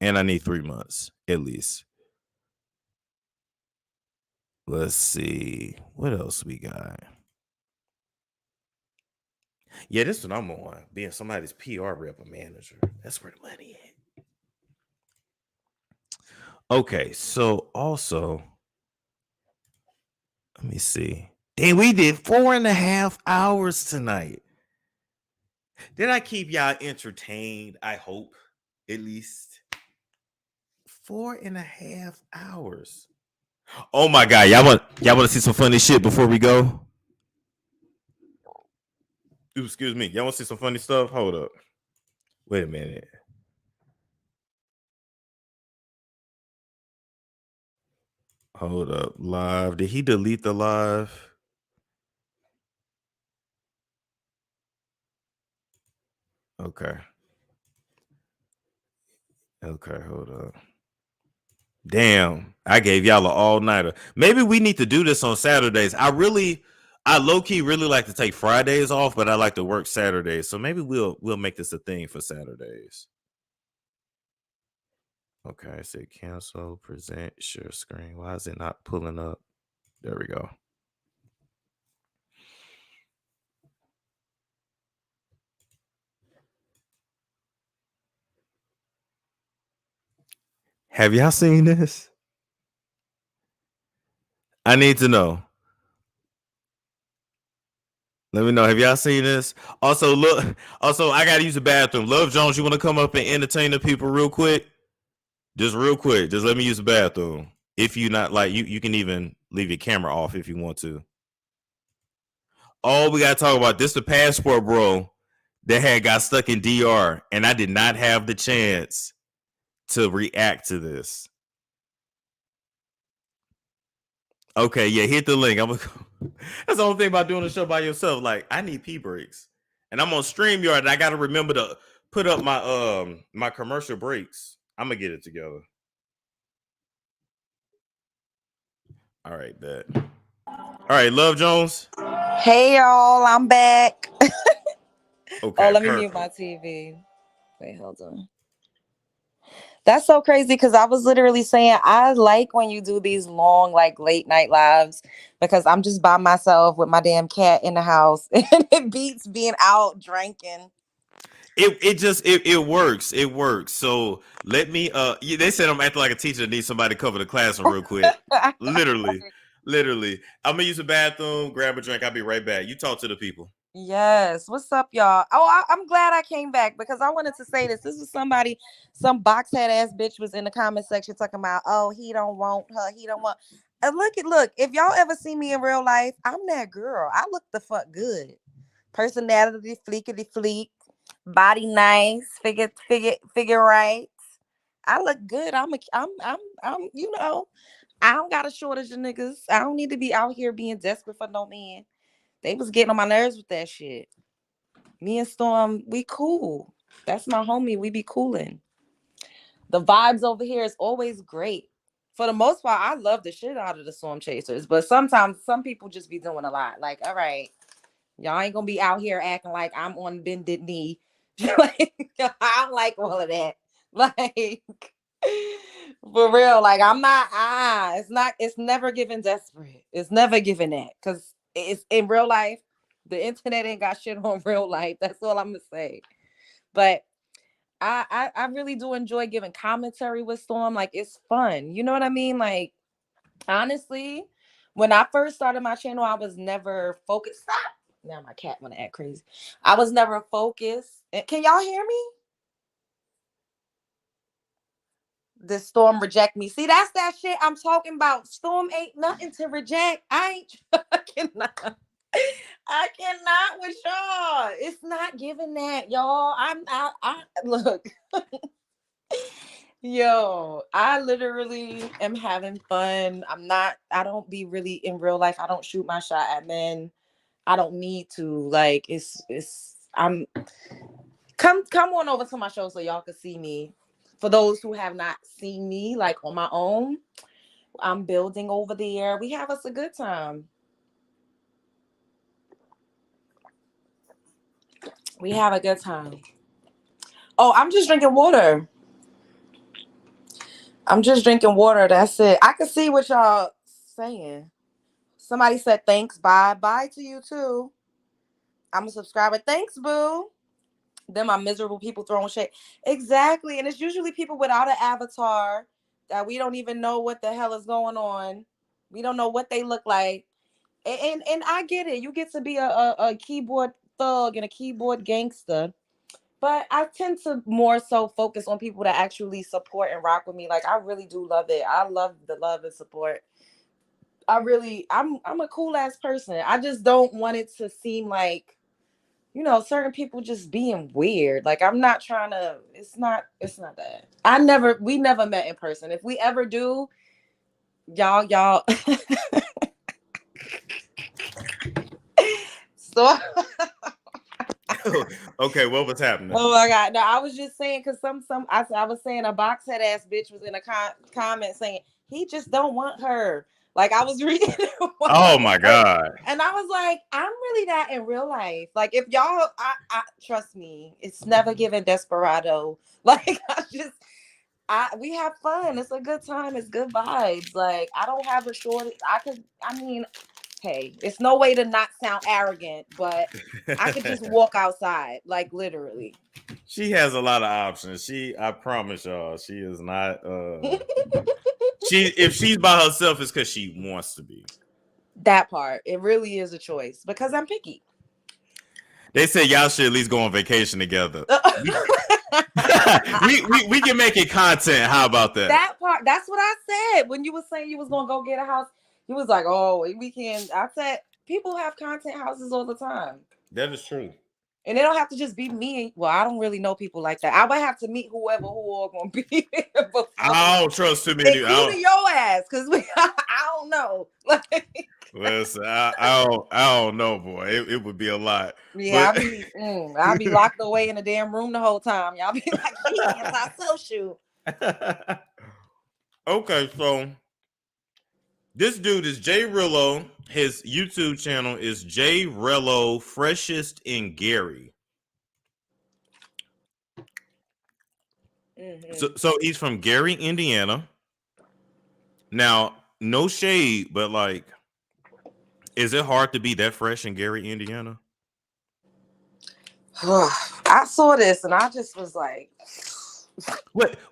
I need 3 months at least. Let's see what else we got. Yeah, this is what I'm on. Being somebody's PR rep or manager. That's where the money at. Okay, so also, let me see. Dang, we did 4.5 hours tonight. Did I keep y'all entertained? I hope, at least. 4.5 hours. Oh my God, y'all want to see some funny shit before we go? Ooh, excuse me. Y'all want to see some funny stuff? Hold up. Wait a minute. Hold up. Live. Did he delete the live? Okay. Okay, hold up. Damn, I gave y'all an all-nighter. Maybe we need to do this on Saturdays. I low-key really like to take Fridays off, but I like to work Saturdays. So maybe we'll make this a thing for Saturdays. Okay, I said cancel, present, share screen. Why is it not pulling up? There we go. Have y'all seen this? I need to know. Let me know. Have y'all seen this? Also, I gotta use the bathroom. Love Jones, you want to come up and entertain the people real quick? Just real quick. Just let me use the bathroom. If you not like you can even leave your camera off if you want to. Oh, we gotta talk about this. The passport bro that had got stuck in DR, and I did not have the chance to react to this. Okay, yeah, hit the link. That's the only thing about doing a show by yourself. Like, I need pee breaks, and I'm on StreamYard, and I got to remember to put up my my commercial breaks. I'm gonna get it together. All right, bet. All right, Love Jones. Hey y'all, I'm back. Okay. Let me mute my TV. Wait, hold on. That's so crazy because I was literally saying I like when you do these long, like late night lives because I'm just by myself with my damn cat in the house and it beats being out drinking. It works. It works. So let me they said I'm acting like a teacher that needs somebody to cover the classroom real quick. Literally. I'm gonna use the bathroom, grab a drink. I'll be right back. You talk to the people. Yes. What's up, y'all? Oh, I'm glad I came back because I wanted to say this. This was some boxhead ass bitch was in the comment section talking about, oh, he don't want her. He don't want. And look, if y'all ever see me in real life, I'm that girl. I look the fuck good. Personality, fleekity fleek, body nice, figure right. I look good. I'm I don't got a shortage of niggas. I don't need to be out here being desperate for no man. They was getting on my nerves with that shit. Me and Storm, we cool. That's my homie. We be cooling. The vibes over here is always great. For the most part, I love the shit out of the Storm Chasers. But sometimes some people just be doing a lot. Like, all right, y'all ain't gonna be out here acting like I'm on bended knee. Like, I don't like all of that. Like, for real, like I'm not. It's never giving desperate. It's never giving that because it's in real life. The internet ain't got shit on real life. That's all I'm gonna say. But I really do enjoy giving commentary with Storm. Like, it's fun. You know what I mean? Like, honestly, when I first started my channel, I was never focused. Stop. Now my cat want to act crazy. I was never focused. Can y'all hear me? This Storm reject me. See, that's that shit I'm talking about. Storm ain't nothing to reject. I cannot. I cannot with y'all. It's not giving that, y'all. I look. Yo, I literally am having fun. I don't be really in real life. I don't shoot my shot at men. I don't need to. Like, I'm come on over to my show so y'all can see me. For those who have not seen me, like, on my own, I'm building over there. We have us a good time. We have a good time. Oh, I'm just drinking water. That's it. I can see what y'all saying. Somebody said thanks. Bye. Bye to you too. I'm a subscriber. Thanks, boo. Then my miserable people throwing shit. Exactly. And it's usually people without an avatar that we don't even know what the hell is going on. We don't know what they look like. And I get it. You get to be a keyboard thug and a keyboard gangster. But I tend to more so focus on people that actually support and rock with me. Like, I really do love it. I love the love and support. I'm a cool ass person. I just don't want it to seem like, certain people just being weird. Like, I'm not trying to, it's not that. We never met in person. If we ever do, y'all. So Okay, what was happening? Oh my God. No, I was just saying, because I was saying a boxhead ass bitch was in a comment saying he just don't want her. Like, I was reading. Oh my God. And I was like, I'm really that in real life. Like, if y'all, I trust me, it's never given desperado. Like, we have fun. It's a good time. It's good vibes. Like, I don't have a shortage. Hey, it's no way to not sound arrogant, but I could just walk outside, like, literally. She has a lot of options. I promise y'all, she is not. If she's by herself, it's because she wants to be. That part, it really is a choice because I'm picky. They said y'all should at least go on vacation together. we can make it content. How about that? That part, that's what I said when you were saying you was gonna go get a house. You was like, oh, we can. I said people have content houses all the time. That is true. And it don't have to just be me. Well, I don't really know people like that. I would have to meet whoever who are gonna be there. I don't trust too many. Including your ass, because I don't know. Listen, I don't know, boy. It would be a lot. Yeah, I'll be locked away in a damn room the whole time. Y'all be like, she anti-social. Okay, so this dude is J Rillo. His YouTube channel is J Rillo Freshest in Gary. Mm-hmm. So he's from Gary, Indiana. Now, no shade, but like, is it hard to be that fresh in Gary, Indiana? I saw this and I just was like,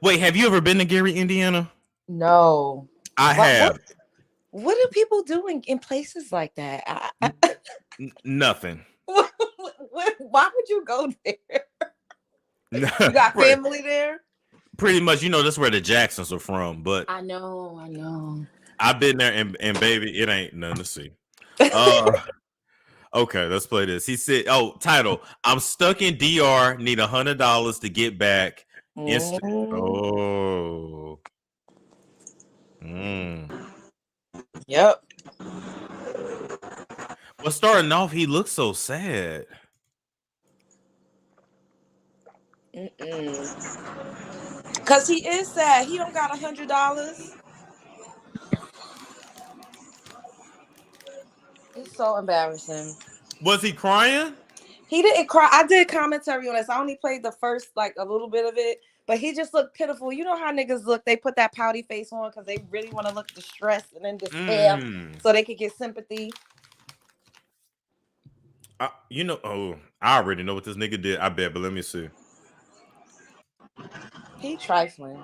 wait, have you ever been to Gary, Indiana? No. I have. What do people do in places like that? Nothing. Why would you go there? You got family there? Pretty much, that's where the Jacksons are from. But I know. I've been there, and baby, it ain't nothing to see. Okay, let's play this. He said, title, I'm stuck in DR, need $100 to get back. Oh. Yep. Well, starting off, he looks so sad. Cause he is sad. He don't got $100. It's so embarrassing. Was he crying? He didn't cry. I did commentary on this. I only played the first, like, a little bit of it, but he just looked pitiful. You know how niggas look? They put that pouty face on because they really want to look distressed and in despair so they could get sympathy. I already know what this nigga did. I bet, but let me see. He trifling.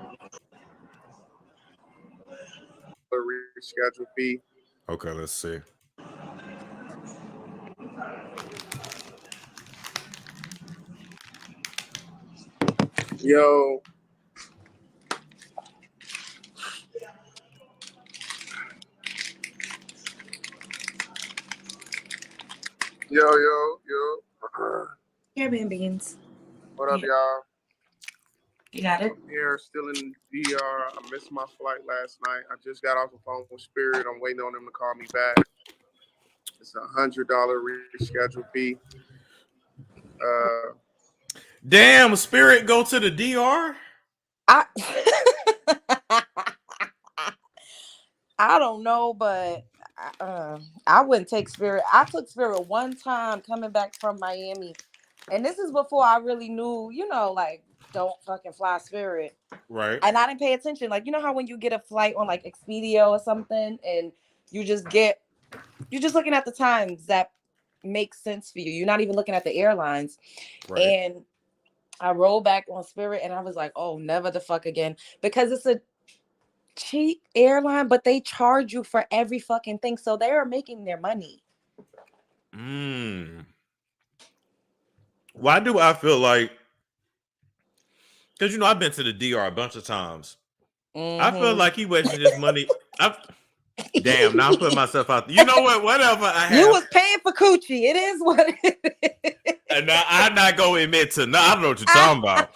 Reschedule fee. Okay, let's see. Yo. Yo. Here, beans. What up, y'all? You got it? I'm here, still in DR. I missed my flight last night. I just got off the phone with Spirit. I'm waiting on them to call me back. It's $100 reschedule fee. Damn, Spirit go to the DR? I don't know, but I wouldn't take Spirit. I took Spirit one time coming back from Miami, and this is before I really knew, like, don't fucking fly Spirit. Right. And I didn't pay attention. Like, you know how when you get a flight on like Expedia or something, and you're just looking at the times that makes sense for you. You're not even looking at the airlines. Right. And I rolled back on Spirit, and I was like, oh, never the fuck again, because it's a cheap airline, but they charge you for every fucking thing, so they are making their money. Why do I feel like, because I've been to the DR a bunch of times. I feel like he wasting his money. Damn, now I'm putting myself out there. You know what? Whatever I have. You was paying for coochie. It is what it is. And now I'm not going to admit to, I don't know what you're talking about.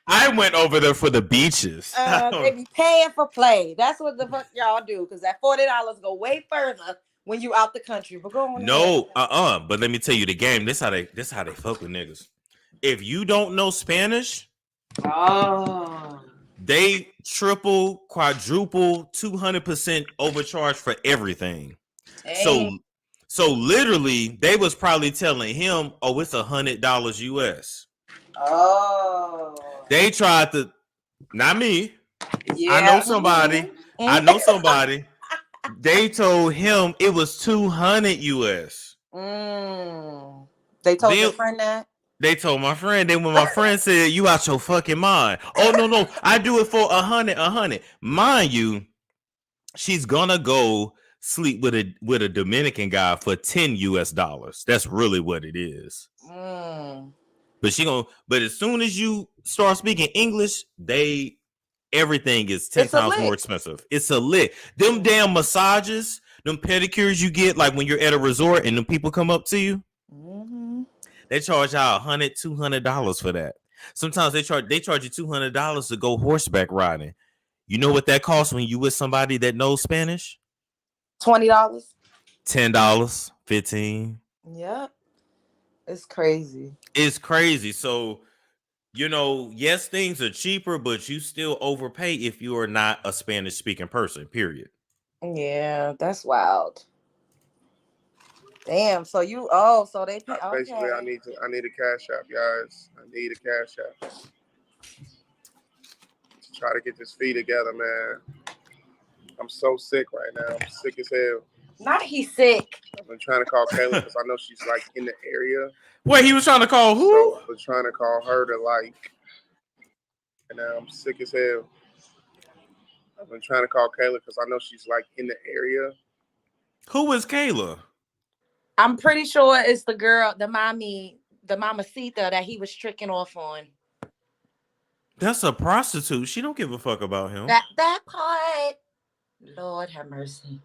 I went over there for the beaches. They be paying for play. That's what the fuck y'all do, because that $40 go way further when you out the country. But go on. No, but let me tell you the game. This how they fuck with niggas. If you don't know Spanish, they triple, quadruple, 200% overcharge for everything. Dang. So literally, they was probably telling him, "Oh, it's $100 US." Oh. They tried to, not me. Yeah. I know somebody. Mm-hmm. I know somebody. They told him it was $200 US. They told your friend that? They told my friend. Then when my friend said, "You out your fucking mind." Oh no, I do it for $100. Mind you, she's gonna go sleep with a Dominican guy for $10 US. That's really what it is. But as soon as you start speaking English, everything is 10 times more expensive. It's a lick. Them damn massages, them pedicures you get, like when you're at a resort and them people come up to you, they charge out $100, $200 for that. Sometimes they charge you $200 to go horseback riding. You know what that costs when you with somebody that knows Spanish? $20, $10, $15. Yep, it's crazy. It's crazy. So, yes, things are cheaper, but you still overpay if you are not a Spanish speaking person. Period. Yeah, that's wild. Damn. So so they pay. Okay. Basically, I need a Cashapp, guys. I need a Cashapp to try to get this fee together, man. I'm so sick right now. I'm sick as hell. Not he's sick. I've been trying to call Kayla because I know she's like in the area. Wait, he was trying to call who? So I was trying to call her to and now I'm sick as hell. I've been trying to call Kayla because I know she's like in the area. Who is Kayla? I'm pretty sure it's the girl, the mamacita that he was tricking off on. That's a prostitute. She don't give a fuck about him. That part. Lord have mercy.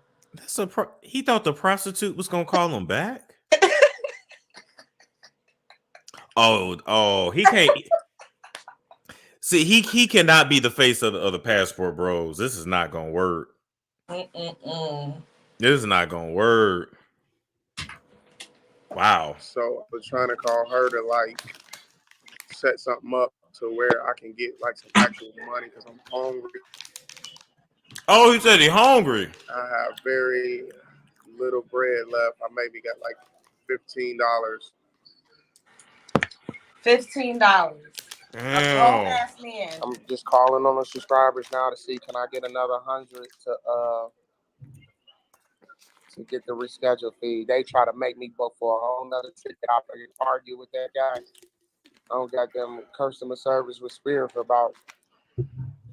He thought the prostitute was gonna call him back. He can't. See, he cannot be the face of the passport bros. This is not gonna work. This is not gonna work. Wow. So I was trying to call her to set something up to where I can get some actual money because I'm hungry. Oh, he said he's hungry. I have very little bread left. I maybe got $15. $15. Ass man. I'm just calling on the subscribers now to see can I get another 100 to get the reschedule fee. They try to make me book for a whole nother ticket. I argue with that guy. I don't got them customer service with Spirit for about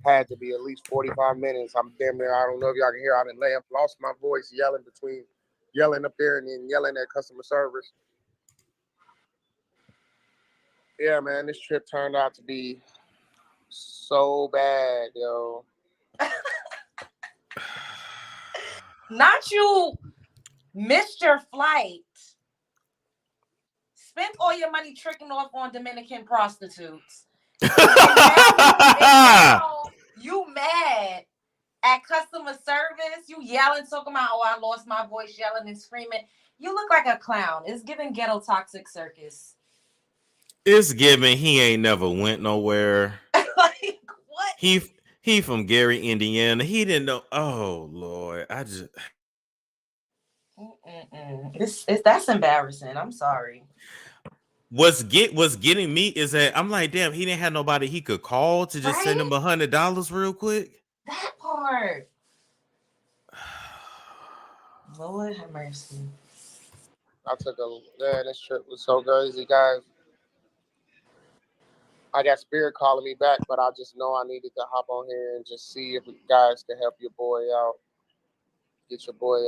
had to be at least 45 minutes. I'm damn near, I don't know if y'all can hear, I done lost my voice yelling up there and then yelling at customer service. Yeah, man, this trip turned out to be so bad, yo. Not you missed your flight, spent all your money tricking off on Dominican prostitutes, and now you mad at customer service. You yelling, talking about, oh, I lost my voice, yelling and screaming. You look like a clown. It's giving ghetto toxic circus. It's giving he ain't never went nowhere. Like what? He from Gary, Indiana. He didn't know. Oh Lord, I just. That's embarrassing. I'm sorry. What's getting me is that I'm like, damn, he didn't have nobody he could call to just send him $100 real quick. That part. Lord have mercy. This trip was so crazy, guys. I got Spirit calling me back, but I just know I needed to hop on here and just see if you guys can help your boy out. Get your boy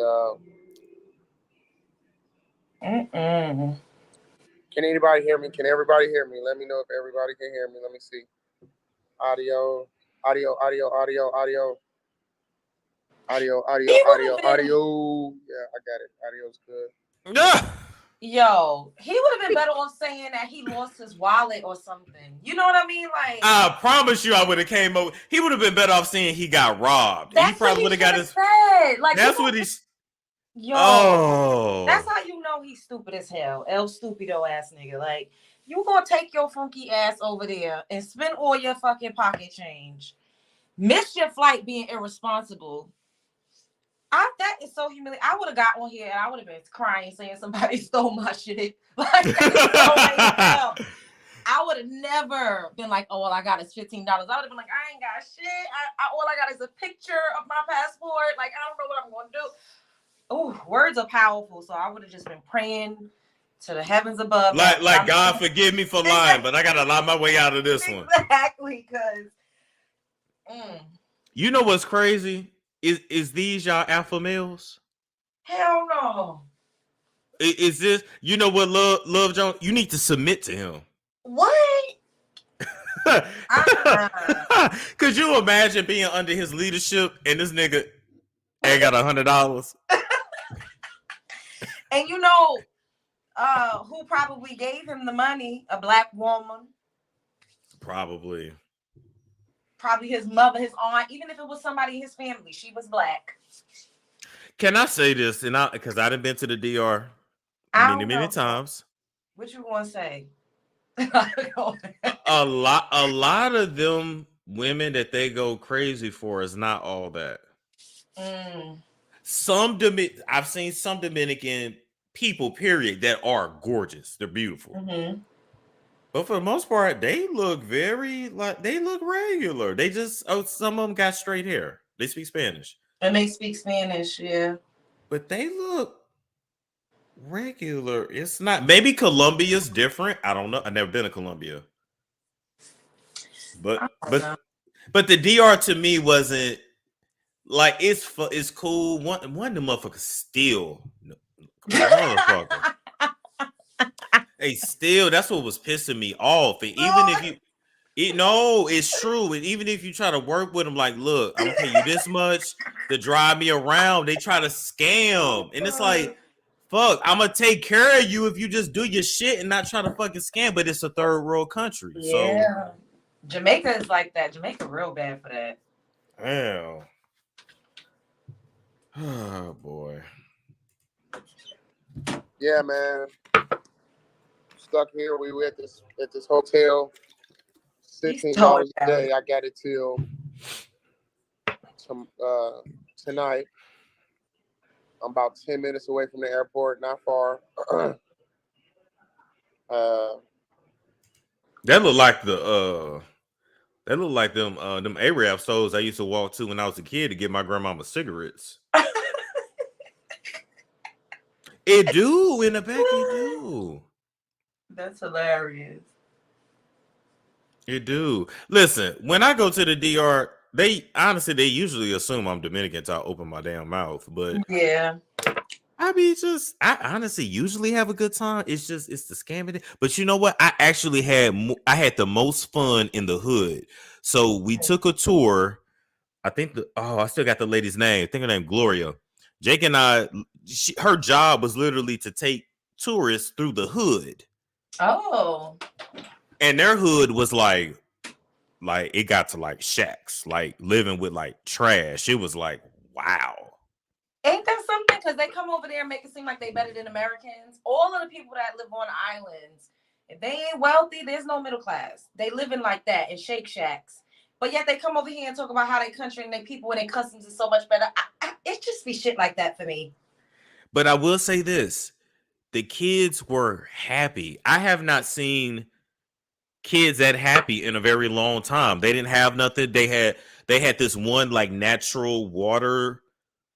Can anybody hear me? Can everybody hear me? Let me know if everybody can hear me. Let me see. Audio. Yeah, I got it. Audio's good. Yo, he would have been better off saying that he lost his wallet or something. You know what I mean? Like, I promise you, I would have came over. He would have been better off saying he got robbed. That's He probably would have got his. Said. Like, that's what he's. Yo, that's how you know he's stupid as hell. El stupido ass nigga. Like, you gonna take your funky ass over there and spend all your fucking pocket change, miss your flight being irresponsible. That is so humiliating. I would have got on here and I would have been crying saying somebody stole my shit. Like, I would have never been like, oh, well, I got is $15. I would have been like, I ain't got shit. All I got is a picture of my passport. Like, I don't know what I'm going to do. Oh, words are powerful. So I would have just been praying to the heavens above. Like God forgive me for lying, but I got to lie my way out of this one. Exactly, because... You know what's crazy? Is these y'all alpha males? Hell no. Is this, you know what, Love Jones? You need to submit to him. What? Could you imagine being under his leadership and this nigga ain't got $100? And you know who probably gave him the money? A black woman. Probably his mother, his aunt, even if it was somebody in his family, she was black. Can I say this? And because I done been to the DR many times. What you gonna say? a lot of them women that they go crazy for is not all that. I've seen some Dominican people, period, that are gorgeous. They're beautiful. Mm-hmm. But for the most part, they look they look regular. They just, some of them got straight hair. They speak Spanish. And they speak Spanish, yeah. But they look regular. It's not, maybe Colombia's different. I don't know. I've never been to Colombia. But the DR to me wasn't like, it's cool. One of the motherfuckers steal. Motherfucker. Hey, still, that's what was pissing me off. And even if it's true. And even if you try to work with them, like, look, I'm gonna pay you this much to drive me around, they try to scam. And it's like, fuck, I'm gonna take care of you if you just do your shit and not try to fucking scam. But it's a third world country. Yeah. So Jamaica is like that. Jamaica real bad for that. Hell. Oh boy. Yeah, man. Stuck here. We were at this hotel. $16 a day. I got it till tonight. I'm about 10 minutes away from the airport, not far. That look like them Arab stores I used to walk to when I was a kid to get my grandmama cigarettes. It do in the back, it do. That's hilarious. You do. Listen, when I go to the DR, they usually assume I'm Dominican until I open my damn mouth. But Yeah. I honestly usually have a good time. It's the scamming. But you know what? I actually I had the most fun in the hood. So we took a tour. I think I still got the lady's name. I think her name Gloria. Jake and her job was literally to take tourists through the hood. Oh. And their hood was like it got to like shacks, like living with like trash. It was like, wow. Ain't that something? Because they come over there and make it seem like they better than Americans. All of the people that live on islands, if they ain't wealthy, there's no middle class. They living like that in Shake Shacks. But yet they come over here and talk about how their country and their people and their customs is so much better. It just be shit like that for me. But I will say this. The kids were happy. I have not seen kids that happy in a very long time. They didn't have nothing. They had this one like natural water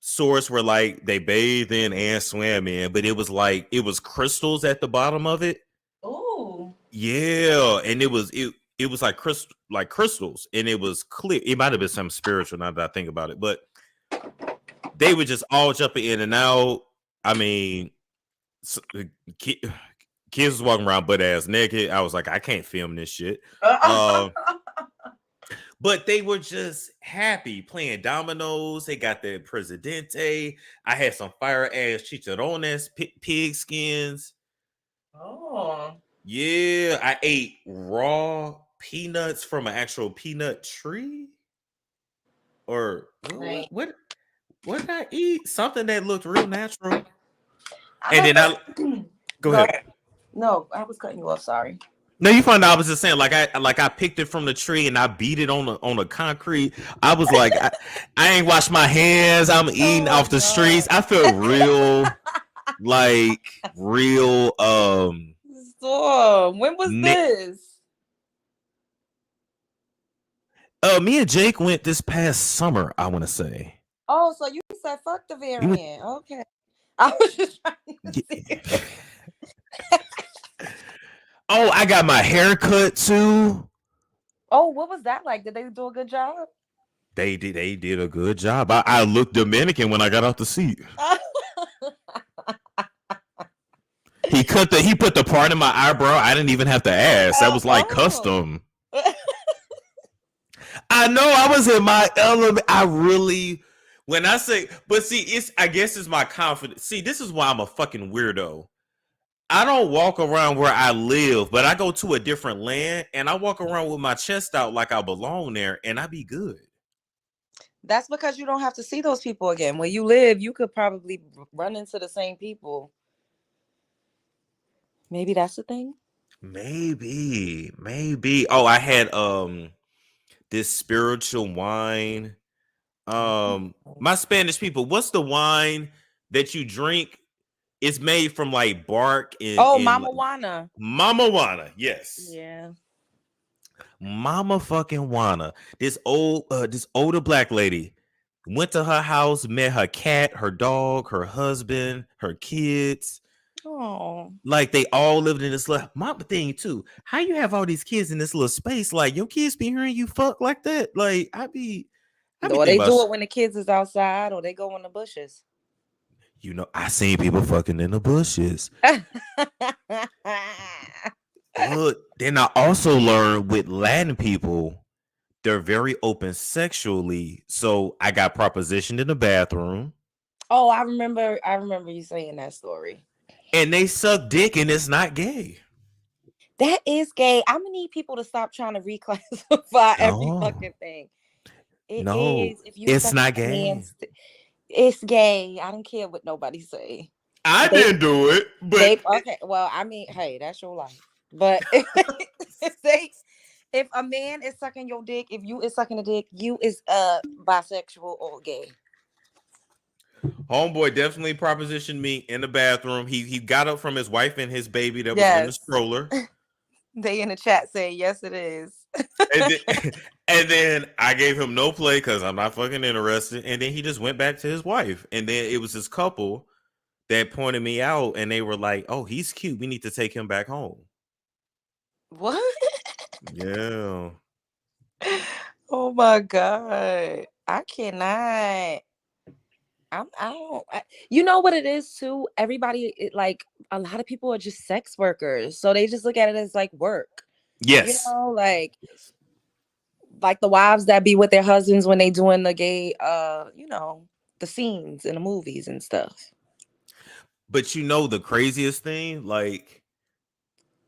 source where like they bathed in and swam in, but it was crystals at the bottom of it. Ooh. Yeah, and it was like crystals, and it was clear. It might have been something spiritual now that I think about it, but they were just all jumping in and out. I mean, kids was walking around butt ass naked. I was like, I can't film this shit. But they were just happy playing dominoes. They got their Presidente. I had some fire ass chicharrones, pig skins. Oh. Yeah, I ate raw peanuts from an actual peanut tree. Or what did I eat? Something that looked real natural. And then go ahead. No, I was cutting you off. Sorry. No, you find out I was just saying, like I picked it from the tree and I beat it on the concrete. I was like, I ain't washed my hands. I'm eating off the streets. I felt real, So, when was this? Me and Jake went this past summer, I want to say. Oh, so you said fuck the variant. Okay. I was just trying to see. Oh, I got my hair cut too. Oh, what was that like? Did they do a good job? They did a good job. I looked Dominican when I got off the seat. He put the part in my eyebrow. I didn't even have to ask. That was like custom. I know I was in my element. When I say, but see, I guess it's my confidence. See, this is why I'm a fucking weirdo. I don't walk around where I live, but I go to a different land and I walk around with my chest out like I belong there and I be good. That's because you don't have to see those people again. Where you live, you could probably run into the same people. Maybe that's the thing. Maybe. Oh, I had this spiritual wine. My Spanish people, what's the wine that you drink? It's made from like bark and Mama Juana. Mama Juana, yes. Yeah. Mama fucking Juana. This older black lady went to her house, met her cat, her dog, her husband, her kids. Oh. Like they all lived in this little mama thing too. How you have all these kids in this little space? Like your kids be hearing you fuck like that? Like I be or they do it when the kids is outside or they go in the bushes. You know, I seen people fucking in the bushes. But then I also learned with Latin people, they're very open sexually. So I got propositioned in the bathroom. Oh, I remember you saying that story. And they suck dick and it's not gay. That is gay. I'm gonna need people to stop trying to reclassify every fucking thing. It is. If you it's not gay. It's gay. I don't care what nobody say. I didn't do it, but okay. Well, I mean, hey, that's your life. But if a man is sucking your dick, if you is sucking a dick, you is bisexual or gay. Homeboy definitely propositioned me in the bathroom. He got up from his wife and his baby that was in the stroller. They in the chat saying yes, it is. And then I gave him no play because I'm not fucking interested. And then he just went back to his wife. And then it was this couple that pointed me out, and they were like, "Oh, he's cute. We need to take him back home." What? Yeah. Oh my God. I cannot. I don't. You know what it is too. Everybody, like a lot of people are just sex workers, so they just look at it as like work. You Yes. know, like the wives that be with their husbands when they doing the gay, the scenes in the movies and stuff. But you know the craziest thing, like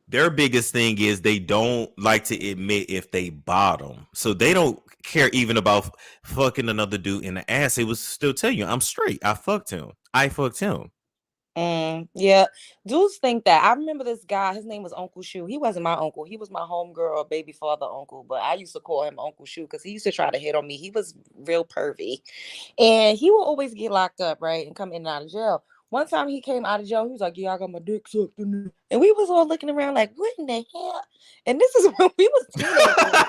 their biggest thing is they don't like to admit if they bottom. So they don't care even about fucking another dude in the ass. They would still tell you, I'm straight. I fucked him. Yeah, dudes think that. I remember this guy. His name was Uncle Shu. He wasn't my uncle. He was my homegirl, baby father uncle. But I used to call him Uncle Shu because he used to try to hit on me. He was real pervy, and he would always get locked up, right, and come in and out of jail. One time he came out of jail, he was like, "Yeah, I got my dick sucked," and we was all looking around like, "What in the hell?" And this is when we was teenagers.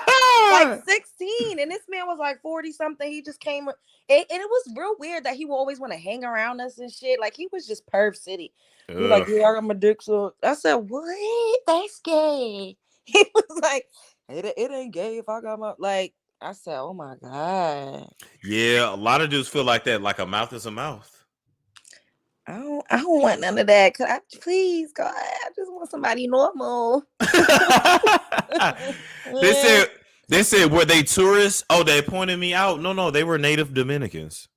Like 16, and this man was like 40 something. He just came, and it was real weird that he would always want to hang around us and shit. Like he was just perv city. He was like, "Yeah, I got my dick sucked." I said, "What? That's gay." He was like, it ain't gay if I got my, like, I said, "Oh my God." Yeah, a lot of dudes feel like that, like a mouth is a mouth. I don't want none of that. Please, God, I just want somebody normal. They said, were they tourists? Oh, they pointed me out. No, they were native Dominicans.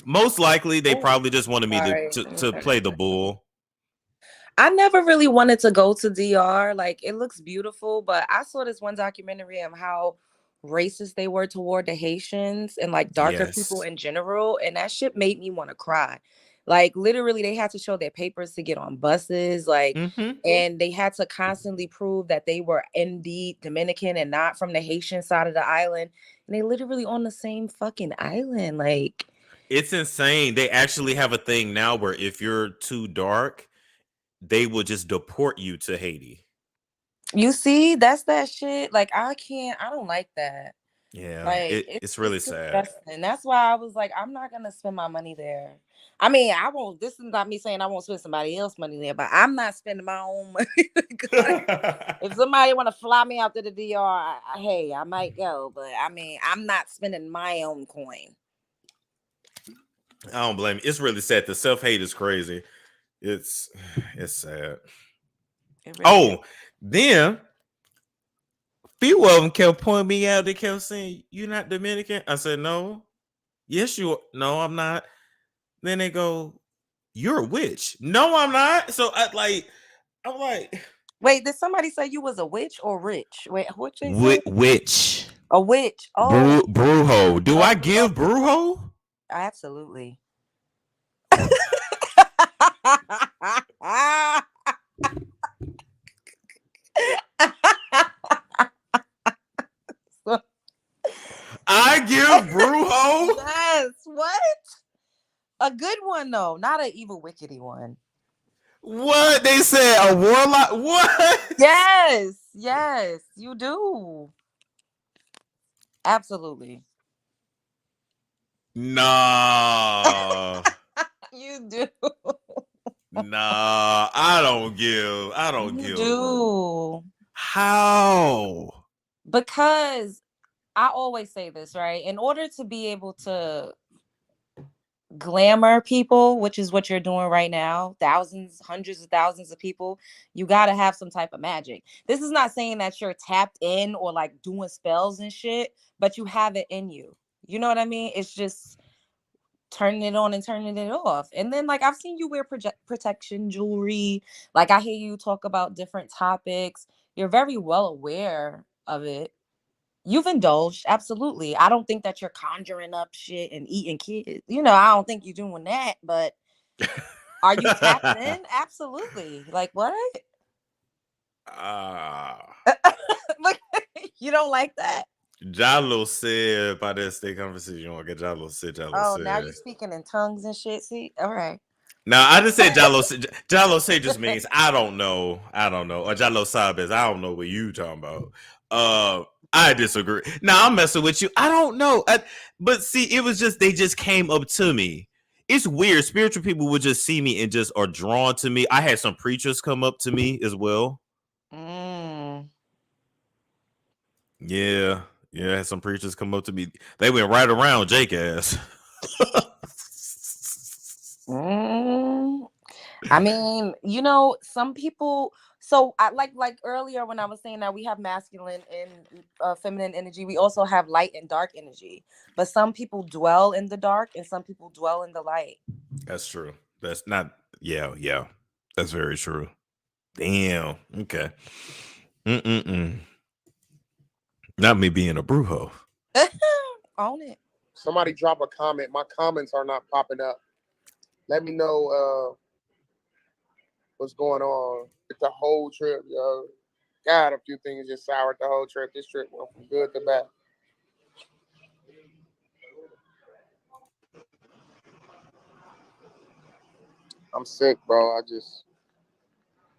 Most likely, they probably just wanted me to play the bull. I never really wanted to go to DR. Like, it looks beautiful, but I saw this one documentary on how racist they were toward the Haitians and like darker people in general, and that shit made me want to cry. Like, literally, they had to show their papers to get on buses, like, and they had to constantly prove that they were indeed Dominican and not from the Haitian side of the island. And they literally on the same fucking island. Like, it's insane. They actually have a thing now where if you're too dark, they will just deport you to Haiti. You see, that's that shit. Like, I don't like that. Yeah, Like, it's really sad. disgusting. That's why I was like, I'm not gonna spend my money there. I mean, I won't. This is not me saying I won't spend somebody else's money there, but I'm not spending my own money. If somebody want to fly me out to the DR, hey, I might go, but I mean, I'm not spending my own coin. I don't blame you. It's really sad. The self-hate is crazy. It's sad. Then few of them kept pointing me out. They kept saying, "You're not Dominican." I said, "No." "Yes, you are." "No, I'm not." Then they go, "You're a witch." "No, I'm not." So I'm like, wait, did somebody say you was a witch or rich? Wait, what they say? Witch. A witch. Oh, Brujo. Do I give Brujo? Absolutely. I give Brujo? Yes. What? A good one though, not an evil, wickedy one. What? They said a warlock? What? Yes, you do. Absolutely. Nah. You do. Nah, I don't give. You do. How? Because I always say this, right? In order to be able to glamour people, which is what you're doing right now, thousands, hundreds of thousands of people, you got to have some type of magic. This is not saying that you're tapped in or like doing spells and shit, but you have it in you. You know what I mean? It's just turning it on and turning it off. And then, like, I've seen you wear protection jewelry. Like, I hear you talk about different topics. You're very well aware of it. You've indulged, absolutely. I don't think that you're conjuring up shit and eating kids. You know, I don't think you're doing that, but are you tapped in? Absolutely. Like, what? Like, you don't like that? Jalo said by that state conversation, okay, Jalo said. Now you're speaking in tongues and shit. See, all right. Now I just said Jalo. Jalo say just means I don't know. Or Jalo Sabes, I don't know what you talking about. I disagree. Now I'm messing with you. I don't know. But see, it was just they just came up to me. It's weird. Spiritual people would just see me and just are drawn to me. I had some preachers come up to me as well. Yeah. Yeah, some preachers come up to me. They went right around Jake ass. I mean, some people. So I like earlier when I was saying that we have masculine and feminine energy. We also have light and dark energy. But some people dwell in the dark and some people dwell in the light. That's true. That's not. Yeah. That's very true. Damn. Okay. Mm. Not me being a brujo. Own it. Somebody drop a comment. My comments are not popping up. Let me know what's going on with the whole trip, yo. God, a few things just soured the whole trip. This trip went from good to bad. I'm sick, bro. I just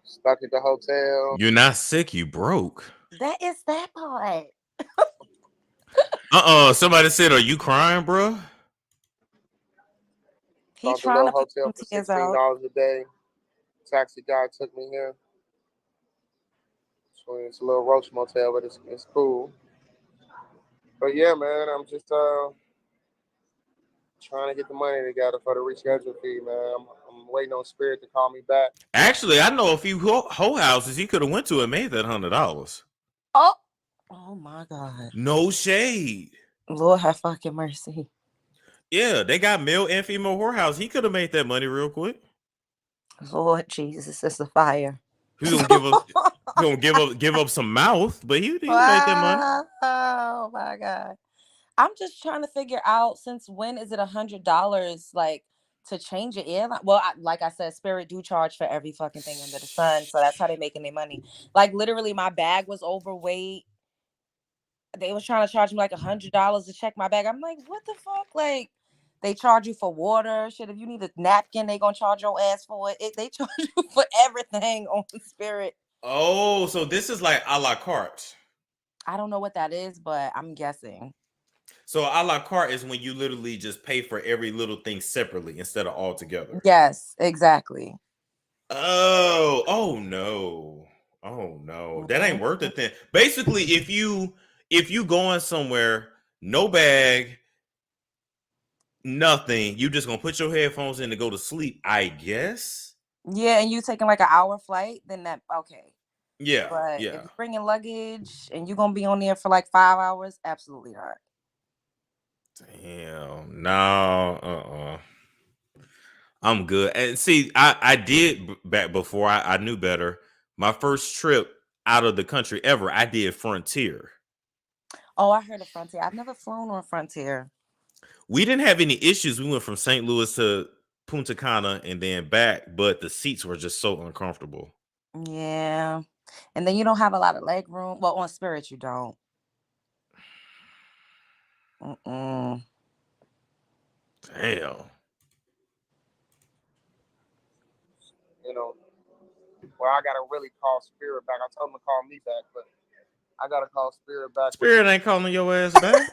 stuck at the hotel. You're not sick. You broke. That is that part. Somebody said, "Are you crying, bro?" He's Found the trying little to put hotel some for tears out. $16 a day. Taxi guy took me here. So it's a little roach motel, but it's cool. But yeah, man, I'm just trying to get the money together for the reschedule fee, man. I'm waiting on Spirit to call me back. Actually, I know a few whole houses he could have went to and made that $100. Oh my God. No shade. Lord have fucking mercy. Yeah, they got male and female whorehouse. He could have made that money real quick. Lord Jesus, it's a fire. He gonna give up some mouth, but he made that money. Oh my God. I'm just trying to figure out, since when is it $100 like to change your airline? Well, like I said, Spirit do charge for every fucking thing under the sun, so that's how they making their money. Like literally, my bag was overweight. They was trying to charge me like $100 to check my bag. I'm like, what the fuck? Like, they charge you for water. Shit, if you need a napkin, they gonna charge your ass for it. They charge you for everything on Spirit. Oh, so this is like a la carte. I don't know what that is, but I'm guessing. So a la carte is when you literally just pay for every little thing separately instead of all together. Yes, exactly. Oh no. That ain't worth it then. Basically, if you going somewhere, no bag, nothing, you just gonna put your headphones in to go to sleep, I guess. Yeah, and you taking like an hour flight, then that okay. Yeah. But if you're bringing luggage and you're gonna be on there for like 5 hours, absolutely not. Damn, no, I'm good. And see, I did back before I knew better. My first trip out of the country ever, I did Frontier. Oh, I heard of Frontier. I've never flown on Frontier. We didn't have any issues. We went from St. Louis to Punta Cana and then back, but the seats were just so uncomfortable. Yeah. And then you don't have a lot of leg room. Well, on Spirit, you don't. Damn. You know, well, I gotta really call Spirit back. I told him to call me back, but I gotta call Spirit back. Spirit ain't calling your ass back.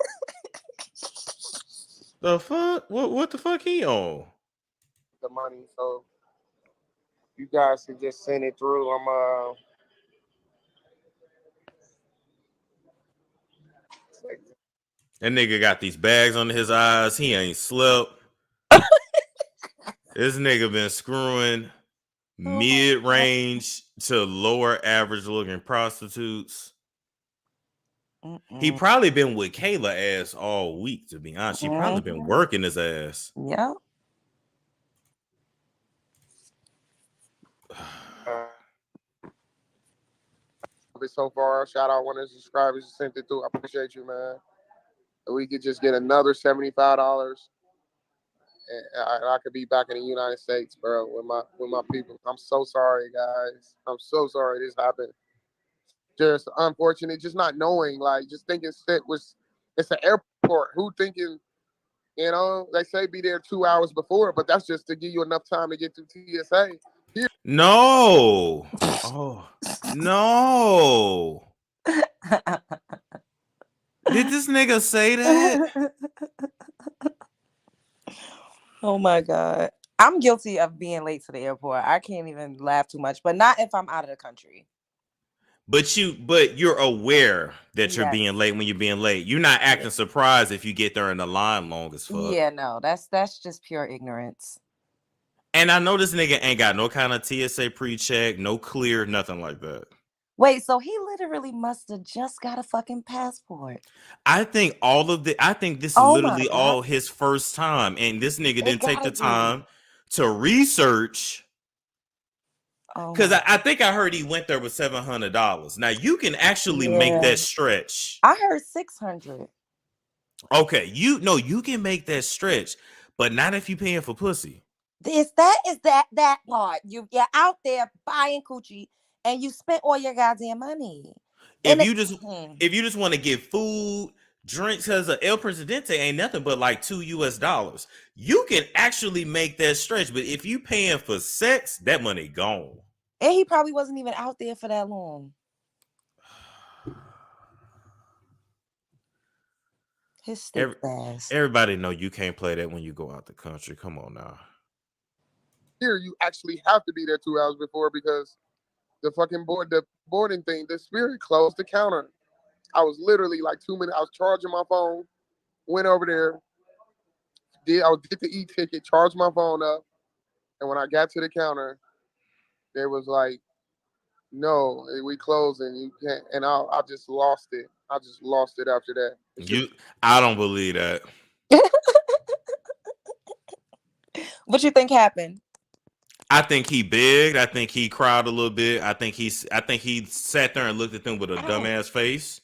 The fuck? What the fuck he on? The money, so you guys can just send it through. I'm That nigga got these bags under his eyes. He ain't slept. This nigga been screwing mid-range to lower average looking prostitutes. He probably been with Kayla ass all week, to be honest. She probably been working his ass. Yeah. So far, shout out one of the subscribers who sent it through. I appreciate you, man. We could just get another $75, and I could be back in the United States, bro, with my people. I'm so sorry, guys. I'm so sorry this happened. Just unfortunate, just not knowing, like, just thinking it's an airport. Who thinking, they say be there 2 hours before, but that's just to give you enough time to get through TSA. Here. No. Oh, no. Did this nigga say that? Oh my God. I'm guilty of being late to the airport. I can't even laugh too much, but not if I'm out of the country. But you're aware that you're Yes. being late when you're being late. You're not acting surprised if you get there in the line long as fuck. Yeah, no, that's just pure ignorance. And I know this nigga ain't got no kind of TSA pre-check, no clear, nothing like that. Wait, so he literally must have just got a fucking passport. I think this is literally all his first time, and this nigga didn't take the time to research. Because I think I heard he went there with $700. Now you can actually make that stretch. I heard 600. Okay, you can make that stretch, but not if you paying for pussy. Is that part? You're out there buying coochie and you spent all your goddamn money. If you just want to get food, drinks, because El Presidente ain't nothing but like $2 US, you can actually make that stretch. But if you paying for sex, that money gone. And he probably wasn't even out there for that long. His stupid ass. Everybody know you can't play that when you go out the country. Come on now. Here you actually have to be there 2 hours before because the boarding thing, the Spirit closed the counter. I was literally like 2 minutes. I was charging my phone, went over there, I would get the e-ticket, charged my phone up, and when I got to the counter, there was like, no, we closed and you can't. And I just lost it. I just lost it after that. I don't believe that. What you think happened? I think he begged. I think he cried a little bit. I think he sat there and looked at them with a dumbass face.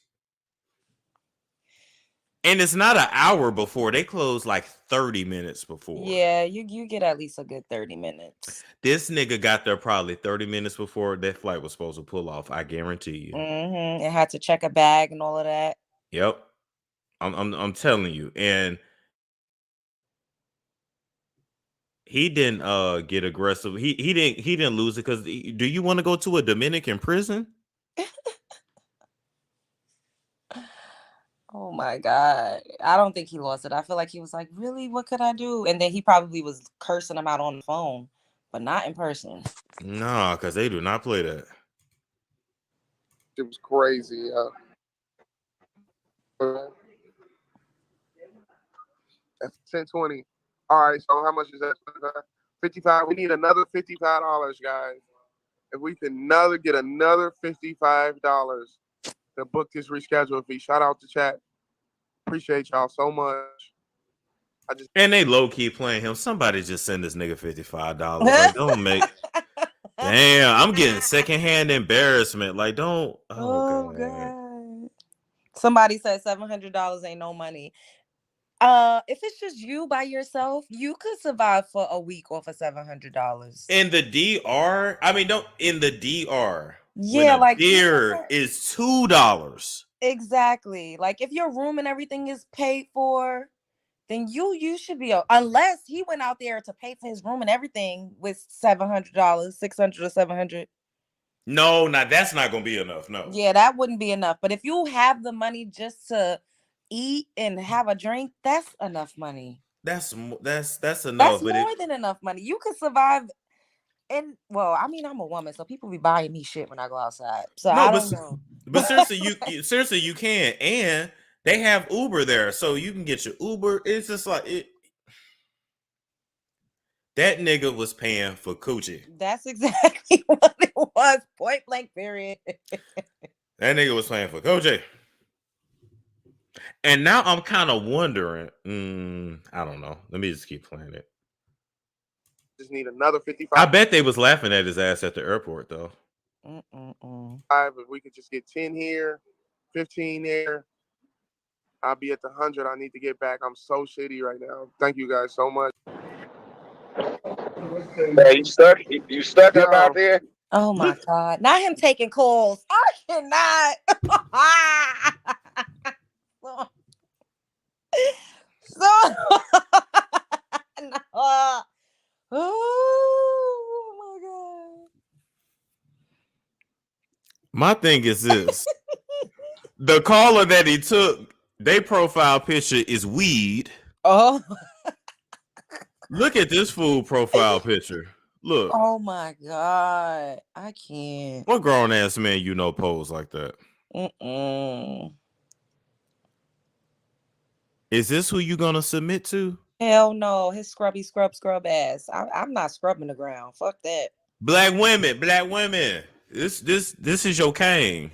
And it's not an hour before. They close like 30 minutes before. Yeah, you get at least a good 30 minutes. This nigga got there probably 30 minutes before that flight was supposed to pull off. I guarantee you. Mm-hmm. It had to check a bag and all of that. Yep. I'm telling you. And he didn't get aggressive. He didn't lose it because do you want to go to a Dominican prison? Oh my God. I don't think he lost it. I feel like he was like, really? What could I do? And then he probably was cursing him out on the phone, but not in person. No, because they do not play that. It was crazy. That's 1020. All right, so how much is that? 55. We need another $55, guys. If we can get another $55 to book this reschedule fee. Shout out to chat. Appreciate y'all so much. And they low key playing him. Somebody just send this nigga $55. Like, don't make. Damn, I'm getting secondhand embarrassment. Like, don't. Oh God. Somebody said $700 ain't no money. If it's just you by yourself, you could survive for a week off of $700. In the DR, in the DR. Yeah, like beer is $2. Exactly. Like if your room and everything is paid for, then you should be unless he went out there to pay for his room and everything with $700, $600 or $700. No, that's not gonna be enough. No. Yeah, that wouldn't be enough. But if you have the money just to eat and have a drink, that's enough money. That's enough. That's more than enough money. You could survive. And well, I'm a woman, so people be buying me shit when I go outside. So I don't know. But seriously, you can, and they have Uber there, so you can get your Uber. It's just like it. That nigga was paying for coochie. That's exactly what it was. Point blank, period. That nigga was paying for coochie. And now I'm kind of wondering. I don't know. Let me just keep playing it. Just need another 55. I bet they was laughing at his ass at the airport though. If we could just get 10 here, 15 there, I'll be at the 100. I need to get back. I'm so shitty right now. Thank you guys so much. Hey, you stuck up out there? Oh my God! Not him taking calls. I cannot. No. Oh my God. My thing is this. The caller that he took, their profile picture is weed. Oh. Look at this fool profile picture. Look. Oh my God. I can't. What grown ass man you know pose like that? Is this who you gonna submit to? Hell no. His scrub ass. I'm not scrubbing the ground. Fuck that. Black women. This is your king.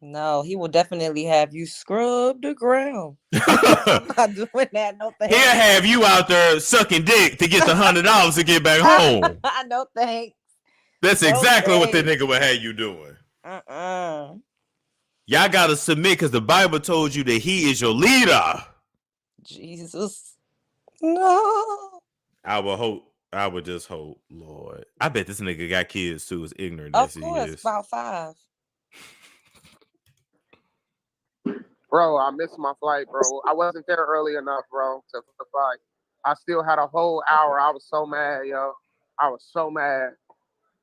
No, he will definitely have you scrub the ground. I'm not doing that. No thanks. He'll have you out there sucking dick to get the $100 to get back home. No thanks. That's exactly what the nigga would have you doing. Y'all gotta submit because the Bible told you that he is your leader. Jesus. No. I would just hope, Lord. I bet this nigga got kids too, as ignorant Of as he course, is. about 5. Bro, I missed my flight, bro. I wasn't there early enough, bro, to the flight. I still had a whole hour. I was so mad, yo. I was so mad.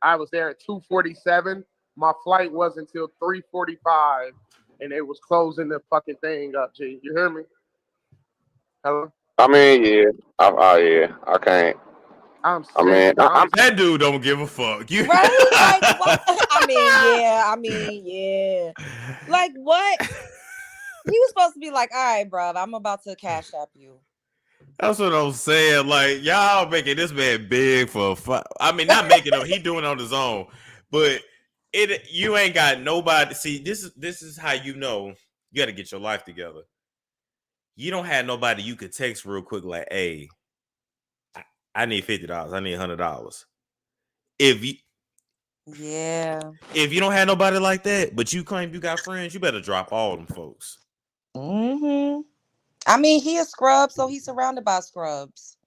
I was there at 2:47. My flight wasn't until 3:45, and it was closing the fucking thing up, G. You hear me? Hello? I mean, yeah. I can't. I'm that dude don't give a fuck. You right? Like what? I mean, yeah. Like what? He was supposed to be like, all right, bro, I'm about to cash app you. That's what I'm saying. Like, y'all making this man big for fun. I mean, not making him, he doing it on his own. But you ain't got nobody. See, this is how you know you gotta get your life together. You don't have nobody you could text real quick, like, hey, I need $50. I need $100. If you don't have nobody like that, but you claim you got friends, you better drop all them folks. I mean, he a scrub, so he's surrounded by scrubs.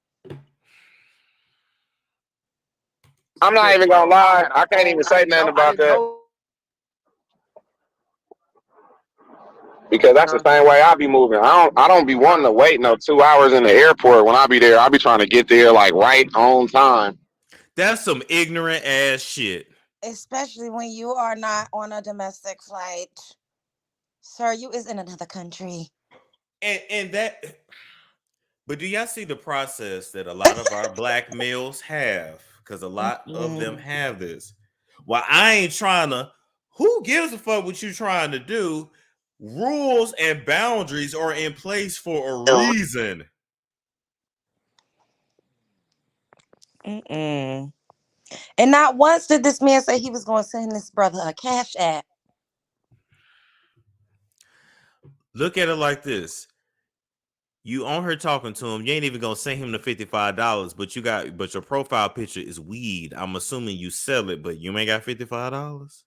I'm not even gonna lie. I can't even say nothing about that. Because that's the same way I be moving. I don't be wanting to wait no 2 hours in the airport. When I be there, I be trying to get there like right on time. That's some ignorant ass shit. Especially when you are not on a domestic flight. Sir, you is in another country. And that, but do y'all see the process that a lot of our black males have? Because a lot of them have this. Well, I ain't trying to, who gives a fuck what you trying to do? Rules and boundaries are in place for a reason. And not once did this man say he was going to send his brother a cash app. Look at it like this. You on her talking to him, you ain't even gonna send him the $55, but your profile picture is weed. I'm assuming you sell it, but you ain't got $55.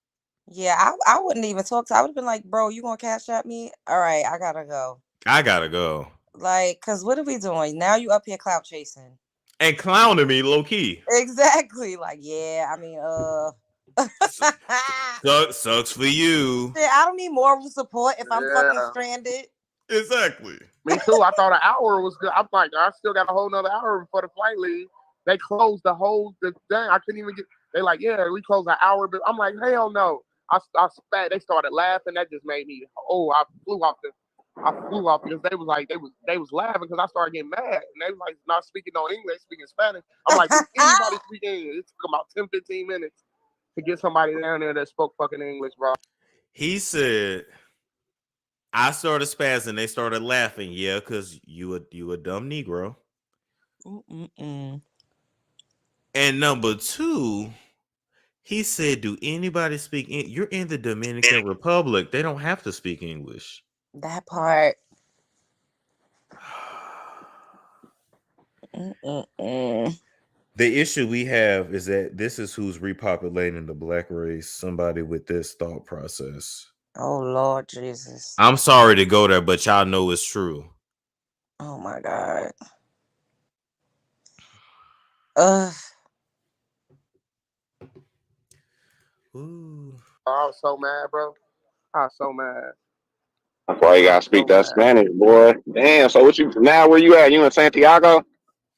Yeah, I wouldn't even talk to. I would have been like, bro, you gonna cash at me? All right, I gotta go. Like, cause what are we doing now? You up here clout chasing and clowning me low key. Exactly. Like, yeah, I mean, sucks for you. I don't need moral support if I'm fucking stranded. Exactly. Me too. I thought an hour was good. I'm like, I still got a whole nother hour before the flight leave. They closed the thing. I couldn't even get. They like, yeah, we closed an hour. But I'm like, hell no. I spat. They started laughing. That just made me. I flew off because they was like, they was laughing because I started getting mad, and they was like not speaking no English, speaking Spanish. I'm like, anybody speaking English? It took about 10-15 minutes to get somebody down there that spoke fucking English, bro. He said, I started spazzing. They started laughing. Yeah, because you a dumb Negro. And number 2, he said, do anybody speak English? You're in the Dominican Republic. They don't have to speak English. That part. The issue we have is that this is who's repopulating the black race, somebody with this thought process. Oh, Lord Jesus. I'm sorry to go there, but y'all know it's true. Oh, my God. Ooh. I was so mad, bro. I was so mad. That's why you gotta speak that Spanish, boy. Damn. So where you at? You in Santiago?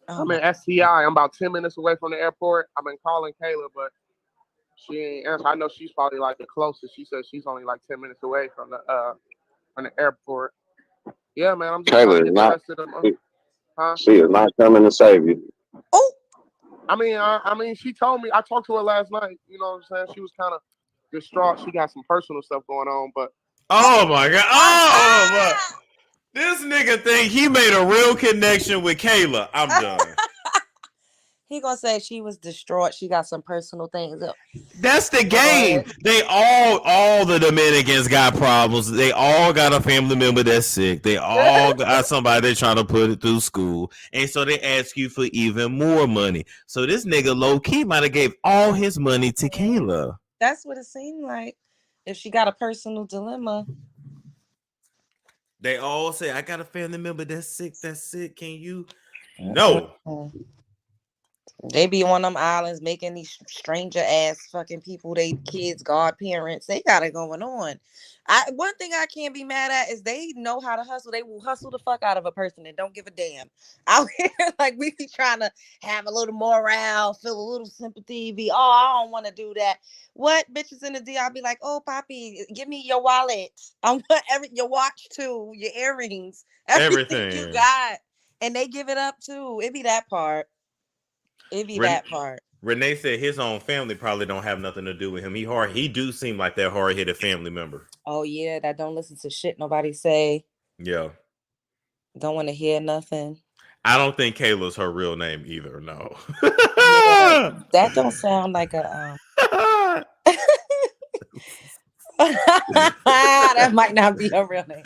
I'm in STI. I'm about 10 minutes away from the airport. I've been calling Kayla, but she ain't answer. I know she's probably like the closest. She said she's only like 10 minutes away from the airport. Yeah, man. I'm just Kayla is not. She is not coming to save you. Oh, I mean, she told me. I talked to her last night. You know what I'm saying? She was kind of distraught. She got some personal stuff going on, but oh my god, oh my. This nigga think he made a real connection with Kayla. I'm done. He gonna say she was distraught. She got some personal things up. That's the game. They all the Dominicans got problems. They all got a family member that's sick. They all got somebody they're trying to put it through school. And so they ask you for even more money. So this nigga low key might have gave all his money to Kayla. That's what it seemed like. If she got a personal dilemma. They all say, I got a family member that's sick. Can you? No. They be on them islands making these stranger ass fucking people, they kids, godparents. They got it going on. One thing I can't be mad at is they know how to hustle. They will hustle the fuck out of a person and don't give a damn. Out here, like we be trying to have a little morale, feel a little sympathy, be I don't want to do that. What bitches in the D? I'll be like, oh Poppy, give me your wallet. I want your watch too, your earrings, everything you got. And they give it up too. It be that part. It be that part. Renee said his own family probably don't have nothing to do with him. He do seem like that hard-headed family member. Oh yeah, that don't listen to shit nobody say. Yeah. Don't want to hear nothing. I don't think Kayla's her real name either. No. Yeah, that don't sound like a that might not be her real name.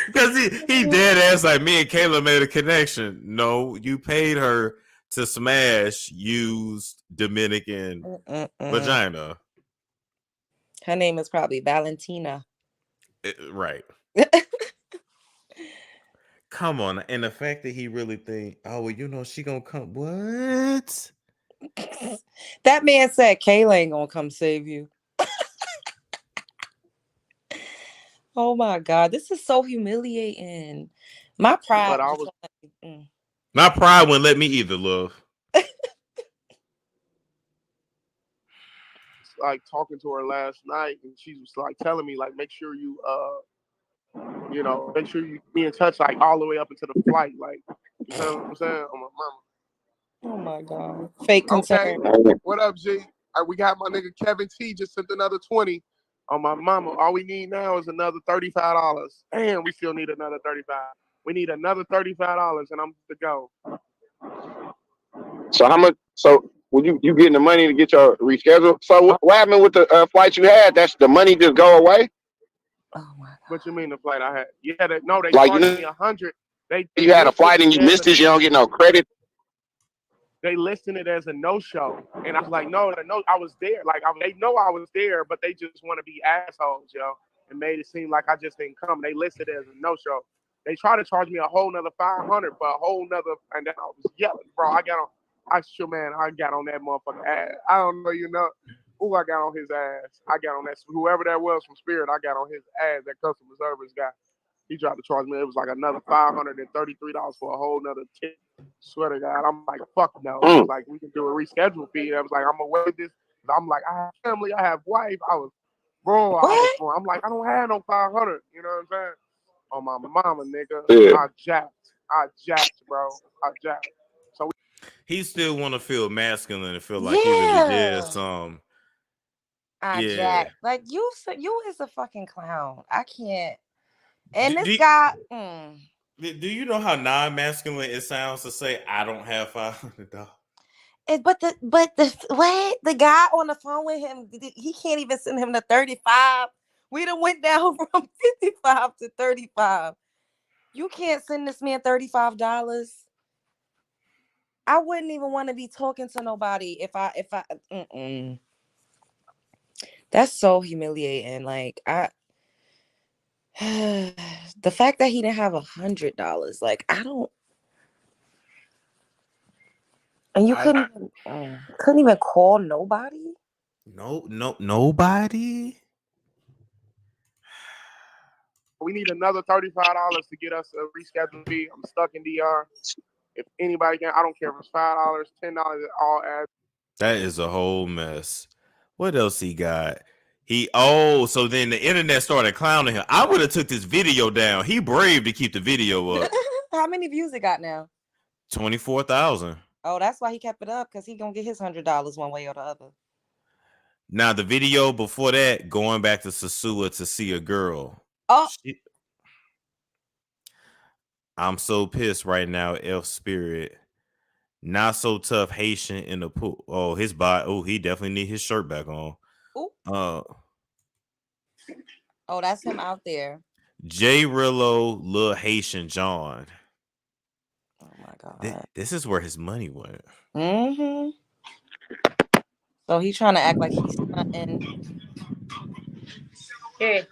Because he dead ass like me and Kayla made a connection. No, you paid her to smash used Dominican vagina. Her name is probably Valentina. Right. Come on. And the fact that he really think, oh, well, you know, she gonna come. What? That man said Kayla ain't gonna come save you. Oh my God. This is so humiliating. My pride. My pride wouldn't let me either, love. Like talking to her last night, and she was like telling me, like, make sure you make sure you be in touch, like all the way up into the flight, like, you know what I'm saying? On my mama. Oh my God. Fake concern. Okay. What up, G? We got my nigga Kevin T just sent another 20 on my mama. All we need now is another $35. And we still need another $35. We need another $35 and I'm to go. So how much? So when you getting the money to get your reschedule? So what happened with the flight you had? That's the money just go away? Oh my God. What you mean the flight I had? Yeah, they like, charged me $100. You had a flight and you missed it. You don't get no credit. They listed it as a no-show, and I was like, no, I was there. Like they know I was there, but they just want to be assholes, yo, and made it seem like I just didn't come. They listed it as a no-show. They tried to charge me a whole nother $500 for a whole nother, and then I was yelling, bro. I got on that motherfucker ass. I don't know, who I got on his ass. I got on that, whoever that was from Spirit, I got on his ass, that customer service guy. He tried to charge me. It was like another $533 for a whole nother tip. Swear to God, I'm like, fuck no. It was like, we can do a reschedule fee. I was like, I'm gonna wait this. I'm like, I have family, I have wife. I'm like, I don't have no 500. You know what I'm saying? On my mama, nigga. Yeah. I jacked, bro. I jacked. So he still want to feel masculine and feel like he really did some. Jacked. Like you is a fucking clown. I can't. And this guy. Do you know how non-masculine it sounds to say I don't have $500? But the guy on the phone with him, he can't even send him the 35. We done went down from 55 to 35. You can't send this man $35. I wouldn't even want to be talking to nobody if I. That's so humiliating. Like the fact that he didn't have $100, like I don't, and you couldn't even call nobody. No, nobody. We need another $35 to get us a reschedule fee. I'm stuck in DR. If anybody can, I don't care if it's $5, $10, all adds. That is a whole mess. What else he got? So then the internet started clowning him. I would have took this video down. He brave to keep the video up. How many views it got now? 24,000. Oh, that's why he kept it up, because he gonna get his $100 one way or the other. Now the video before that, going back to Sasua to see a girl. Oh, I'm so pissed right now, F Spirit. Not so tough Haitian in the pool. Oh, his body. Oh, he definitely need his shirt back on. ooh. Uh, Oh, that's him out there. J Rillo, Lil Haitian John. Oh my God. This is where his money went. Mm-hmm. So he trying to act like he's something. Yeah.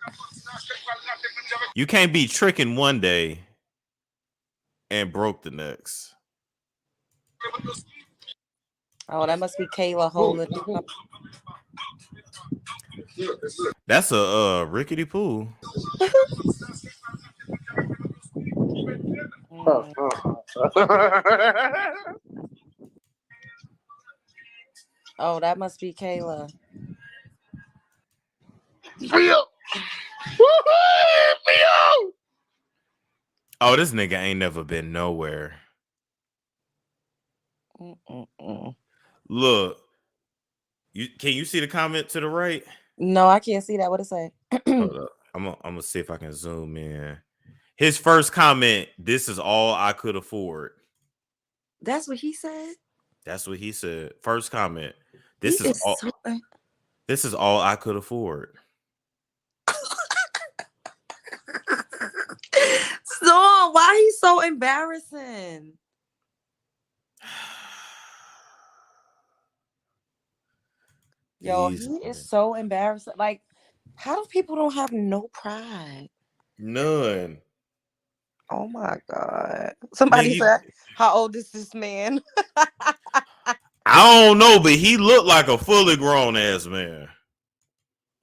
You can't be tricking one day and broke the next. Oh, that must be Kayla holding. That's a rickety pool. Oh, that must be Kayla. Oh, this nigga ain't never been nowhere. Look, can you see the comment to the right? No, I can't see that. What it say? Hold up. I'm gonna see if I can zoom in. His first comment, this is all I could afford. That's what he said? That's what he said. First comment. This is all I could afford. So why he's so embarrassing? Yo, he is so embarrassing. Like, how do people don't have no pride? None. Oh my God. Somebody said, how old is this man? I don't know, but he looked like a fully grown ass man.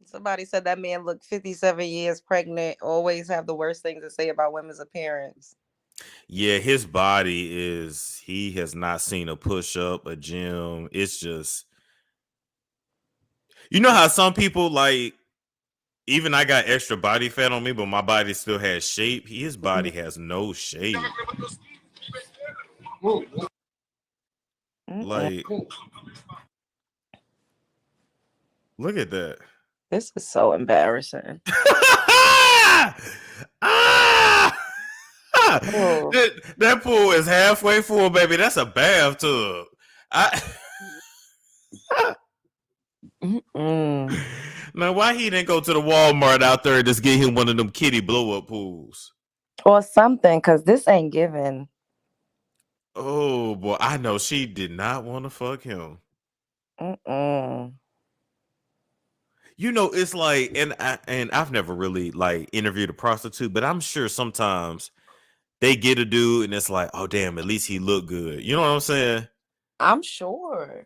Somebody said that man looked 57 years pregnant, always have the worst things to say about women's appearance. Yeah, his body is, he has not seen a push-up, a gym. It's just, you know how some people like, even I got extra body fat on me, but my body still has shape. His body has no shape. Like, look at that. This is so embarrassing. That pool is halfway full, baby. That's a bathtub. Now, why he didn't go to the Walmart out there and just get him one of them kitty blow-up pools? Or something, because this ain't giving. Oh, boy. I know she did not want to fuck him. You know, it's like, and I've never really like interviewed a prostitute, but I'm sure sometimes they get a dude and it's like, oh damn, at least he look good. You know what I'm saying? I'm sure.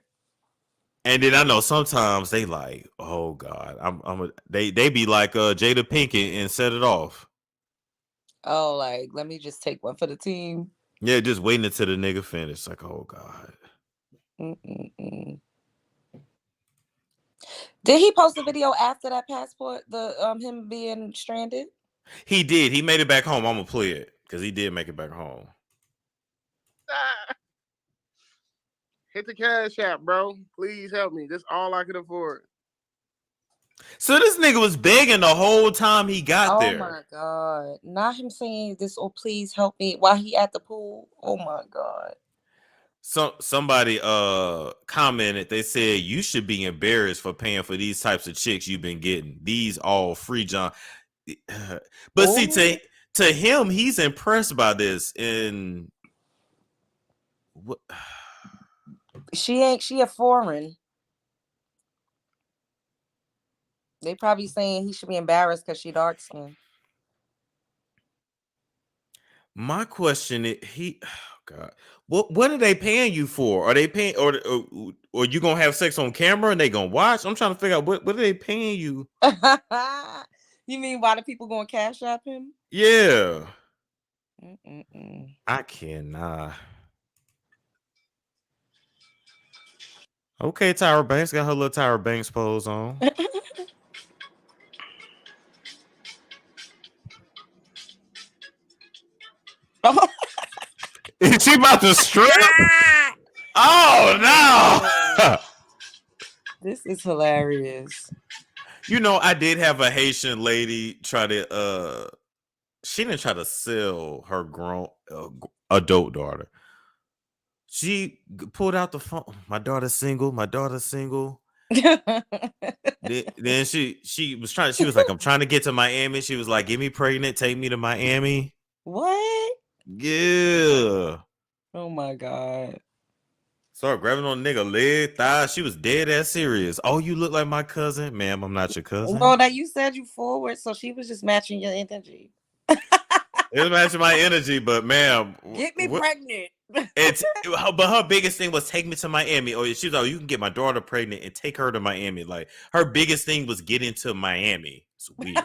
And then I know sometimes they like, oh God, they be like Jada Pinkett and set it off. Oh, like, let me just take one for the team. Yeah, just waiting until the nigga finish. Like, oh God. Did he post a video after that passport, the him being stranded? He did. He made it back home. I'm gonna play it because he did make it back home. Hit the Cashapp, bro. Please help me. This is all I could afford. So this nigga was begging the whole time he got there. Oh my God. Not him saying this, oh please help me while he at the pool. Oh my God. Somebody commented, they said you should be embarrassed for paying for these types of chicks you've been getting. These all free John. But see, to him, he's impressed by this. And what? She a foreign. They probably saying he should be embarrassed because she dark skinned. My question is, oh God, what are they paying you for? Are they paying, or you gonna have sex on camera and they gonna watch? I'm trying to figure out what are they paying you? You mean why the people going to cash app him? Yeah. I cannot. Okay, Tyra Banks got her little Tyra Banks pose on. Is she about to strip? Oh no! This is hilarious. You know, I did have a Haitian lady try to. She didn't try to sell her grown adult daughter. She pulled out the phone. My daughter's single. My daughter's single. then she was trying. She was like, I'm trying to get to Miami. She was like, get me pregnant. Take me to Miami. What? Yeah. Oh my God. Started grabbing on the nigga leg, thigh. She was dead ass serious. Oh, you look like my cousin. Ma'am, I'm not your cousin. Well, that you said you forward, so she was just matching your energy. It was matching my energy, but ma'am, get me pregnant. But her biggest thing was take me to Miami. Oh, she was like, you can get my daughter pregnant and take her to Miami. Like her biggest thing was getting to Miami. It's weird.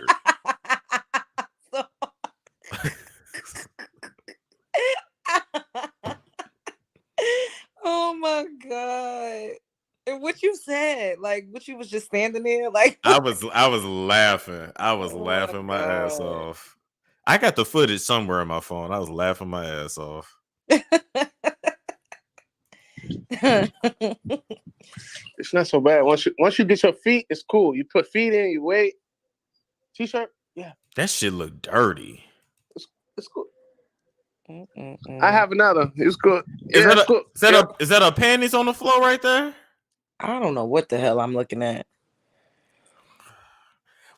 Oh my God. And what you said, like what you was just standing there, like I was laughing. I was laughing my ass off. I got the footage somewhere on my phone. I was laughing my ass off. It's not so bad. Once you get your feet, it's cool. You put feet in, you wait. T-shirt, yeah. That shit look dirty. It's cool. I have another. It's good. Is that a panties on the floor right there? I don't know what the hell I'm looking at.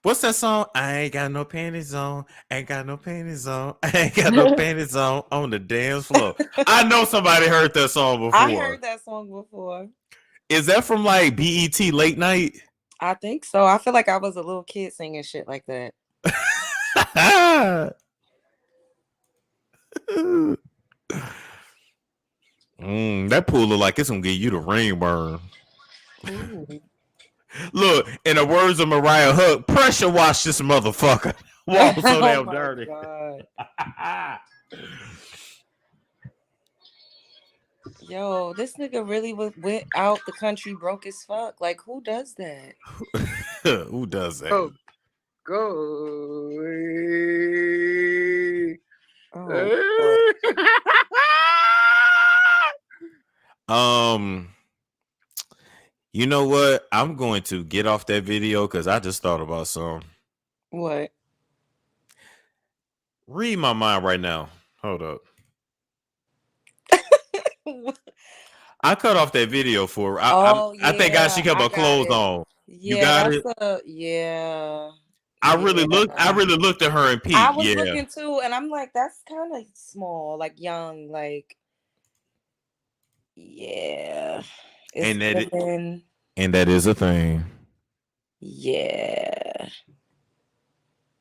What's that song? I ain't got no panties on. Ain't got no panties on. I ain't got no panties on the dance floor. I know somebody heard that song before. I heard that song before. Is that from like BET Late Night? I think so. I feel like I was a little kid singing shit like that. That pool look like it's gonna give you the ring burn. Ooh. Look, in the words of Mariah Hook, pressure wash this motherfucker. Walk so damn dirty. God. Yo, this nigga really went out the country broke as fuck. Like, who does that? Who does that? Oh, go. You know what? I'm going to get off that video because I just thought about something. What? Read my mind right now. Hold up. I cut off that video for her. I think she kept her clothes on. Yeah, you got it. Yeah. I really looked at her and peeped. I was looking too, and I'm like, that's kind of small, like young, like yeah. And that is a thing. Yeah.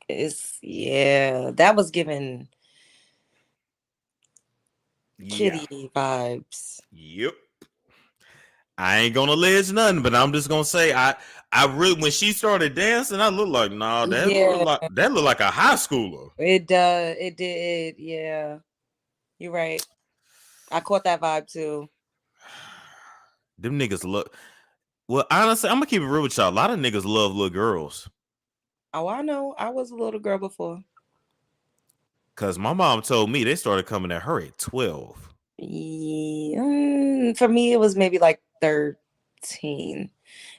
That was giving kitty vibes. Yep. I ain't gonna allege nothing, but I'm just gonna say I really when she started dancing, I looked like that looked like a high schooler. It did, yeah. You're right. I caught that vibe too. Them niggas look. Well, honestly, I'm gonna keep it real with y'all. A lot of niggas love little girls. Oh, I know. I was a little girl before. Cause my mom told me they started coming at her at 12. Yeah, for me, it was maybe like 13.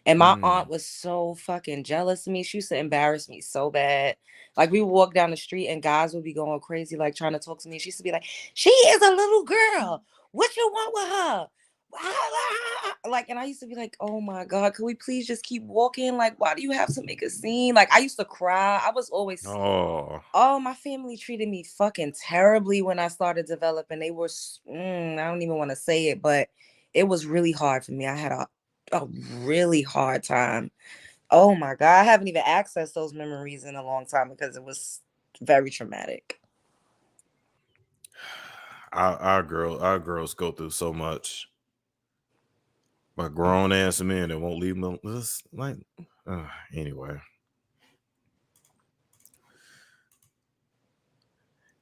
And my aunt was so fucking jealous of me. She used to embarrass me so bad. Like we would walk down the street and guys would be going crazy, like trying to talk to me. She used to be like, she is a little girl. What you want with her? Like, and I used to be like, oh my God, could we please just keep walking? Like, why do you have to make a scene? Like, I used to cry. I was always, my family treated me fucking terribly when I started developing. They were, I don't even want to say it, but it was really hard for me. I had a really hard time. Oh my God, I haven't even accessed those memories in a long time because it was very traumatic. Our girls go through so much. By grown ass men that won't leave them. Like, anyway.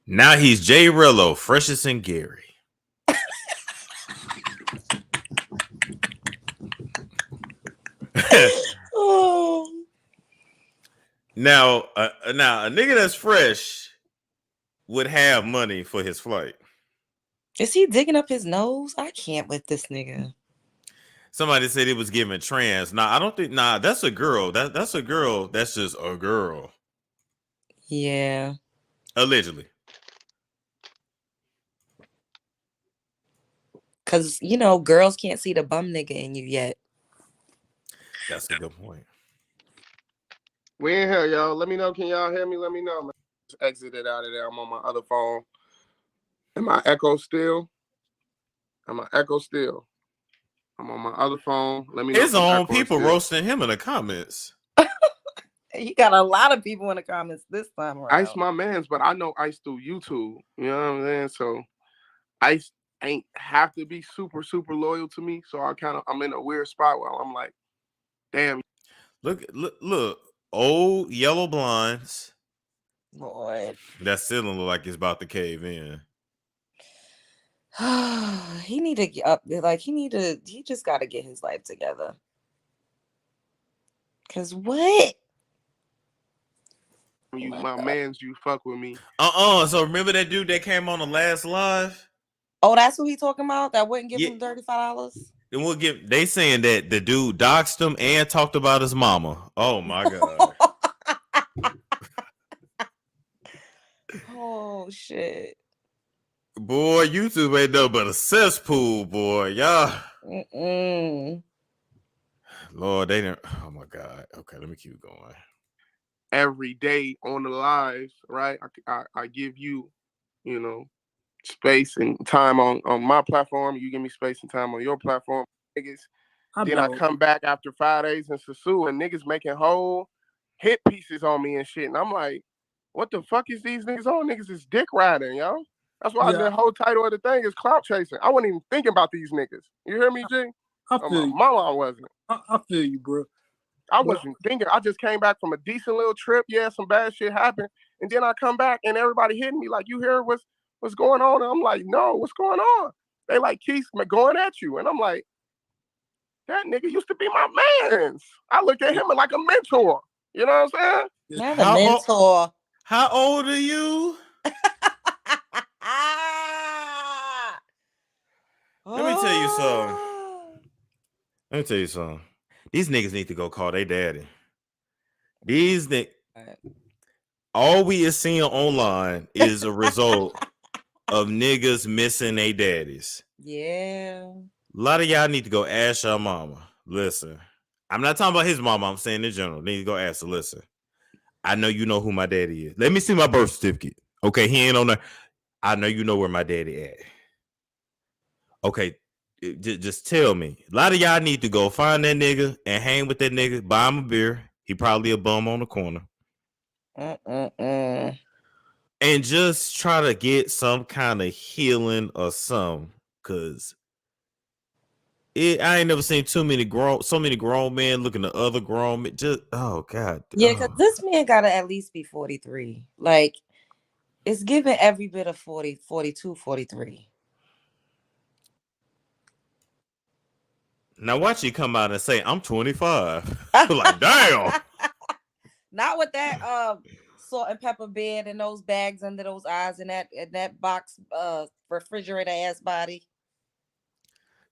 Now he's Jay Rillo, freshest and Gary. Now a nigga that's fresh would have money for his flight. Is he digging up his nose? I can't with this nigga. Somebody said it was giving trans. Nah, I don't think. Nah, that's a girl. That's a girl. That's just a girl. Yeah. Allegedly. Cause you know, girls can't see the bum nigga in you yet. That's a good point. We in here, y'all. Let me know. Can y'all hear me? Let me know, man. Just exited out of there. I'm on my other phone. Am I echo still? Am I echo still? I'm on my other phone. Let me know. His own people roasting him in the comments. He got a lot of people in the comments this time around. Ice my mans, but I know Ice through YouTube. You know what I'm saying? So Ice ain't have to be super, super loyal to me. So I'm in a weird spot where I'm like, damn. Look. Old yellow blinds. Lord. That ceiling look like it's about to cave in. He need to get up. Like he just got to get his life together. Cause what? My mans, you fuck with me. So remember that dude that came on the last live? Oh, that's who he talking about? That wouldn't give him $35? And we'll give. They saying that the dude doxed him and talked about his mama. Oh my god. Oh shit. Boy, YouTube ain't no but a cesspool, boy. Y'all. Lord, they didn't. Oh my god. Okay, let me keep going. Every day on the lives, right? I give you, you know, space and time on my platform. You give me space and time on your platform, niggas. Then I come back after 5 days in Sasu and niggas making whole hit pieces on me and shit. And I'm like, what the fuck is these niggas on? Niggas is dick riding, yo. That's why the whole title of the thing is clout chasing. I wasn't even thinking about these niggas. You hear me, G? I feel you. Mama, I wasn't. I feel you, bro. I wasn't thinking. I just came back from a decent little trip. Yeah, some bad shit happened. And then I come back and everybody hitting me like, you hear what's going on? And I'm like, no, what's going on? They like, Keith, going at you. And I'm like, that nigga used to be my man. I look at him like a mentor. You know what I'm saying? Not a mentor. How old are you? Let me tell you something. These niggas need to go call their daddy. These niggas. All we is seeing online is a result of niggas missing their daddies. Yeah. A lot of y'all need to go ask your mama. Listen, I'm not talking about his mama. I'm saying in general. Need to go ask her. Listen, I know you know who my daddy is. Let me see my birth certificate. Okay, he ain't on there. I know you know where my daddy at. Okay, just tell me. A lot of y'all need to go find that nigga and hang with that nigga. Buy him a beer. He probably a bum on the corner. And just try to get some kind of healing or something, cause I ain't never seen so many grown men looking at other grown men. Just god. Yeah, because this man gotta at least be 43. Like, it's giving every bit of 40, 42, 43. Now watch you come out and say I'm 25. Like, damn. Not with that salt and pepper beard and those bags under those eyes and that box refrigerator ass body.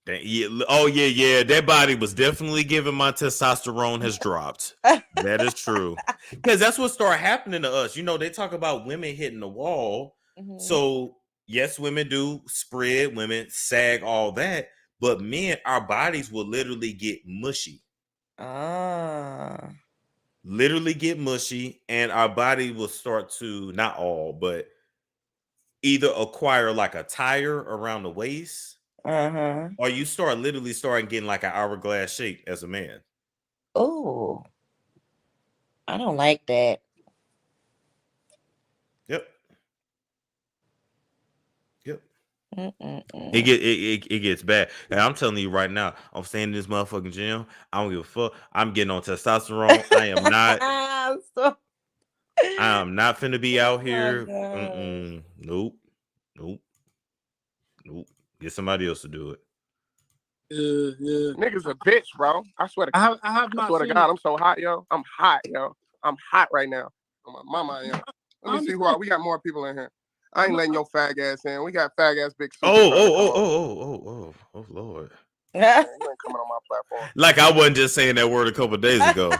Yeah. That body was definitely giving. My testosterone has dropped. That is true. Because that's what started happening to us. You know, they talk about women hitting the wall. Mm-hmm. So yes, women do spread, women sag, all that. But men, our bodies will literally get mushy. Literally get mushy, and our body will start to, not all, but either acquire like a tire around the waist, or you literally start getting like an hourglass shape as a man. Oh, I don't like that. Yep. It gets bad, and I'm telling you right now. I'm staying in this motherfucking gym. I don't give a fuck. I'm getting on testosterone. I am not. I am not finna be out here. Nope. Get somebody else to do it. Niggas a bitch, bro. I swear to God. I swear to God, I'm so hot, yo. I'm hot, yo. I'm hot right now. Oh, my mama, yo. Let me see who we got more people in here. I ain't letting your fag ass in. We got fag ass big super. Oh, Lord. Yeah, you ain't coming on my platform. Like I wasn't just saying that word a couple days ago.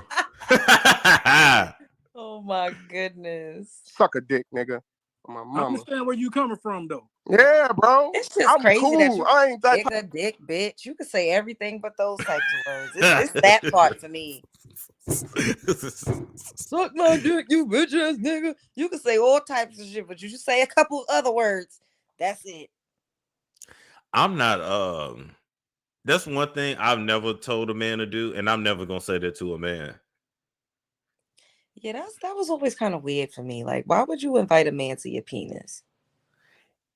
Oh my goodness. Suck a dick, nigga. My I mama. understand where you coming from, though. Yeah, bro. It's just I'm crazy cool. that you I ain't that nigga, dick, bitch. You can say everything but those types of words. It's that part for me. Suck my dick, you bitch ass nigga. You can say all types of shit, but you just say a couple other words. That's it. I'm not that's one thing I've never told a man to do, and I'm never gonna say that to a man. Yeah, that was always kind of weird for me. Like, why would you invite a man to your penis?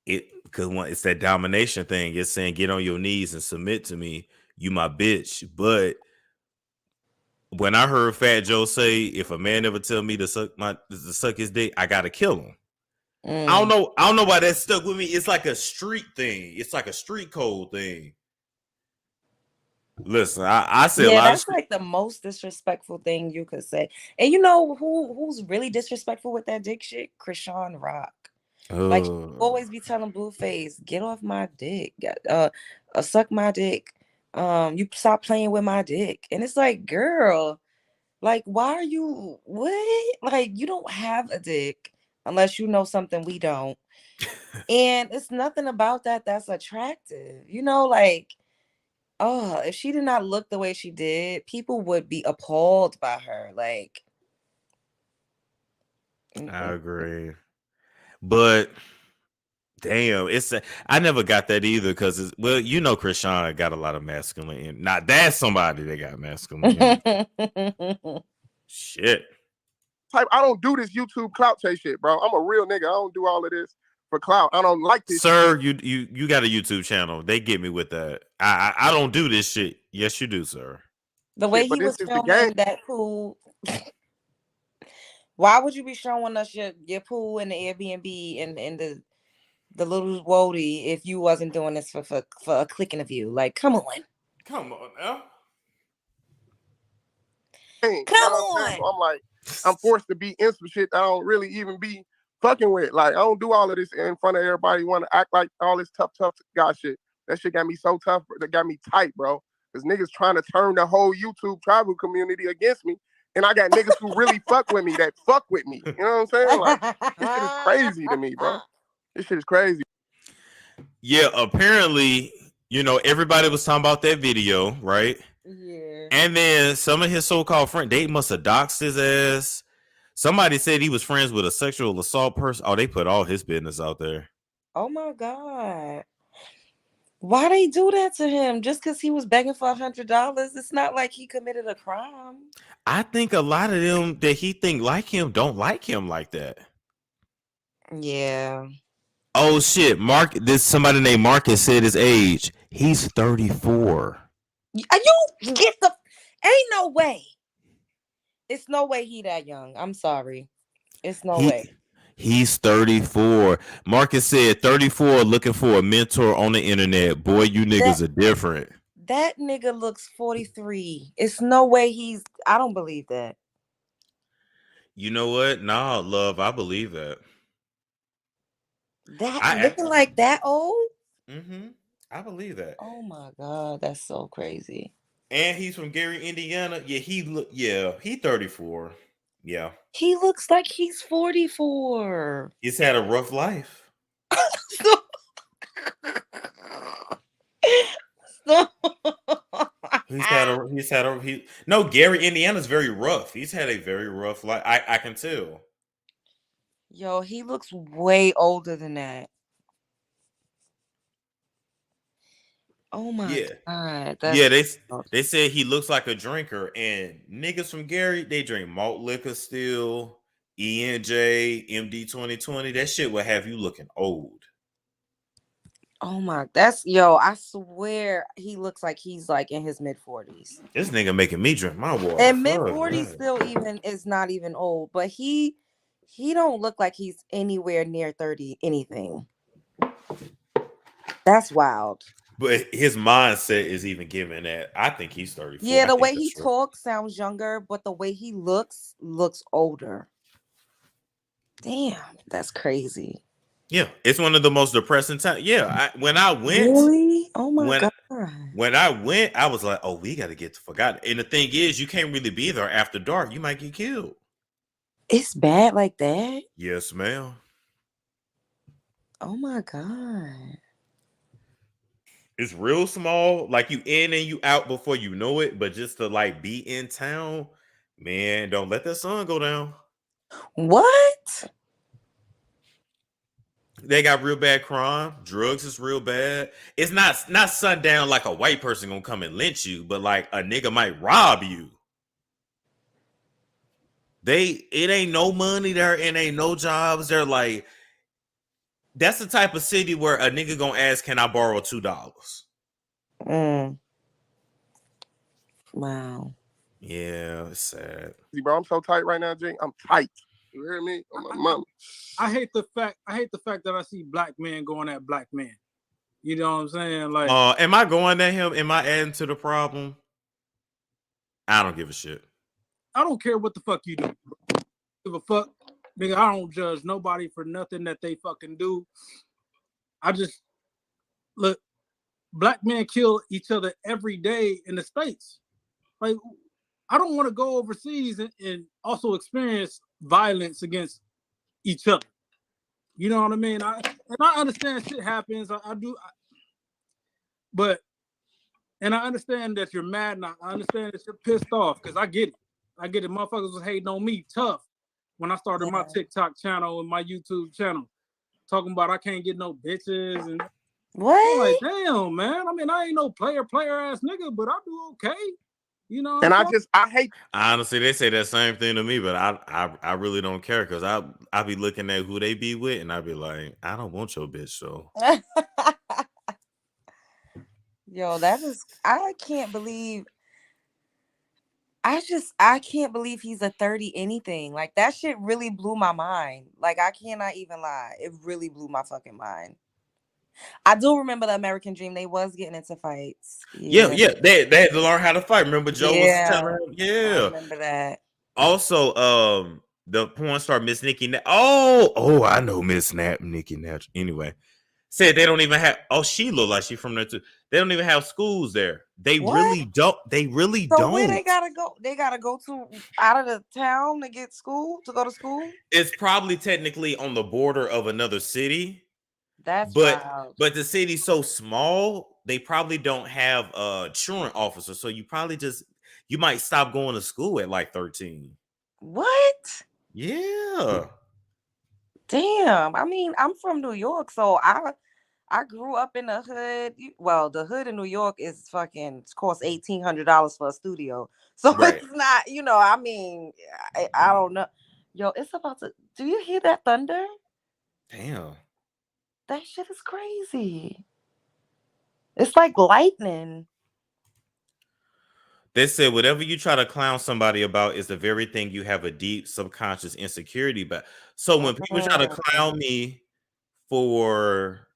Because it's that domination thing. It's saying get on your knees and submit to me. You my bitch. But when I heard Fat Joe say, if a man ever tell me to suck his dick, I gotta kill him. I don't know why that stuck with me. It's like a street thing. It's like a street code thing. Listen, I say a lot that's like the most disrespectful thing you could say. And you know who's really disrespectful with that dick shit? Krishan Rock. Like he always be telling Blueface, get off my dick, suck my dick. You stop playing with my dick. And it's like, girl, like, why are you what? Like, you don't have a dick unless you know something we don't. And it's nothing about that that's attractive. You know, like, oh, if she did not look the way she did, people would be appalled by her. Like, I agree. But damn, I never got that either because you know Krishan got a lot of masculine in. Not that's somebody that got masculine in. Shit. I don't do this YouTube clout chase shit, bro. I'm a real nigga. I don't do all of this for clout. I don't like this. Sir, you got a YouTube channel. They get me with that. I don't do this shit. Yes, you do, sir. The way he was filming that pool. Why would you be showing us your pool and the Airbnb and the little woody if you wasn't doing this for a click and a view? Like, come on. Come on now. Come on. So I'm like, I'm forced to be in some shit that I don't really even be fucking with. Like, I don't do all of this in front of everybody. Want to act like all this tough guy shit. That shit got me so tough. That got me tight, bro. Because niggas trying to turn the whole YouTube tribal community against me. And I got niggas who really fuck with me that fuck with me. You know what I'm saying? Like, this shit is crazy to me, bro. This shit is crazy. Yeah, apparently, everybody was talking about that video, right? Yeah. And then some of his so-called friends, they must have doxed his ass. Somebody said he was friends with a sexual assault person. Oh, they put all his business out there. Oh my God. Why they do that to him? Just because he was begging for $100? It's not like he committed a crime. I think a lot of them that he think like him don't like him like that. Yeah. Oh shit, somebody named Marcus said his age. He's 34. You get ain't no way. It's no way he that young. I'm sorry. It's no way. He's 34. Marcus said 34 looking for a mentor on the internet. Boy, you niggas are different. That nigga looks 43. It's no way I don't believe that. You know what? Nah, love, I believe that. Looking like that old? Mm-hmm. I believe that. Oh my God, that's so crazy. And he's from Gary, Indiana. Yeah, he 34. Yeah. He looks like he's 44. He's had a rough life. No, Gary, Indiana's very rough. He's had a very rough life. I can tell. Yo, he looks way older than that. Oh my God. They said he looks like a drinker, and niggas from Gary, they drink malt liquor still, ENJ, MD 2020. That shit will have you looking old. Oh my, I swear he looks like he's like in his mid-40s. This nigga making me drink my water. And mid-40s still is not even old, but he don't look like he's anywhere near 30 anything. That's wild. But his mindset is even giving that. I think he's 34. Yeah, the way he talks sounds younger, but the way he looks older. Damn, that's crazy. Yeah, it's one of the most depressing times. Yeah, when I went, Really? Oh my when God. when I went, I was like, oh, we got to get the fuck out. And the thing is, you can't really be there after dark. You might get killed. It's bad like that? Yes, ma'am. Oh my God. It's real small, like you in and you out before you know it. But just to like be in town, man, don't let the sun go down. What? They got real bad crime. Drugs is real bad. It's not sundown like a white person gonna come and lynch you, but like a nigga might rob you. It ain't no money there and ain't no jobs. They're like, that's the type of city where a nigga gonna ask, can I borrow $2? Wow. Yeah, it's sad. Bro, I'm so tight right now, G. I'm tight. You hear me? I'm like, mama. I hate the fact that I see black men going at black men. You know what I'm saying? Like, Am I going at him? Am I adding to the problem? I don't give a shit. I don't care what the fuck you do. Give a fuck, nigga. I don't judge nobody for nothing that they fucking do. I just look. Black men kill each other every day in the States. Like, I don't want to go overseas and also experience violence against each other. You know what I mean? I understand shit happens. I do. But I understand that you're mad, and I understand that you're pissed off, because I get it. I get it. Motherfuckers was hating on me tough when I started my TikTok channel and my YouTube channel, talking about I can't get no bitches and what? I'm like, damn, man. I mean, I ain't no player ass nigga, but I do okay. You know. And I hate. Honestly, they say that same thing to me, but I really don't care, because I be looking at who they be with, and I be like, I don't want your bitch, so. Yo, I can't believe. I can't believe he's a 30 anything. Like, that shit really blew my mind. Like, I cannot even lie. It really blew my fucking mind. I do remember the American Dream. They was getting into fights. Yeah. They had to learn how to fight. Remember Joe was telling him? I Yeah. remember that. Also, the porn star Miss Nicki. I know Miss Nicki Minaj. Anyway, said they don't even have. Oh, she look like she from there too. They don't even have schools there. They really don't. They really So don't. where they gotta go? They gotta go to out of the town to go to school. It's probably technically on the border of another city. That's but wild. but the city's so small, they probably don't have a truant officer. So you might stop going to school at like 13. What? Yeah. Damn. I mean, I'm from New York, so I grew up in the hood. Well, the hood in New York is fucking costs $1,800 for a studio. So Right. It's not, I mean, I don't know. Yo, it's about to. Do you hear that thunder? Damn. That shit is crazy. It's like lightning. They said whatever you try to clown somebody about is the very thing you have a deep subconscious insecurity about. So when people try to clown me for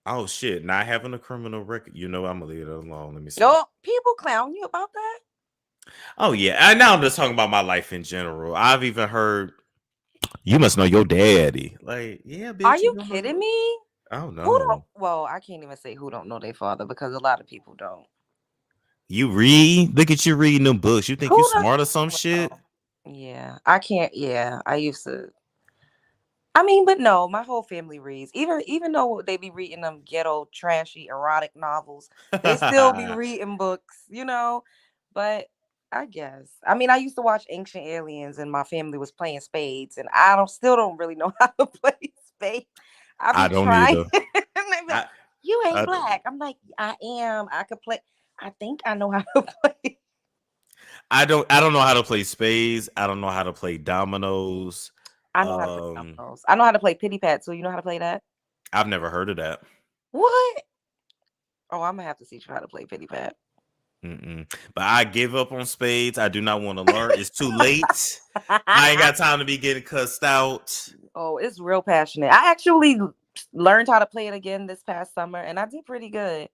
not having a criminal record, I'm gonna leave it alone. Let me see. Yo, people clown you about that? Oh yeah, now I'm just talking about my life in general. I've even heard, you must know your daddy. Like, yeah, bitch. Are you kidding me? Oh no. Who don't? Well, I can't even say who don't know their father, because a lot of people don't. You read? Look at you reading them books. You think you smart or some shit? Yeah, I can't. Yeah, I used to. I mean, but no, my whole family reads. Even though they be reading them ghetto, trashy, erotic novels, they still be reading books, But I guess. I mean, I used to watch Ancient Aliens, and my family was playing spades, and still don't really know how to play spades. I be don't trying. either. They be like, you ain't black. I'm like, I am. I could play. I think I know how to play. I don't know how to play spades. I don't know how to play dominoes. I know how to play dominoes. I know how to play pity pat. So you know how to play that? I've never heard of that. What? Oh, I'm gonna have to teach you how to play pity pat. But I give up on spades. I do not want to learn. It's too late. I ain't got time to be getting cussed out. Oh, it's real passionate. I actually learned how to play it again this past summer, and I did pretty good.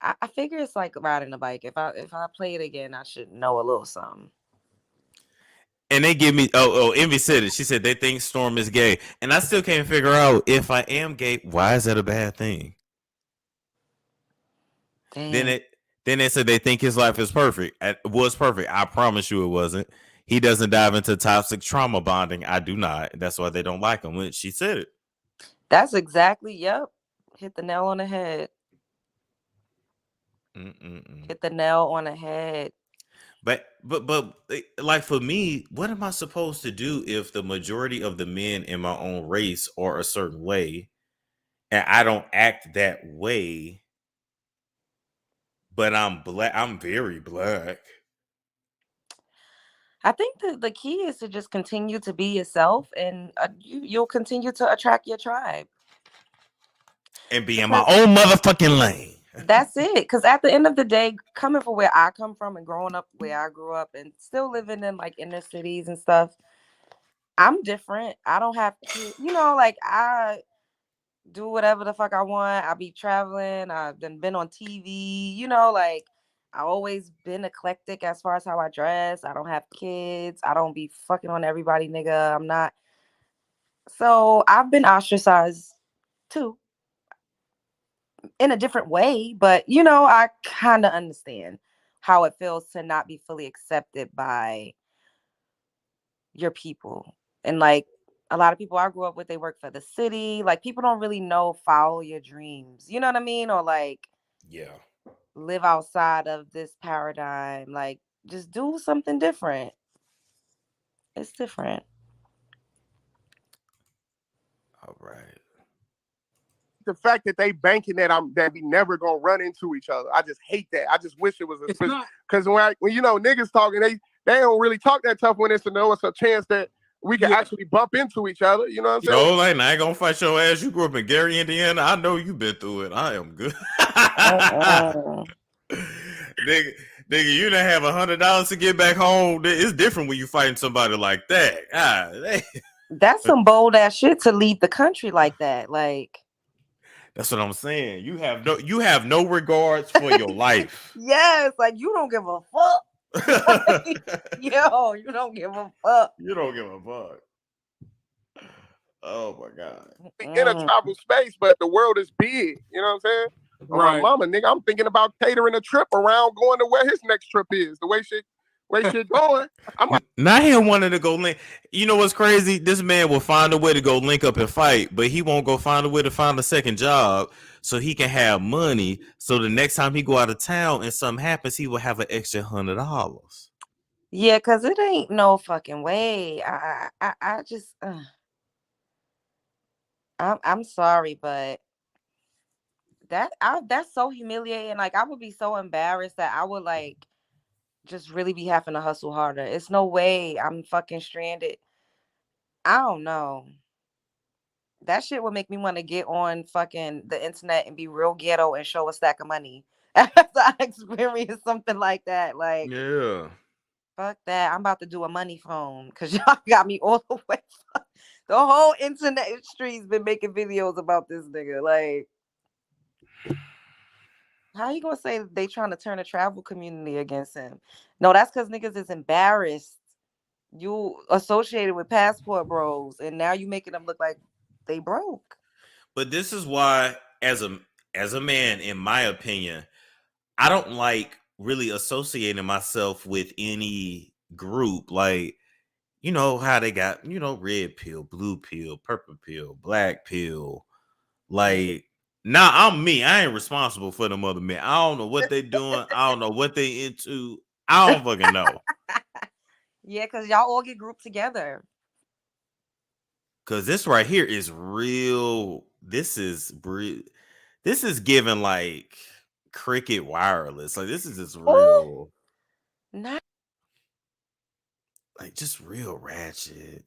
I figure it's like riding a bike. If I play it again, I should know a little something. And they give me Envy said it. She said they think Storm is gay, and I still can't figure out if I am gay. Why is that a bad thing? Damn. Then they said they think his life is perfect. It was perfect. I promise you, it wasn't. He doesn't dive into toxic trauma bonding. I do not. That's why they don't like him. When she said it. That's exactly. Yep. Hit the nail on the head. Hit the nail on the head. But like for me, what am I supposed to do if the majority of the men in my own race are a certain way and I don't act that way, but I'm black, I'm very black. I think that the key is to just continue to be yourself, and you'll continue to attract your tribe. And be in my own motherfucking lane. That's it. Because at the end of the day, coming from where I come from and growing up where I grew up and still living in like inner cities and stuff, I'm different. I don't have to, like I do whatever the fuck I want. I be traveling. I've been on TV, like I always been eclectic as far as how I dress. I don't have kids. I don't be fucking on everybody, nigga. I'm not. So I've been ostracized too. In a different way, but I kind of understand how it feels to not be fully accepted by your people. And like a lot of people I grew up with, they work for the city. Like people don't really know follow your dreams. You know what I mean? Or like live outside of this paradigm. Like just do something different. It's different. All right. The fact that they banking that we never gonna run into each other, I just hate that. I just wish it was because when niggas talking, they don't really talk that tough when it's a chance that we can actually bump into each other. You know what I'm saying? Like I ain't gonna fight your ass. You grew up in Gary, Indiana. I know you been through it. I am good. Nigga, you done have $100 to get back home. It's different when you fighting somebody like that. That's some bold ass shit to leave the country like that. Like. That's what I'm saying. You have no regards for your life. Yes, like you don't give a fuck. Yo, you don't give a fuck. You don't give a fuck. Oh my God. In a travel space, but the world is big. You know what I'm saying? Right. My mama, nigga, I'm thinking about catering a trip around going to where his next trip is. The way shit going. Not him wanting to go link. You know what's crazy? This man will find a way to go link up and fight, but he won't go find a way to find a second job so he can have money. So the next time he go out of town and something happens, he will have an extra $100. Yeah, cause it ain't no fucking way. I just, I'm sorry, but that's so humiliating. Like I would be so embarrassed that I would like. Just really be having to hustle harder. It's no way I'm fucking stranded. I don't know. That shit would make me want to get on fucking the internet and be real ghetto and show a stack of money after I experience something like that. Like, yeah, fuck that. I'm about to do a money phone because y'all got me all the way. The whole internet street's been making videos about this nigga. Like, how you gonna say they trying to turn a travel community against him? No, that's because niggas is embarrassed. You associated with passport bros, and now you making them look like they broke. But this is why, as a man, in my opinion, I don't like really associating myself with any group. Like, you know how they got, red pill, blue pill, purple pill, black pill. Like, nah, I'm me. I ain't responsible for them other men. I don't know what they doing. I don't know what they into. I don't fucking know. Yeah, because y'all all get grouped together. Because this right here is real. This is giving like Cricket Wireless. Like this is just real. Not like just real ratchet.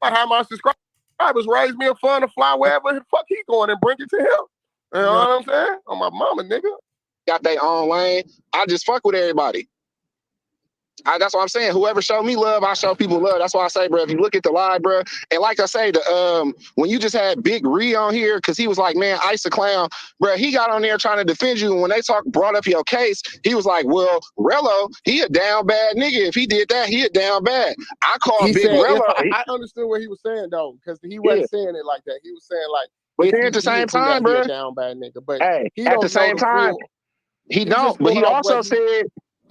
I have my subscribers raise me a fund to fly wherever the fuck he going and bring it to him. You know what I'm saying? On my mama, nigga. Got their own lane. I just fuck with everybody. That's what I'm saying. Whoever showed me love, I show people love. That's why I say, bro, if you look at the live, bro, and like I say, when you just had Big Ree on here, because he was like, man, Ice a clown, bro, he got on there trying to defend you. And when they brought up your case, he was like, well, Rello, he a down bad nigga. If he did that, he a down bad. I called He Big said, if Rello. I understood what he was saying, though, because he wasn't saying it like that. He was saying, like, But if then he at the same did do that, time, he bro, a down bad nigga. But hey, he at the don't know same the time, full. he He's don't. just But going he off also what said,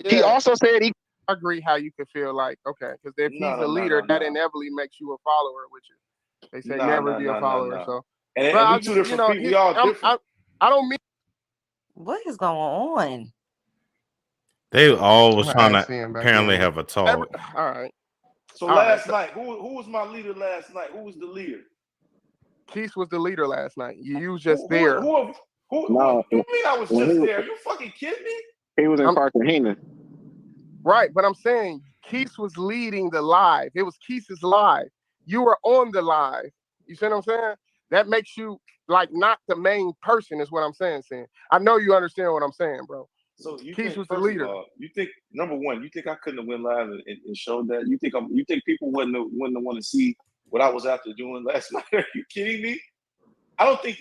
he yeah. also said he. I agree how you could feel like, okay, because if he's a No, leader, no. that inevitably makes you a follower, which is, they say never be a follower. So, And but we two different people. We all different. I don't mean. What is going on? They all was I'm trying gonna to ask him back apparently in. have a talk. All right. So last night, who was my leader last night? Who was the leader? Keith was the leader last night. You was just there. Who you mean I was just there? You fucking kidding me? He was in Cartagena. Right, but I'm saying Keith was leading the live. It was Keith's live. You were on the live. You see what I'm saying? That makes you like not the main person, is what I'm saying. I know you understand what I'm saying, bro. So you Keith think, was the first leader. of all, you think number one, you think I couldn't have went live and showed that? You think people wouldn't want to see what I was out there doing last night? Are you kidding me? I don't think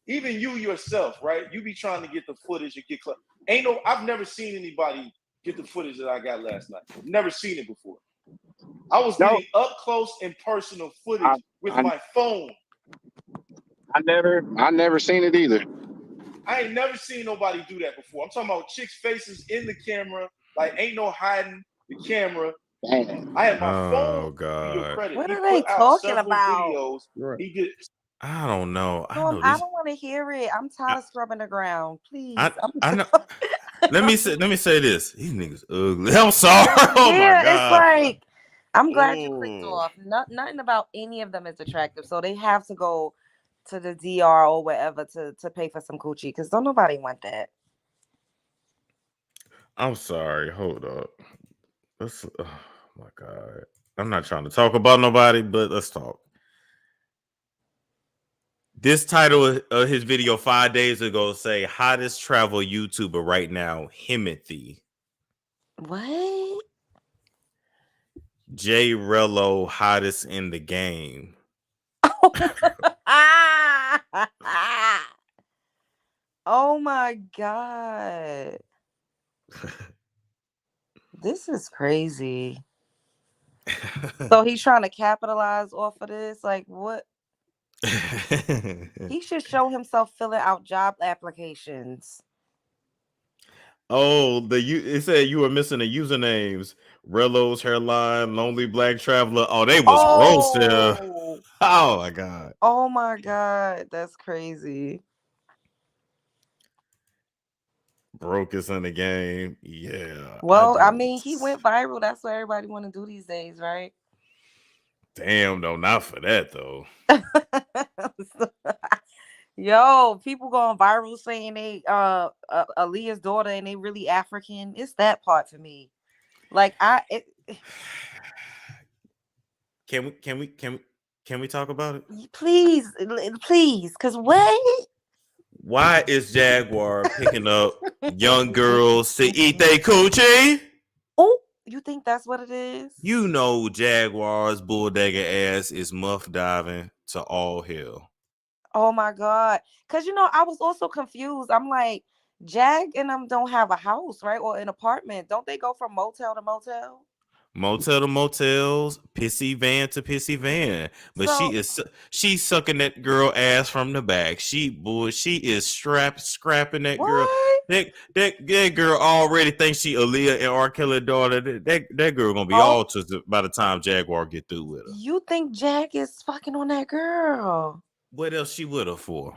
even you yourself, right? You be trying to get the footage and get I've never seen anybody get the footage that I got last night. Never seen it before. I was getting up close and personal footage with my phone. I never seen it either. I ain't never seen nobody do that before. I'm talking about chicks' faces in the camera, like ain't no hiding the camera. Damn. I had my phone. Oh God. What are they talking about? Videos. He did. I don't know. I don't want to hear it. I'm tired of scrubbing the ground. Please. I know. let me say this. These niggas ugly. I'm sorry. Oh my God. It's like I'm glad you clicked off. Nothing about any of them is attractive. So they have to go to the DR or wherever to pay for some coochie, because don't nobody want that. I'm sorry. Hold up. Oh my God. I'm not trying to talk about nobody, but let's talk. This title of his video 5 days ago say hottest travel YouTuber right now, Himothy. What? J Rello, hottest in the game. Oh my God. This is crazy. So he's trying to capitalize off of this? Like, what? He should show himself filling out job applications. Oh, it said you were missing the usernames. Rello's Hairline, Lonely Black Traveler. Oh, they was roasted. Oh my God. Oh my God. That's crazy. Broke is in the game. Yeah. Well, I mean, he went viral. That's what everybody want to do these days, right? Damn, no, not for that though. Yo, people going viral saying they Aaliyah's daughter and they really African. It's that part for me. Like Can we talk about it? Please, because what? Why is Jaguar picking up young girls to eat their coochie? Oh, you think that's what it is? You know Jaguar's bulldagger ass is muff diving to all hell. Oh my God. Because, I was also confused. I'm like, Jag and them don't have a house, right? Or an apartment. Don't they go from motel to motel? Motel to motels, pissy van to pissy van. But she's sucking that girl ass from the back. She is scrapping that girl. That girl already thinks she Aaliyah and R. Kelly daughter. That girl gonna be all twisted by the time Jaguar get through with her. You think Jag is fucking on that girl? What else she with her for?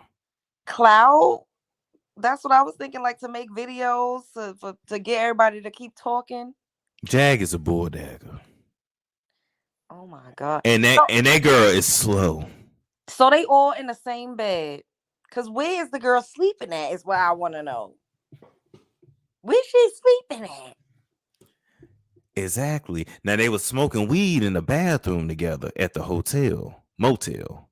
Clout? That's what I was thinking, like to make videos to get everybody to keep talking. Jag is a bulldagger. Oh my God. And that girl is slow. So they all in the same bed. Cause where is the girl sleeping at is what I want to know. Where she sleeping at? Exactly. Now they was smoking weed in the bathroom together at the motel.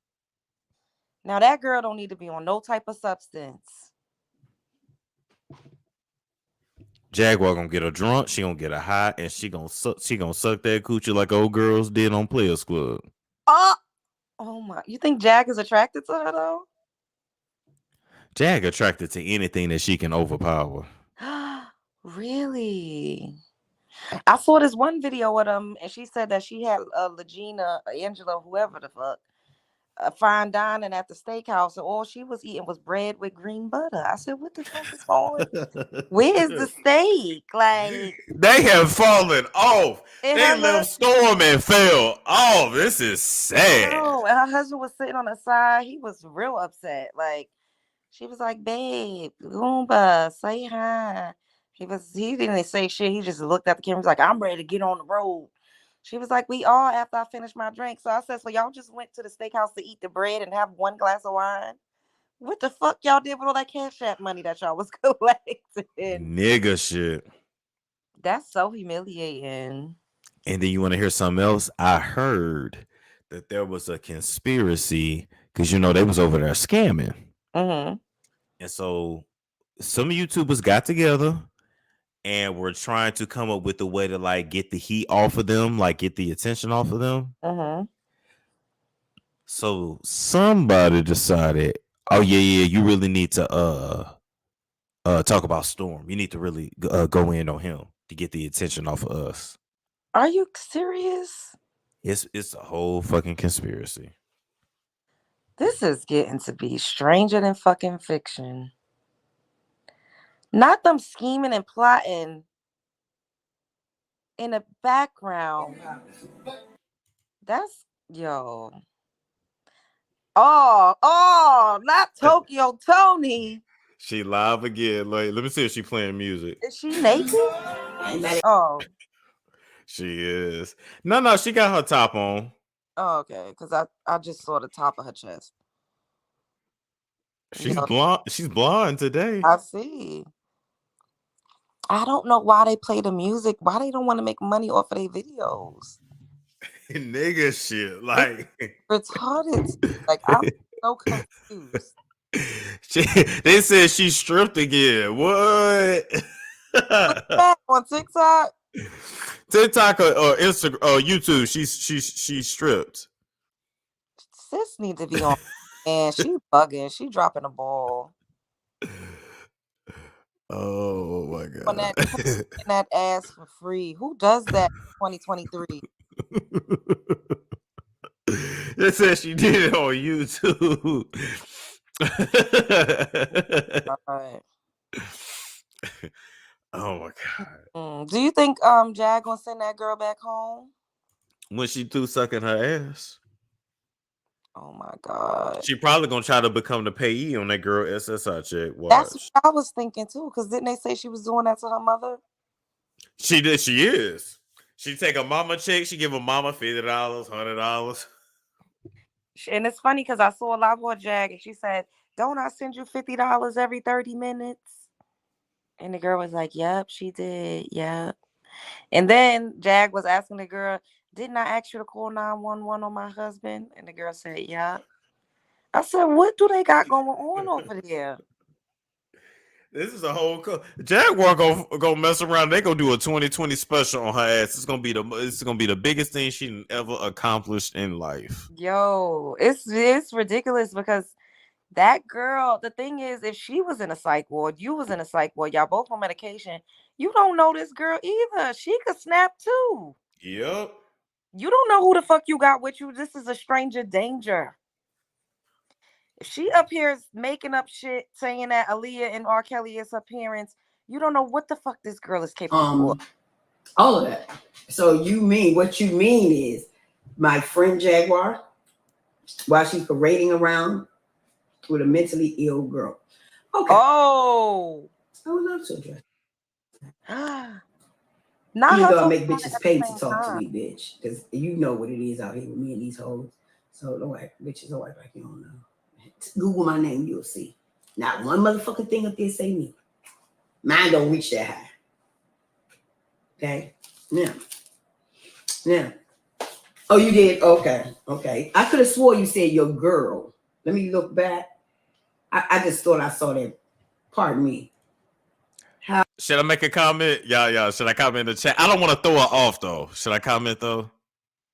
Now that girl don't need to be on no type of substance. Jaguar gonna get her drunk, she gonna get her high, and she gonna suck that coochie like old girls did on Players Club. Oh my! You think Jag is attracted to her though? Jag attracted to anything that she can overpower. Really? I saw this one video with them, and she said that she had Legina, Angela, whoever the fuck, fine dining at the steakhouse, and all she was eating was bread with green butter. I said, "What the fuck is going? Where's the steak?" Like they have fallen off. And They her left Storm and fell off. This is sad. No, and her husband was sitting on the side. He was real upset. Like she was like, "Babe, Goomba, say hi." He didn't say shit. He just looked at the camera. He was like, "I'm ready to get on the road." She was like, "We all," after I finished my drink. So I said, "So y'all just went to the steakhouse to eat the bread and have one glass of wine? What the fuck y'all did with all that Cashapp money that y'all was collecting?" Nigga shit. That's so humiliating. And then you want to hear something else? I heard that there was a conspiracy because they was over there scamming. Mm-hmm. And so some YouTubers got together and were trying to come up with a way to like get the heat off of them, like get the attention off of them. Mm-hmm. So somebody decided, oh yeah, you really need to talk about Storm. You need to really go in on him to get the attention off of us. Are you serious? It's a whole fucking conspiracy. This is getting to be stranger than fucking fiction. Not them scheming and plotting in the background. That's yo. Oh, not Tokyo Tony. She live again. Like, let me see if she playing music. Is she naked? Oh. She is. No, she got her top on. Oh, okay. Because I just saw the top of her chest. She's blonde. She's blonde today. I see. I don't know why they play the music. Why they don't want to make money off of their videos? Nigga shit. Like it's retarded. Like I'm so confused. They said she stripped again. What? What's that on TikTok? TikTok or Instagram or YouTube. She's stripped. Sis need to be on, and she bugging. She dropping a ball. Oh my god! On that ass for free. Who does that in 2023? It says she did it on YouTube. Right. Oh my god! Do you think Jag gonna send that girl back home when she through sucking her ass? Oh my god! She probably gonna try to become the payee on that girl SSI check. Watch. That's what I was thinking too. Because didn't they say she was doing that to her mother? She did. She is. She take a mama check. She give a mama $50, $100. And it's funny because I saw a live with Jag and she said, "Don't I send you $50 every 30 minutes?" And the girl was like, "Yep, she did. Yep." And then Jag was asking the girl, "Didn't I ask you to call 911 on my husband?" And the girl said, "Yeah." I said, "What do they got going on over there?" This is a whole Jaguar go mess around. They gonna do a 2020 special on her ass. It's gonna be the biggest thing she ever accomplished in life. Yo, it's ridiculous because that girl. The thing is, if she was in a psych ward, you was in a psych ward, y'all both on medication. You don't know this girl either. She could snap too. Yep. You don't know who the fuck you got with you. This is a stranger danger. If she up here is making up shit, saying that Aaliyah and R. Kelly is her parents, you don't know what the fuck this girl is capable of. All of that. So what you mean is my friend Jaguar, while she's parading around with a mentally ill girl. Okay. Oh. I would love to address. Not even her though I make bitches pay to talk time. to me, bitch. Because you know what it is out here with me and these hoes. So don't act, bitches, don't act like you don't know. Google my name, you'll see. Not one motherfucking thing up there say me. Mine don't reach that high. Okay? Now. Oh, you did? Okay. I could have swore you said your girl. Let me look back. I just thought I saw that. Pardon me. Should I make a comment? Yeah. Should I comment in the chat? I don't want to throw her off though. Should I comment though?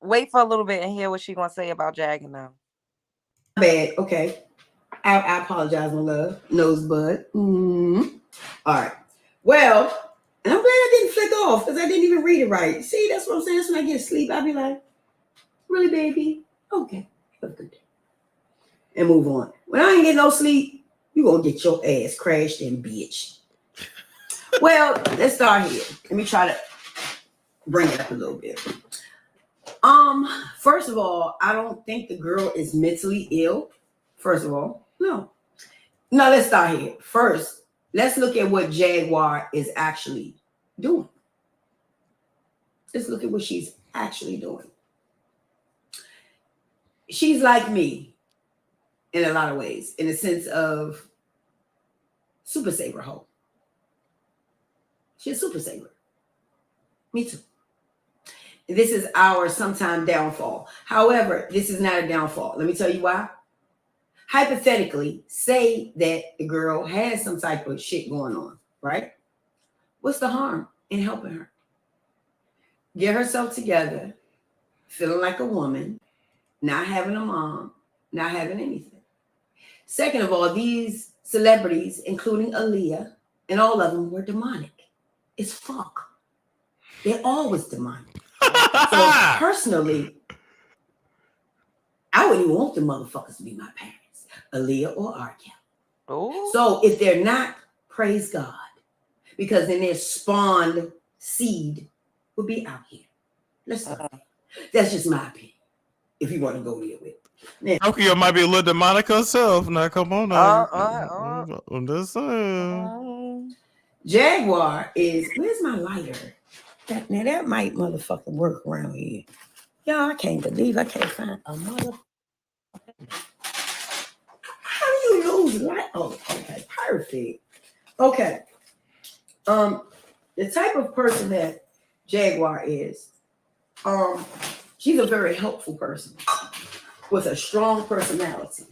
Wait for a little bit and hear what she gonna say about Jagging now. Bad. Okay. I apologize, my love. Nosebud. All right. Well, and I'm glad I didn't flick off because I didn't even read it right. See, that's what I'm saying. That's when I get asleep. I'll be like, really, baby? Okay. Have a good day. And move on. When I ain't getting no sleep, you gonna get your ass crashed in, bitch. Well, let's start here. Let me try to bring it up a little bit. First of all, I don't think the girl is mentally ill. First of all, no. No, let's start here. First, let's look at what Jaguar is actually doing. Let's look at what she's actually doing. She's like me in a lot of ways, in the sense of super saver hoe. She's a super saver. Me too. This is our sometime downfall. However, this is not a downfall. Let me tell you why. Hypothetically, say that the girl has some type of shit going on, right? What's the harm in helping her? Get herself together, feeling like a woman, not having a mom, not having anything. Second of all, these celebrities, including Aaliyah, and all of them were demonic. It's fuck. They're always demonic. So personally, I wouldn't even want the motherfuckers to be my parents, Aaliyah or R. Kelly. Oh. So if they're not, praise God, because then their spawned seed would be out here. Let's start there. That's just my opinion. If you want to go there with it. Now, Tokyo might be a little demonic herself. Now, come on now. I'm just saying. Jaguar is, where's my lighter? Now that might motherfucking work around here. Y'all, I can't believe I can't find a motherfucker. How do you lose light? Oh, okay, perfect. Okay. The type of person that Jaguar is, she's a very helpful person with a strong personality.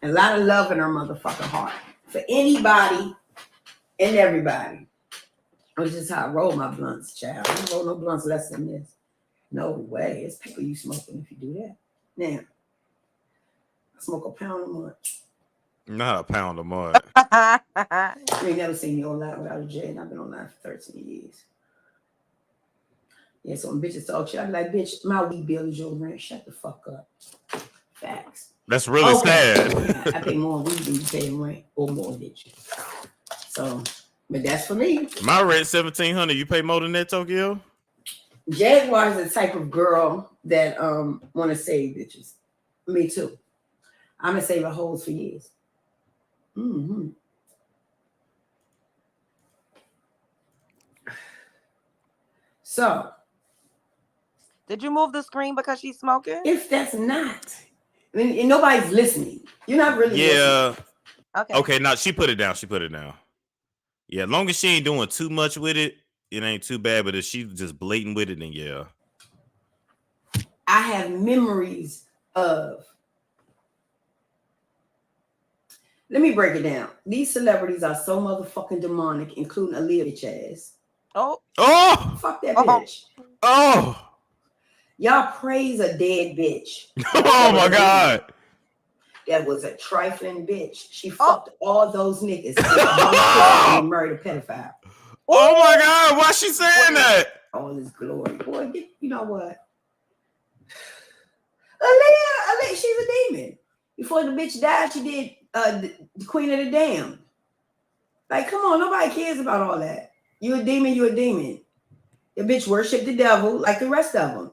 A lot of love in her motherfucking heart for anybody and everybody. Which is how I roll my blunts, child. I don't roll no blunts less than this. No way. It's paper you smoking if you do that. Now, I smoke a pound a month. Not a pound a month. You ain't never seen me online without a J, and I've been online for 13 years. Yeah, so when bitches talk shit, I be like, bitch, my weed bill is your rent. Shut the fuck up. Facts. That's really sad. I pay more on weed than you pay in rent or mortgage. So, but that's for me. My rent $1,700. You pay more than that, Tokyo? Jaguar is the type of girl that want to save bitches. Me too. I'm gonna save a hoes for years. Mm-hmm. So, did you move the screen because she's smoking? If that's not, and nobody's listening, you're not really listening. Okay. Now she put it down. Yeah, as long as she ain't doing too much with it, it ain't too bad. But if she's just blatant with it, then yeah. I have memories of. Let me break it down. These celebrities are so motherfucking demonic, including Aaliyah bitch ass. Oh. Fuck that bitch. Y'all praise a dead bitch. Oh my God. That was a trifling bitch. She fucked all those niggas and married a pedophile. Oh my God, why she saying that? All this glory. Boy, you know what? Aaliyah, she's a demon. Before the bitch died, she did the Queen of the Damned. Like, come on, nobody cares about all that. You a demon, you a demon. The bitch worship the devil like the rest of them.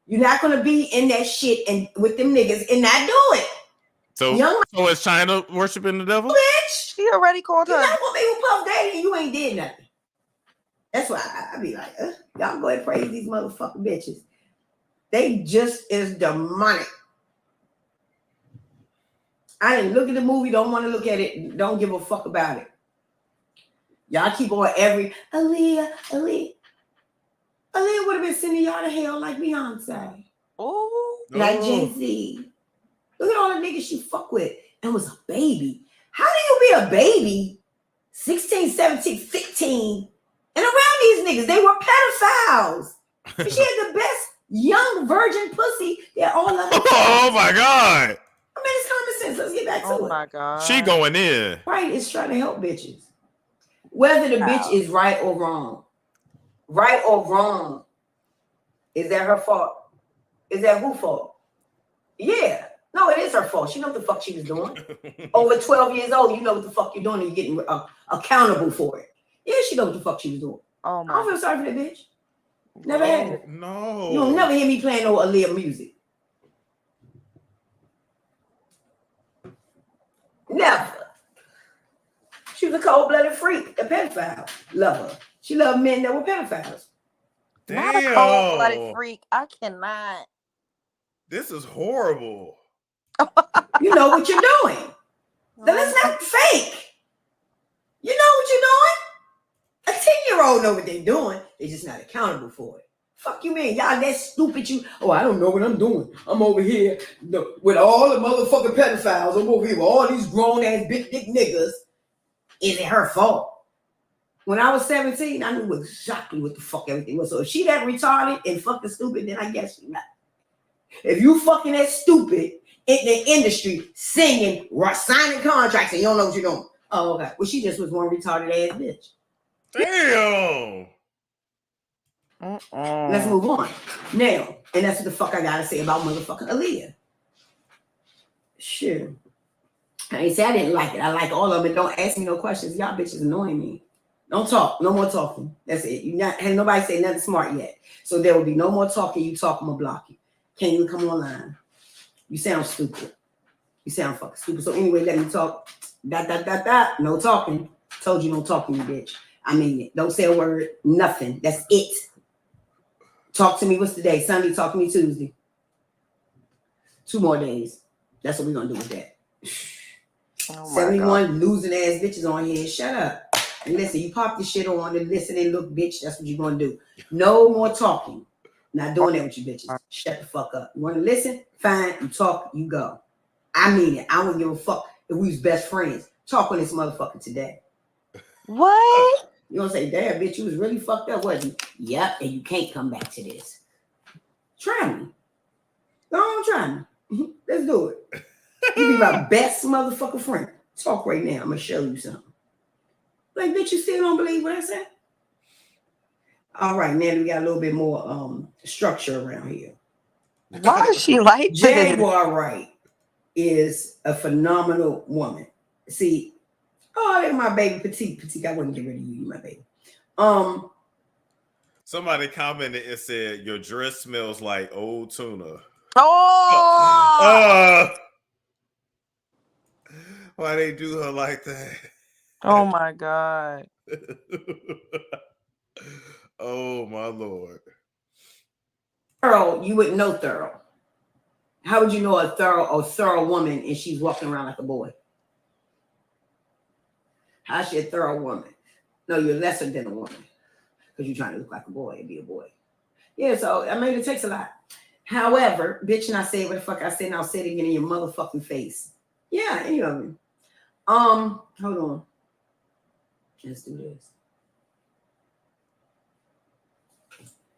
You're not gonna be in that shit and with them niggas and not do it. So is China worshiping the devil? Bitch, she already called her. You're not gonna be with Puff Daddy and you ain't did nothing. That's why I be like, y'all go ahead and praise these motherfucking bitches. They just is demonic. I didn't look at the movie, don't want to look at it, don't give a fuck about it. Y'all keep on every Aaliyah would have been sending y'all to hell like Beyonce. Like Jay-Z. Look at all the niggas she fuck with and was a baby. How do you be a baby 16, 17, 15, and around these niggas. They were pedophiles. But she had the best young virgin pussy that all of them. Oh my God. I mean, it's common sense. Let's get back to it. Oh my God. She going in. Right is trying to help bitches. Whether the bitch is right or wrong. Right or wrong. Is that her fault? Is that who fault? Yeah. No, it is her fault. She know what the fuck she was doing. Over 12 years old, you know what the fuck you're doing and you're getting accountable for it. Yeah, she know what the fuck she was doing. Oh my. I don't feel sorry for that bitch. Never had it. No. You'll never hear me playing no Aaliyah music. Never. She was a cold-blooded freak, a pedophile lover. She loved men that were pedophiles. Not a cold-blooded freak. I cannot. This is horrible. You know what you're doing. Then it's not fake. You know what you're doing? A 10-year-old know what they're doing. They're just not accountable for it. Fuck you, man. Y'all that stupid. I don't know what I'm doing. I'm over here with all the motherfucking pedophiles. I'm over here with all these grown-ass big dick niggas. Is it her fault? When I was 17, I knew exactly what the fuck everything was. So if she that retarded and fucking stupid, then I guess she's not. If you fucking that stupid in the industry, singing, signing contracts, and you don't know what you're doing. Oh, okay. Well, she just was one retarded ass bitch. Damn. Let's move on. Now, and that's what the fuck I gotta say about motherfucking Aaliyah. Shit. I ain't say I didn't like it. I like all of it. Don't ask me no questions. Y'all bitches annoying me. Don't talk. No more talking. That's it. Ain't nobody say nothing smart yet. So there will be no more talking. You talk, I'm gonna block you. Can't even come online. You sound stupid. You sound fucking stupid. So anyway, let me talk. No talking. Told you no talking, you bitch. I mean it. Don't say a word. Nothing. That's it. Talk to me. What's the day? Sunday. Talk to me Tuesday. 2 more days. That's what we're gonna do with that. Oh 71 losing ass bitches on here. Shut up. And listen, you pop this shit on and listen and look, bitch. That's what you're gonna do. No more talking. Not doing that with you bitches. Shut the fuck up. You wanna listen? Fine. You talk, you go. I mean it. I don't give a fuck if we was best friends. Talk on this motherfucker today. What? You gonna say, damn, bitch, you was really fucked up, wasn't you? Yep, and you can't come back to this. Try me. Go on, try me. Let's do it. You be my best motherfucker friend. Talk right now. I'm gonna show you something. Like, bitch, you still don't believe what I said? All right, now we got a little bit more structure around here. Why is she like this? Jaguar Wright is a phenomenal woman. See, oh, that's my baby petite. I wouldn't get rid of you, my baby. Somebody commented and said your dress smells like old tuna. Oh, why they do her like that? Oh my God. Oh my Lord. Thorough, you wouldn't know thorough. How would you know a thorough woman and she's walking around like a boy? How's she a thorough woman? No, you're lesser than a woman because you're trying to look like a boy and be a boy. Yeah, so I mean, it takes a lot. However, bitch, and I say what the fuck I said, and I'll say it again in your motherfucking face. Yeah, any of them. Hold on. Let's do this.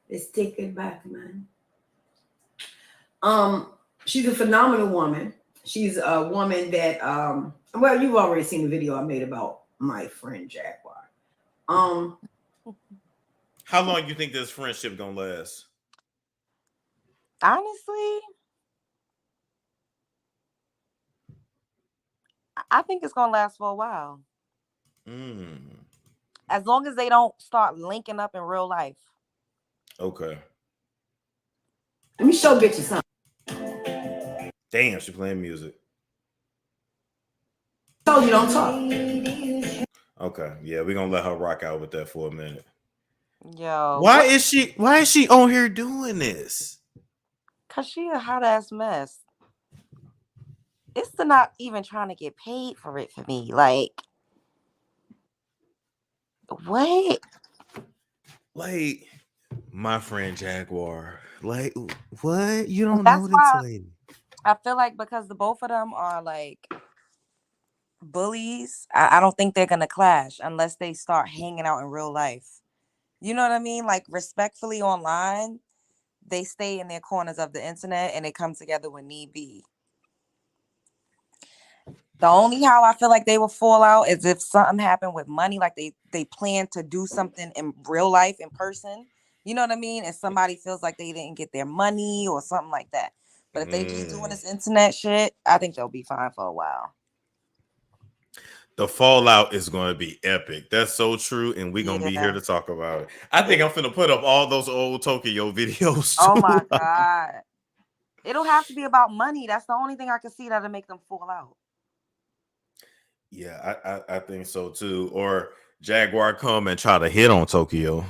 Let's take it back, man. She's a phenomenal woman. She's a woman that well, you've already seen the video I made about my friend Jaguar. How long you think this friendship gonna last? Honestly, I think it's gonna last for a while. As long as they don't start linking up in real life. Okay. Let me show bitches something. Damn, she playing music. Told you don't talk. Okay, yeah, we're gonna let her rock out with that for a minute. Yo. Why is she on here doing this? Cause she a hot ass mess. It's the not even trying to get paid for it for me. Like, what? Like, my friend Jaguar. Like, what? You don't That's know this why lady. I feel like because the both of them are like bullies, I don't think they're gonna clash unless they start hanging out in real life. You know what I mean? Like respectfully online, they stay in their corners of the internet and they come together when need be. The only how I feel like they will fall out is if something happened with money, like they plan to do something in real life in person. You know what I mean? And somebody feels like they didn't get their money or something like that. But if they just doing this internet shit, I think they'll be fine for a while. The fallout is going to be epic. That's so true, and we're going to be here to talk about it. I think I'm finna put up all those old Tokyo videos too. Oh my God. It'll have to be about money. That's the only thing I can see that'll make them fall out. Yeah, I think so too. Or Jaguar come and try to hit on Tokyo.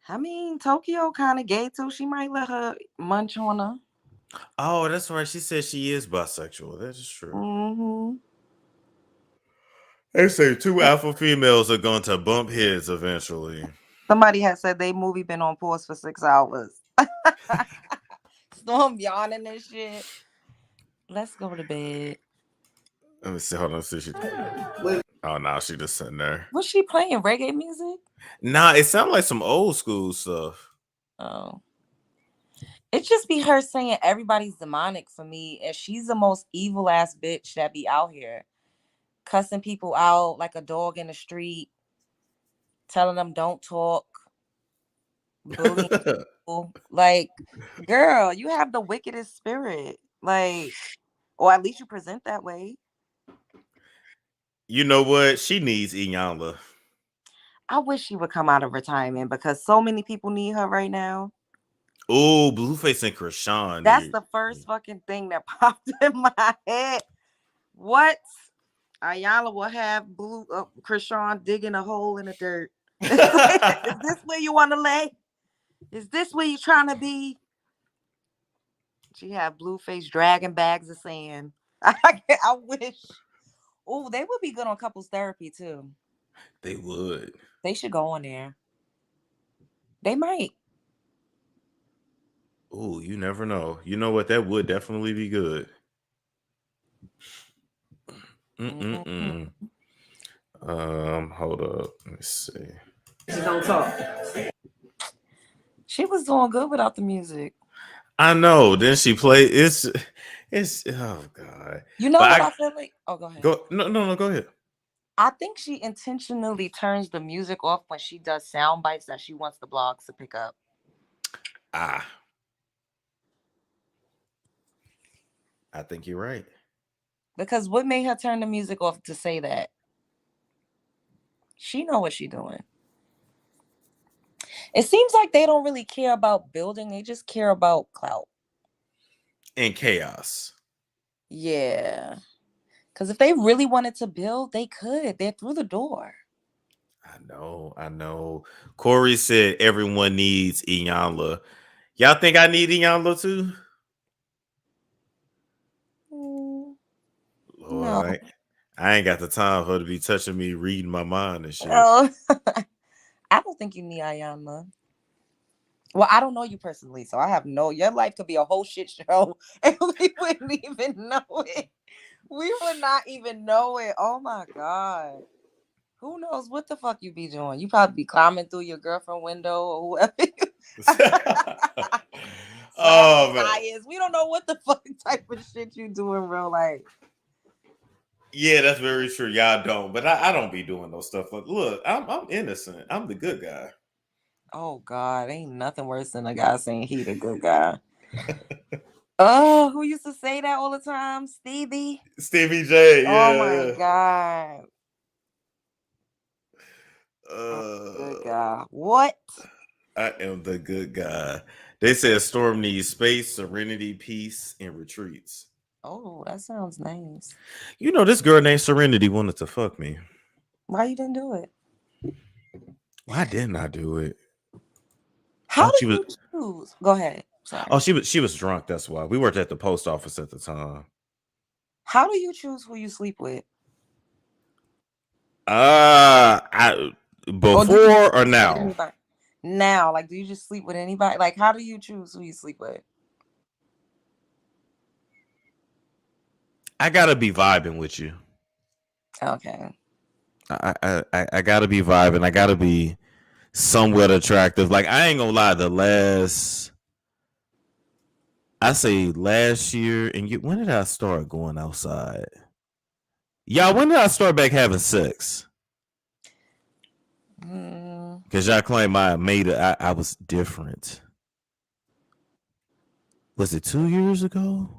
I mean, Tokyo kind of gay too. She might let her munch on her. Oh, that's right. She said she is bisexual. That is true. Mm-hmm. They say 2 alpha females are going to bump heads eventually. Somebody had said they movie been on pause for 6 hours. Storm yawning and shit. Let's go to bed. Let me see. Hold on. See, oh, no, she just sitting there. Was she playing reggae music? Nah, it sounded like some old school stuff. Oh. It just be her saying everybody's demonic for me, and she's the most evil ass bitch that be out here. Cussing people out like a dog in the street, telling them don't talk, bullying people. Like, girl, you have the wickedest spirit. Like, or at least you present that way. You know what? She needs Iyanla. I wish she would come out of retirement because so many people need her right now. Oh, Blueface and Krishan. That's the first fucking thing that popped in my head. What? Iyanla will have Krishan digging a hole in the dirt. Is this where you want to lay? Is this where you trying to be? She have Blueface dragging bags of sand. I wish. Oh, they would be good on couples therapy too. They would. They should go on there. They might. Oh, you never know. You know what? That would definitely be good. Mm-mm-mm. Hold up. Let me see. She don't talk. She was doing good without the music. I know. Then she played. It's. Oh God. You know what I feel like? Oh, go ahead. No. Go ahead. I think she intentionally turns the music off when she does sound bites that she wants the blogs to pick up. I think you're right. Because what made her turn the music off to say that? She know what she's doing. It seems like they don't really care about building. They just care about clout. And chaos. Yeah. Because if they really wanted to build, they could. They're through the door. I know. Corey said everyone needs Iyanla. Y'all think I need Iyanla too? Lord, no. I ain't got the time for her to be touching me, reading my mind and shit. I don't think you need Iyanla. Well, I don't know you personally, so I have your life could be a whole shit show, and we wouldn't even know it. We would not even know it. Oh my God. Who knows what the fuck you be doing? You probably be climbing through your girlfriend window or whoever. Oh man. We don't know what the fuck type of shit you do in real life. Yeah, that's very true. Y'all don't, but I don't be doing those stuff. Look, I'm innocent. I'm the good guy. Oh God, ain't nothing worse than a guy saying he the good guy. Oh, who used to say that all the time? Stevie J. Yeah. Oh my God. Good guy. What? I am the good guy. They said Storm needs space, serenity, peace, and retreats. Oh, that sounds nice. You know, this girl named Serenity wanted to fuck me. Why you didn't do it? Why didn't I do it? How did you choose? Go ahead. Sorry. Oh, she was drunk. That's why. We worked at the post office at the time. How do you choose who you sleep with? Before or now? Now, like, do you just sleep with anybody? Like, how do you choose who you sleep with? I gotta be vibing with you. Okay. I gotta be vibing. I gotta be somewhat attractive. Like I ain't gonna lie, I say last year, and when did I start going outside? Y'all, when did I start back having sex? Because y'all claim I was different. Was it 2 years ago?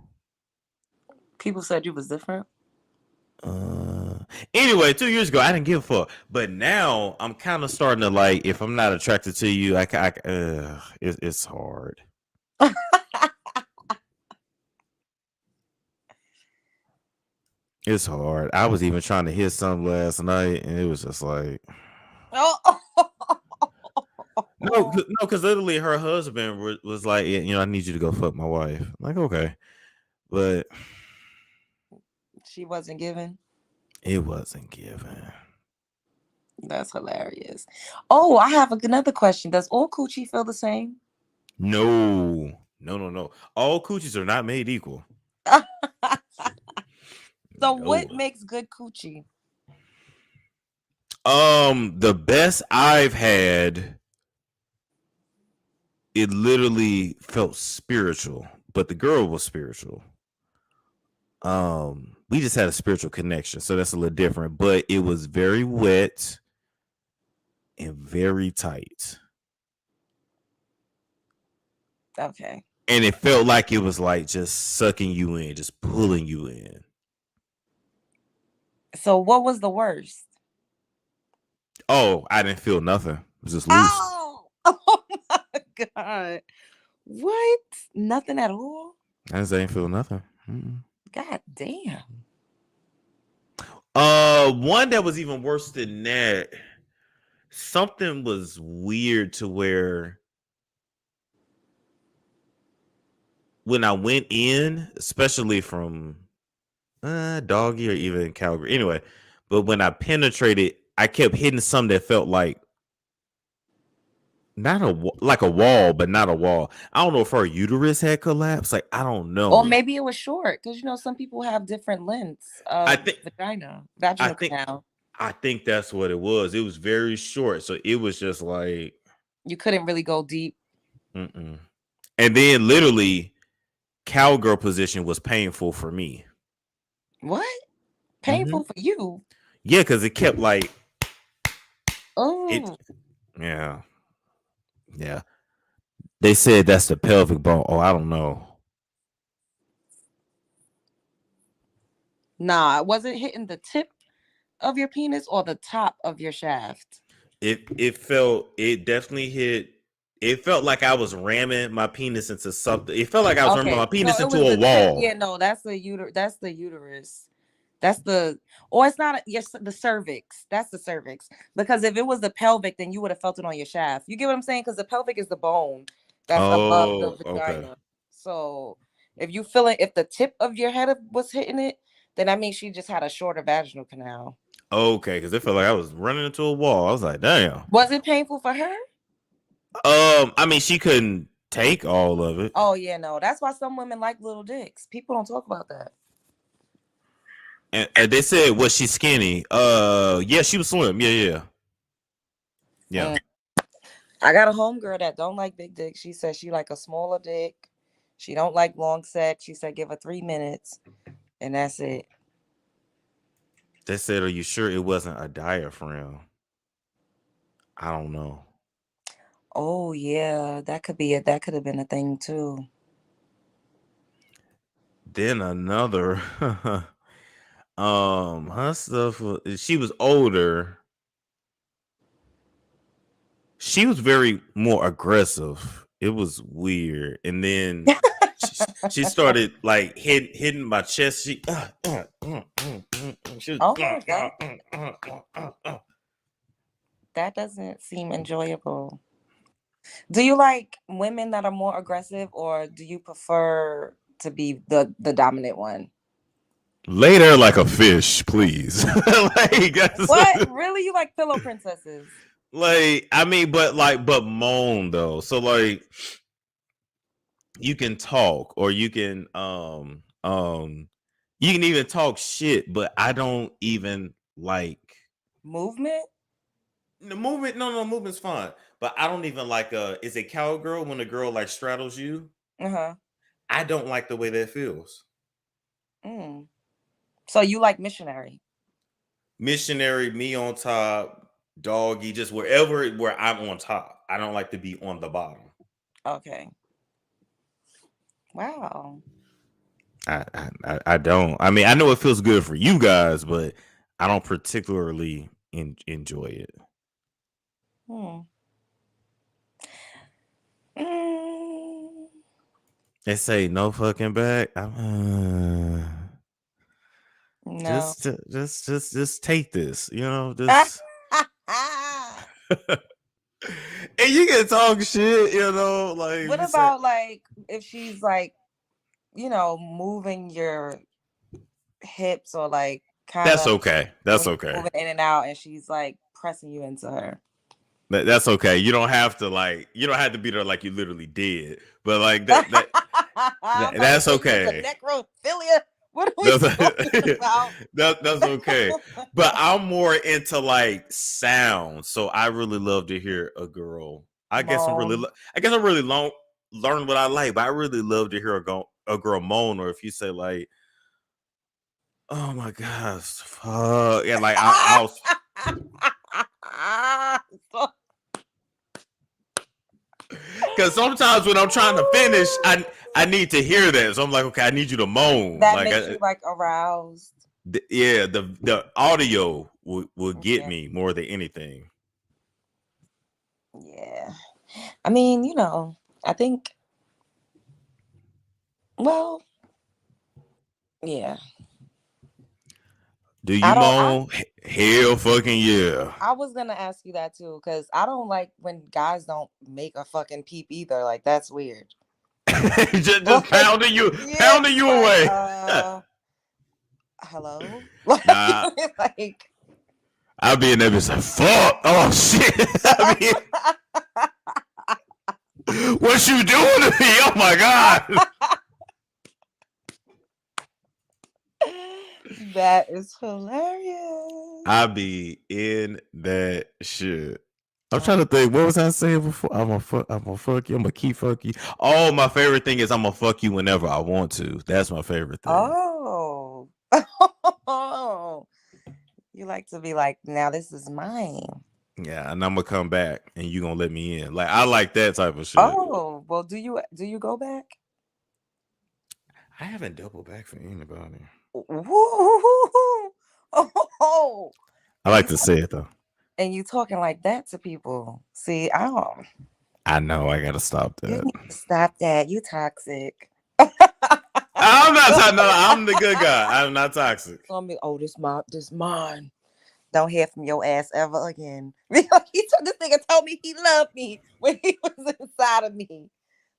People said you was different. Anyway, 2 years ago, I didn't give a fuck. But now I'm kind of starting to like. If I'm not attracted to you, it's hard. It's hard. I was even trying to hit something last night, and it was just like, no, because literally her husband was like, I need you to go fuck my wife. I'm like, okay, but she wasn't giving. It wasn't given. That's hilarious. Oh, I have another question. Does all coochie feel the same? No. All coochies are not made equal. So what makes good coochie? The best I've had, it literally felt spiritual, but the girl was spiritual. We just had a spiritual connection, so that's a little different, but it was very wet and very tight. Okay. And it felt like it was like just sucking you in, just pulling you in. So what was the worst? Oh, I didn't feel nothing. It was just loose. Oh my God. What? Nothing at all? I didn't feel nothing. Mm-mm. God damn. One that was even worse than that. Something was weird to where when I went in, especially from Doggy or even Calgary. Anyway, but when I penetrated, I kept hitting something that felt like like a wall, but not a wall. I don't know if her uterus had collapsed. Like, I don't know. Or maybe it was short, because some people have different lengths of vaginal canal. I think that's what it was. It was very short, so it was just like you couldn't really go deep. Mm-mm. And then literally, cowgirl position was painful for me. What? Painful for you? Yeah, because it kept like. Oh. Yeah. They said that's the pelvic bone. Oh, I don't know. Nah, was it hitting the tip of your penis or the top of your shaft? It definitely hit. It felt like I was ramming my penis into something. It felt like I was ramming my penis into a wall. Yeah, no, that's the uterus. That's the uterus. That's the, or it's not. Yes, the cervix. That's the cervix. Because if it was the pelvic, then you would have felt it on your shaft. You get what I'm saying? Because the pelvic is the bone that's above the vagina. Okay. So if you feel it, if the tip of your head was hitting it, then that means she just had a shorter vaginal canal. Okay, because it felt like I was running into a wall. I was like, damn. Was it painful for her? I mean, she couldn't take all of it. Oh yeah, no. That's why some women like little dicks. People don't talk about that. And they said, was she skinny? Yeah, she was slim. Yeah. I got a homegirl that don't like big dick. She said she like a smaller dick. She don't like long sex. She said give her 3 minutes, and that's it. They said, are you sure it wasn't a diaphragm? I don't know. Oh yeah, that could be it. That could have been a thing too. Then another, her stuff. She was older. She was very more aggressive. It was weird, and then she started like hitting my chest. She was, oh my God. That doesn't seem enjoyable. Do you like women that are more aggressive, or do you prefer to be the dominant one? Lay there like a fish, please. What? Really? You like pillow princesses? Like, I mean, but moan though. So like, you can talk, or you can even talk shit, but I don't even like movement. The movement, no, movement's fine. But I don't even like is a cowgirl when a girl like straddles you. I don't like the way that feels. So you like missionary? Missionary, me on top, doggy, just where I'm on top. I don't like to be on the bottom. Okay. Wow. I don't. I mean, I know it feels good for you guys, but I don't particularly enjoy it. They say no fucking back. No. Just take this. You know, just. And you can talk shit. You know, like. What about like if she's like, you know, moving your hips or like kind of. That's okay. That's okay. Moving in and out, and she's like pressing you into her. That's okay. You don't have to like. You don't have to be there like you literally did. But like that that's okay. Necrophilia. What are we talking about? That's okay. But I'm more into like sound, so I really love to hear a girl. I guess I'm really learn what I like, but I really love to hear a girl moan, or if you say like, "Oh my gosh, fuck," and like I'll. Because sometimes when I'm trying to finish, I need to hear that. So I'm like, okay, I need you to moan. That like, makes you like aroused. The audio will get me more than anything. Yeah. I mean, you know, I think, well, yeah. Do you moan? Hell fucking yeah. I was going to ask you that too, because I don't like when guys don't make a fucking peep either. Like, that's weird. just pounding you away. Hello? Nah. Like, I'll be in there and say, fuck. Oh, shit. What you doing to me? Oh, my God. That is hilarious. I be in that shit. I'm trying to think. What was I saying before? I'm gonna fuck you. I'm gonna keep fuck you. Oh, my favorite thing is I'm gonna fuck you whenever I want to. That's my favorite thing. Oh. You like to be like, now this is mine. Yeah, and I'm gonna come back and you gonna let me in. Like I like that type of shit. Oh, well, do you go back? I haven't doubled back for anybody. Oh, I like to say it though. And you talking like that to people. See, I know I gotta stop that. You need to stop that. You toxic. I'm not toxic. No, I'm the good guy. I'm not toxic. Oh, this mine. Don't hear from your ass ever again. This nigga told me he loved me when he was inside of me.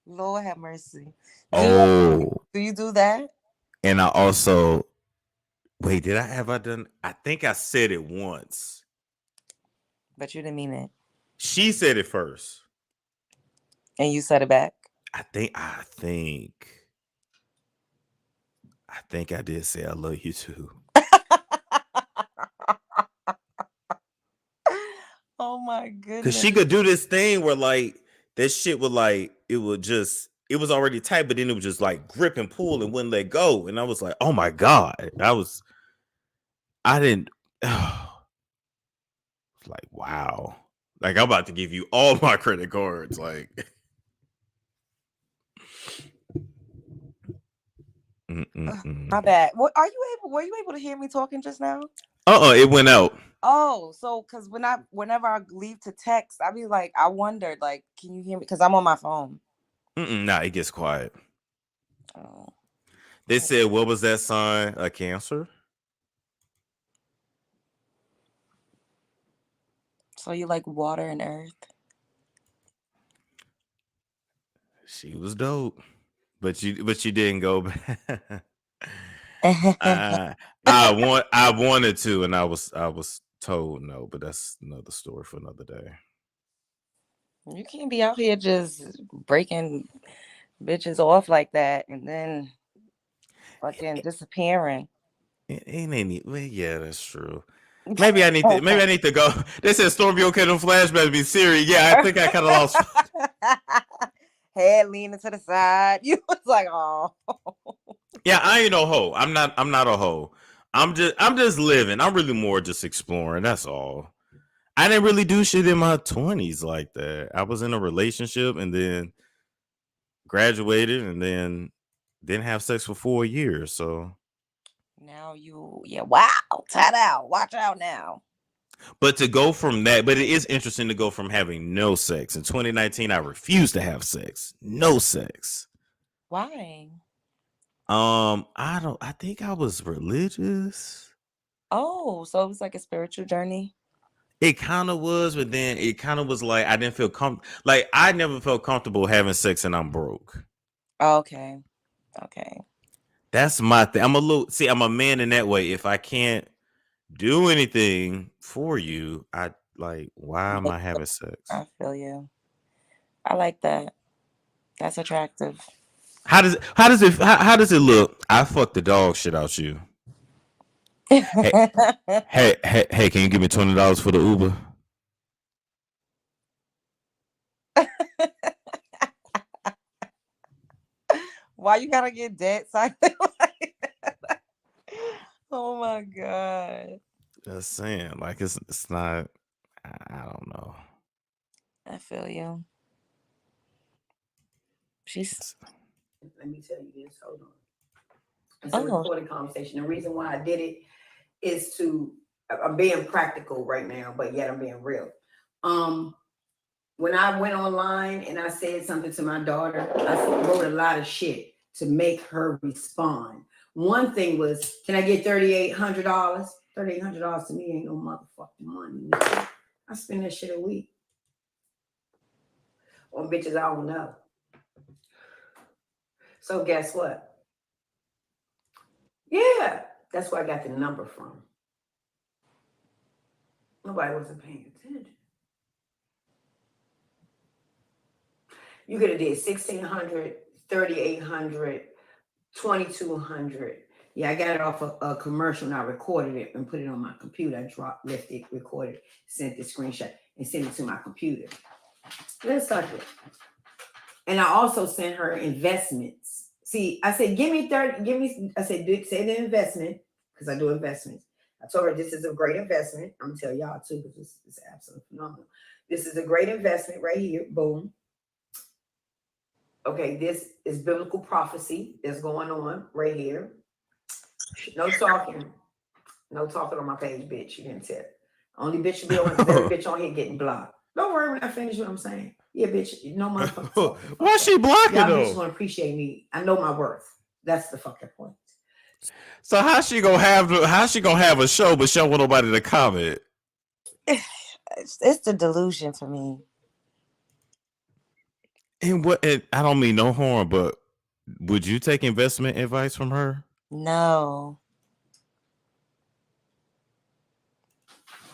Lord have mercy. Do you do that? And I also wait, have I done? I think I said it once. But you didn't mean it. She said it first. And you said it back? I think I did say I love you too. Oh my goodness. Because she could do this thing where like that shit would like it was already tight, but then it was just like grip and pull and wouldn't let go. And I was like, oh my God. Like, wow. Like I'm about to give you all my credit cards. Like my bad. Were you able to hear me talking just now? It went out. Oh, so because whenever I leave to text, I be like, I wondered, like, can you hear me? Because I'm on my phone. Nah, it gets quiet. Oh. They said, what was that sign? A Cancer? So you like water and earth? She was dope, but you didn't go back. I wanted to, and I was told no, but that's another story for another day. You can't be out here just breaking bitches off like that and then fucking disappearing. It ain't well, yeah, that's true. Maybe I need to go. They said Stormy okay, them flashbacks be serious. Yeah, I think I kind of lost. Head leaning to the side. You was like, oh. Yeah, I ain't no hoe. I'm not a hoe. I'm just living. I'm really more just exploring. That's all. I didn't really do shit in my 20s like that. I was in a relationship and then graduated and then didn't have sex for 4 years. So now wow, tied out. Watch out now. But to go from that, but it is interesting to go from having no sex. In 2019, I refused to have sex. No sex. Why? I think I was religious. Oh, so it was like a spiritual journey. It kind of was, but then it kind of was like I didn't feel comfortable. Like I never felt comfortable having sex and I'm broke. Okay. That's my thing. I'm a man in that way. If I can't do anything for you, I like, why am I having sex? I feel you. I like that. That's attractive. How does it look? I fucked the dog shit out you. Hey, can you give me $20 for the Uber? Why you gotta get dead silent like that? Oh my God. Just saying, like it's not. I don't know. I feel you. Let me tell you this. Hold on. It's a recorded conversation. The reason why I did it is I'm being practical right now, but yet I'm being real. When I went online and I said something to my daughter, I wrote a lot of shit to make her respond. One thing was, can I get $3,800? $3,800 to me ain't no motherfucking money. I spend that shit a week on bitches I don't know. So guess what? Yeah, that's where I got the number from. Nobody wasn't paying attention. You could have did 1,600, 3,800, 2,200. Yeah, I got it off a commercial and I recorded it and put it on my computer. I left it, recorded, sent the screenshot, and sent it to my computer. Let's start it. And I also sent her investments. See, I said, say the investment, because I do investments. I told her this is a great investment. I'm gonna tell y'all too, because it's absolutely phenomenal. This is a great investment right here. Boom. Okay, this is biblical prophecy that's going on right here. No talking on my page, bitch. You didn't tell. Only bitch should be on every bitch on here getting blocked. Don't worry when I finish what I'm saying. Yeah, bitch, no motherfucker. Why she blocking y'all though? bitches want to appreciate me. I know my worth. That's the fucking point. So how's she gonna have a show but she don't want nobody to comment? It's the delusion for me. And I don't mean no harm, but would you take investment advice from her? No.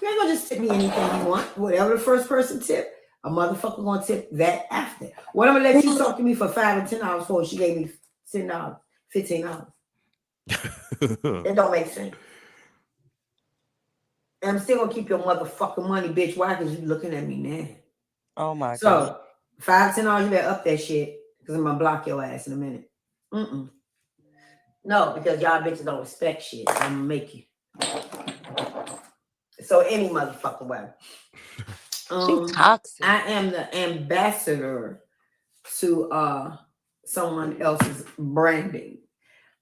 You ain't gonna just tip me anything you want. Whatever the first person tip, a motherfucker gonna tip that after. What I'm gonna let you talk to me for $5 or $10 for? She gave me $10, $15. It don't make sense. And I'm still gonna keep your motherfucking money, bitch. Why? Because you looking at me now. Oh my God. So $5, $10, you better up that shit because I'm gonna block your ass in a minute. No, because y'all bitches don't respect shit. I'm gonna make you. So any motherfucking way. She's toxic. I am the ambassador to someone else's branding.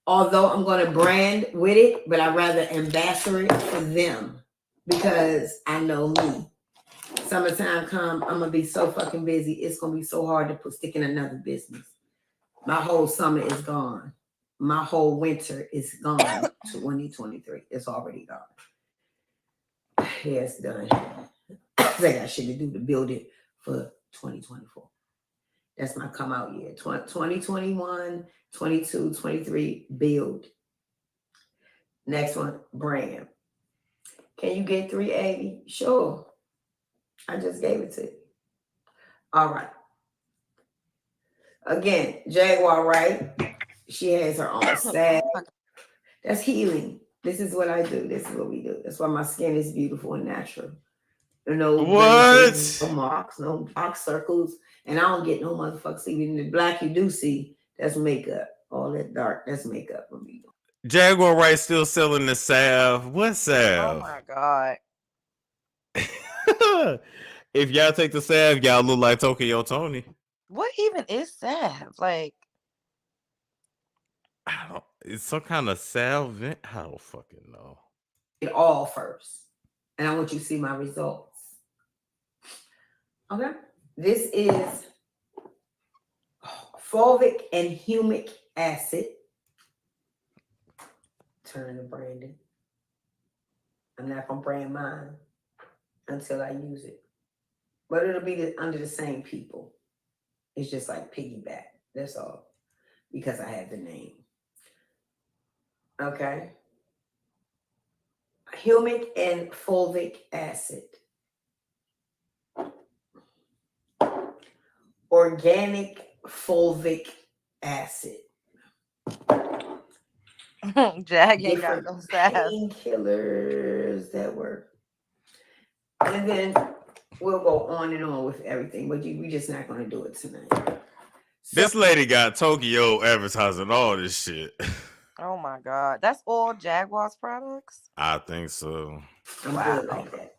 Although I'm gonna brand with it, but I'd rather ambassador it for them because I know me. Summertime come, I'm gonna be so fucking busy. It's gonna be so hard to stick in another business. My whole summer is gone. My whole winter is gone. 2023. It's already gone. Yeah, it's done. They got shit to do to build it for 2024. That's my come out year. 2021, 22, 23, build. Next one, brand. Can you get 380? Sure. I just gave it to you. All right. Again, Jaguar, right? She has her own staff. That's healing. This is what I do. This is what we do. That's why my skin is beautiful and natural. There are no blemishes, no marks, no dark circles, and I don't get no motherfuckers. Even the black you do see, that's makeup. All that dark, that's makeup for me. Jaguar Wright still selling the salve. What Oh salve? my God. If y'all take the salve, y'all look like Tokyo Tony. What even is salve? Like, I don't. It's some kind of salve. I don't fucking know. It all first, and I want you to see my results. Okay, this is fulvic and humic acid. Turn to branding. I'm not gonna brand mine until I use it, but it'll be under the same people. It's just like piggyback. That's all, because I have the name. Okay. Humic and fulvic acid. Organic fulvic acid. Jag ain't got no salve. Painkillers that work. And then we'll go on and on with everything, but we just not going to do it tonight. This lady got Tokyo advertising all this shit. Oh my God. That's all Jaguar's products? I think so. I'm good like that.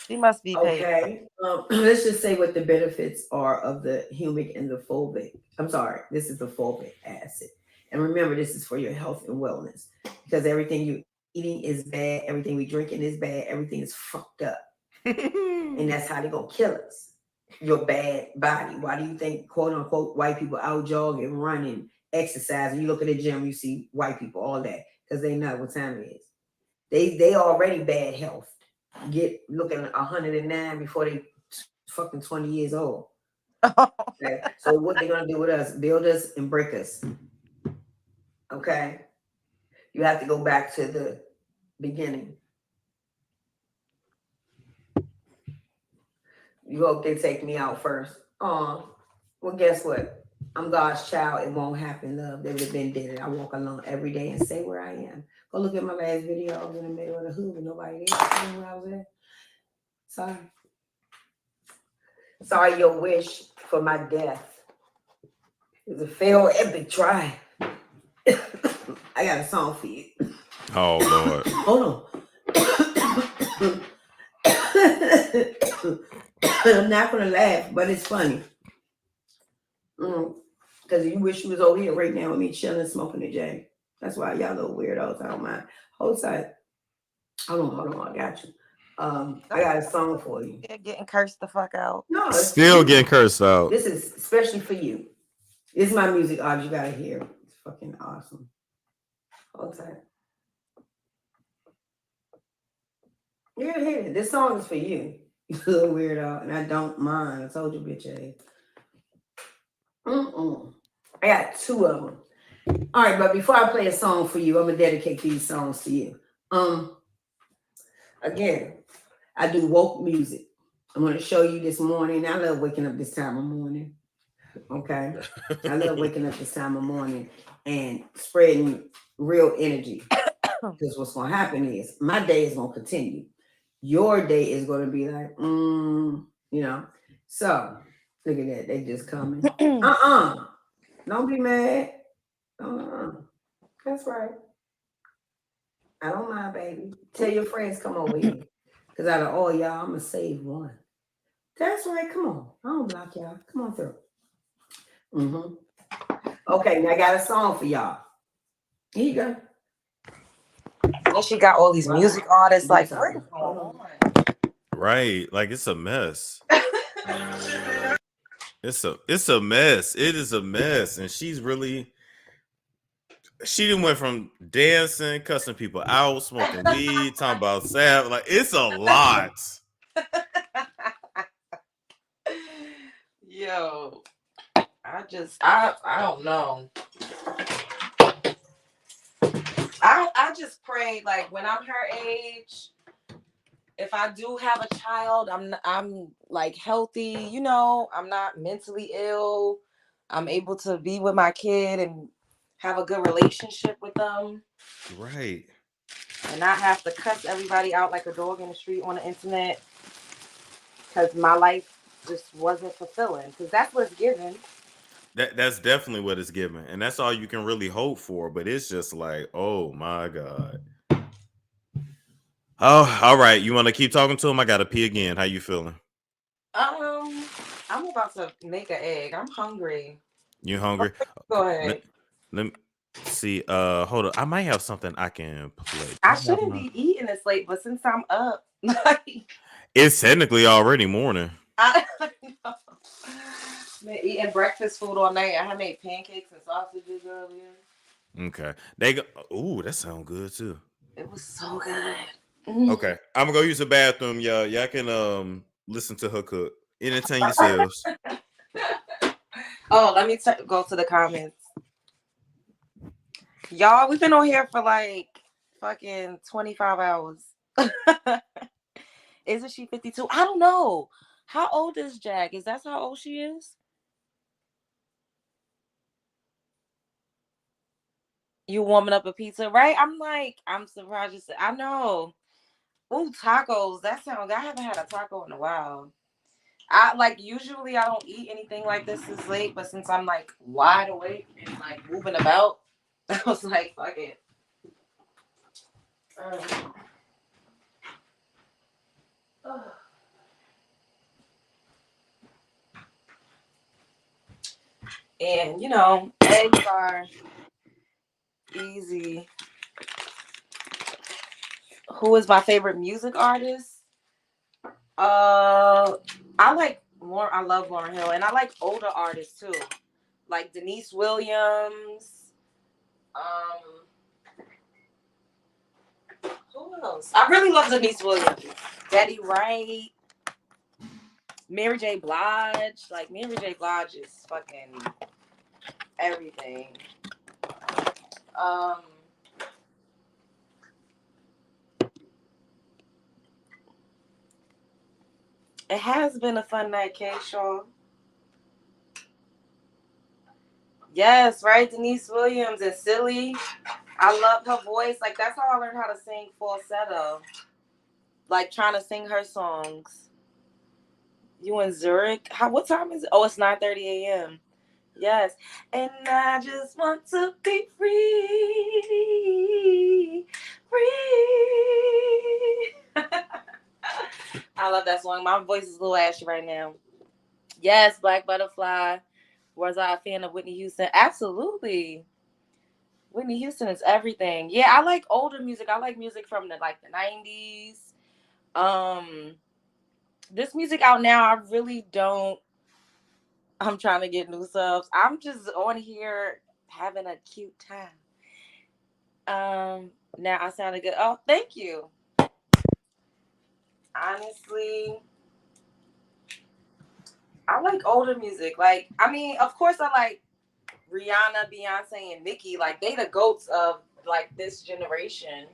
She must be paid. Okay. Let's just say what the benefits are of the humic and the fulvic. I'm sorry. This is the fulvic acid. And remember, this is for your health and wellness, because everything you're eating is bad. Everything we drinking is bad. Everything is fucked up. And that's how they're going to kill us. Your bad body. Why do you think, quote unquote, white people out jogging, running, exercising? You look at the gym, you see white people, all that, because they know what time it is. They already bad health. Get looking 109 before they fucking 20 years old. Okay? So what they gonna do with us? Build us and break us. Okay? You have to go back to the beginning. You hope they take me out first. Oh, well, guess what? I'm God's child. It won't happen, love. They would have been dead. I walk along every day and say where I am. Go look at my last video. I was in the middle of the hood with nobody there. You know where I was at? Sorry. Sorry, your wish for my death. It's a failed epic try. I got a song for you. Oh, Lord. Hold on. I'm not going to laugh, but it's funny. Because you wish you was over here right now with me chilling, smoking a J. That's why y'all little weirdos. I don't mind. Hold tight. Hold on. I got you. I got a song for you. Getting cursed the fuck out. No, it's Still getting cursed out. This is especially for you. This is my music art. You gotta hear. It's fucking awesome. Hold tight. You're gonna hear it. This song is for you. You little weirdo, and I don't mind. I told you, bitch ass. I got two of them. All right, but before I play a song for you, I'm gonna dedicate these songs to you. Again, I do woke music. I'm gonna show you this morning. I love waking up this time of morning. Okay, I love waking up this time of morning and spreading real energy. Because what's gonna happen is my day is gonna continue. Your day is gonna be like, you know. So look at that. They just coming. Don't be mad. That's right. I don't mind, baby. Tell your friends come over here. Because out of all y'all, I'm going to save one. That's right. Come on. I don't block y'all. Come on through. Okay, now I got a song for y'all. Here you go. And she got all these music artists. Like, what is going on? Right. Like, it's a mess. It's a mess. It is a mess. And she done went from dancing, cussing people out, smoking weed, talking about salve. Like, it's a lot. Yo, I don't know. I just pray, like, when I'm her age, if I do have a child, I'm like healthy, you know, I'm not mentally ill. I'm able to be with my kid and have a good relationship with them. Right. and not have to cuss everybody out like a dog in the street on the internet. Because my life just wasn't fulfilling. Because that's what's given. That's definitely what it's given, and that's all you can really hope for. But it's just like, oh my god. Oh, all right. You want to keep talking to him? I gotta pee again. How you feeling? I'm about to make an egg. I'm hungry. You hungry? Go ahead. Let me see. Hold on. I might have something I can play. I shouldn't be eating this late, but since I'm up, It's technically already morning. I know. Been eating breakfast food all night. I had made pancakes and sausages earlier. Okay. They go. Ooh, that sounds good too. It was so good. Okay, I'm gonna go use the bathroom. Y'all can listen to her cook. Entertain yourselves. Oh, let me go to the comments. Y'all, we've been on here for like fucking 25 hours. Isn't she 52? I don't know. How old is Jack? Is that how old she is? You warming up a pizza, right? I'm surprised you said. I know. Ooh, tacos. That sounds. I haven't had a taco in a while. Usually I don't eat anything like this late, but since I'm like wide awake and like moving about, I was like, fuck it. And eggs are easy. Who is my favorite music artist? I love Lauryn Hill, and I like older artists too, like Denise Williams. Who else? I really love Denise Williams. Betty Wright. Mary J. Blige. Like, Mary J. Blige is fucking everything. It has been a fun night, K-Shaw. Yes, right? Denise Williams is silly. I love her voice. Like, that's how I learned how to sing falsetto. Like, trying to sing her songs. You in Zurich? What time is it? Oh, it's 9:30 a.m. Yes. And I just want to be free. Free. I love that song. My voice is a little ashy right now. Yes, Black Butterfly. Was I a fan of Whitney Houston? Absolutely. Whitney Houston is everything. Yeah, I like older music. I like music from the 90s. This music out now, I really don't. I'm trying to get new subs. I'm just on here having a cute time. Now I sounded good. Oh, thank you. Honestly, I like older music. Of course I like Rihanna, Beyonce, and Nicki. Like, they the goats of like this generation.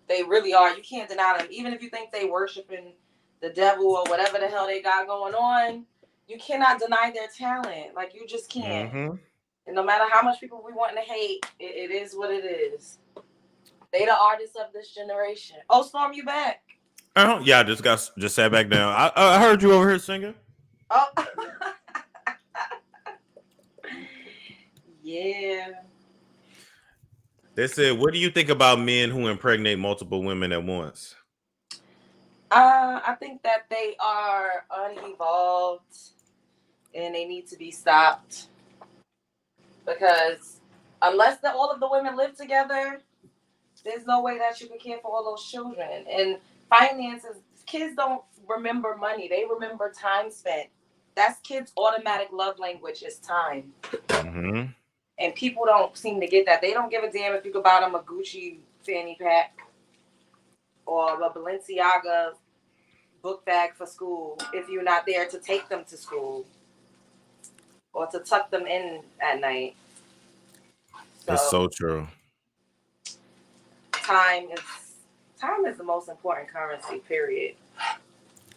They really are. You can't deny them. Even if you think they worshiping the devil or whatever the hell they got going on, you cannot deny their talent. Like, you just can't. Mm-hmm. And no matter how much people we want to hate, it is what it is. They the artists of this generation. Oh, Storm, you back? Yeah, I just sat back down. I heard you over here singing. Oh. Yeah. They said, what do you think about men who impregnate multiple women at once? I think that they are unevolved and they need to be stopped. Because unless all of the women live together, there's no way that you can care for all those children. And finances, kids don't remember money. They remember time spent. That's kids' automatic love language is time. Mm-hmm. And people don't seem to get that. They don't give a damn if you could buy them a Gucci fanny pack or a Balenciaga book bag for school if you're not there to take them to school or to tuck them in at night. That's so true. Time is the most important currency, period.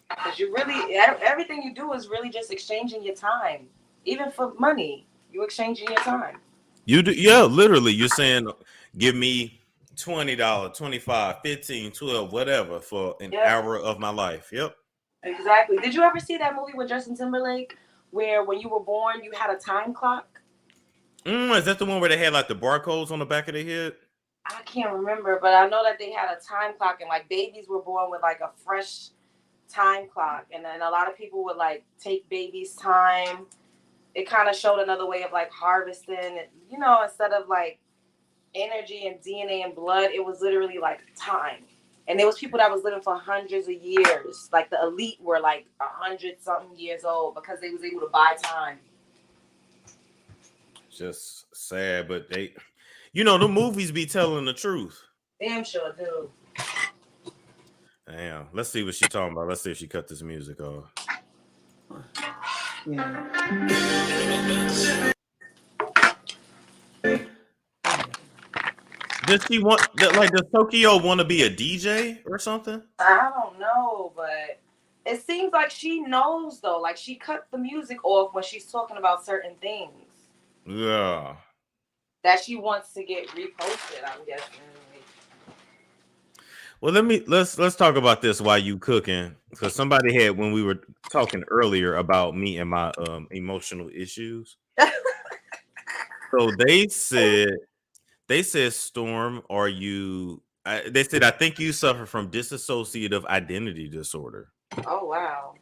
Because you really, everything you do is really just exchanging your time. Even for money, you're exchanging your time. You do, yeah, literally. You're saying, give me $20, $25, $15, $12, whatever for an Yep. hour of my life. Yep. Exactly. Did you ever see that movie with Justin Timberlake where when you were born you had a time clock? Is that the one where they had like the barcodes on the back of their head? I can't remember, but I know that they had a time clock and like babies were born with like a fresh time clock, and then a lot of people would like take babies' time. It kind of showed another way of like harvesting it, you know, instead of like energy and DNA and blood, it was literally like time. And there was people that was living for hundreds of years. Like the elite were like 100-something years old because they was able to buy time. Just sad, but they, you know, the movies be telling the truth. Damn sure do. Damn. Let's see what she's talking about. Let's see if she cut this music off. Yeah. Does she want, like, does Tokyo want to be a DJ or something? I don't know, but it seems like she knows though. Like she cut the music off when she's talking about certain things Yeah. that she wants to get reposted, I'm guessing. Well, let's talk about this while you cooking, because somebody had, when we were talking earlier about me and my emotional issues. So they said, Storm, are you? They said, I think you suffer from dissociative identity disorder. Oh wow.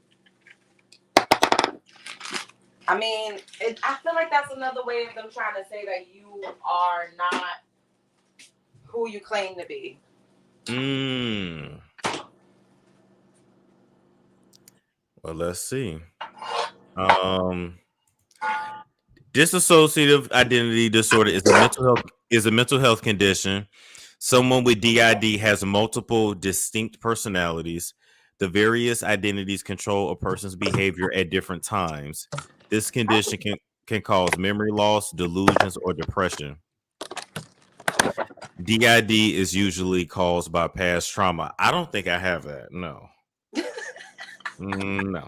I mean, I feel like that's another way of them trying to say that you are not who you claim to be. Well, let's see. Dissociative identity disorder is a mental health condition. Someone with DID has multiple distinct personalities. The various identities control a person's behavior at different times. This condition can cause memory loss, delusions, or depression. DID is usually caused by past trauma. I don't think I have that. No. No.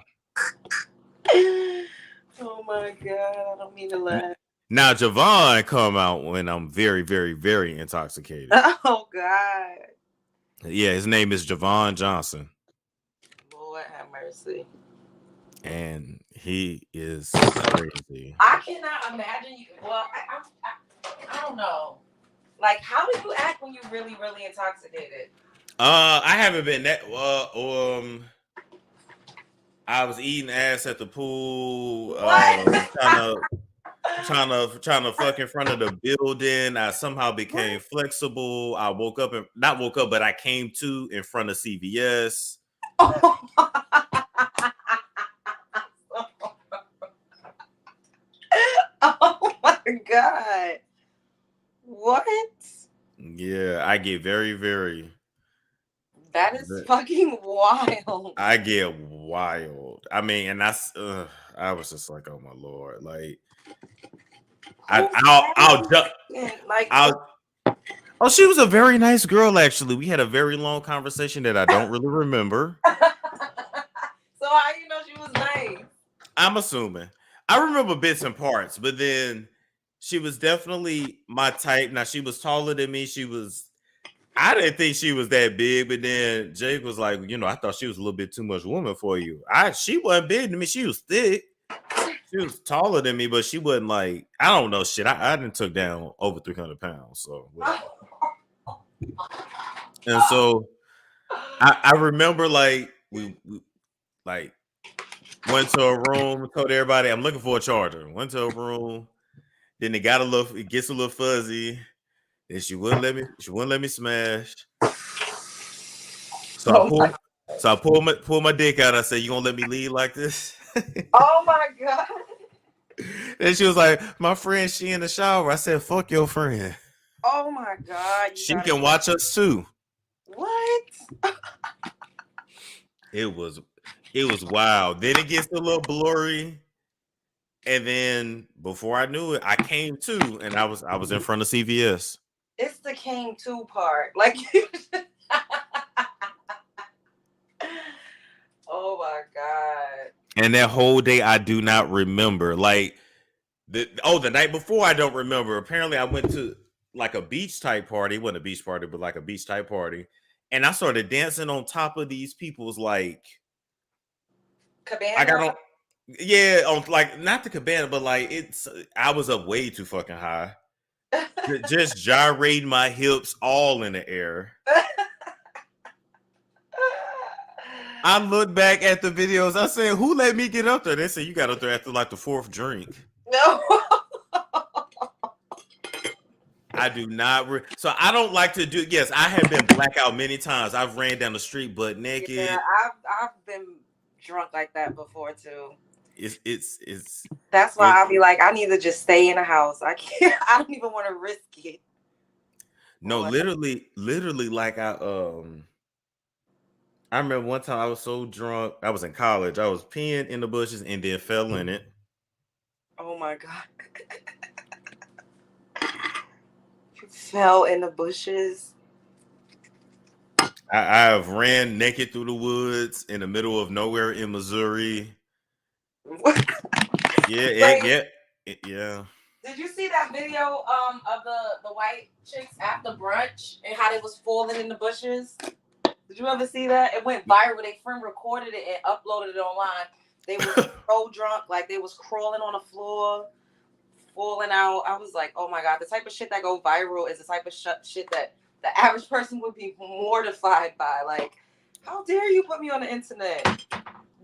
Oh my God, I don't mean to laugh. Now, Javon come out when I'm very, very, very intoxicated. Oh God. Yeah, his name is Javon Johnson. Lord have mercy. And he is crazy. I cannot imagine you. Well, I don't know. Like, how do you act when you're really, really intoxicated? I haven't been that. I was eating ass at the pool. Trying to fuck in front of the building. I somehow became flexible. I but I came to in front of CVS. Oh my God. What? Yeah, I get very, very. That is fucking wild. I get wild. I mean, and I was just like, oh my Lord, like, I'll jump. Like, oh, she was a very nice girl. Actually, we had a very long conversation that I don't really remember. So how you know she was nice? I'm assuming. I remember bits and parts, but then she was definitely my type. Now, she was taller than me. I didn't think she was that big, but then Jake was like, you know, I thought she was a little bit too much woman for you. She wasn't big to me. She was thick. She was taller than me, but she wasn't like, I don't know shit. I didn't took down over 300 pounds. So, and so I remember like we like went to a room, told everybody I'm looking for a charger. Went to a room, then it gets a little fuzzy. Then she wouldn't let me smash. So I pull my dick out. I said, "You gonna let me lead like this?" Oh my God. And she was like, "My friend, she in the shower." I said, "Fuck your friend. Oh my God. She can watch us too." What? It was wild. Then it gets a little blurry. And then before I knew it, I came to, and I was in front of CVS. It's the came to part. Like, oh my God. And that whole day, I do not remember. Like, the night before, I don't remember. Apparently, I went to like a beach type party. It wasn't a beach party, but like a beach type party. And I started dancing on top of these people's like cabana. I got on, yeah, on like not the cabana, but like I was up way too fucking high. Just gyrating my hips all in the air. I look back at the videos. I said, "Who let me get up there?" They said, "You got up there after like the 4th drink." No. I do not. So I don't like to do. Yes, I have been blackout many times. I've ran down the street butt naked. Yeah, I've been drunk like that before too. It's. That's why I'll be like, I need to just stay in the house. I can't. I don't even want to risk it. No, literally, like I remember one time I was so drunk. I was in college. I was peeing in the bushes and then fell in it. Oh my God. You fell in the bushes. I have ran naked through the woods in the middle of nowhere in Missouri. Yeah. Did you see that video of the white chicks after brunch and how they was falling in the bushes? Did you ever see that? It went viral. Their friend recorded it and uploaded it online. They were so drunk, like they was crawling on the floor, falling out. I was like, oh my God, the type of shit that go viral is the type of shit that the average person would be mortified by. Like, how dare you put me on the internet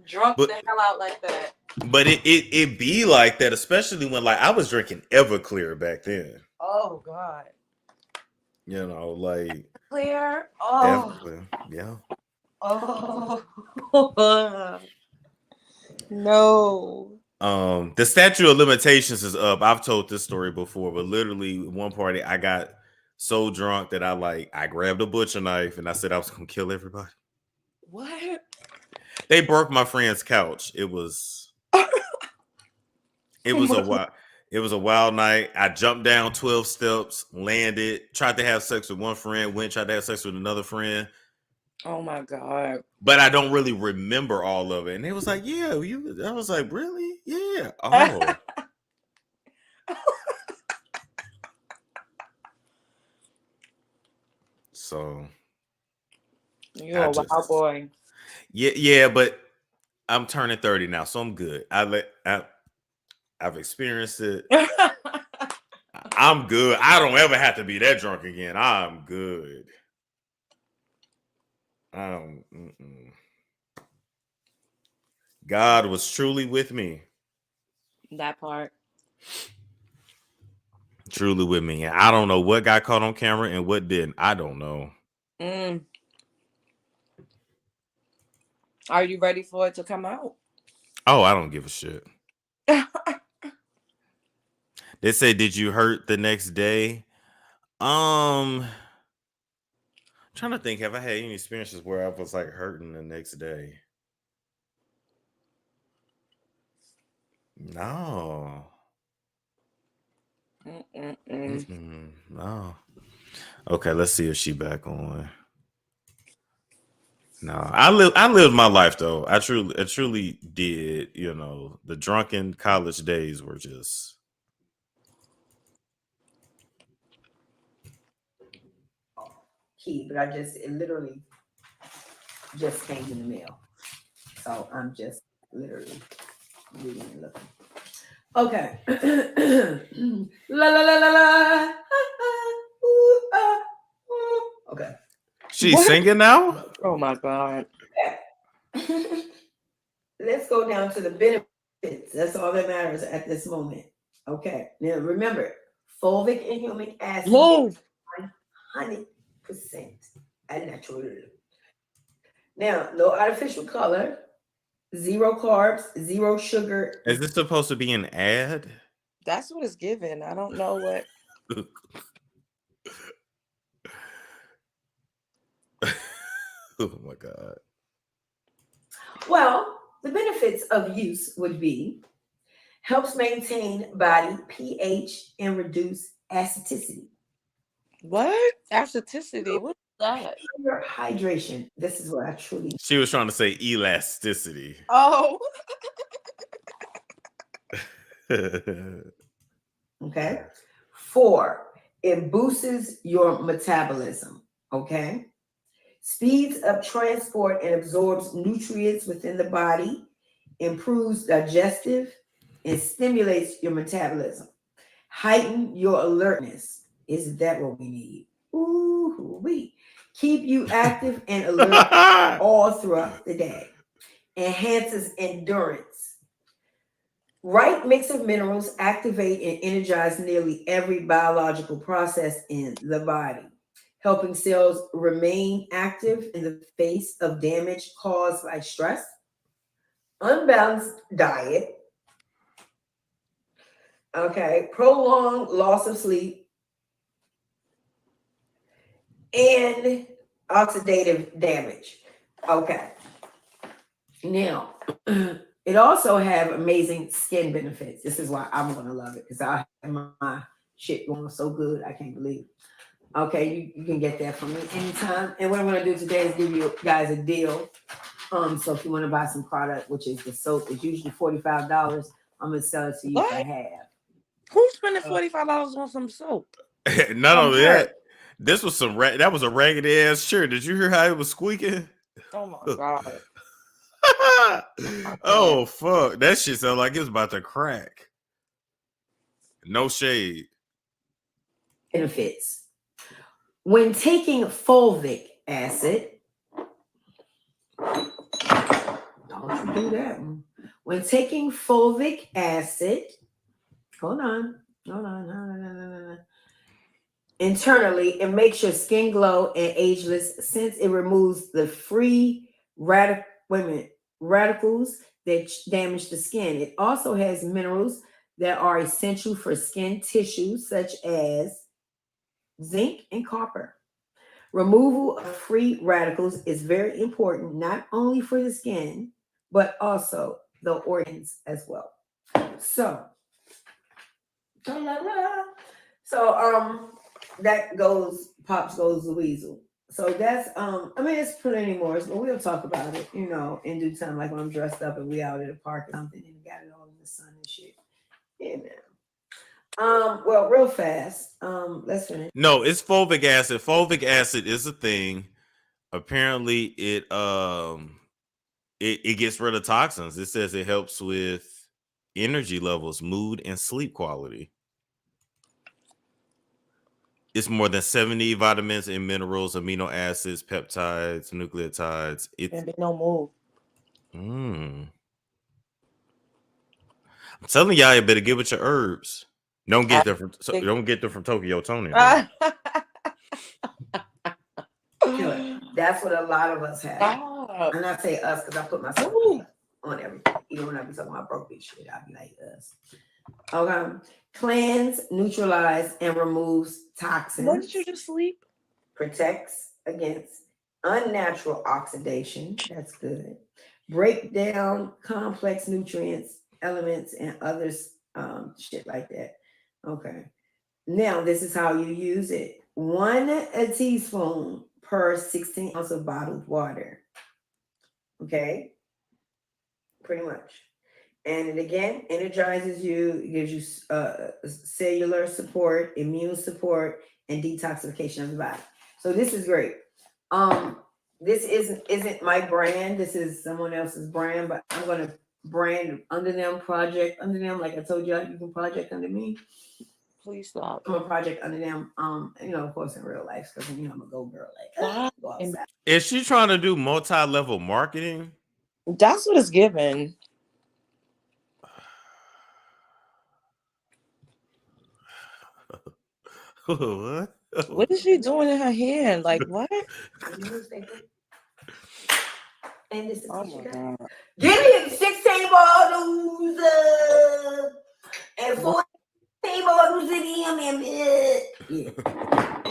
drunk the hell out like that? But it be like that, especially when like I was drinking Everclear back then. Oh God. You know, like Clear. Oh. Everclear. Yeah. Oh. No. The statute of limitations is up. I've told this story before, but literally one party I got so drunk that I grabbed a butcher knife and I said I was gonna kill everybody. What? They broke my friend's couch. It was a wild night. I jumped down 12 steps, landed, tried to have sex with one friend, tried to have sex with another friend. Oh my God. But I don't really remember all of it. And it was like, yeah, I was like, really? Yeah. Oh. So you're a wild boy. Yeah, but I'm turning 30 now, so I'm good. I've experienced it. I'm good. I don't ever have to be that drunk again. I'm good. God was truly with me. That part. Truly with me. And I don't know what got caught on camera and what didn't. I don't know. Are you ready for it to come out? Oh, I don't give a shit. They say, did you hurt the next day? Trying to think, have I had any experiences where I was like hurting the next day? No. No. Okay, let's see if she back on. No, I lived my life though. I truly did. You know, the drunken college days were just. But it literally just came in the mail. So I'm just literally reading and looking. Okay. La la la la la. Okay. She's singing now? Oh my God. Okay. Let's go down to the benefits. That's all that matters at this moment. Okay. Now remember, fulvic and humic acid. 100% and natural. Now, no artificial color, 0 carbs, 0 sugar. Is this supposed to be an ad? That's what it's given. I don't know what. Oh my God. Well, the benefits of use would be helps maintain body pH and reduce acidicity. What? Acidicity? What's that? Pure hydration. This is what I truly. She was trying to say elasticity. Oh. Okay. 4, It boosts your metabolism, okay? Speeds up transport and absorbs nutrients within the body, improves digestive, and stimulates your metabolism. Heighten your alertness. Isn't that what we need? Ooh, we keep you active and alert all throughout the day. Enhances endurance. Right mix of minerals activate and energize nearly every biological process in the body, helping cells remain active in the face of damage caused by stress, unbalanced diet, okay, prolonged loss of sleep, and oxidative damage. Okay. Now, it also have amazing skin benefits. This is why I'm gonna love it, because I have my shit going so good. I can't believe it. Okay, you can get that from me anytime. And what I'm gonna do today is give you guys a deal. So if you want to buy some product, which is the soap, it's usually $45. I'm gonna sell it to you for half. Who's spending $45 on some soap? Not only that, this was that was a raggedy ass shirt. Did you hear how it was squeaking? Oh my god. Oh fuck. That shit sounded like it was about to crack. No shade. Benefits. When taking fulvic acid, don't you do that one. When taking fulvic acid, hold on. Internally, it makes your skin glow and ageless since it removes the free radicals that damage the skin. It also has minerals that are essential for skin tissue, such as zinc and copper. Removal of free radicals is very important, not only for the skin, but also the organs as well. So, that goes, Pops goes the weasel. So that's I mean, it's plenty more, but we'll talk about it, in due time, like when I'm dressed up and we out at the park or something and got it all in the sun and shit. Yeah, man. Well, real fast. Let's finish. No, it's fulvic acid. Fulvic acid is a thing. Apparently, it gets rid of toxins. It says it helps with energy levels, mood, and sleep quality. It's more than 70 vitamins and minerals, amino acids, peptides, nucleotides. Can't be no move. I'm telling y'all, you better get with your herbs. Don't get them from Tokyo Tony. That's what a lot of us have. And I say us because I put myself on everything. Even when I be talking about broke bitch shit, I be like us. Okay. Cleanse, neutralize, and removes toxins. When did you just sleep? Protects against unnatural oxidation. That's good. Break down complex nutrients, elements, and others, shit like that. Okay. Now, this is how you use it. 1 teaspoon per 16 ounces of bottled water. Okay. Pretty much. And it again energizes you, gives you cellular support, immune support, and detoxification of the body. So this is great. This isn't my brand. This is someone else's brand, but I'm gonna brand under them, project under them. Like I told you, you can project under me. Please stop. I'm a project under them. Of course, in real life, because I'm a go girl. Like, go outside. Is she trying to do multi-level marketing? That's what it's given. What? What is she doing in her hand? Like what? And this is oh my God. Give me 16 bottles and 14 bottles of them. Yeah.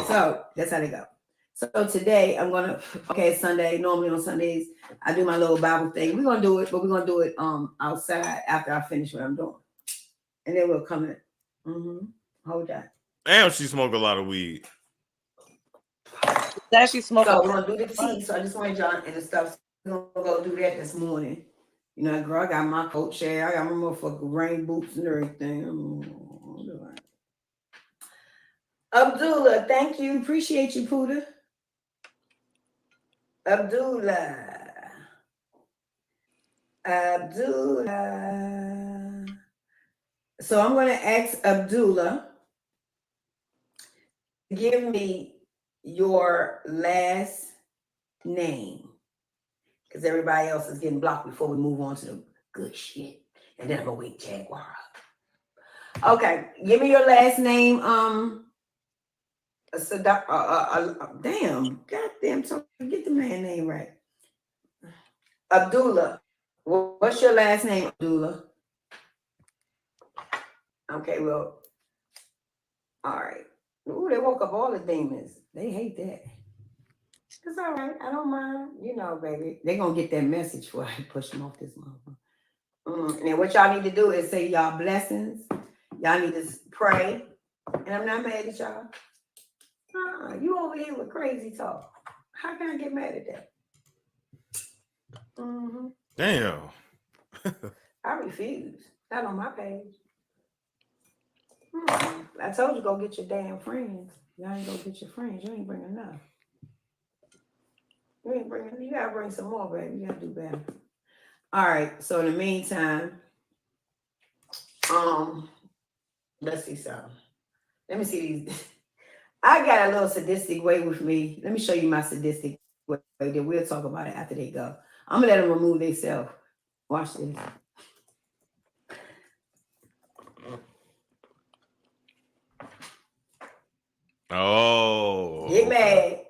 So that's how they go. So today I'm gonna Sunday. Normally on Sundays I do my little Bible thing. We're gonna do it, but we're gonna do it outside after I finish what I'm doing, and then we'll come in. Hold that. Damn, she smoked a lot of weed. That she smoked. So we're gonna do the tea. So I just wanted y'all and the stuff. We're gonna go do that this morning. Girl, I got my coat chair. I got my motherfucking rain boots and everything. Abdullah, thank you. Appreciate you, Puda. Abdullah. So I'm going to ask Abdullah to give me your last name, because everybody else is getting blocked before we move on to the good shit. And then I'm going to wake Jaguar up. Okay, give me your last name. Goddamn, so get the man name right. Abdullah. What's your last name, Abdullah? Okay, well, all right. Ooh, they woke up all the demons. They hate that. It's all right. I don't mind. You know, baby. They're going to get that message before I push them off this motherfucker. And what y'all need to do is say y'all blessings. Y'all need to pray. And I'm not mad at y'all. You over here with crazy talk. How can I get mad at that? Damn. I refuse. Not on my page. I told you go get your damn friends. Y'all ain't go get your friends. You ain't bring enough. You gotta bring some more, baby. You gotta do better. All right. So in the meantime, let's see something. Let me see these. I got a little sadistic way with me. Let me show you my sadistic way. Then we'll talk about it after they go. I'm gonna let them remove themselves. Watch this. Oh. Get mad.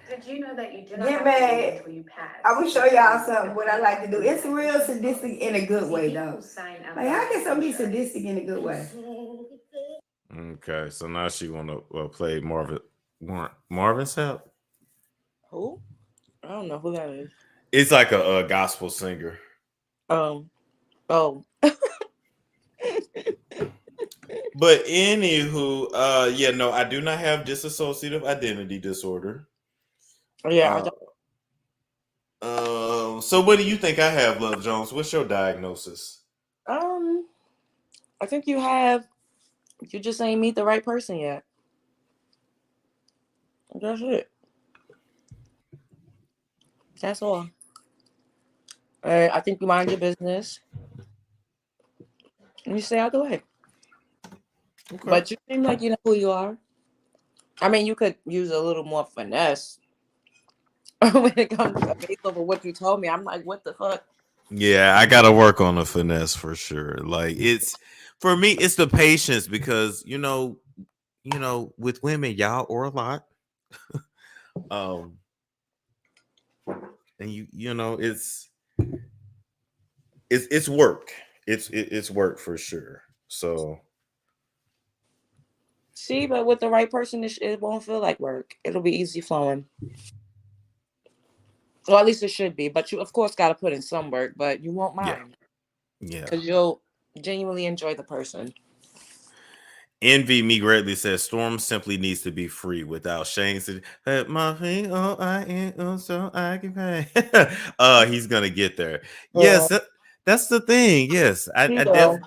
Did you know that you do not Get have to mad. wait until you pass? I will show y'all something what I like to do. It's real sadistic in a good way, though. Like, how can something be sadistic in a good way? Okay, so now she want to play Marvin Sapp. Who? I don't know who that is. It's like a gospel singer. Oh. But anywho, I do not have dissociative identity disorder. Yeah. So what do you think I have, Love Jones? What's your diagnosis? I think you just ain't meet the right person yet. That's it. That's all. I think you mind your business. And you stay out the way. Okay. But you seem like you know who you are. I mean, you could use a little more finesse when it comes to based over what you told me. I'm like, what the fuck? Yeah, I gotta work on the finesse for sure. Like for me, it's the patience because with women, y'all or a lot. And it's work. It's work for sure. So see, but with the right person, it won't feel like work. It'll be easy flowing. Well, at least it should be. But you, of course, got to put in some work. But you won't mind. Yeah. Because you'll genuinely enjoy the person. Envy Me Greatly says Storm simply needs to be free without shame. My feet, I am so I can pay. He's gonna get there. Yes, that's the thing. Yes, I definitely.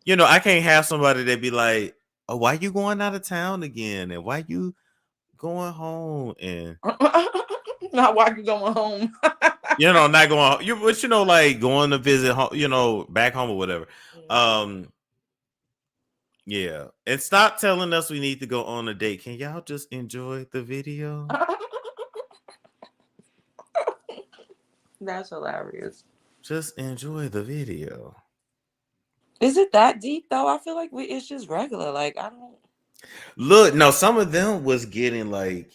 I can't have somebody that be like, "Oh, why you going out of town again? And why you going home?" And not why you going home. Not going. But like going to visit home. Back home or whatever. Yeah, and stop telling us we need to go on a date. Can y'all just enjoy the video? That's hilarious. Just enjoy the video. Is it that deep though? I feel like it's just regular. Like I don't look. No, some of them was getting like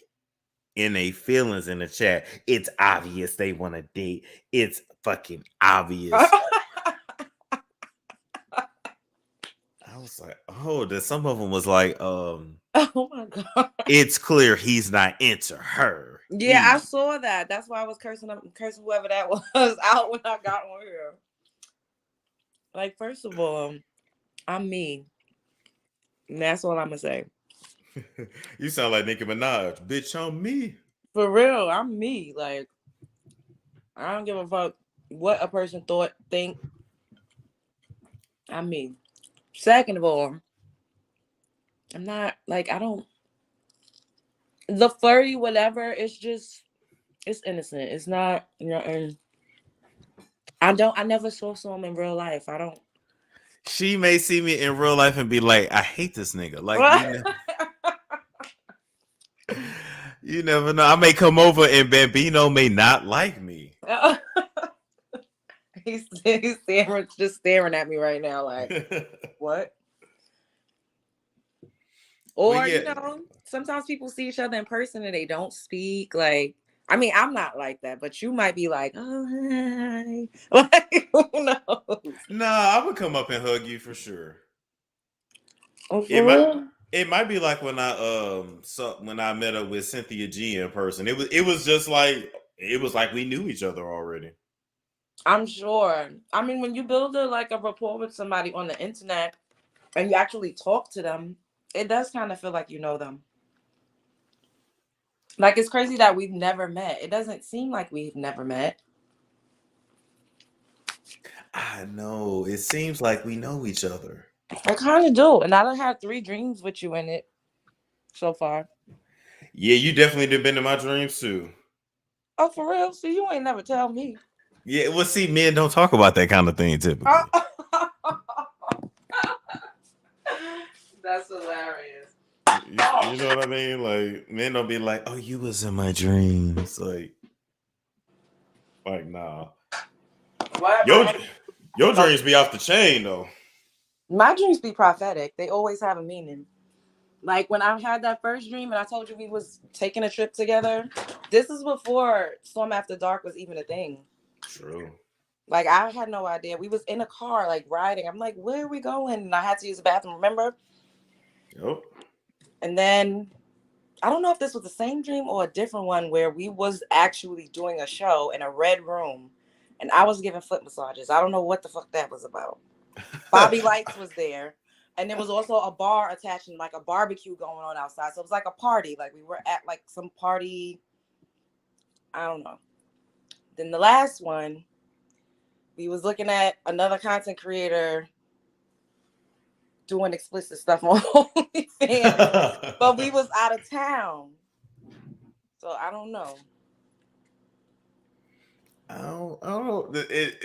in a feelings in the chat. It's obvious they want to date. It's fucking obvious. I was like, oh, some of them was like, oh my god, it's clear he's not into her. Yeah, I saw that. That's why I was cursing whoever that was out when I got on here. Like, first of all, I'm me. And that's all I'm gonna say. You sound like Nicki Minaj, bitch. I'm me. For real, I'm me. Like, I don't give a fuck what a person think. I mean, second of all, I'm not like I don't the flirty whatever. It's just it's innocent. It's not and I never saw him in real life. I don't. She may see me in real life and be like, I hate this nigga. Like you never know. I may come over and Bambino may not like me. He's just staring at me right now, like what? Or sometimes people see each other in person and they don't speak. Like, I mean, I'm not like that, but you might be like, oh hi. Like, who knows? Nah, I would come up and hug you for sure. Oh, for real? It might be like when I met up with Cynthia G in person. It was just like we knew each other already. I'm sure. I mean, when you build a rapport with somebody on the internet and you actually talk to them, it does kind of feel like you know them. Like, it's crazy that we've never met. It doesn't seem like we've never met. I know. It seems like we know each other. I kind of do. And I done had 3 dreams with you in it so far. Yeah, you definitely did been in my dreams too. Oh, for real? See, you ain't never tell me. Yeah, well, see, men don't talk about that kind of thing typically. That's hilarious. You know what I mean? Like, men don't be like, oh, you was in my dreams. Like nah. What? Your dreams be off the chain, though. My dreams be prophetic. They always have a meaning. Like, when I had that first dream and I told you we was taking a trip together, this is before Storm After Dark was even a thing. True. Like, I had no idea. We was in a car, like, riding. I'm like, where are we going? And I had to use the bathroom, remember? Yep. And then, I don't know if this was the same dream or a different one where we was actually doing a show in a red room. And I was giving foot massages. I don't know what the fuck that was about. Bobby Lights was there. And there was also a bar attached and like a barbecue going on outside. So it was like a party. Like we were at like some party. I don't know. Then the last one, we was looking at another content creator doing explicit stuff on OnlyFans. But we was out of town. So I don't know. I don't know.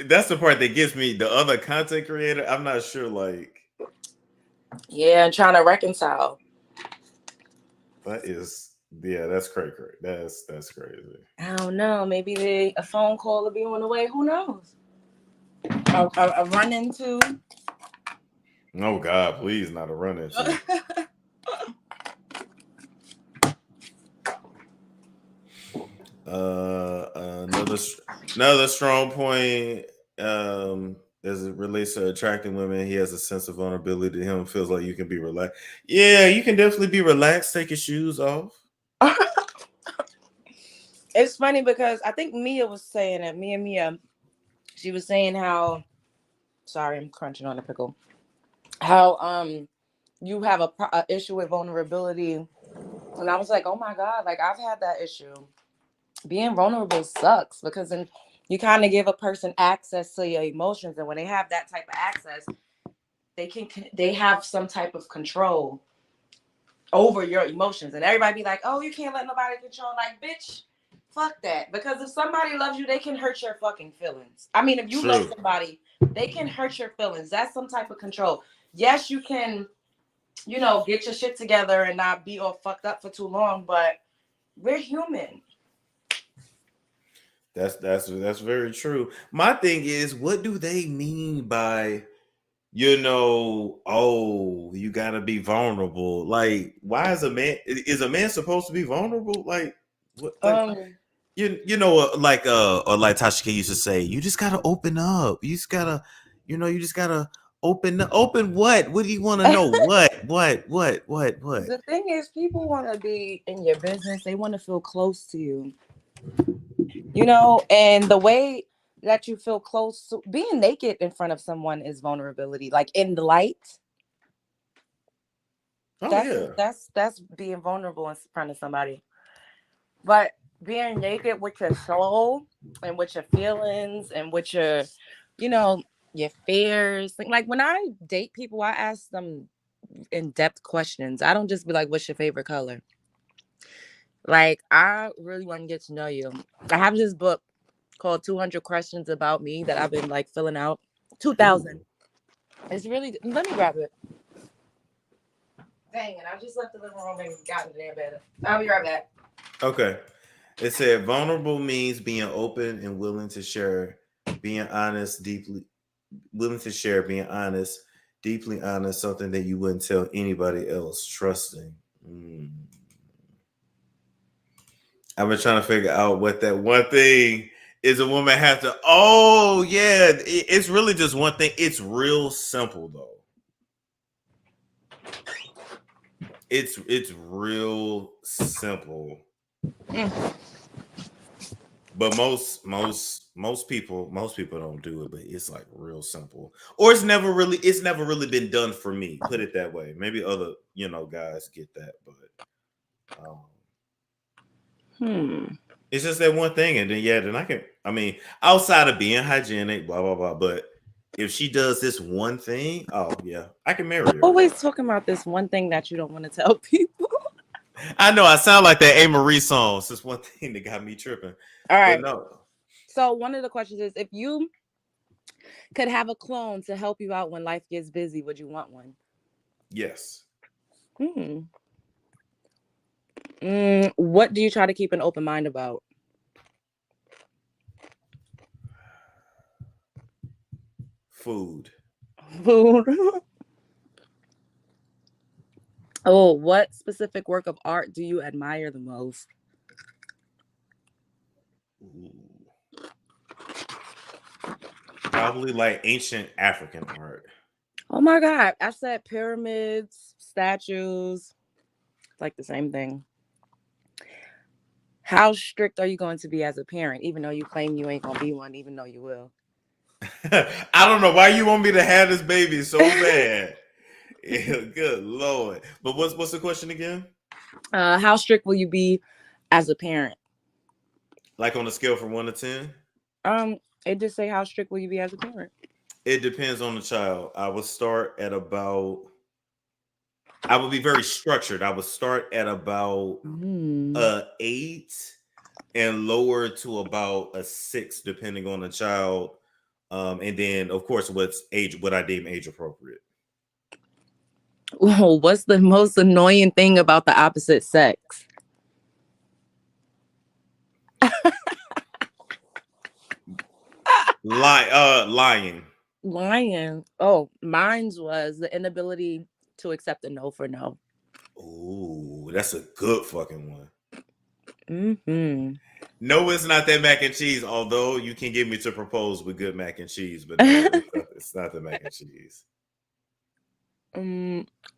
That's the part that gives me the other content creator. I'm not sure, like. Yeah, and trying to reconcile. That's crazy. That's crazy. I don't know. Maybe a phone call will be on the way. Who knows? A run into. Oh God, please not a run into. Another strong point as it relates to attracting women, he has a sense of vulnerability to him, feels like you can be relaxed. Yeah, you can definitely be relaxed, take your shoes off. It's funny because I think Mia was saying it. Mia, she was saying how, sorry, I'm crunching on a pickle. How you have a issue with vulnerability, and I was like, oh my God, like I've had that issue. Being vulnerable sucks because then you kind of give a person access to your emotions, and when they have that type of access, they have some type of control over your emotions, and everybody be like, oh, you can't let nobody control. Like, bitch, fuck that. Because if somebody loves you, they can hurt your fucking feelings. I mean, if you love somebody, they can hurt your feelings. That's some type of control. Yes, you can, get your shit together and not be all fucked up for too long, but we're human. That's very true. My thing is, what do they mean by, oh, you gotta be vulnerable? Like, why is a man supposed to be vulnerable? Like, what? Like, or like Tasha K used to say, you just gotta open up. You just gotta, open what? What do you want to know? What? The thing is, people want to be in your business. They want to feel close to you. And the way that you feel close to being naked in front of someone is vulnerability, like in the light. That's being vulnerable in front of somebody. But being naked with your soul and with your feelings and with your, your fears. Like when I date people, I ask them in-depth questions. I don't just be like, what's your favorite color? Like, I really want to get to know you. I have this book called 200 Questions About Me that I've been like filling out. 2,000. It's really, let me grab it. Dang it, I just left the living room and got in there better. I'll be right back. Okay. It said vulnerable means being open and willing to share, being honest, deeply willing to share, being honest, deeply honest, something that you wouldn't tell anybody else, trusting. I've been trying to figure out what that one thing is a woman have to. Oh, yeah. It's really just one thing. It's real simple, though. It's real simple. But most people don't do it, but it's like real simple. Or it's never really been done for me. Put it that way. Maybe other, guys get that, but it's just that one thing. And then outside of being hygienic, blah blah blah. But if she does this one thing, oh yeah, I can marry her. Always talking about this one thing that you don't want to tell people. I know I sound like that A. Marie song. It's just one thing that got me tripping. All right. But no. So one of the questions is, if you could have a clone to help you out when life gets busy, would you want one? Yes. What do you try to keep an open mind about? Food. Oh, what specific work of art do you admire the most? Probably like ancient African art. Oh my God. I said pyramids, statues, like the same thing. How strict are you going to be as a parent, even though you claim you ain't going to be one, even though you will? I don't know why you want me to have this baby so bad. Good Lord. But what's the question again? How strict will you be as a parent? Like on a scale from 1 to 10? It just say how strict will you be as a parent? It depends on the child. I would be very structured. I would start at about 8 and lower to about a 6, depending on the child. And then of course what I deem age appropriate. Oh, what's the most annoying thing about the opposite sex? Lying. Lying. Oh, mine's was the inability to accept a no for no. Ooh, that's a good fucking one. No, it's not that mac and cheese, although you can get me to propose with good mac and cheese, but no, it's not the mac and cheese.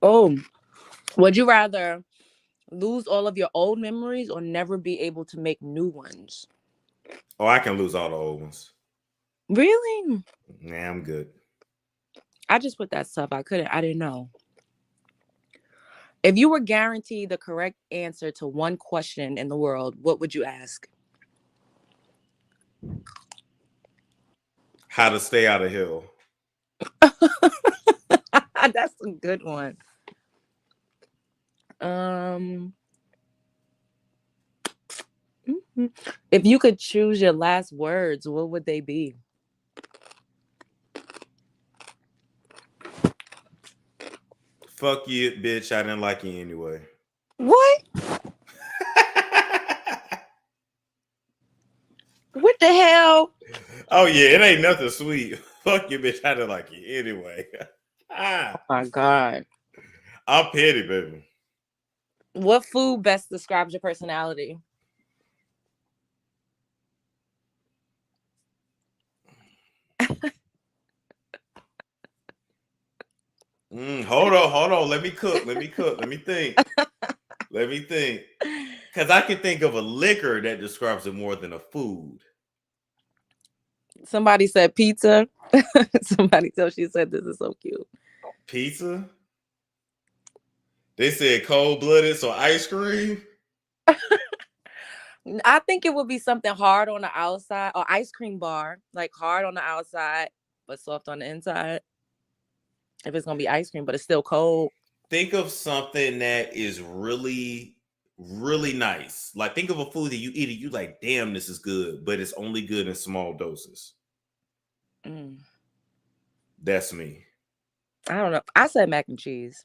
Oh, would you rather lose all of your old memories or never be able to make new ones? Oh, I can lose all the old ones. Really? Nah, I'm good. I just put that stuff. I didn't know. If you were guaranteed the correct answer to one question in the world, what would you ask? How to stay out of hell. That's a good one. If you could choose your last words, what would they be? Fuck you, bitch. I didn't like you anyway. What? What the hell? Oh yeah, it ain't nothing sweet. Fuck you, bitch. I didn't like you anyway. Oh my God. I'm petty, baby. What food best describes your personality? Hold on. Let me cook. Let me think. Because I can think of a liquor that describes it more than a food. Somebody said pizza. She said this is so cute. Pizza? They said cold-blooded, so ice cream? I think it would be something hard on the outside, or ice cream bar, like hard on the outside, but soft on the inside. If it's gonna be ice cream, but it's still cold. Think of something that is really, really nice. Like think of a food that you eat and you like, damn, this is good, but it's only good in small doses. That's me. I don't know. I said mac and cheese.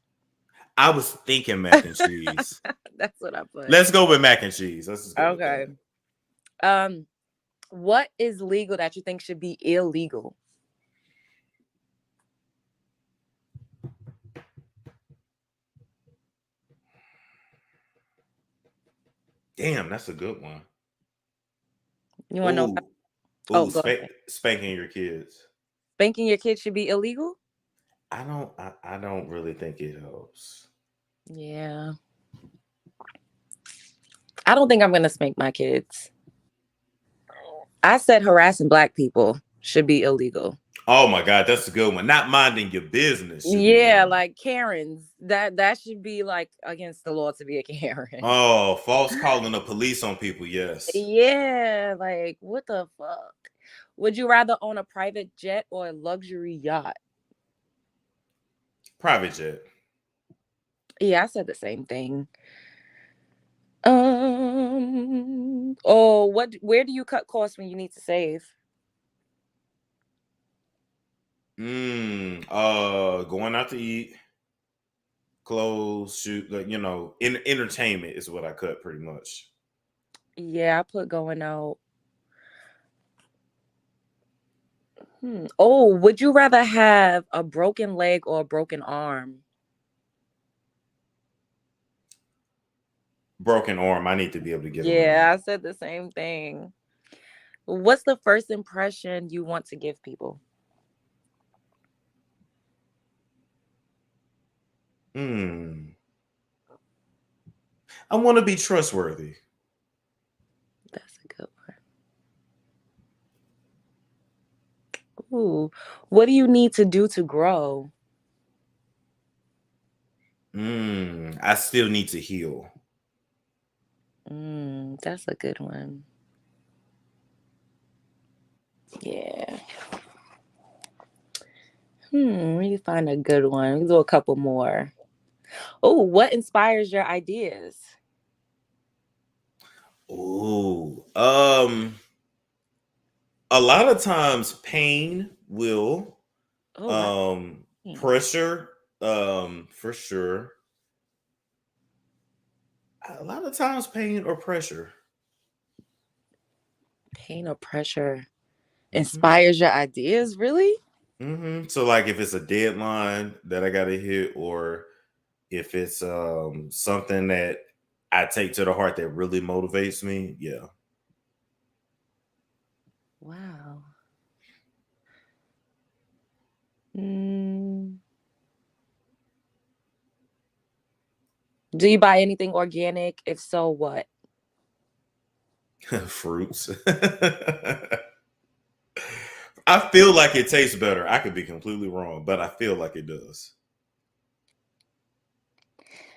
I was thinking mac and cheese. That's what I put. Let's go with mac and cheese. Let's just go with Okay. that. What is legal that you think should be illegal? Damn, that's a good one. You want to know? Oh, spanking your kids. Spanking your kids should be illegal? I don't really think it helps. Yeah. I don't think I'm gonna spank my kids. I said harassing Black people should be illegal. Oh my God, that's a good one. Not minding your business. Yeah, like Karens. That should be like against the law to be a Karen. Oh, false calling the police on people, yes. Yeah, like what the fuck? Would you rather own a private jet or a luxury yacht? Private jet. Yeah, I said the same thing. Where do you cut costs when you need to save? Going out to eat, clothes, shoot, like, entertainment is what I cut pretty much. Yeah, I put going out. Oh, would you rather have a broken leg or a broken arm? Broken arm. I need to be able to get around. Yeah, I said the same thing. What's the first impression you want to give people? I want to be trustworthy. That's a good one. Ooh, what do you need to do to grow? I still need to heal. That's a good one. Yeah. Let me find a good one. Let's do a couple more. Oh, what inspires your ideas? Ooh. A lot of times pain will. Pressure. For sure. A lot of times pain or pressure. Pain or pressure inspires your ideas, really? So like if it's a deadline that I gotta hit, or if it's something that I take to the heart that really motivates me, yeah. Wow. Do you buy anything organic? If so, what? Fruits. I feel like it tastes better. I could be completely wrong, but I feel like it does.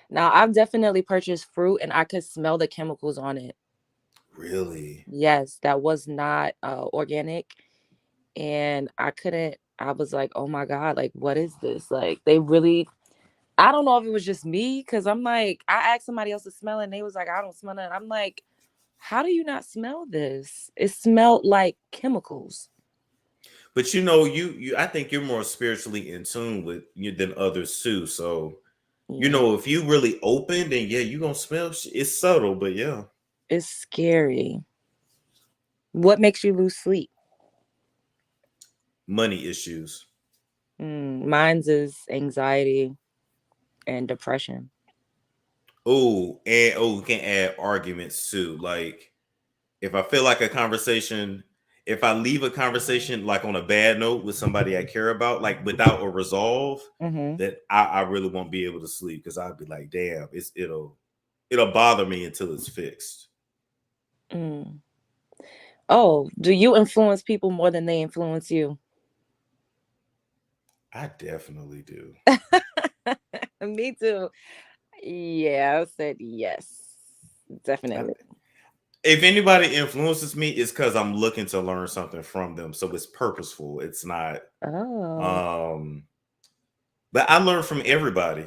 Now, I've definitely purchased fruit and I could smell the chemicals on it. Really? Yes, that was not organic. And I was like, oh my God, like, what is this? Like, they really, I don't know if it was just me, because I'm like, I asked somebody else to smell it and they was like, I don't smell it. I'm like, how do you not smell this? It smelled like chemicals. But you I think you're more spiritually in tune with you than others too. So, if you really open, then yeah, you're gonna smell. It's subtle, but yeah, it's scary. What makes you lose sleep? Money issues. Mine's is anxiety and depression. We can add arguments too. Like if I feel like if I leave a conversation like on a bad note with somebody I care about, like without a resolve, that I really won't be able to sleep, because I'd be like, damn, it'll bother me until it's fixed. Oh, do you influence people more than they influence you? I definitely do. Me too. Yeah, I said yes. Definitely. If anybody influences me, it's because I'm looking to learn something from them. So it's purposeful. It's not. Oh. But I learn from everybody.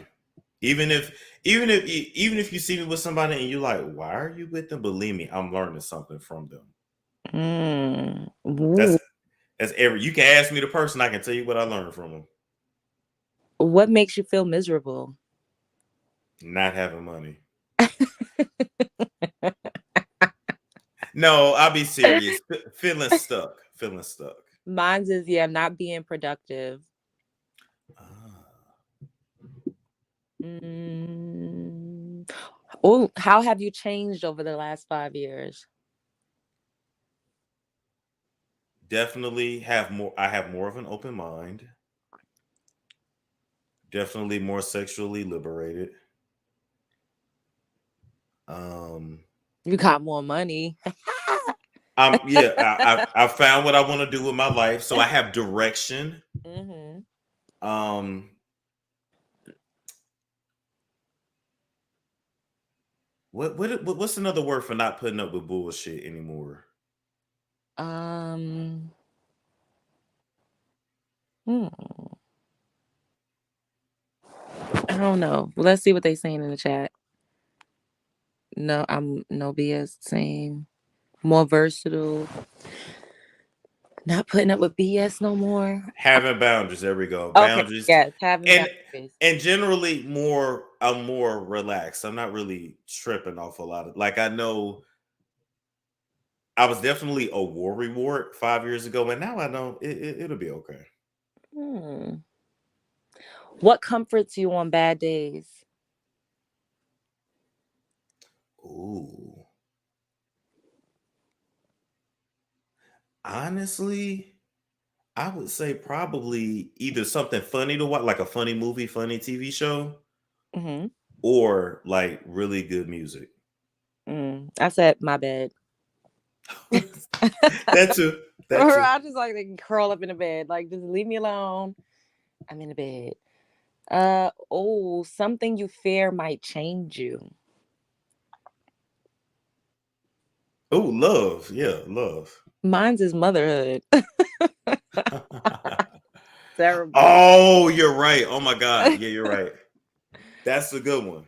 Even if you see me with somebody and you're like, why are you with them? Believe me, I'm learning something from them. Ooh. That's you can ask me the person, I can tell you what I learned from them. What makes you feel miserable? Not having money. No, I'll be serious. Feeling stuck. Mine's is not being productive. Oh, how have you changed over the last 5 years? Definitely have more. I have more of an open mind. Definitely more sexually liberated. You got more money. I found what I want to do with my life, so I have direction. What's another word for not putting up with bullshit anymore? I don't know. Let's see what they're saying in the chat. No, I'm no BS saying more versatile. Not putting up with BS no more. Having boundaries. There we go. Okay, Boundaries. yes, having boundaries. And generally I'm more relaxed. I'm not really tripping off a lot of, like, I know I was definitely a worrywart 5 years ago, and now I don't. It'll be okay. What comforts you on bad days? Ooh. Honestly, I would say probably either something funny to watch, like a funny movie, funny TV show, or like really good music. I said my bed. That too. I just like to curl up in the bed. Like, just leave me alone. I'm in the bed. Something you fear might change you. Oh, love. Yeah, love. Mine's is motherhood. Terrible. Oh, you're right. Oh my God. Yeah, you're right. That's a good one.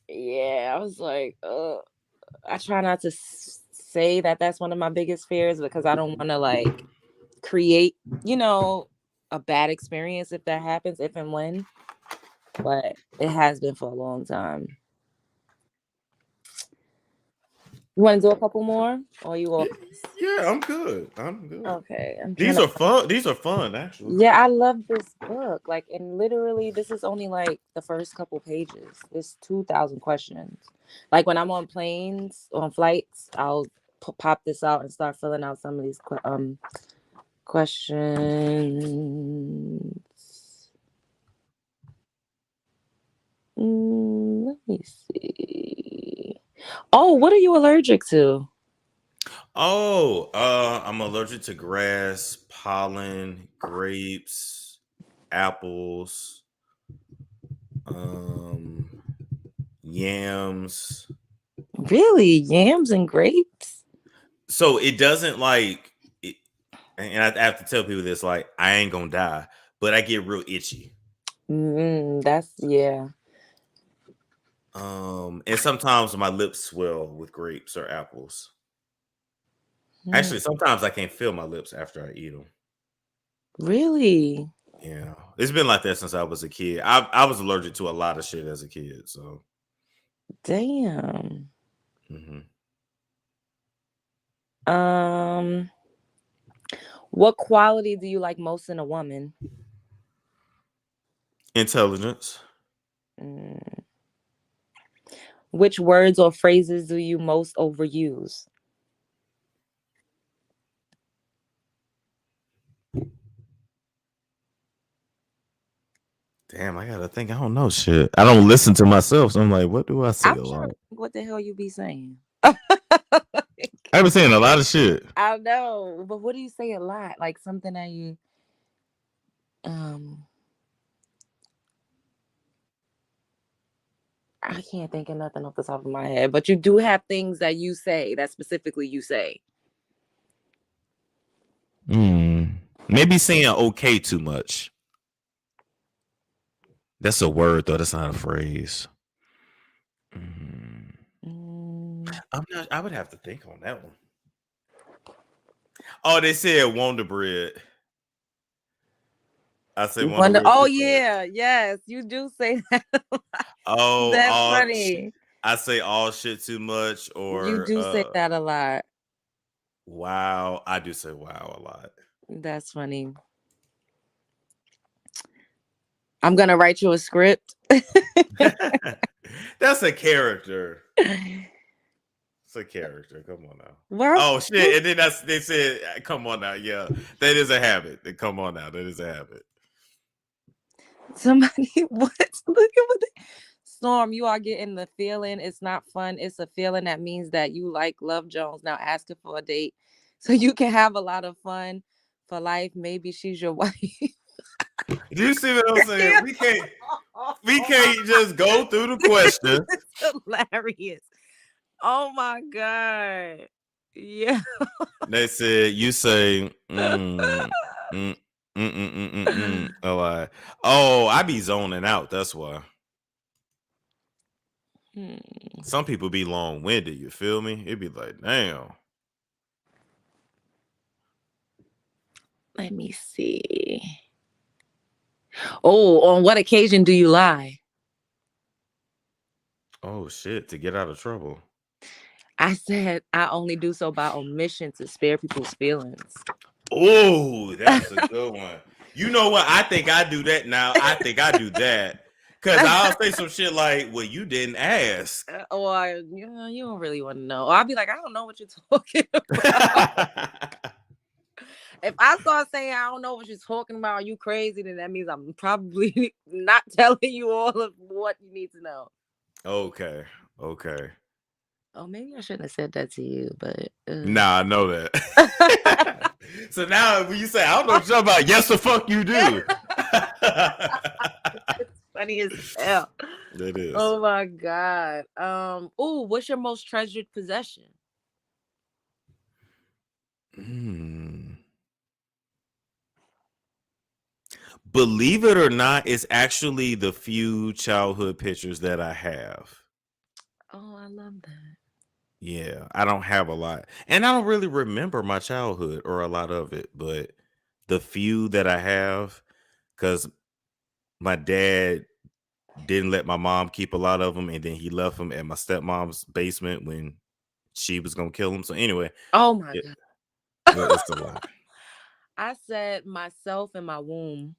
Yeah, I was like, I try not to say that that's one of my biggest fears, because I don't want to like create, a bad experience if that happens, if and when. But it has been for a long time. You want to do a couple more, or you off? Yeah, I'm good. Okay, These are fun. These are fun, actually. Yeah, I love this book. Like, and literally, this is only like the first couple pages. There's 2,000 questions. Like, when I'm on planes, on flights, I'll pop this out and start filling out some of these questions. Let me see. Oh, what are you allergic to? Oh, I'm allergic to grass, pollen, grapes, apples, yams. Really? Yams and grapes? So it doesn't like it, and I have to tell people this, like, I ain't gonna die, but I get real itchy. That's, yeah. And sometimes my lips swell with grapes or apples. Actually, sometimes I can't feel my lips after I eat them. Really? Yeah, it's been like that since I was a kid. I was allergic to a lot of shit as a kid. So, damn. What quality do you like most in a woman? Intelligence. Which words or phrases do you most overuse? Damn, I gotta think. I don't know shit. I don't listen to myself, so I'm like, what do I say I'm a trying lot? to think what the hell you be saying. I've been saying a lot of shit. I know, but what do you say a lot? Like something that you I can't think of nothing off the top of my head, but you do have things that you say that specifically you say. Maybe saying okay too much. That's a word though. That's not a phrase. I'm not. I would have to think on that one. Oh, they said Wonder Bread. I say Wonder Bread. Oh yeah, yes, you do say that. Oh, that's funny. I say all shit too much, or you do say that a lot. Wow, I do say wow a lot. That's funny. I'm gonna write you a script. That's a character. It's a character. Come on now. Well, oh shit! And then they said, "Come on now." Yeah, that is a habit. Come on now, that is a habit. Somebody, what? Look at what. Storm, you are getting the feeling. It's not fun. It's a feeling that means that you like Love Jones. Now asking for a date so you can have a lot of fun for life. Maybe she's your wife. Do you see what I'm saying? We can't just go through the question. It's hilarious. Oh my God. Yeah. They said you say oh, I be zoning out. That's why. Some people be long-winded. You feel me? It'd be like, damn. Let me see. Oh, on what occasion do you lie? Oh shit! To get out of trouble. I said I only do so by omission to spare people's feelings. Oh, that's a good one. You know what? I think I do that now. I think I do that. Because I'll say some shit like, well, you didn't ask. Or you don't really want to know. Or I'll be like, I don't know what you're talking about. If I start saying I don't know what you're talking about, you crazy, then that means I'm probably not telling you all of what you need to know. Okay. Oh, maybe I shouldn't have said that to you, but nah, I know that. So now when you say I don't know what you're talking about, yes, the fuck you do. It's funny as hell. It is. Oh my God. What's your most treasured possession? Believe it or not, it's actually the few childhood pictures that I have. Oh, I love that. Yeah, I don't have a lot. And I don't really remember my childhood or a lot of it, but the few that I have, because my dad didn't let my mom keep a lot of them, and then he left them at my stepmom's basement when she was going to kill them. So anyway. Oh my God. It's a lot. I said myself and my womb.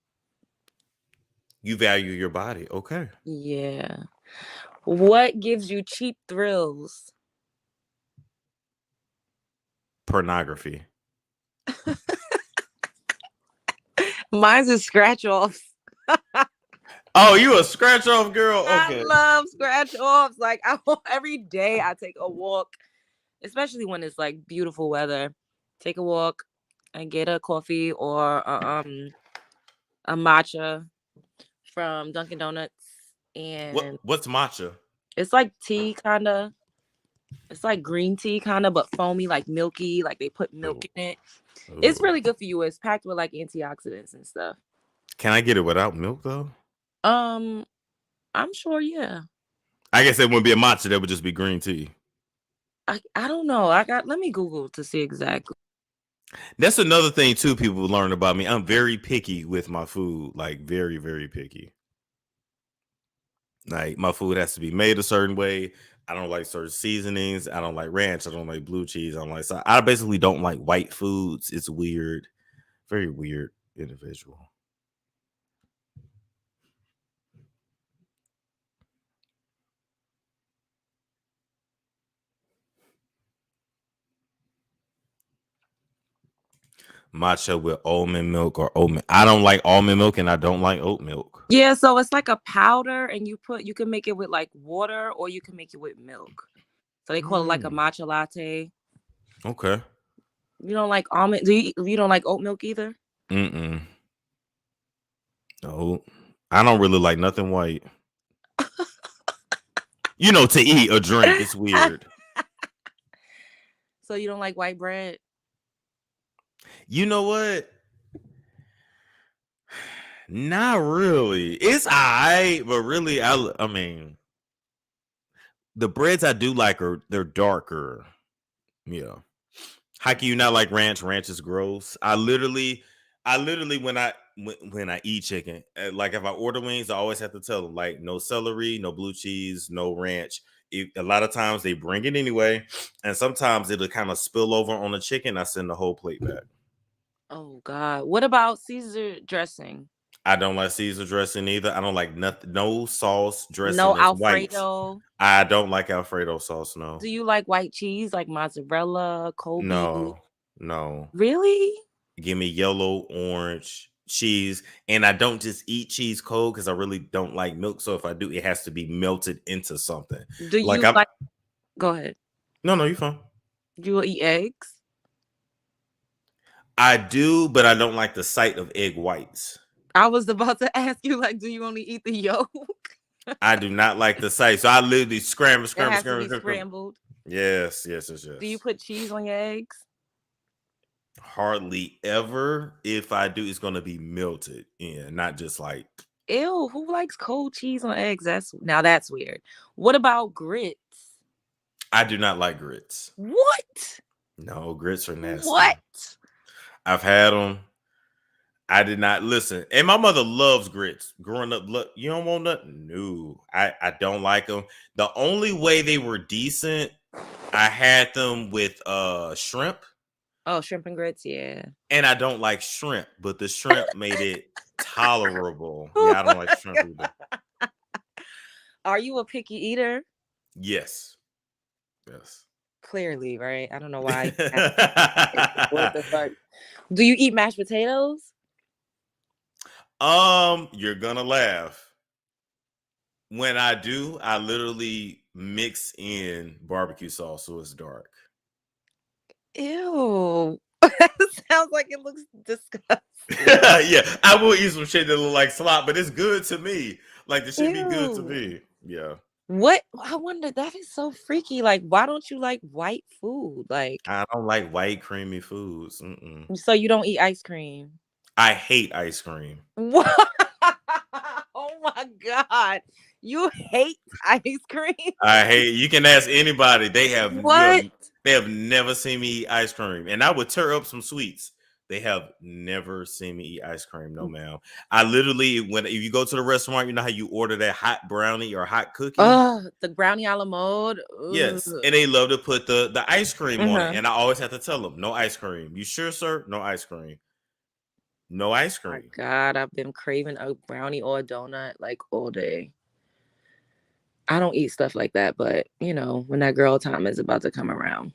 You value your body. Okay. Yeah. What gives you cheap thrills? Pornography. Mine's a scratch offs. Oh, you a scratch off girl? Okay. I love scratch offs. Like every day I take a walk, especially when it's like beautiful weather. Take a walk and get a coffee or a matcha from Dunkin' Donuts. And what's matcha? It's like tea, kind of. It's like green tea, kind of, but foamy, like milky. Like they put milk in it. It's really good for you. It's packed with like antioxidants and stuff. Can I get it without milk though? I'm sure, yeah. I guess it wouldn't be a matcha. That would just be green tea. I don't know. Let me Google to see exactly. That's another thing too. People learn about me. I'm very picky with my food. Like very, very picky. Like my food has to be made a certain way. I don't like certain seasonings. I don't like ranch. I don't like blue cheese. I basically don't like white foods. It's weird. Very weird individual. Matcha with almond milk or oat milk. I don't like almond milk and I don't like oat milk. Yeah, so it's like a powder and you can make it with like water or you can make it with milk. So they call it like a matcha latte. Okay. You don't like almond? You don't like oat milk either? No. I don't really like nothing white. You know, to eat or drink, it's weird. So you don't like white bread? You know what? Not really. It's alright, but really, I mean, the breads I do like they're darker. Yeah. How can you not like ranch? Ranch is gross. I literally when I eat chicken, like if I order wings, I always have to tell them like no celery, no blue cheese, no ranch. A lot of times they bring it anyway, and sometimes it'll kind of spill over on the chicken. I send the whole plate back. Oh God. What about Caesar dressing? I don't like Caesar dressing either. I don't like nothing, no sauce dressing No that's white. Alfredo. I don't like Alfredo sauce. No. Do you like white cheese, like mozzarella, Kobe? No. Really? Give me yellow, orange cheese, and I don't just eat cheese cold because I really don't like milk. So if I do, it has to be melted into something. Do you like? Go ahead. No, you fine. Do you eat eggs? I do, but I don't like the sight of egg whites. I was about to ask you, like, do you only eat the yolk? I do not like the sight, so I literally scramble. Scrambled. Yes. Do you put cheese on your eggs? Hardly ever. If I do, it's gonna be melted. Yeah, not just like. Ew, who likes cold cheese on eggs? That's weird. What about grits? I do not like grits. What? No, grits are nasty. What? I've had them. I did not listen. And my mother loves grits. Growing up, look, you don't want nothing? No, I don't like them. The only way they were decent, I had them with shrimp. Oh, shrimp and grits, yeah. And I don't like shrimp, but the shrimp made it tolerable. Yeah, I don't like shrimp either. Are you a picky eater? Yes. Clearly, right? I don't know why. What the fuck? Do you eat mashed potatoes? You're gonna laugh. When I do, I literally mix in barbecue sauce so it's dark. Ew. That sounds like it looks disgusting. Yeah, I will eat some shit that look like slop, but it's good to me. Like the shit be good to me. Yeah. What? I wonder, that is so freaky. Like, why don't you like white food? Like, I don't like white creamy foods. Mm-mm. So you don't eat ice cream? I hate ice cream. What? Oh my God. You hate ice cream? I hate. You can ask anybody. They have What? They have never seen me eat ice cream, and I would tear up some sweets. They have never seen me eat ice cream. No, ma'am. I literally, if you go to the restaurant, you know how you order that hot brownie or hot cookie? The brownie a la mode. Yes, and they love to put the ice cream on it, and I always have to tell them, no ice cream. You sure, sir? No ice cream. No ice cream. Oh God, I've been craving a brownie or a donut like all day. I don't eat stuff like that, but you know, when that girl time is about to come around.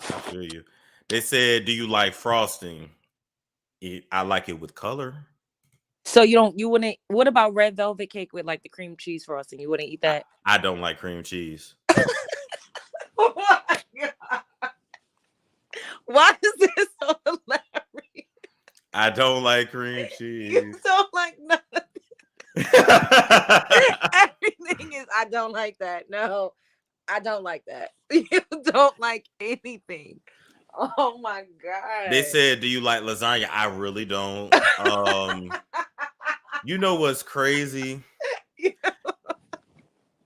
I feel you. They said, do you like frosting? I like it with color. So you wouldn't, what about red velvet cake with like the cream cheese frosting? You wouldn't eat that? I don't like cream cheese. Oh my God. Why is this so hilarious? I don't like cream cheese. You don't like nothing. Everything is, I don't like that. No, I don't like that. You don't like anything. Oh my God. They said, do you like lasagna? I really don't. You know what's crazy?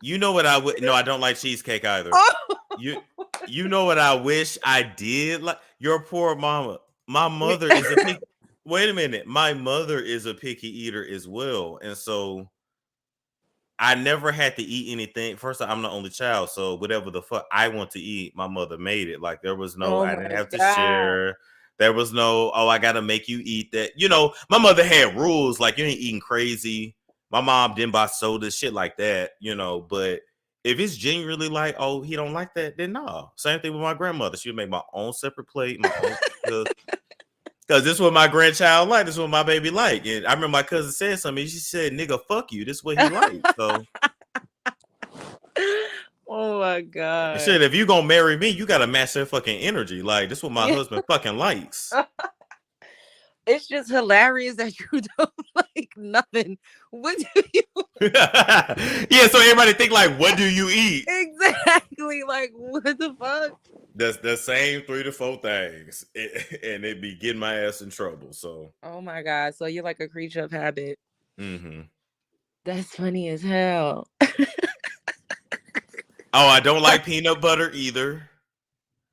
You know what I would? No, I don't like cheesecake either. You know what I wish I did? Like your poor mama. My mother is a picky. Wait a minute. My mother is a picky eater as well, and so I never had to eat anything. First, I'm the only child, so whatever the fuck I want to eat, my mother made it. Like there was no, I didn't have to share. There was no, I gotta make you eat that. You know, my mother had rules like you ain't eating crazy. My mom didn't buy soda, shit like that. You know, but if it's genuinely like, oh, he don't like that, then no. Same thing with my grandmother. She would make my own separate plate, my own. Because this is what my grandchild like. This is what my baby like. And I remember my cousin said something. She said, nigga, fuck you. This is what he like. So. Oh, my God. Shit, if you going to marry me, you got to match that fucking energy. Like, this is what my husband fucking likes. It's just hilarious that you don't like nothing. What do you Yeah, so everybody think like, what do you eat? exactly like? What the fuck? That's the same 3 to 4 things, and it be getting my ass in trouble. So, Oh my god! So you're like a creature of habit. mm-hmm. That's funny as hell. Oh, I don't like peanut butter either.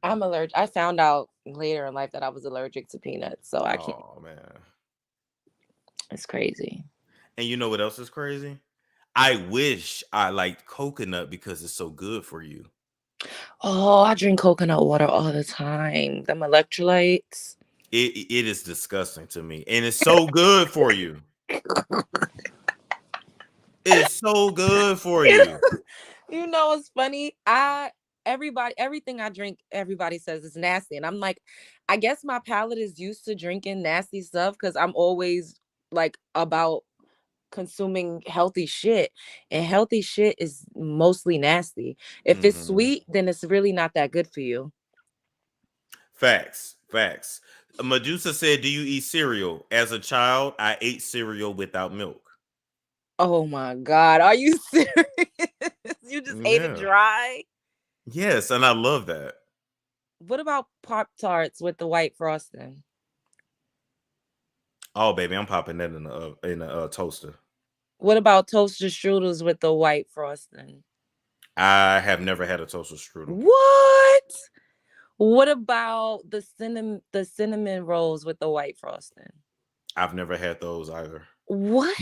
I'm allergic. I found out later in life that I was allergic to peanuts, so I can't. Oh man, It's crazy. and you know what else is crazy? I wish I liked coconut because it's so good for you. Oh, I drink coconut water all the time. Them electrolytes. It is disgusting to me, and it's so good for you. It's so good for you. You know what's funny? Everything I drink, everybody says it's nasty. And I'm like, I guess my palate is used to drinking nasty stuff because I'm always like about consuming healthy shit. And healthy shit is mostly nasty. If it's sweet, then it's really not that good for you. Facts. Medusa said, do you eat cereal? As a child, I ate cereal without milk. Oh my God. Are you serious? You just ate it dry? Yes, and I love that. What about Pop-Tarts with the white frosting? Oh, baby, I'm popping that in a toaster. What about toaster strudels with the white frosting? I have never had a toaster strudel. What? What about the cinnamon rolls with the white frosting? I've never had those either. What?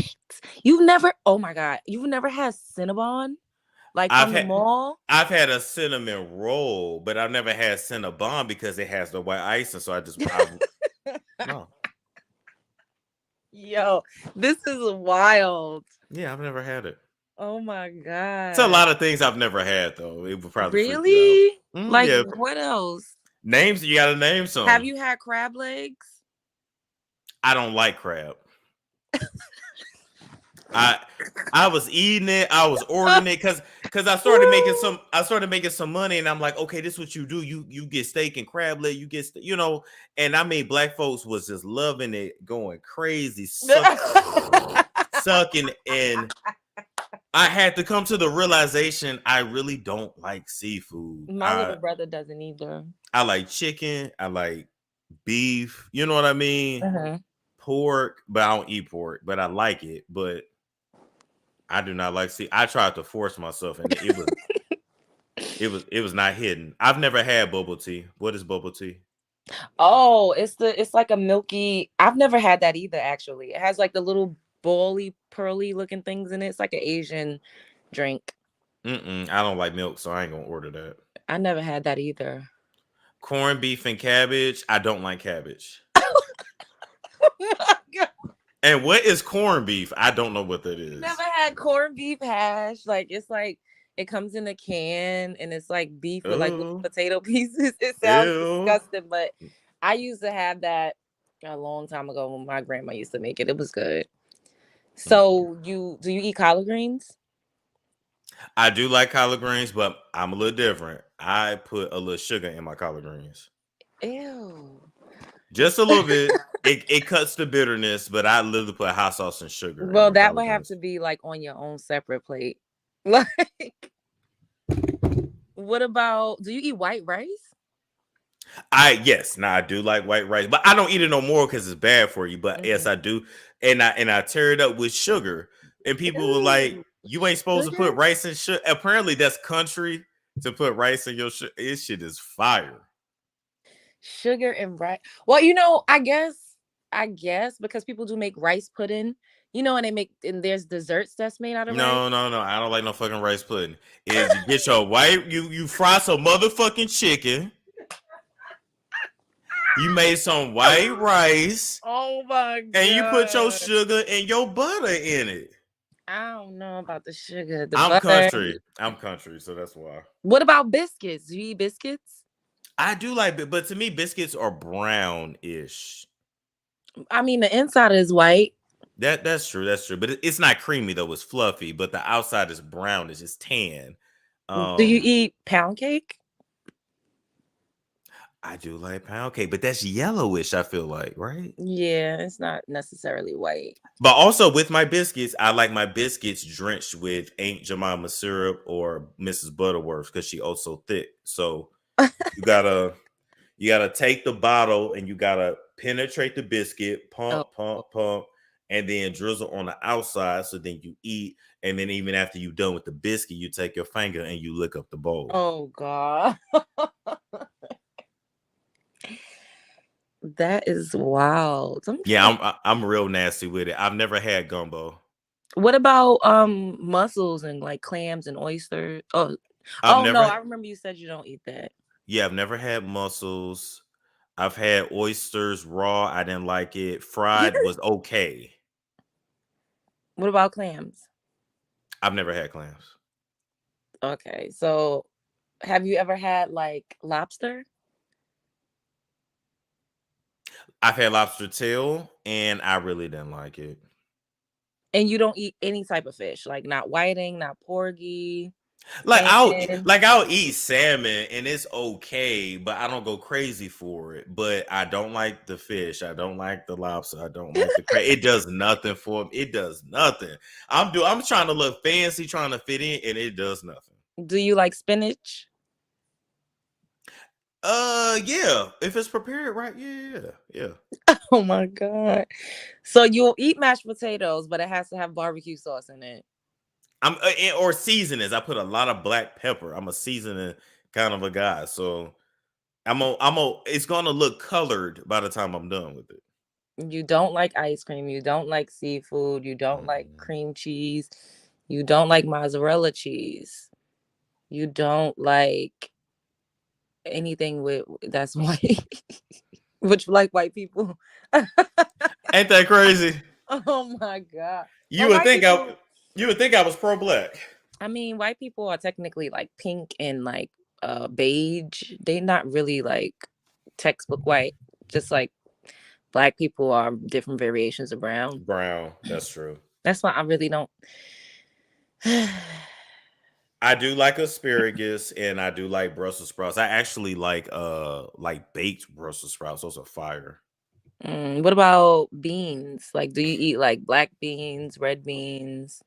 You've never? Oh my God! You've never had Cinnabon, like from the mall? I've had a cinnamon roll, but I've never had Cinnabon because it has the white icing. So no. Yo, this is wild. Yeah, I've never had it. Oh my God! It's a lot of things I've never had though. It would probably really freak you out. like yeah. What else? Names, you gotta name some. Have you had crab legs? I don't like crab. I was eating it. I was ordering it because I started making some money, and I'm like, okay, this is what you do. You get steak and crab leg. You get and I mean, black folks was just loving it, going crazy, sucking, and I had to come to the realization I really don't like seafood. My little brother doesn't either. I like chicken. I like beef. You know what I mean? Pork, but I don't eat pork, but I like it. But I do not like I tried to force myself, and it was not hidden. I've never had bubble tea. What is bubble tea? Oh, it's like a milky. I've never had that either. Actually, it has like the little bally, pearly looking things in it. It's like an Asian drink. I don't like milk, so I ain't gonna order that. I never had that either. Corned beef and cabbage. I don't like cabbage. And what is corned beef? I don't know what that is. Never had corned beef hash. Like it's like it comes in a can and it's like beef with like little potato pieces. It sounds disgusting, but I used to have that a long time ago when my grandma used to make it. It was good. So do you eat collard greens? I do like collard greens, but I'm a little different. I put a little sugar in my collard greens. Ew. Just a little bit. It cuts the bitterness, but I literally put hot sauce and sugar. Well, that would have to be like on your own separate plate. Like, what about, do you eat white rice? Yes, I do like white rice, but I don't eat it no more because it's bad for you. But yes, I do, and I tear it up with sugar, and people were like, "You ain't supposed to put rice in sugar." Apparently, that's country to put rice in your sugar. This shit is fire. Sugar and rice. Well, you know, I guess because people do make rice pudding, you know, and there's desserts that's made out of rice. No, I don't like no fucking rice pudding. Is you get your you fry some motherfucking chicken. You made some white rice. Oh my God. And you put your sugar and your butter in it. I don't know about the sugar. I'm country, so that's why. What about biscuits? Do you eat biscuits? I do like it, but to me, biscuits are brownish. I mean, the inside is white. That's true. But it's not creamy though. It's fluffy, but the outside is brownish. It's tan. Do you eat pound cake? I do like pound cake, but that's yellowish, I feel like, right? Yeah, it's not necessarily white. But also with my biscuits, I like my biscuits drenched with Aunt Jemima syrup or Mrs. Butterworth because she also thick. So you gotta take the bottle and you gotta penetrate the biscuit, pump, Oh. pump, and then drizzle on the outside. So then you eat, and then even after you're done with the biscuit, you take your finger and you lick up the bowl. Oh God. That is wild. Yeah, I'm real nasty with it. I've never had gumbo. What about mussels and like clams and oysters? Oh, no, I remember you said you don't eat that. Yeah, I've never had mussels. I've had oysters raw. I didn't like it. Fried was okay. What about clams? I've never had clams. Okay, so have you ever had like lobster? I've had lobster tail, and I really didn't like it. And you don't eat any type of fish, like not whiting, not porgy. Like salmon? I'll eat salmon, and it's okay, but I don't go crazy for it. But I don't like the fish. I don't like the lobster. I don't like the crab. It does nothing for me. It does nothing. I'm trying to look fancy, trying to fit in, and it does nothing. Do you like spinach? Yeah. If it's prepared right, yeah. Oh my God. So you'll eat mashed potatoes, but it has to have barbecue sauce in it. Or seasonings. I put a lot of black pepper. I'm a seasoning kind of a guy, so it's gonna look colored by the time I'm done with it. You don't like ice cream. You don't like seafood. You don't like cream cheese. You don't like mozzarella cheese. You don't like anything that's white, which like white people. Ain't that crazy? Oh my God. You would think I was pro-black. I mean, white people are technically like pink and like beige. They're not really like textbook white. Just like black people are different variations of brown. Brown, that's true. That's why I really don't. I do like asparagus and I do like Brussels sprouts. I actually like baked Brussels sprouts. Those are fire. What about beans? Like, do you eat like black beans, red beans?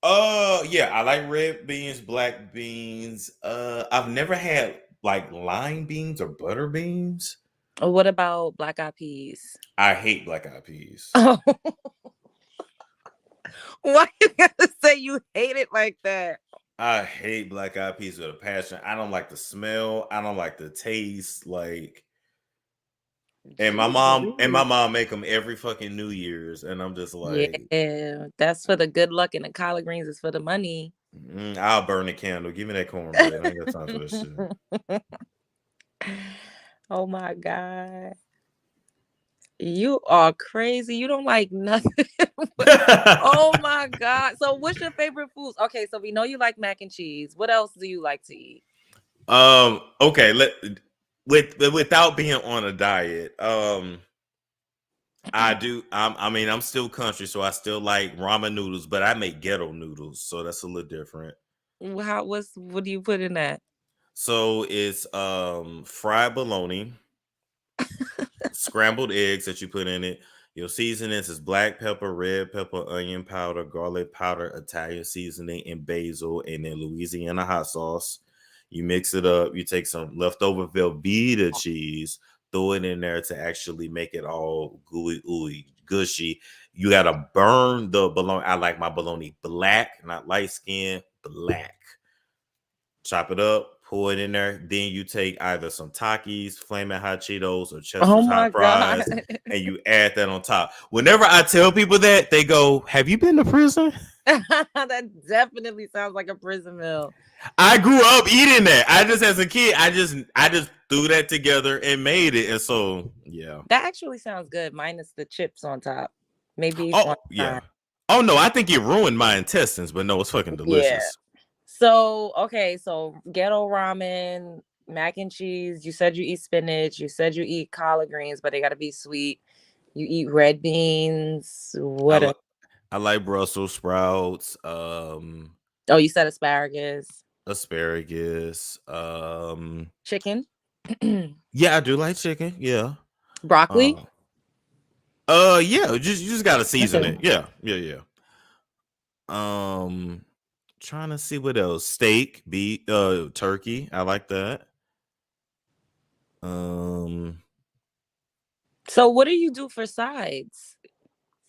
Yeah, I like red beans, black beans. I've never had like lime beans or butter beans. Or what about black eyed peas? I hate black eyed peas. Oh. Why you gotta say you hate it like that? I hate black eyed peas with a passion. I don't like the smell. I don't like the taste. Like, and my mom make them every fucking New Year's, and I'm just like, yeah, that's for the good luck, and the collard greens is for the money. I'll burn the candle. Give me that cornbread. I ain't got time for this shit. Oh my God. You are crazy. You don't like nothing. Oh my God. So what's your favorite foods? Okay, so we know you like mac and cheese. What else do you like to eat? Okay, without being on a diet, I do. I'm still country, so I still like ramen noodles, but I make ghetto noodles, so that's a little different. What do you put in that? So it's fried bologna, scrambled eggs that you put in it. Your seasonings is black pepper, red pepper, onion powder, garlic powder, Italian seasoning, and basil, and then Louisiana hot sauce. You mix it up. You take some leftover Velveeta cheese, throw it in there to actually make it all gooey, ooey, gushy. You gotta burn the bologna. I like my bologna black, not light skin, black. Chop it up, pour it in there. Then you take either some Takis, Flaming Hot Cheetos, or Chester's Hot Fries, and you add that on top. Whenever I tell people that, they go, "Have you been to prison?" That definitely sounds like a prison meal. I grew up eating that. I just, as a kid, I just threw that together and made it. And so, yeah. That actually sounds good, minus the chips on top. Maybe. Oh, yeah. Oh, no, I think it ruined my intestines, but no, it's fucking delicious. Yeah. So, okay, so ghetto ramen, mac and cheese. You said you eat spinach. You said you eat collard greens, but they got to be sweet. You eat red beans. What? I like Brussels sprouts. Oh, you said asparagus. Asparagus. Chicken. Yeah, I do like chicken. Yeah. Broccoli? Yeah, you just gotta season Okay. it. Yeah. Trying to see what else. Steak, beef, turkey. I like that. So what do you do for sides?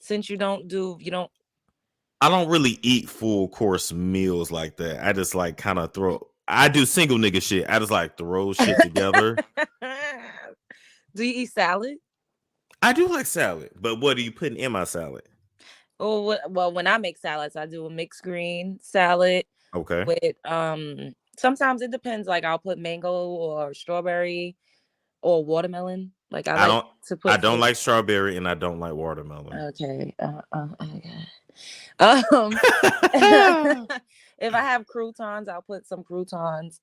Since you don't I don't really eat full course meals like that. I just like kind of I do single nigga shit. I just like throw shit together. Do you eat salad? I do like salad, but what are you putting in my salad? Oh, well, when I make salads, I do a mixed green salad Okay. with sometimes it depends, like I'll put mango or strawberry or watermelon. Like I I like don't to I put don't fruit. like strawberry and I don't like watermelon. Okay. Okay. If I have croutons, I'll put some croutons.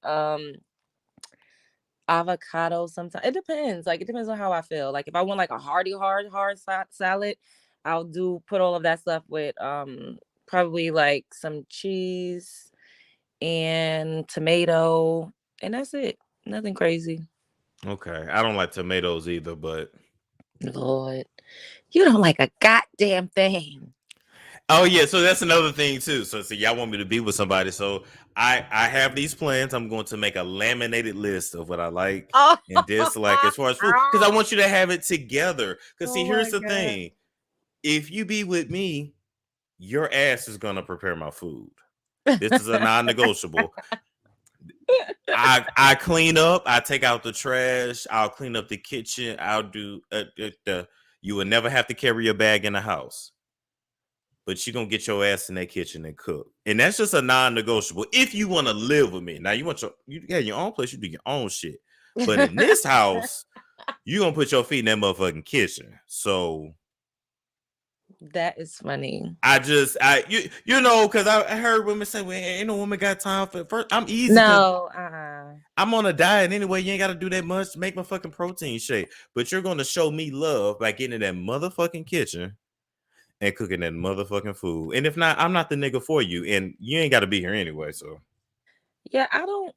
Avocado sometimes. It depends. Like it depends on how I feel. Like if I want like a hard salad, I'll put all of that stuff with probably like some cheese and tomato, and that's it. Nothing crazy. Okay. I don't like tomatoes either, but Lord, you don't like a goddamn thing. oh yeah, so that's another thing too. So y'all want me to be with somebody. So I have these plans. I'm going to make a laminated list of what I like and dislike as far as food. Because I want you to have it together. Because see, here's the thing. If you be with me, your ass is gonna prepare my food. This is a non-negotiable. I clean up, I take out the trash, I'll clean up the kitchen, I'll do you will never have to carry your bag in the house. But you're gonna get your ass in that kitchen and cook. And that's just a non-negotiable. If you want to live with me. Now you got your own place, you do your own shit. But in this house, you're gonna put your feet in that motherfucking kitchen. So that is funny. You know, because I heard women say, well, ain't no woman got time for it. First, I'm easy. No, I'm on a diet anyway. You ain't got to do that much to make my fucking protein shake. But you're going to show me love by getting in that motherfucking kitchen and cooking that motherfucking food. And if not, I'm not the nigga for you. And you ain't got to be here anyway. So yeah,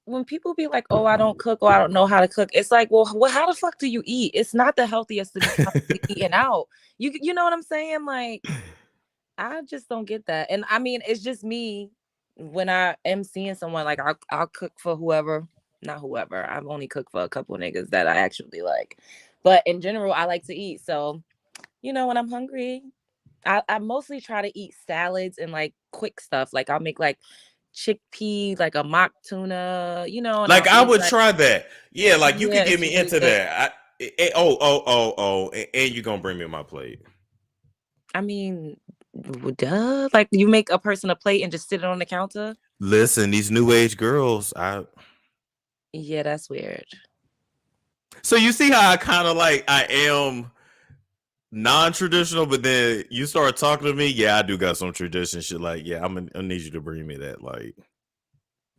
when people be like, oh, I don't cook or I don't know how to cook, it's like, well, how the fuck do you eat? It's not the healthiest to be eating out. You know what I'm saying? Like, I just don't get that. And I mean, it's just me when I am seeing someone, like I'll cook for not whoever. I've only cooked for a couple of niggas that I actually like. But in general, I like to eat. So, when I'm hungry, I mostly try to eat salads and like quick stuff. Like I'll make like chickpea, like a mock tuna, and like I would like, try that. Yeah, like you could get me really into good. that. And you gonna bring me my plate. I mean, duh. Like you make a person a plate and just sit it on the counter. Listen, these new age girls, yeah, that's weird. So you see how I am non-traditional, but then you start talking to me. Yeah, I do got some tradition shit. Like, yeah, I need you to bring me that. Like,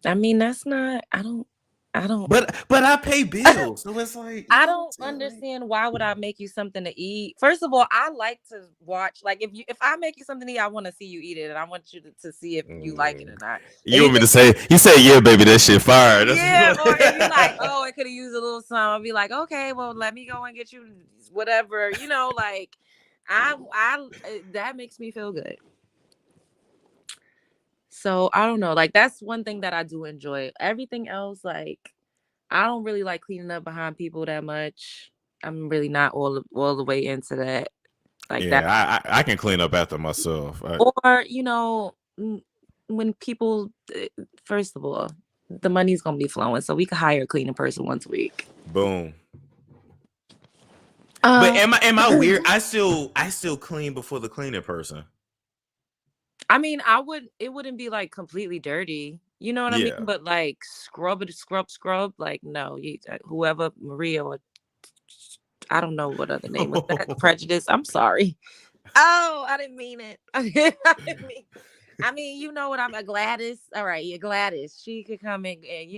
I mean, that's not. I don't. But I pay bills, so it's like I don't understand why would I make you something to eat. First of all, I like to watch. Like if I make you something to eat, I want to see you eat it, and I want you to see if you like it or not. You want me to say? You say, yeah, baby, that shit fire. Yeah, or if you're like, oh, I could have used a little something, I'll be like, okay, well, let me go and get you whatever. Like I that makes me feel good. So I don't know. Like that's one thing that I do enjoy. Everything else, like I don't really like cleaning up behind people that much. I'm really not all the way into that. Like yeah, that. I can clean up after myself. Or when people, first of all, the money's gonna be flowing, so we could hire a cleaning person once a week. Boom. But am I weird? I still clean before the cleaning person. I mean, it wouldn't be like completely dirty. You know what I mean? But like scrub, like no, whoever, Maria or I don't know what other name was that. Prejudice. I'm sorry. Oh, I didn't mean it. I mean, you know what? I'm a Gladys. All right, yeah, Gladys. She could come in and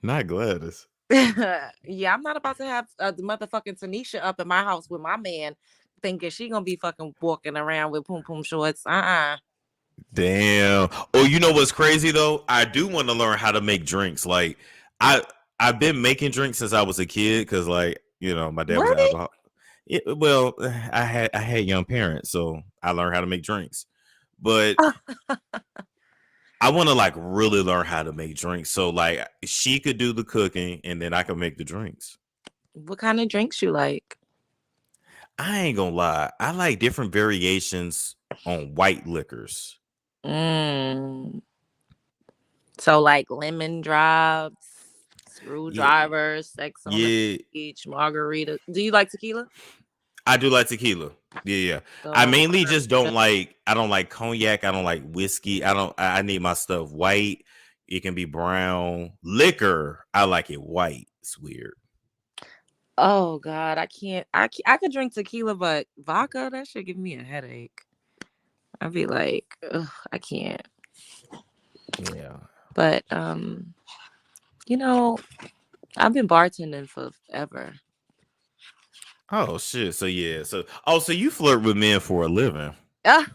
Not Gladys. Yeah, I'm not about to have the motherfucking Tanisha up in my house with my man thinking she gonna be fucking walking around with poom poom shorts. Damn. Oh, you know what's crazy though? I do want to learn how to make drinks. Like I've been making drinks since I was a kid because, like, you know, my dad was an Really? alcoholic. Well, I had young parents, so I learned how to make drinks. But I want to like really learn how to make drinks. So like she could do the cooking and then I could make the drinks. What kind of drinks you like? I ain't gonna lie. I like different variations on white liquors. Mm. So like lemon drops, Yeah. screwdrivers, sex on the Yeah. beach, margarita. Do you like tequila? I do like tequila. Yeah. I So mainly just I don't like cognac. I don't like whiskey. I need my stuff white. It can be brown. Liquor, I like it white. It's weird. oh God, I can't. I could drink tequila, but vodka, that should give me a headache. I'd be like, ugh, I can't. Yeah. But you know, I've been bartending forever. Oh shit. So yeah. So you flirt with men for a living. I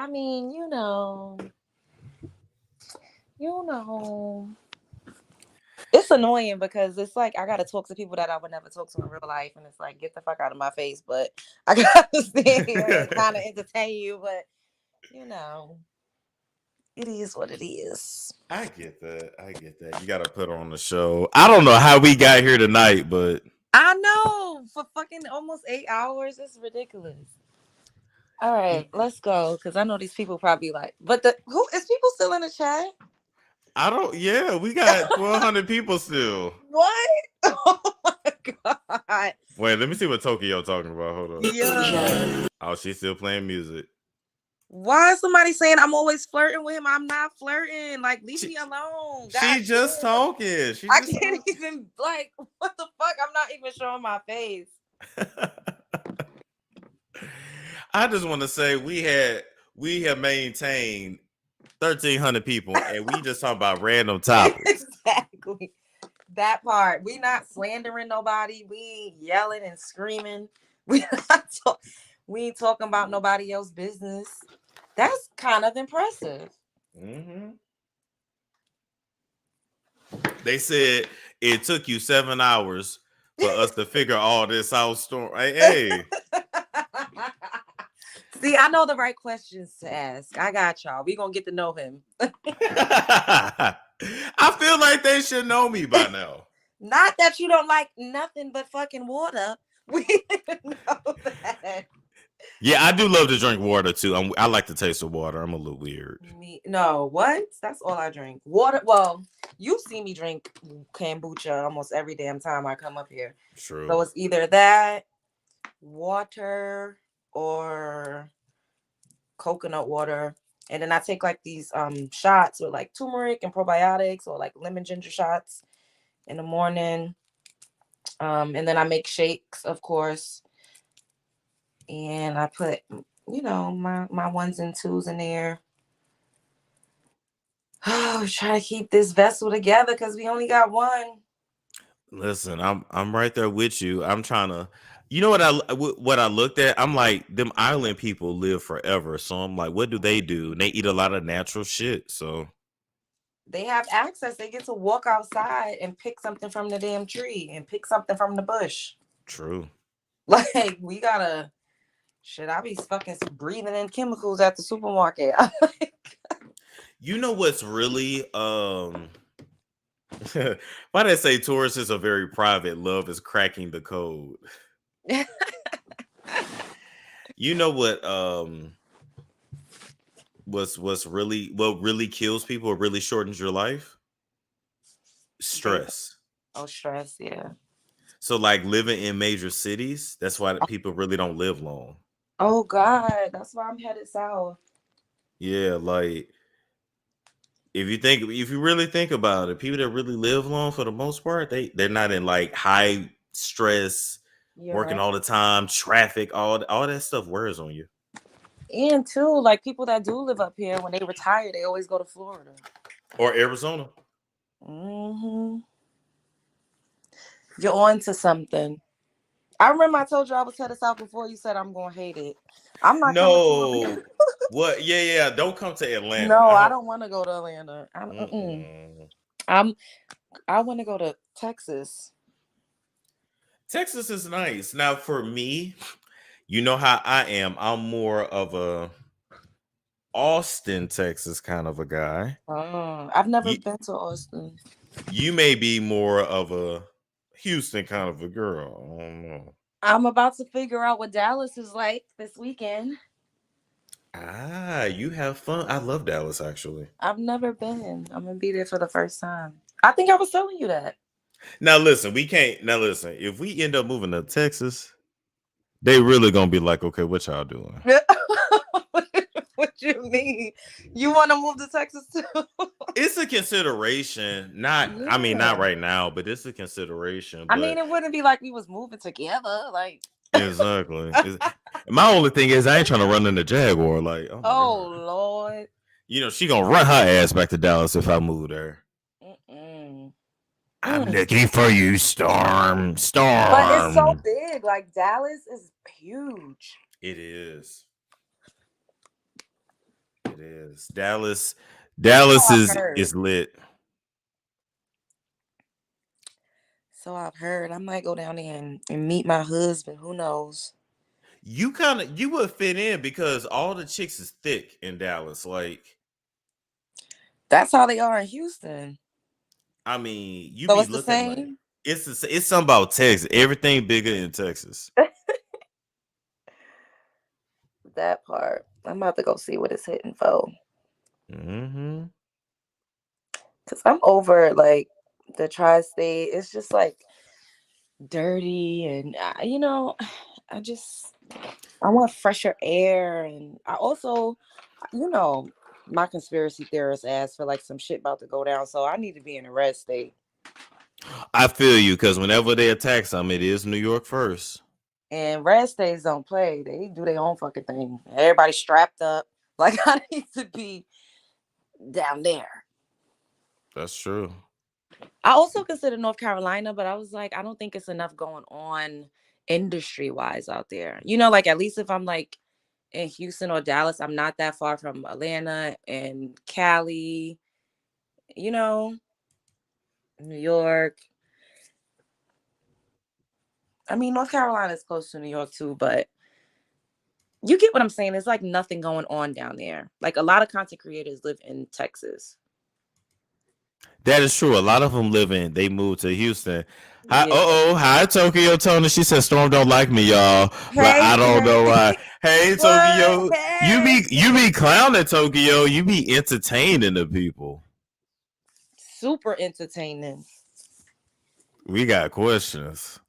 mean, you know. It's annoying because it's like I gotta talk to people that I would never talk to in real life, and it's like, get the fuck out of my face. But I gotta stand here and kind of entertain you. But you know, it is what it is. I get that. You gotta put her on the show. I don't know how we got here tonight, but I know, for fucking almost 8 hours, it's ridiculous. All right, let's go because I know these people probably like. But who is people still in the chat? I don't. Yeah, we got 1,200 people still. What? Oh my God. Wait, let me see what Tokyo talking about. Hold on. Yeah. Oh, she's still playing music. Why is somebody saying I'm always flirting with him? I'm not flirting. Like, leave me alone. She just talking. I can't even, like, what the fuck? I'm not even showing my face. I just want to say we have maintained 1,300 people, and we just talk about random topics. Exactly. That part. We not slandering nobody. We ain't yelling and screaming. We ain't talking about nobody else's business. That's kind of impressive. Mm-hmm. They said it took you 7 hours for us to figure all this out. Hey. See, I know the right questions to ask. I got y'all. We gonna get to know him. I feel like they should know me by now. Not that you don't like nothing but fucking water. We know that. Yeah, I do love to drink water too. I like the taste of water. I'm a little weird. No, what? That's all I drink. Water. Well, you see me drink kombucha almost every damn time I come up here. True. So it's either that, water, or coconut water. And then I take like these shots with like turmeric and probiotics, or like lemon ginger shots in the morning. And then I make shakes, of course. And I put, my ones and twos in there. Oh, try to keep this vessel together because we only got one. Listen, I'm right there with you. I'm trying to, you know what I looked at? I'm like, them island people live forever. So I'm like, what do? And they eat a lot of natural shit. So they have access. They get to walk outside and pick something from the damn tree and pick something from the bush. True. Like, we gotta, I be fucking breathing in chemicals at the supermarket. You know what's really why they say Taurus are very private, love is cracking the code. You know what what really kills people or really shortens your life? Stress. Oh, stress, yeah. So like living in major cities, that's why people really don't live long. Oh God, that's why I'm headed south. Yeah, like if you really think about it, people that really live long for the most part, they're not in like high stress, working all the time, traffic, all that stuff wears on you. And too, like people that do live up here, when they retire, they always go to Florida or Arizona. Mm-hmm. You're on to something. I remember I told you I was headed south before. You said I'm gonna hate it. I'm not coming to Atlanta. No. What? Yeah. Don't come to Atlanta. No, I I don't. don't want to go to Atlanta. Mm-mm. I want to go to Texas. Texas is nice. Now, for me, you know how I am. I'm more of a Austin, Texas kind of a guy. I've never You, been to Austin. you may be more of a Houston kind of a girl. I don't know. I'm about to figure out what Dallas is like this weekend. You have fun. I love Dallas, actually. I've never been. I'm gonna be there for the first time. I think I was telling you that. Now, listen, we can't. Now, listen, if we end up moving to Texas, they really gonna be like, okay, what y'all doing? What you mean? You want to move to Texas too? It's a consideration. I mean, not right now, but it's a consideration. I But mean, it wouldn't be like we was moving together. Like, exactly. My only thing is I ain't trying to run into Jaguar. Like, oh Lord. You know, she gonna run her ass back to Dallas if I move there. I'm looking for you, Storm. But it's so big. Like, Dallas is huge. It is. It is. Dallas is lit. So I've heard. I might go down there and meet my husband. Who knows? You would fit in because all the chicks is thick in Dallas. Like, that's how they are in Houston. I mean, you so be it's looking the same? like it's something about Texas. Everything bigger in Texas. That part. I'm about to go see what it's hitting for. Mm-hmm. Cause I'm over like the tri-state. It's just like dirty, and you know, I want fresher air, and I also, you know, my conspiracy theorist asked for like some shit about to go down, so I need to be in a red state. I feel you, because whenever they attack something, it is New York first. And red states don't play; they do their own fucking thing. Everybody strapped up. Like, I need to be down there. That's true. I also consider North Carolina, but I was like, I don't think it's enough going on industry wise out there. You know, like, at least if I'm like in Houston or Dallas, I'm not that far from Atlanta and Cali, you know, New York. I mean, North Carolina is close to New York too, but you get what I'm saying. There's like nothing going on down there. Like, a lot of content creators live in Texas. That is true. A lot of them they moved to Houston. Hi, Tokyo Tony. She said Storm don't like me, y'all. But I don't know why. Hey, Tokyo. Hey. You be clowning, Tokyo. You be entertaining the people. Super entertaining. We got questions.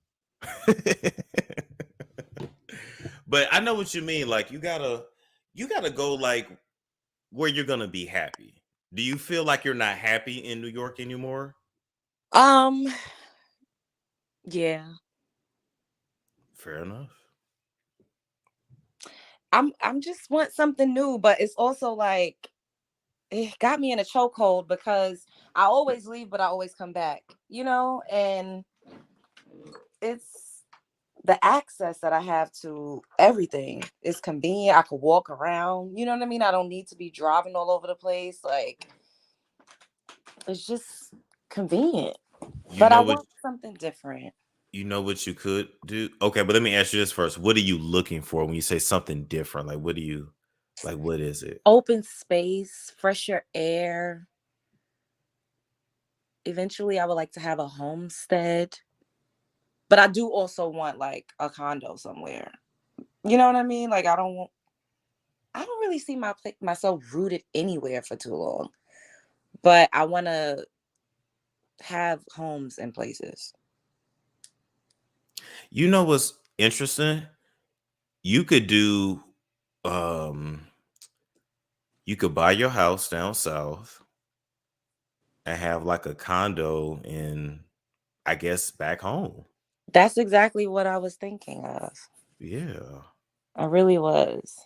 But I know what you mean. Like, you gotta go like where you're gonna be happy. Do you feel like you're not happy in New York anymore? Yeah. Fair enough. I'm just want something new, but it's also like it got me in a chokehold because I always leave, but I always come back, you know, and it's the access that I have to everything is convenient. I could walk around, you know what I mean? I don't need to be driving all over the place. Like, it's just convenient. But I want something different. You know what you could do? Okay, but let me ask you this first. What are you looking for when you say something different? Like, what is it? Open space, fresher air. Eventually, I would like to have a homestead. But I do also want like a somewhere. You know what I mean? Like, I don't really see myself rooted anywhere for too long. But I want to have homes in places. You know what's interesting? You could do you could buy your house down south and have like a condo in, I guess, back home. That's exactly what I was thinking of. Yeah. I really was.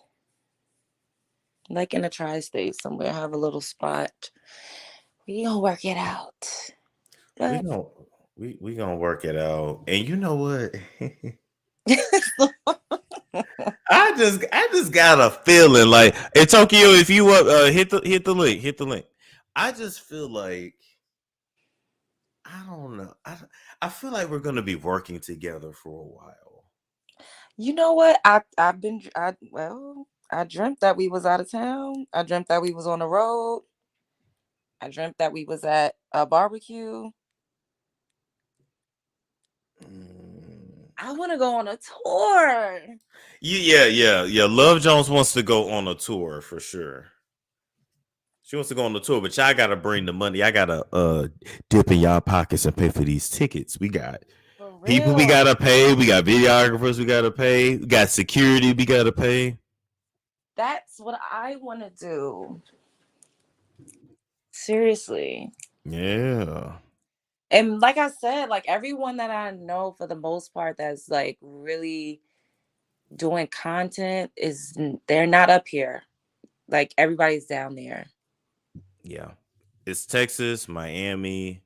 Like in a tri-state somewhere, have a little spot. We gonna work it out. We gonna work it out. And you know what? I just got a feeling like in Tokyo, if you hit the link. I just feel like I don't know. I feel like we're gonna be working together for a while. You know what? I dreamt that we was out of town. I dreamt that we was on the road. I dreamt that we was at a barbecue. I want to go on a tour. Yeah. Love Jones wants to go on a tour for sure. She wants to go on the tour, but y'all gotta bring the money. I gotta dip in y'all pockets and pay for these tickets. We got people we gotta pay. We got videographers we gotta pay. We got security we gotta pay. That's what I want to do. Seriously. Yeah. And like I said, like everyone that I know for the most part that's like really doing content they're not up here. Like everybody's down there. Yeah. It's Texas, Miami.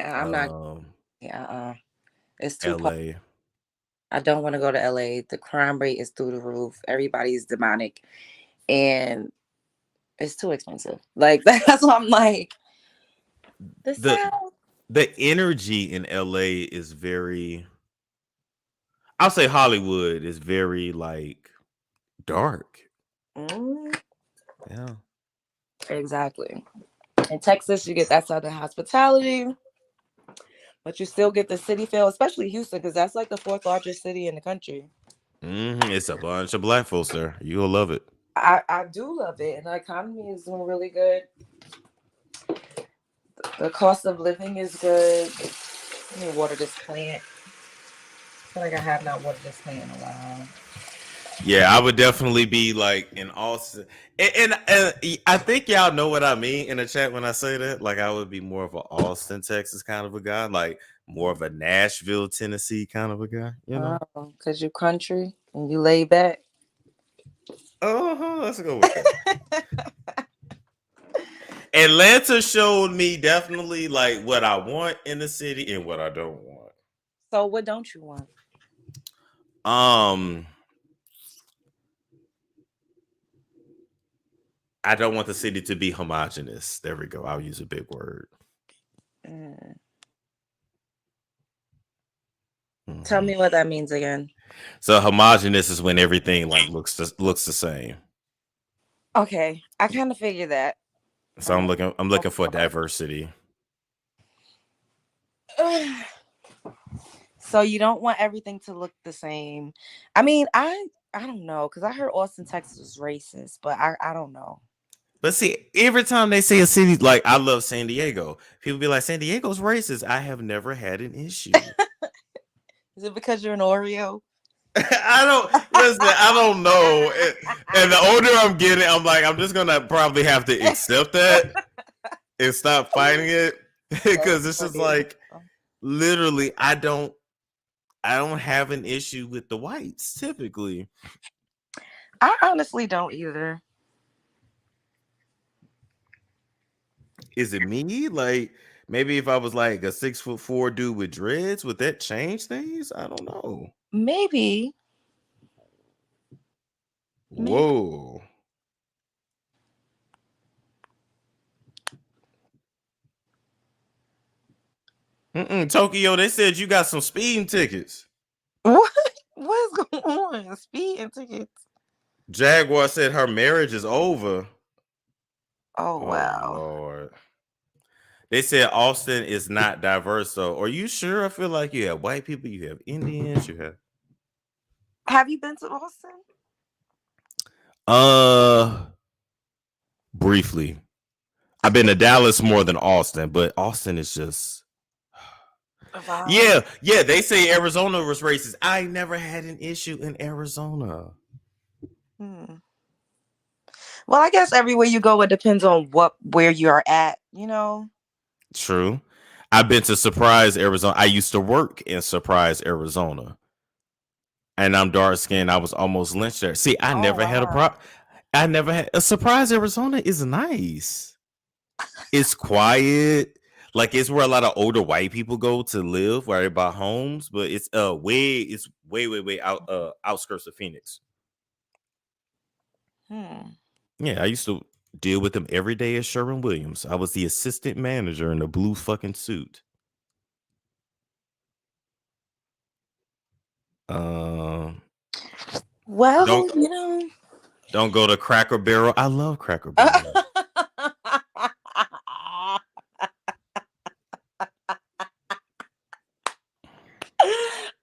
I'm not. It's too. LA. I don't want to go to LA. The crime rate is through the roof. Everybody's demonic, and it's too expensive. Like that's what I'm like. The energy in LA is very. I'll say Hollywood is very like dark. Yeah. Exactly. In Texas, you get that Southern hospitality, but you still get the city feel, especially Houston, because that's like the 4th largest city in the country. It's a bunch of black folks there. You'll love it. I do love it, and the economy is doing really good. The cost of living is good. Let me water this plant. I feel like I have not watered this plant in a while. Yeah, I would definitely be like in Austin, and I think y'all know what I mean in the chat when I say that. Like, I would be more of an Austin, Texas kind of a guy, like more of a Nashville, Tennessee kind of a guy. You know, because you country and you lay back. Let's go with that. Atlanta showed me definitely like what I want in the city and what I don't want. So, what don't you want? I don't want the city to be homogenous. There we go. I'll use a big word. Tell me what that means again. So homogenous is when everything like looks the same. Okay, I kind of figured that. So I'm looking for diversity. So you don't want everything to look the same. I mean, I don't know, because I heard Austin, Texas was racist, but I don't know. But see, every time they say a city, like I love San Diego, people be like, San Diego's racist. I have never had an issue. Is it because you're an Oreo? I don't know. And the older I'm getting, I'm like, I'm just gonna probably have to accept that and stop fighting it. Because it's just like literally I don't have an issue with the whites typically. I honestly don't either. Is it me? Like maybe if I was like a 6'4" dude with dreads, would that change things? I don't know. Maybe. Whoa. Tokyo, they said you got some speeding tickets. What is going on? Speeding tickets. Jaguar said her marriage is over. Oh wow. Lord. They said Austin is not diverse, though. Are you sure? I feel like you have white people, you have Indians, you have. Have you been to Austin? Briefly. I've been to Dallas more than Austin, but Austin is just. Yeah. They say Arizona was racist. I never had an issue in Arizona. Well, I guess everywhere you go, it depends on where you are at, you know. True. I've been to Surprise, Arizona. I used to work in Surprise, Arizona. And I'm dark skinned. I was almost lynched there. See, I never had a problem. I never had a Surprise, Arizona is nice. It's quiet. Like it's where a lot of older white people go to live, where they buy homes, but it's way out outskirts of Phoenix. Yeah, I used to deal with them every day at Sherwin-Williams. I was the assistant manager in a blue fucking suit. Well, Don't you know. don't go to Cracker Barrel. I love Cracker Barrel.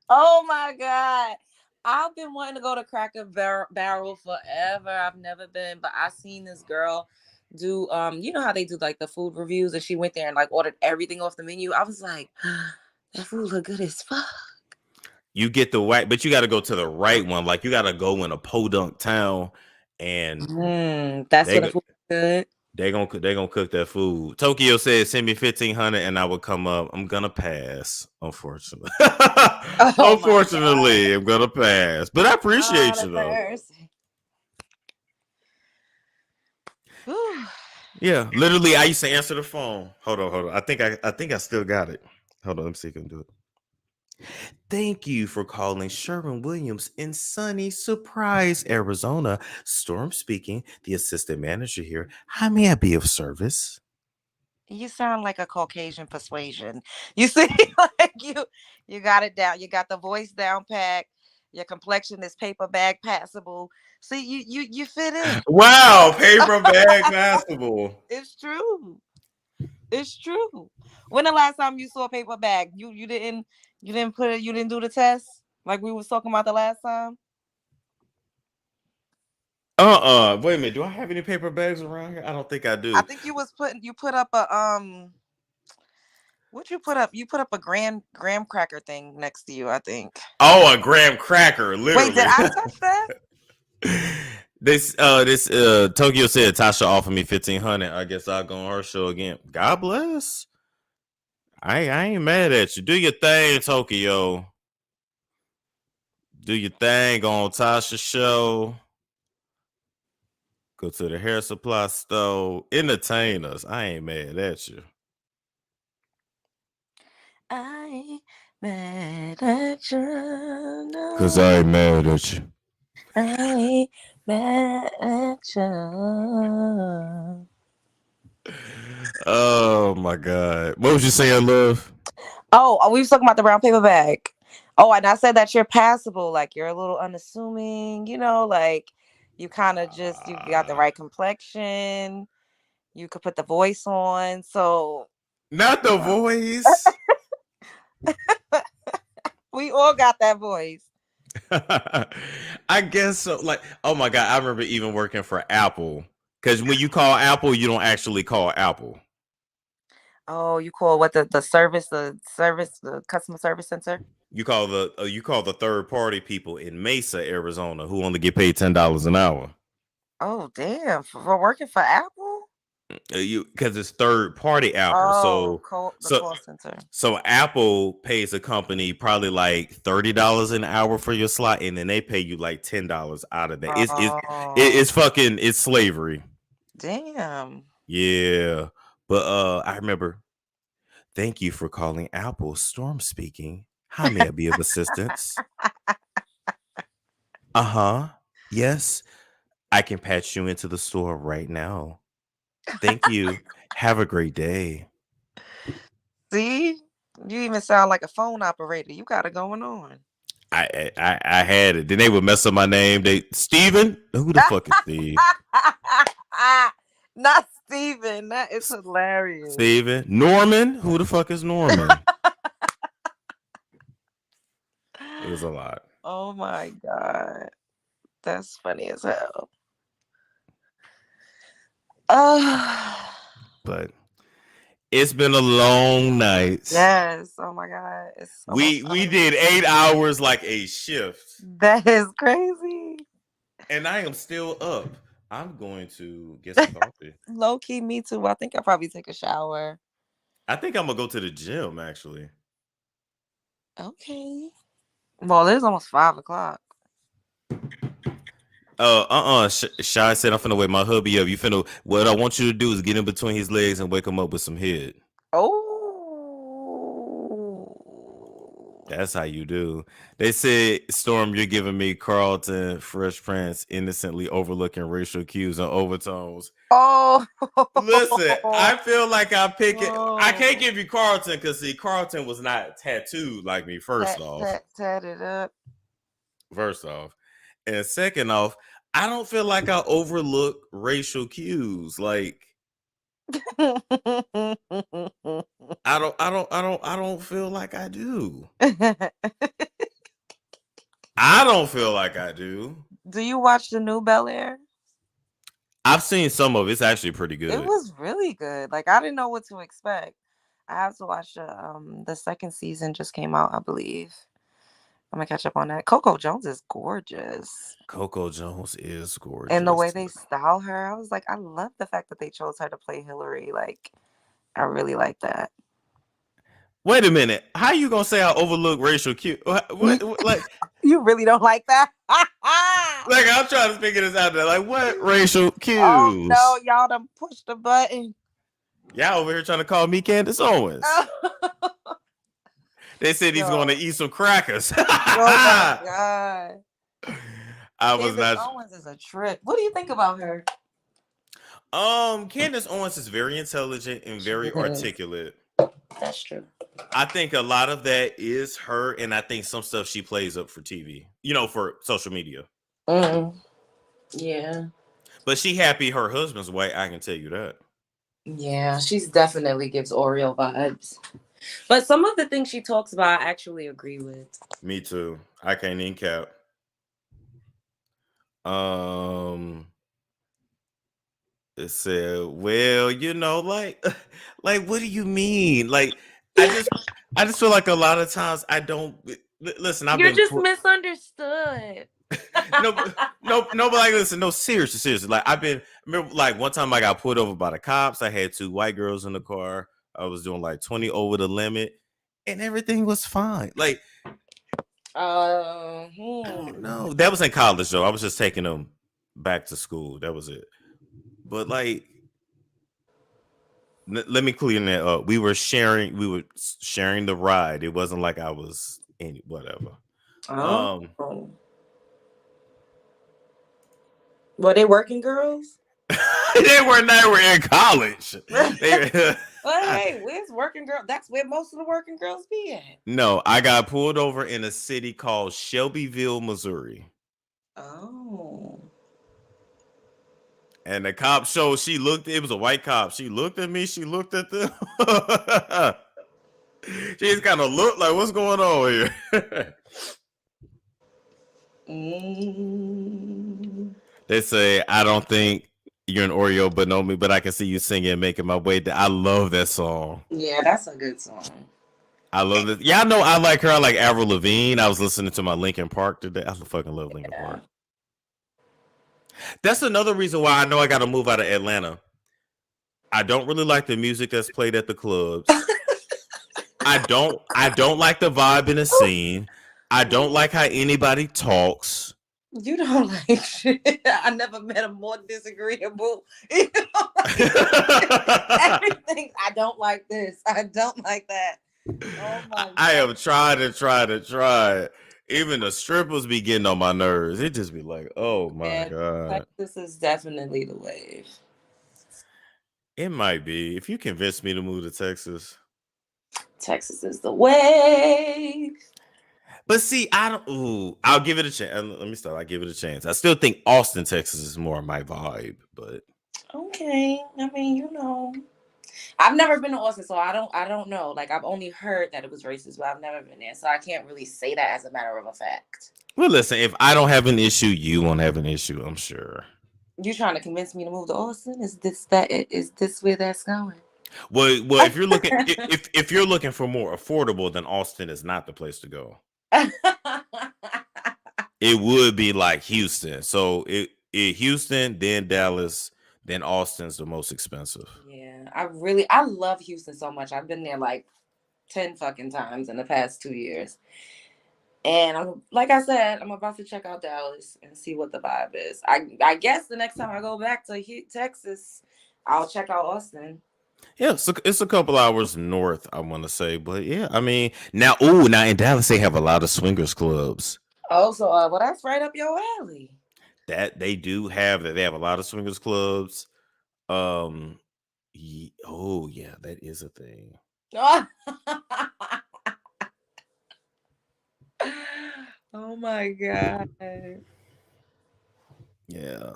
Oh my God. I've been wanting to go to Cracker Barrel forever. I've never been, but I seen this girl do you know how they do like the food reviews, and she went there and like ordered everything off the menu. I was like, that food look good as fuck. You get the white, but you got to go to the right one. Like you got to go in a podunk town, and that's what the food is good. They gonna cook that food. Tokyo said, "Send me 1,500 and I will come up." I'm gonna pass, unfortunately. Unfortunately, I'm gonna pass, but I appreciate you though. Yeah, literally, I used to answer the phone. Hold on. I think I still got it. Hold on, let me see if I can do it. Thank you for calling Sherwin-Williams in sunny Surprise, Arizona. Storm speaking, the assistant manager here. How may I be of service? You sound like a Caucasian persuasion. You see, like you got it down. You got the voice down packed. Your complexion is paper bag passable. See, you fit in. Wow, paper bag passable. It's true. It's true. When the last time you saw a paper bag, you didn't put it, you didn't do the test like we was talking about the last time? Wait a minute. Do I have any paper bags around here? I don't think I do. I think you put up a what'd you put up? You put up a graham cracker thing next to you, I think. Oh, a graham cracker, literally. Wait, did I touch that? This Tokyo said Tasha offered me 1,500. I guess I'll go on her show again. God bless. I ain't mad at you. Do your thing, Tokyo. Do your thing on Tasha's show. Go to the hair supply store. Entertain us. I ain't mad at you. I ain't mad at you. No. Cause I ain't mad at you. I ain't mad at you. Oh my God. What was you saying, love? Oh, we was talking about the brown paper bag. Oh, and I said that you're passable, like you're a little unassuming, you know, like you kind of you got the right complexion. You could put the voice on. So not the voice. We all got that voice. I guess so. Like, oh my God, I remember even working for Apple. Because when you call Apple, you don't actually call Apple. Oh, you call what the customer service center? You call the third party people in Mesa, Arizona, who only get paid $10 an hour. Oh damn! For working for Apple? Because it's third party Apple. Oh, call center. So Apple pays a company probably like $30 an hour for your slot, and then they pay you like $10 out of that. It's slavery. Damn. Yeah, but I remember. Thank you for calling Apple. Storm speaking. How may I be of assistance? Yes, I can patch you into the store right now. Thank you. Have a great day. See, you even sound like a phone operator. You got it going on. I had it. Then they would mess up my name. Steven? Who the fuck is Steve? Not Steven. That is hilarious. Steven? Norman? Who the fuck is Norman? It was a lot. Oh my God. That's funny as hell. But it's been a long night. Yes. Oh my God. We did 8 hours like a shift. That is crazy. And I am still up. I'm going to get some coffee. Low key, me too. I think I'll probably take a shower. I think I'm gonna go to the gym actually. Okay. Well, it's almost 5 o'clock. Shy said I'm finna wake my hubby up. What I want you to do is get in between his legs and wake him up with some head. Oh. That's how you do. They said, Storm, you're giving me Carlton, Fresh Prince, innocently overlooking racial cues and overtones. Oh, Listen, I feel like I'm picking. I can't oh. give you Carlton because see, Carlton was not tattooed like me. First off, Tat it up. and second off, I don't feel like I overlook racial cues. Like I don't feel like I do. I don't feel like I do. Do you watch the new Bel Air? I've seen some of it. It's actually pretty It good. was really good. Like I didn't know what to expect. I have to watch the second season just came out, I believe. I'm gonna catch up on that. Coco Jones is gorgeous. Coco Jones is gorgeous. And the way they style her, I was like, I love the fact that they chose her to play Hillary. Like, I really like that. Wait a minute. How you gonna say I overlook racial cues? What like you really don't like that? Like I'm trying to figure this out there. Like what racial cues? Oh no, y'all done pushed the button. Y'all over here trying to call me Candace Owens. They said he's going to eat some crackers. Oh my god. I was Candace not. Owens is a trip. What do you think about her? Candace Owens is very intelligent and very articulate. That's true. I think a lot of that is her, and I think some stuff she plays up for TV, for social media. Yeah. But she happy her husband's white, I can tell you that. Yeah, she's definitely gives Oreo vibes. But some of the things she talks about, I actually agree with. Me too. I can't even cap. It said, well, like, what do you mean? Like, I just feel like a lot of times I don't listen. You're just misunderstood. no, but like, listen, no, seriously. Like, remember, like, one time I got pulled over by the cops. I had 2 white girls in the car. I was doing like 20 over the limit, and everything was fine. Like, I don't know. That was in college, though. I was just taking them back to school. That was it. But like, let me clear that up. We were sharing the ride. It wasn't like I was in whatever. Were they working girls? They were in college. Hey, where's working girl? That's where most of the working girls be at. No, I got pulled over in a city called Shelbyville, Missouri. Oh. And the cop showed, it was a white cop. She looked at me, she looked at them. She just kind of looked like, what's going on here? They say, I don't think you're an Oreo, but know me, but I can see you singing, making my way down. I love that song. Yeah, that's a good song. I love it. Y'all know I like her. I like Avril Lavigne. I was listening to my Linkin Park today. I fucking love Linkin Park. That's another reason why I know I got to move out of Atlanta. I don't really like the music that's played at the clubs. I don't like the vibe in the scene. I don't like how anybody talks. You don't like shit. I never met a more disagreeable. Everything. I don't like this. I don't like that. Oh my I have tried to try. Even the strippers be getting on my nerves. It just be like, oh my God. Texas is definitely the wave. It might be. If you convince me to move to Texas. Texas is the wave. But see, I'll give it a chance. Let me start. I'll give it a chance. I still think Austin, Texas is more my vibe, but okay. I mean, I've never been to Austin, so I don't know. Like, I've only heard that it was racist, but I've never been there, so I can't really say that as a matter of a fact. Well, listen, if I don't have an issue, you won't have an issue, I'm sure. You trying to convince me to move to Austin? Is this where that's going? Well, if you're looking if you're looking for more affordable, then Austin is not the place to go. It would be like Houston. So Houston, then Dallas, then Austin's the most expensive. Yeah, I love Houston so much. I've been there like 10 fucking times in the past 2 years. And like I said, I'm about to check out Dallas and see what the vibe is. I guess the next time I go back to Texas, I'll check out Austin. Yeah, it's a couple hours north, I want to say, but yeah, I mean, now in Dallas they have a lot of swingers clubs. Oh, so well, that's right up your alley. That they do have that. They have a lot of swingers clubs. Oh yeah, that is a thing. Oh my god. Yeah.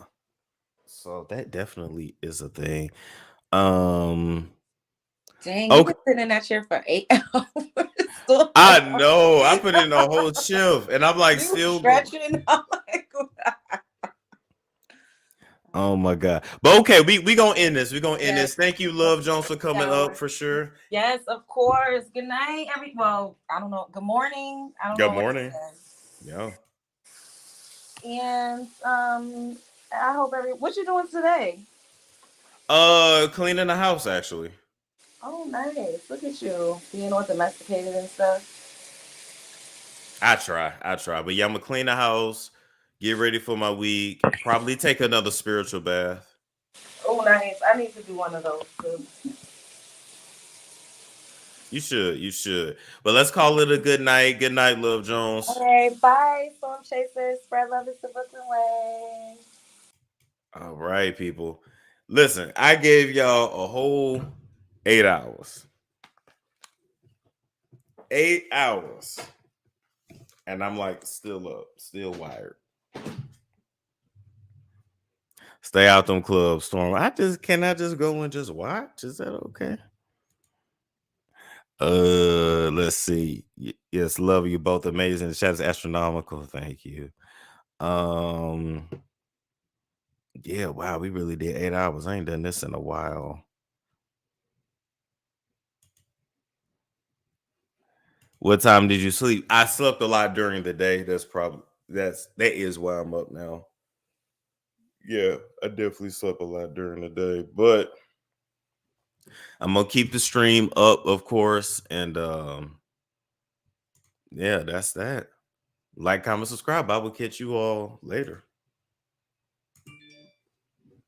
So that definitely is a thing. Dang, you've Okay. been sitting in that chair for 8 hours. I know. I put in a whole shift, and I'm like You still going. stretching. I'm like, Oh my god! But okay, we gonna end this. We gonna end yes. this. Thank you, Love Jones, for coming up for sure. Yes, of course. Good night, well, I don't know. Good morning. I don't Good know what to morning. say. Yeah. And I hope what you doing today? Cleaning the house actually. Oh, nice. Look at you being all domesticated and stuff. I try. But yeah, I'm gonna clean the house, get ready for my week, probably take another spiritual bath. Oh, nice. I need to do one of those too. You should. But let's call it a good night. Good night, Love Jones. Okay, bye, Storm Chasers. Spread love is the Brooklyn way. All right, people. Listen, I gave y'all a whole 8 hours. 8 hours. And I'm like still up, still wired. Stay out them clubs, Storm. Can I just go and just watch? Is that okay? Let's see. Yes, love you both. Amazing. The chat is astronomical. Thank you. Yeah, wow, we really did 8 hours. I ain't done this in a while. What time did you sleep? I slept a lot during the day. That is why I'm up now. Yeah, I definitely slept a lot during the day, but I'm gonna keep the stream up, of course, and yeah, that's that. Like, comment, subscribe. I will catch you all later.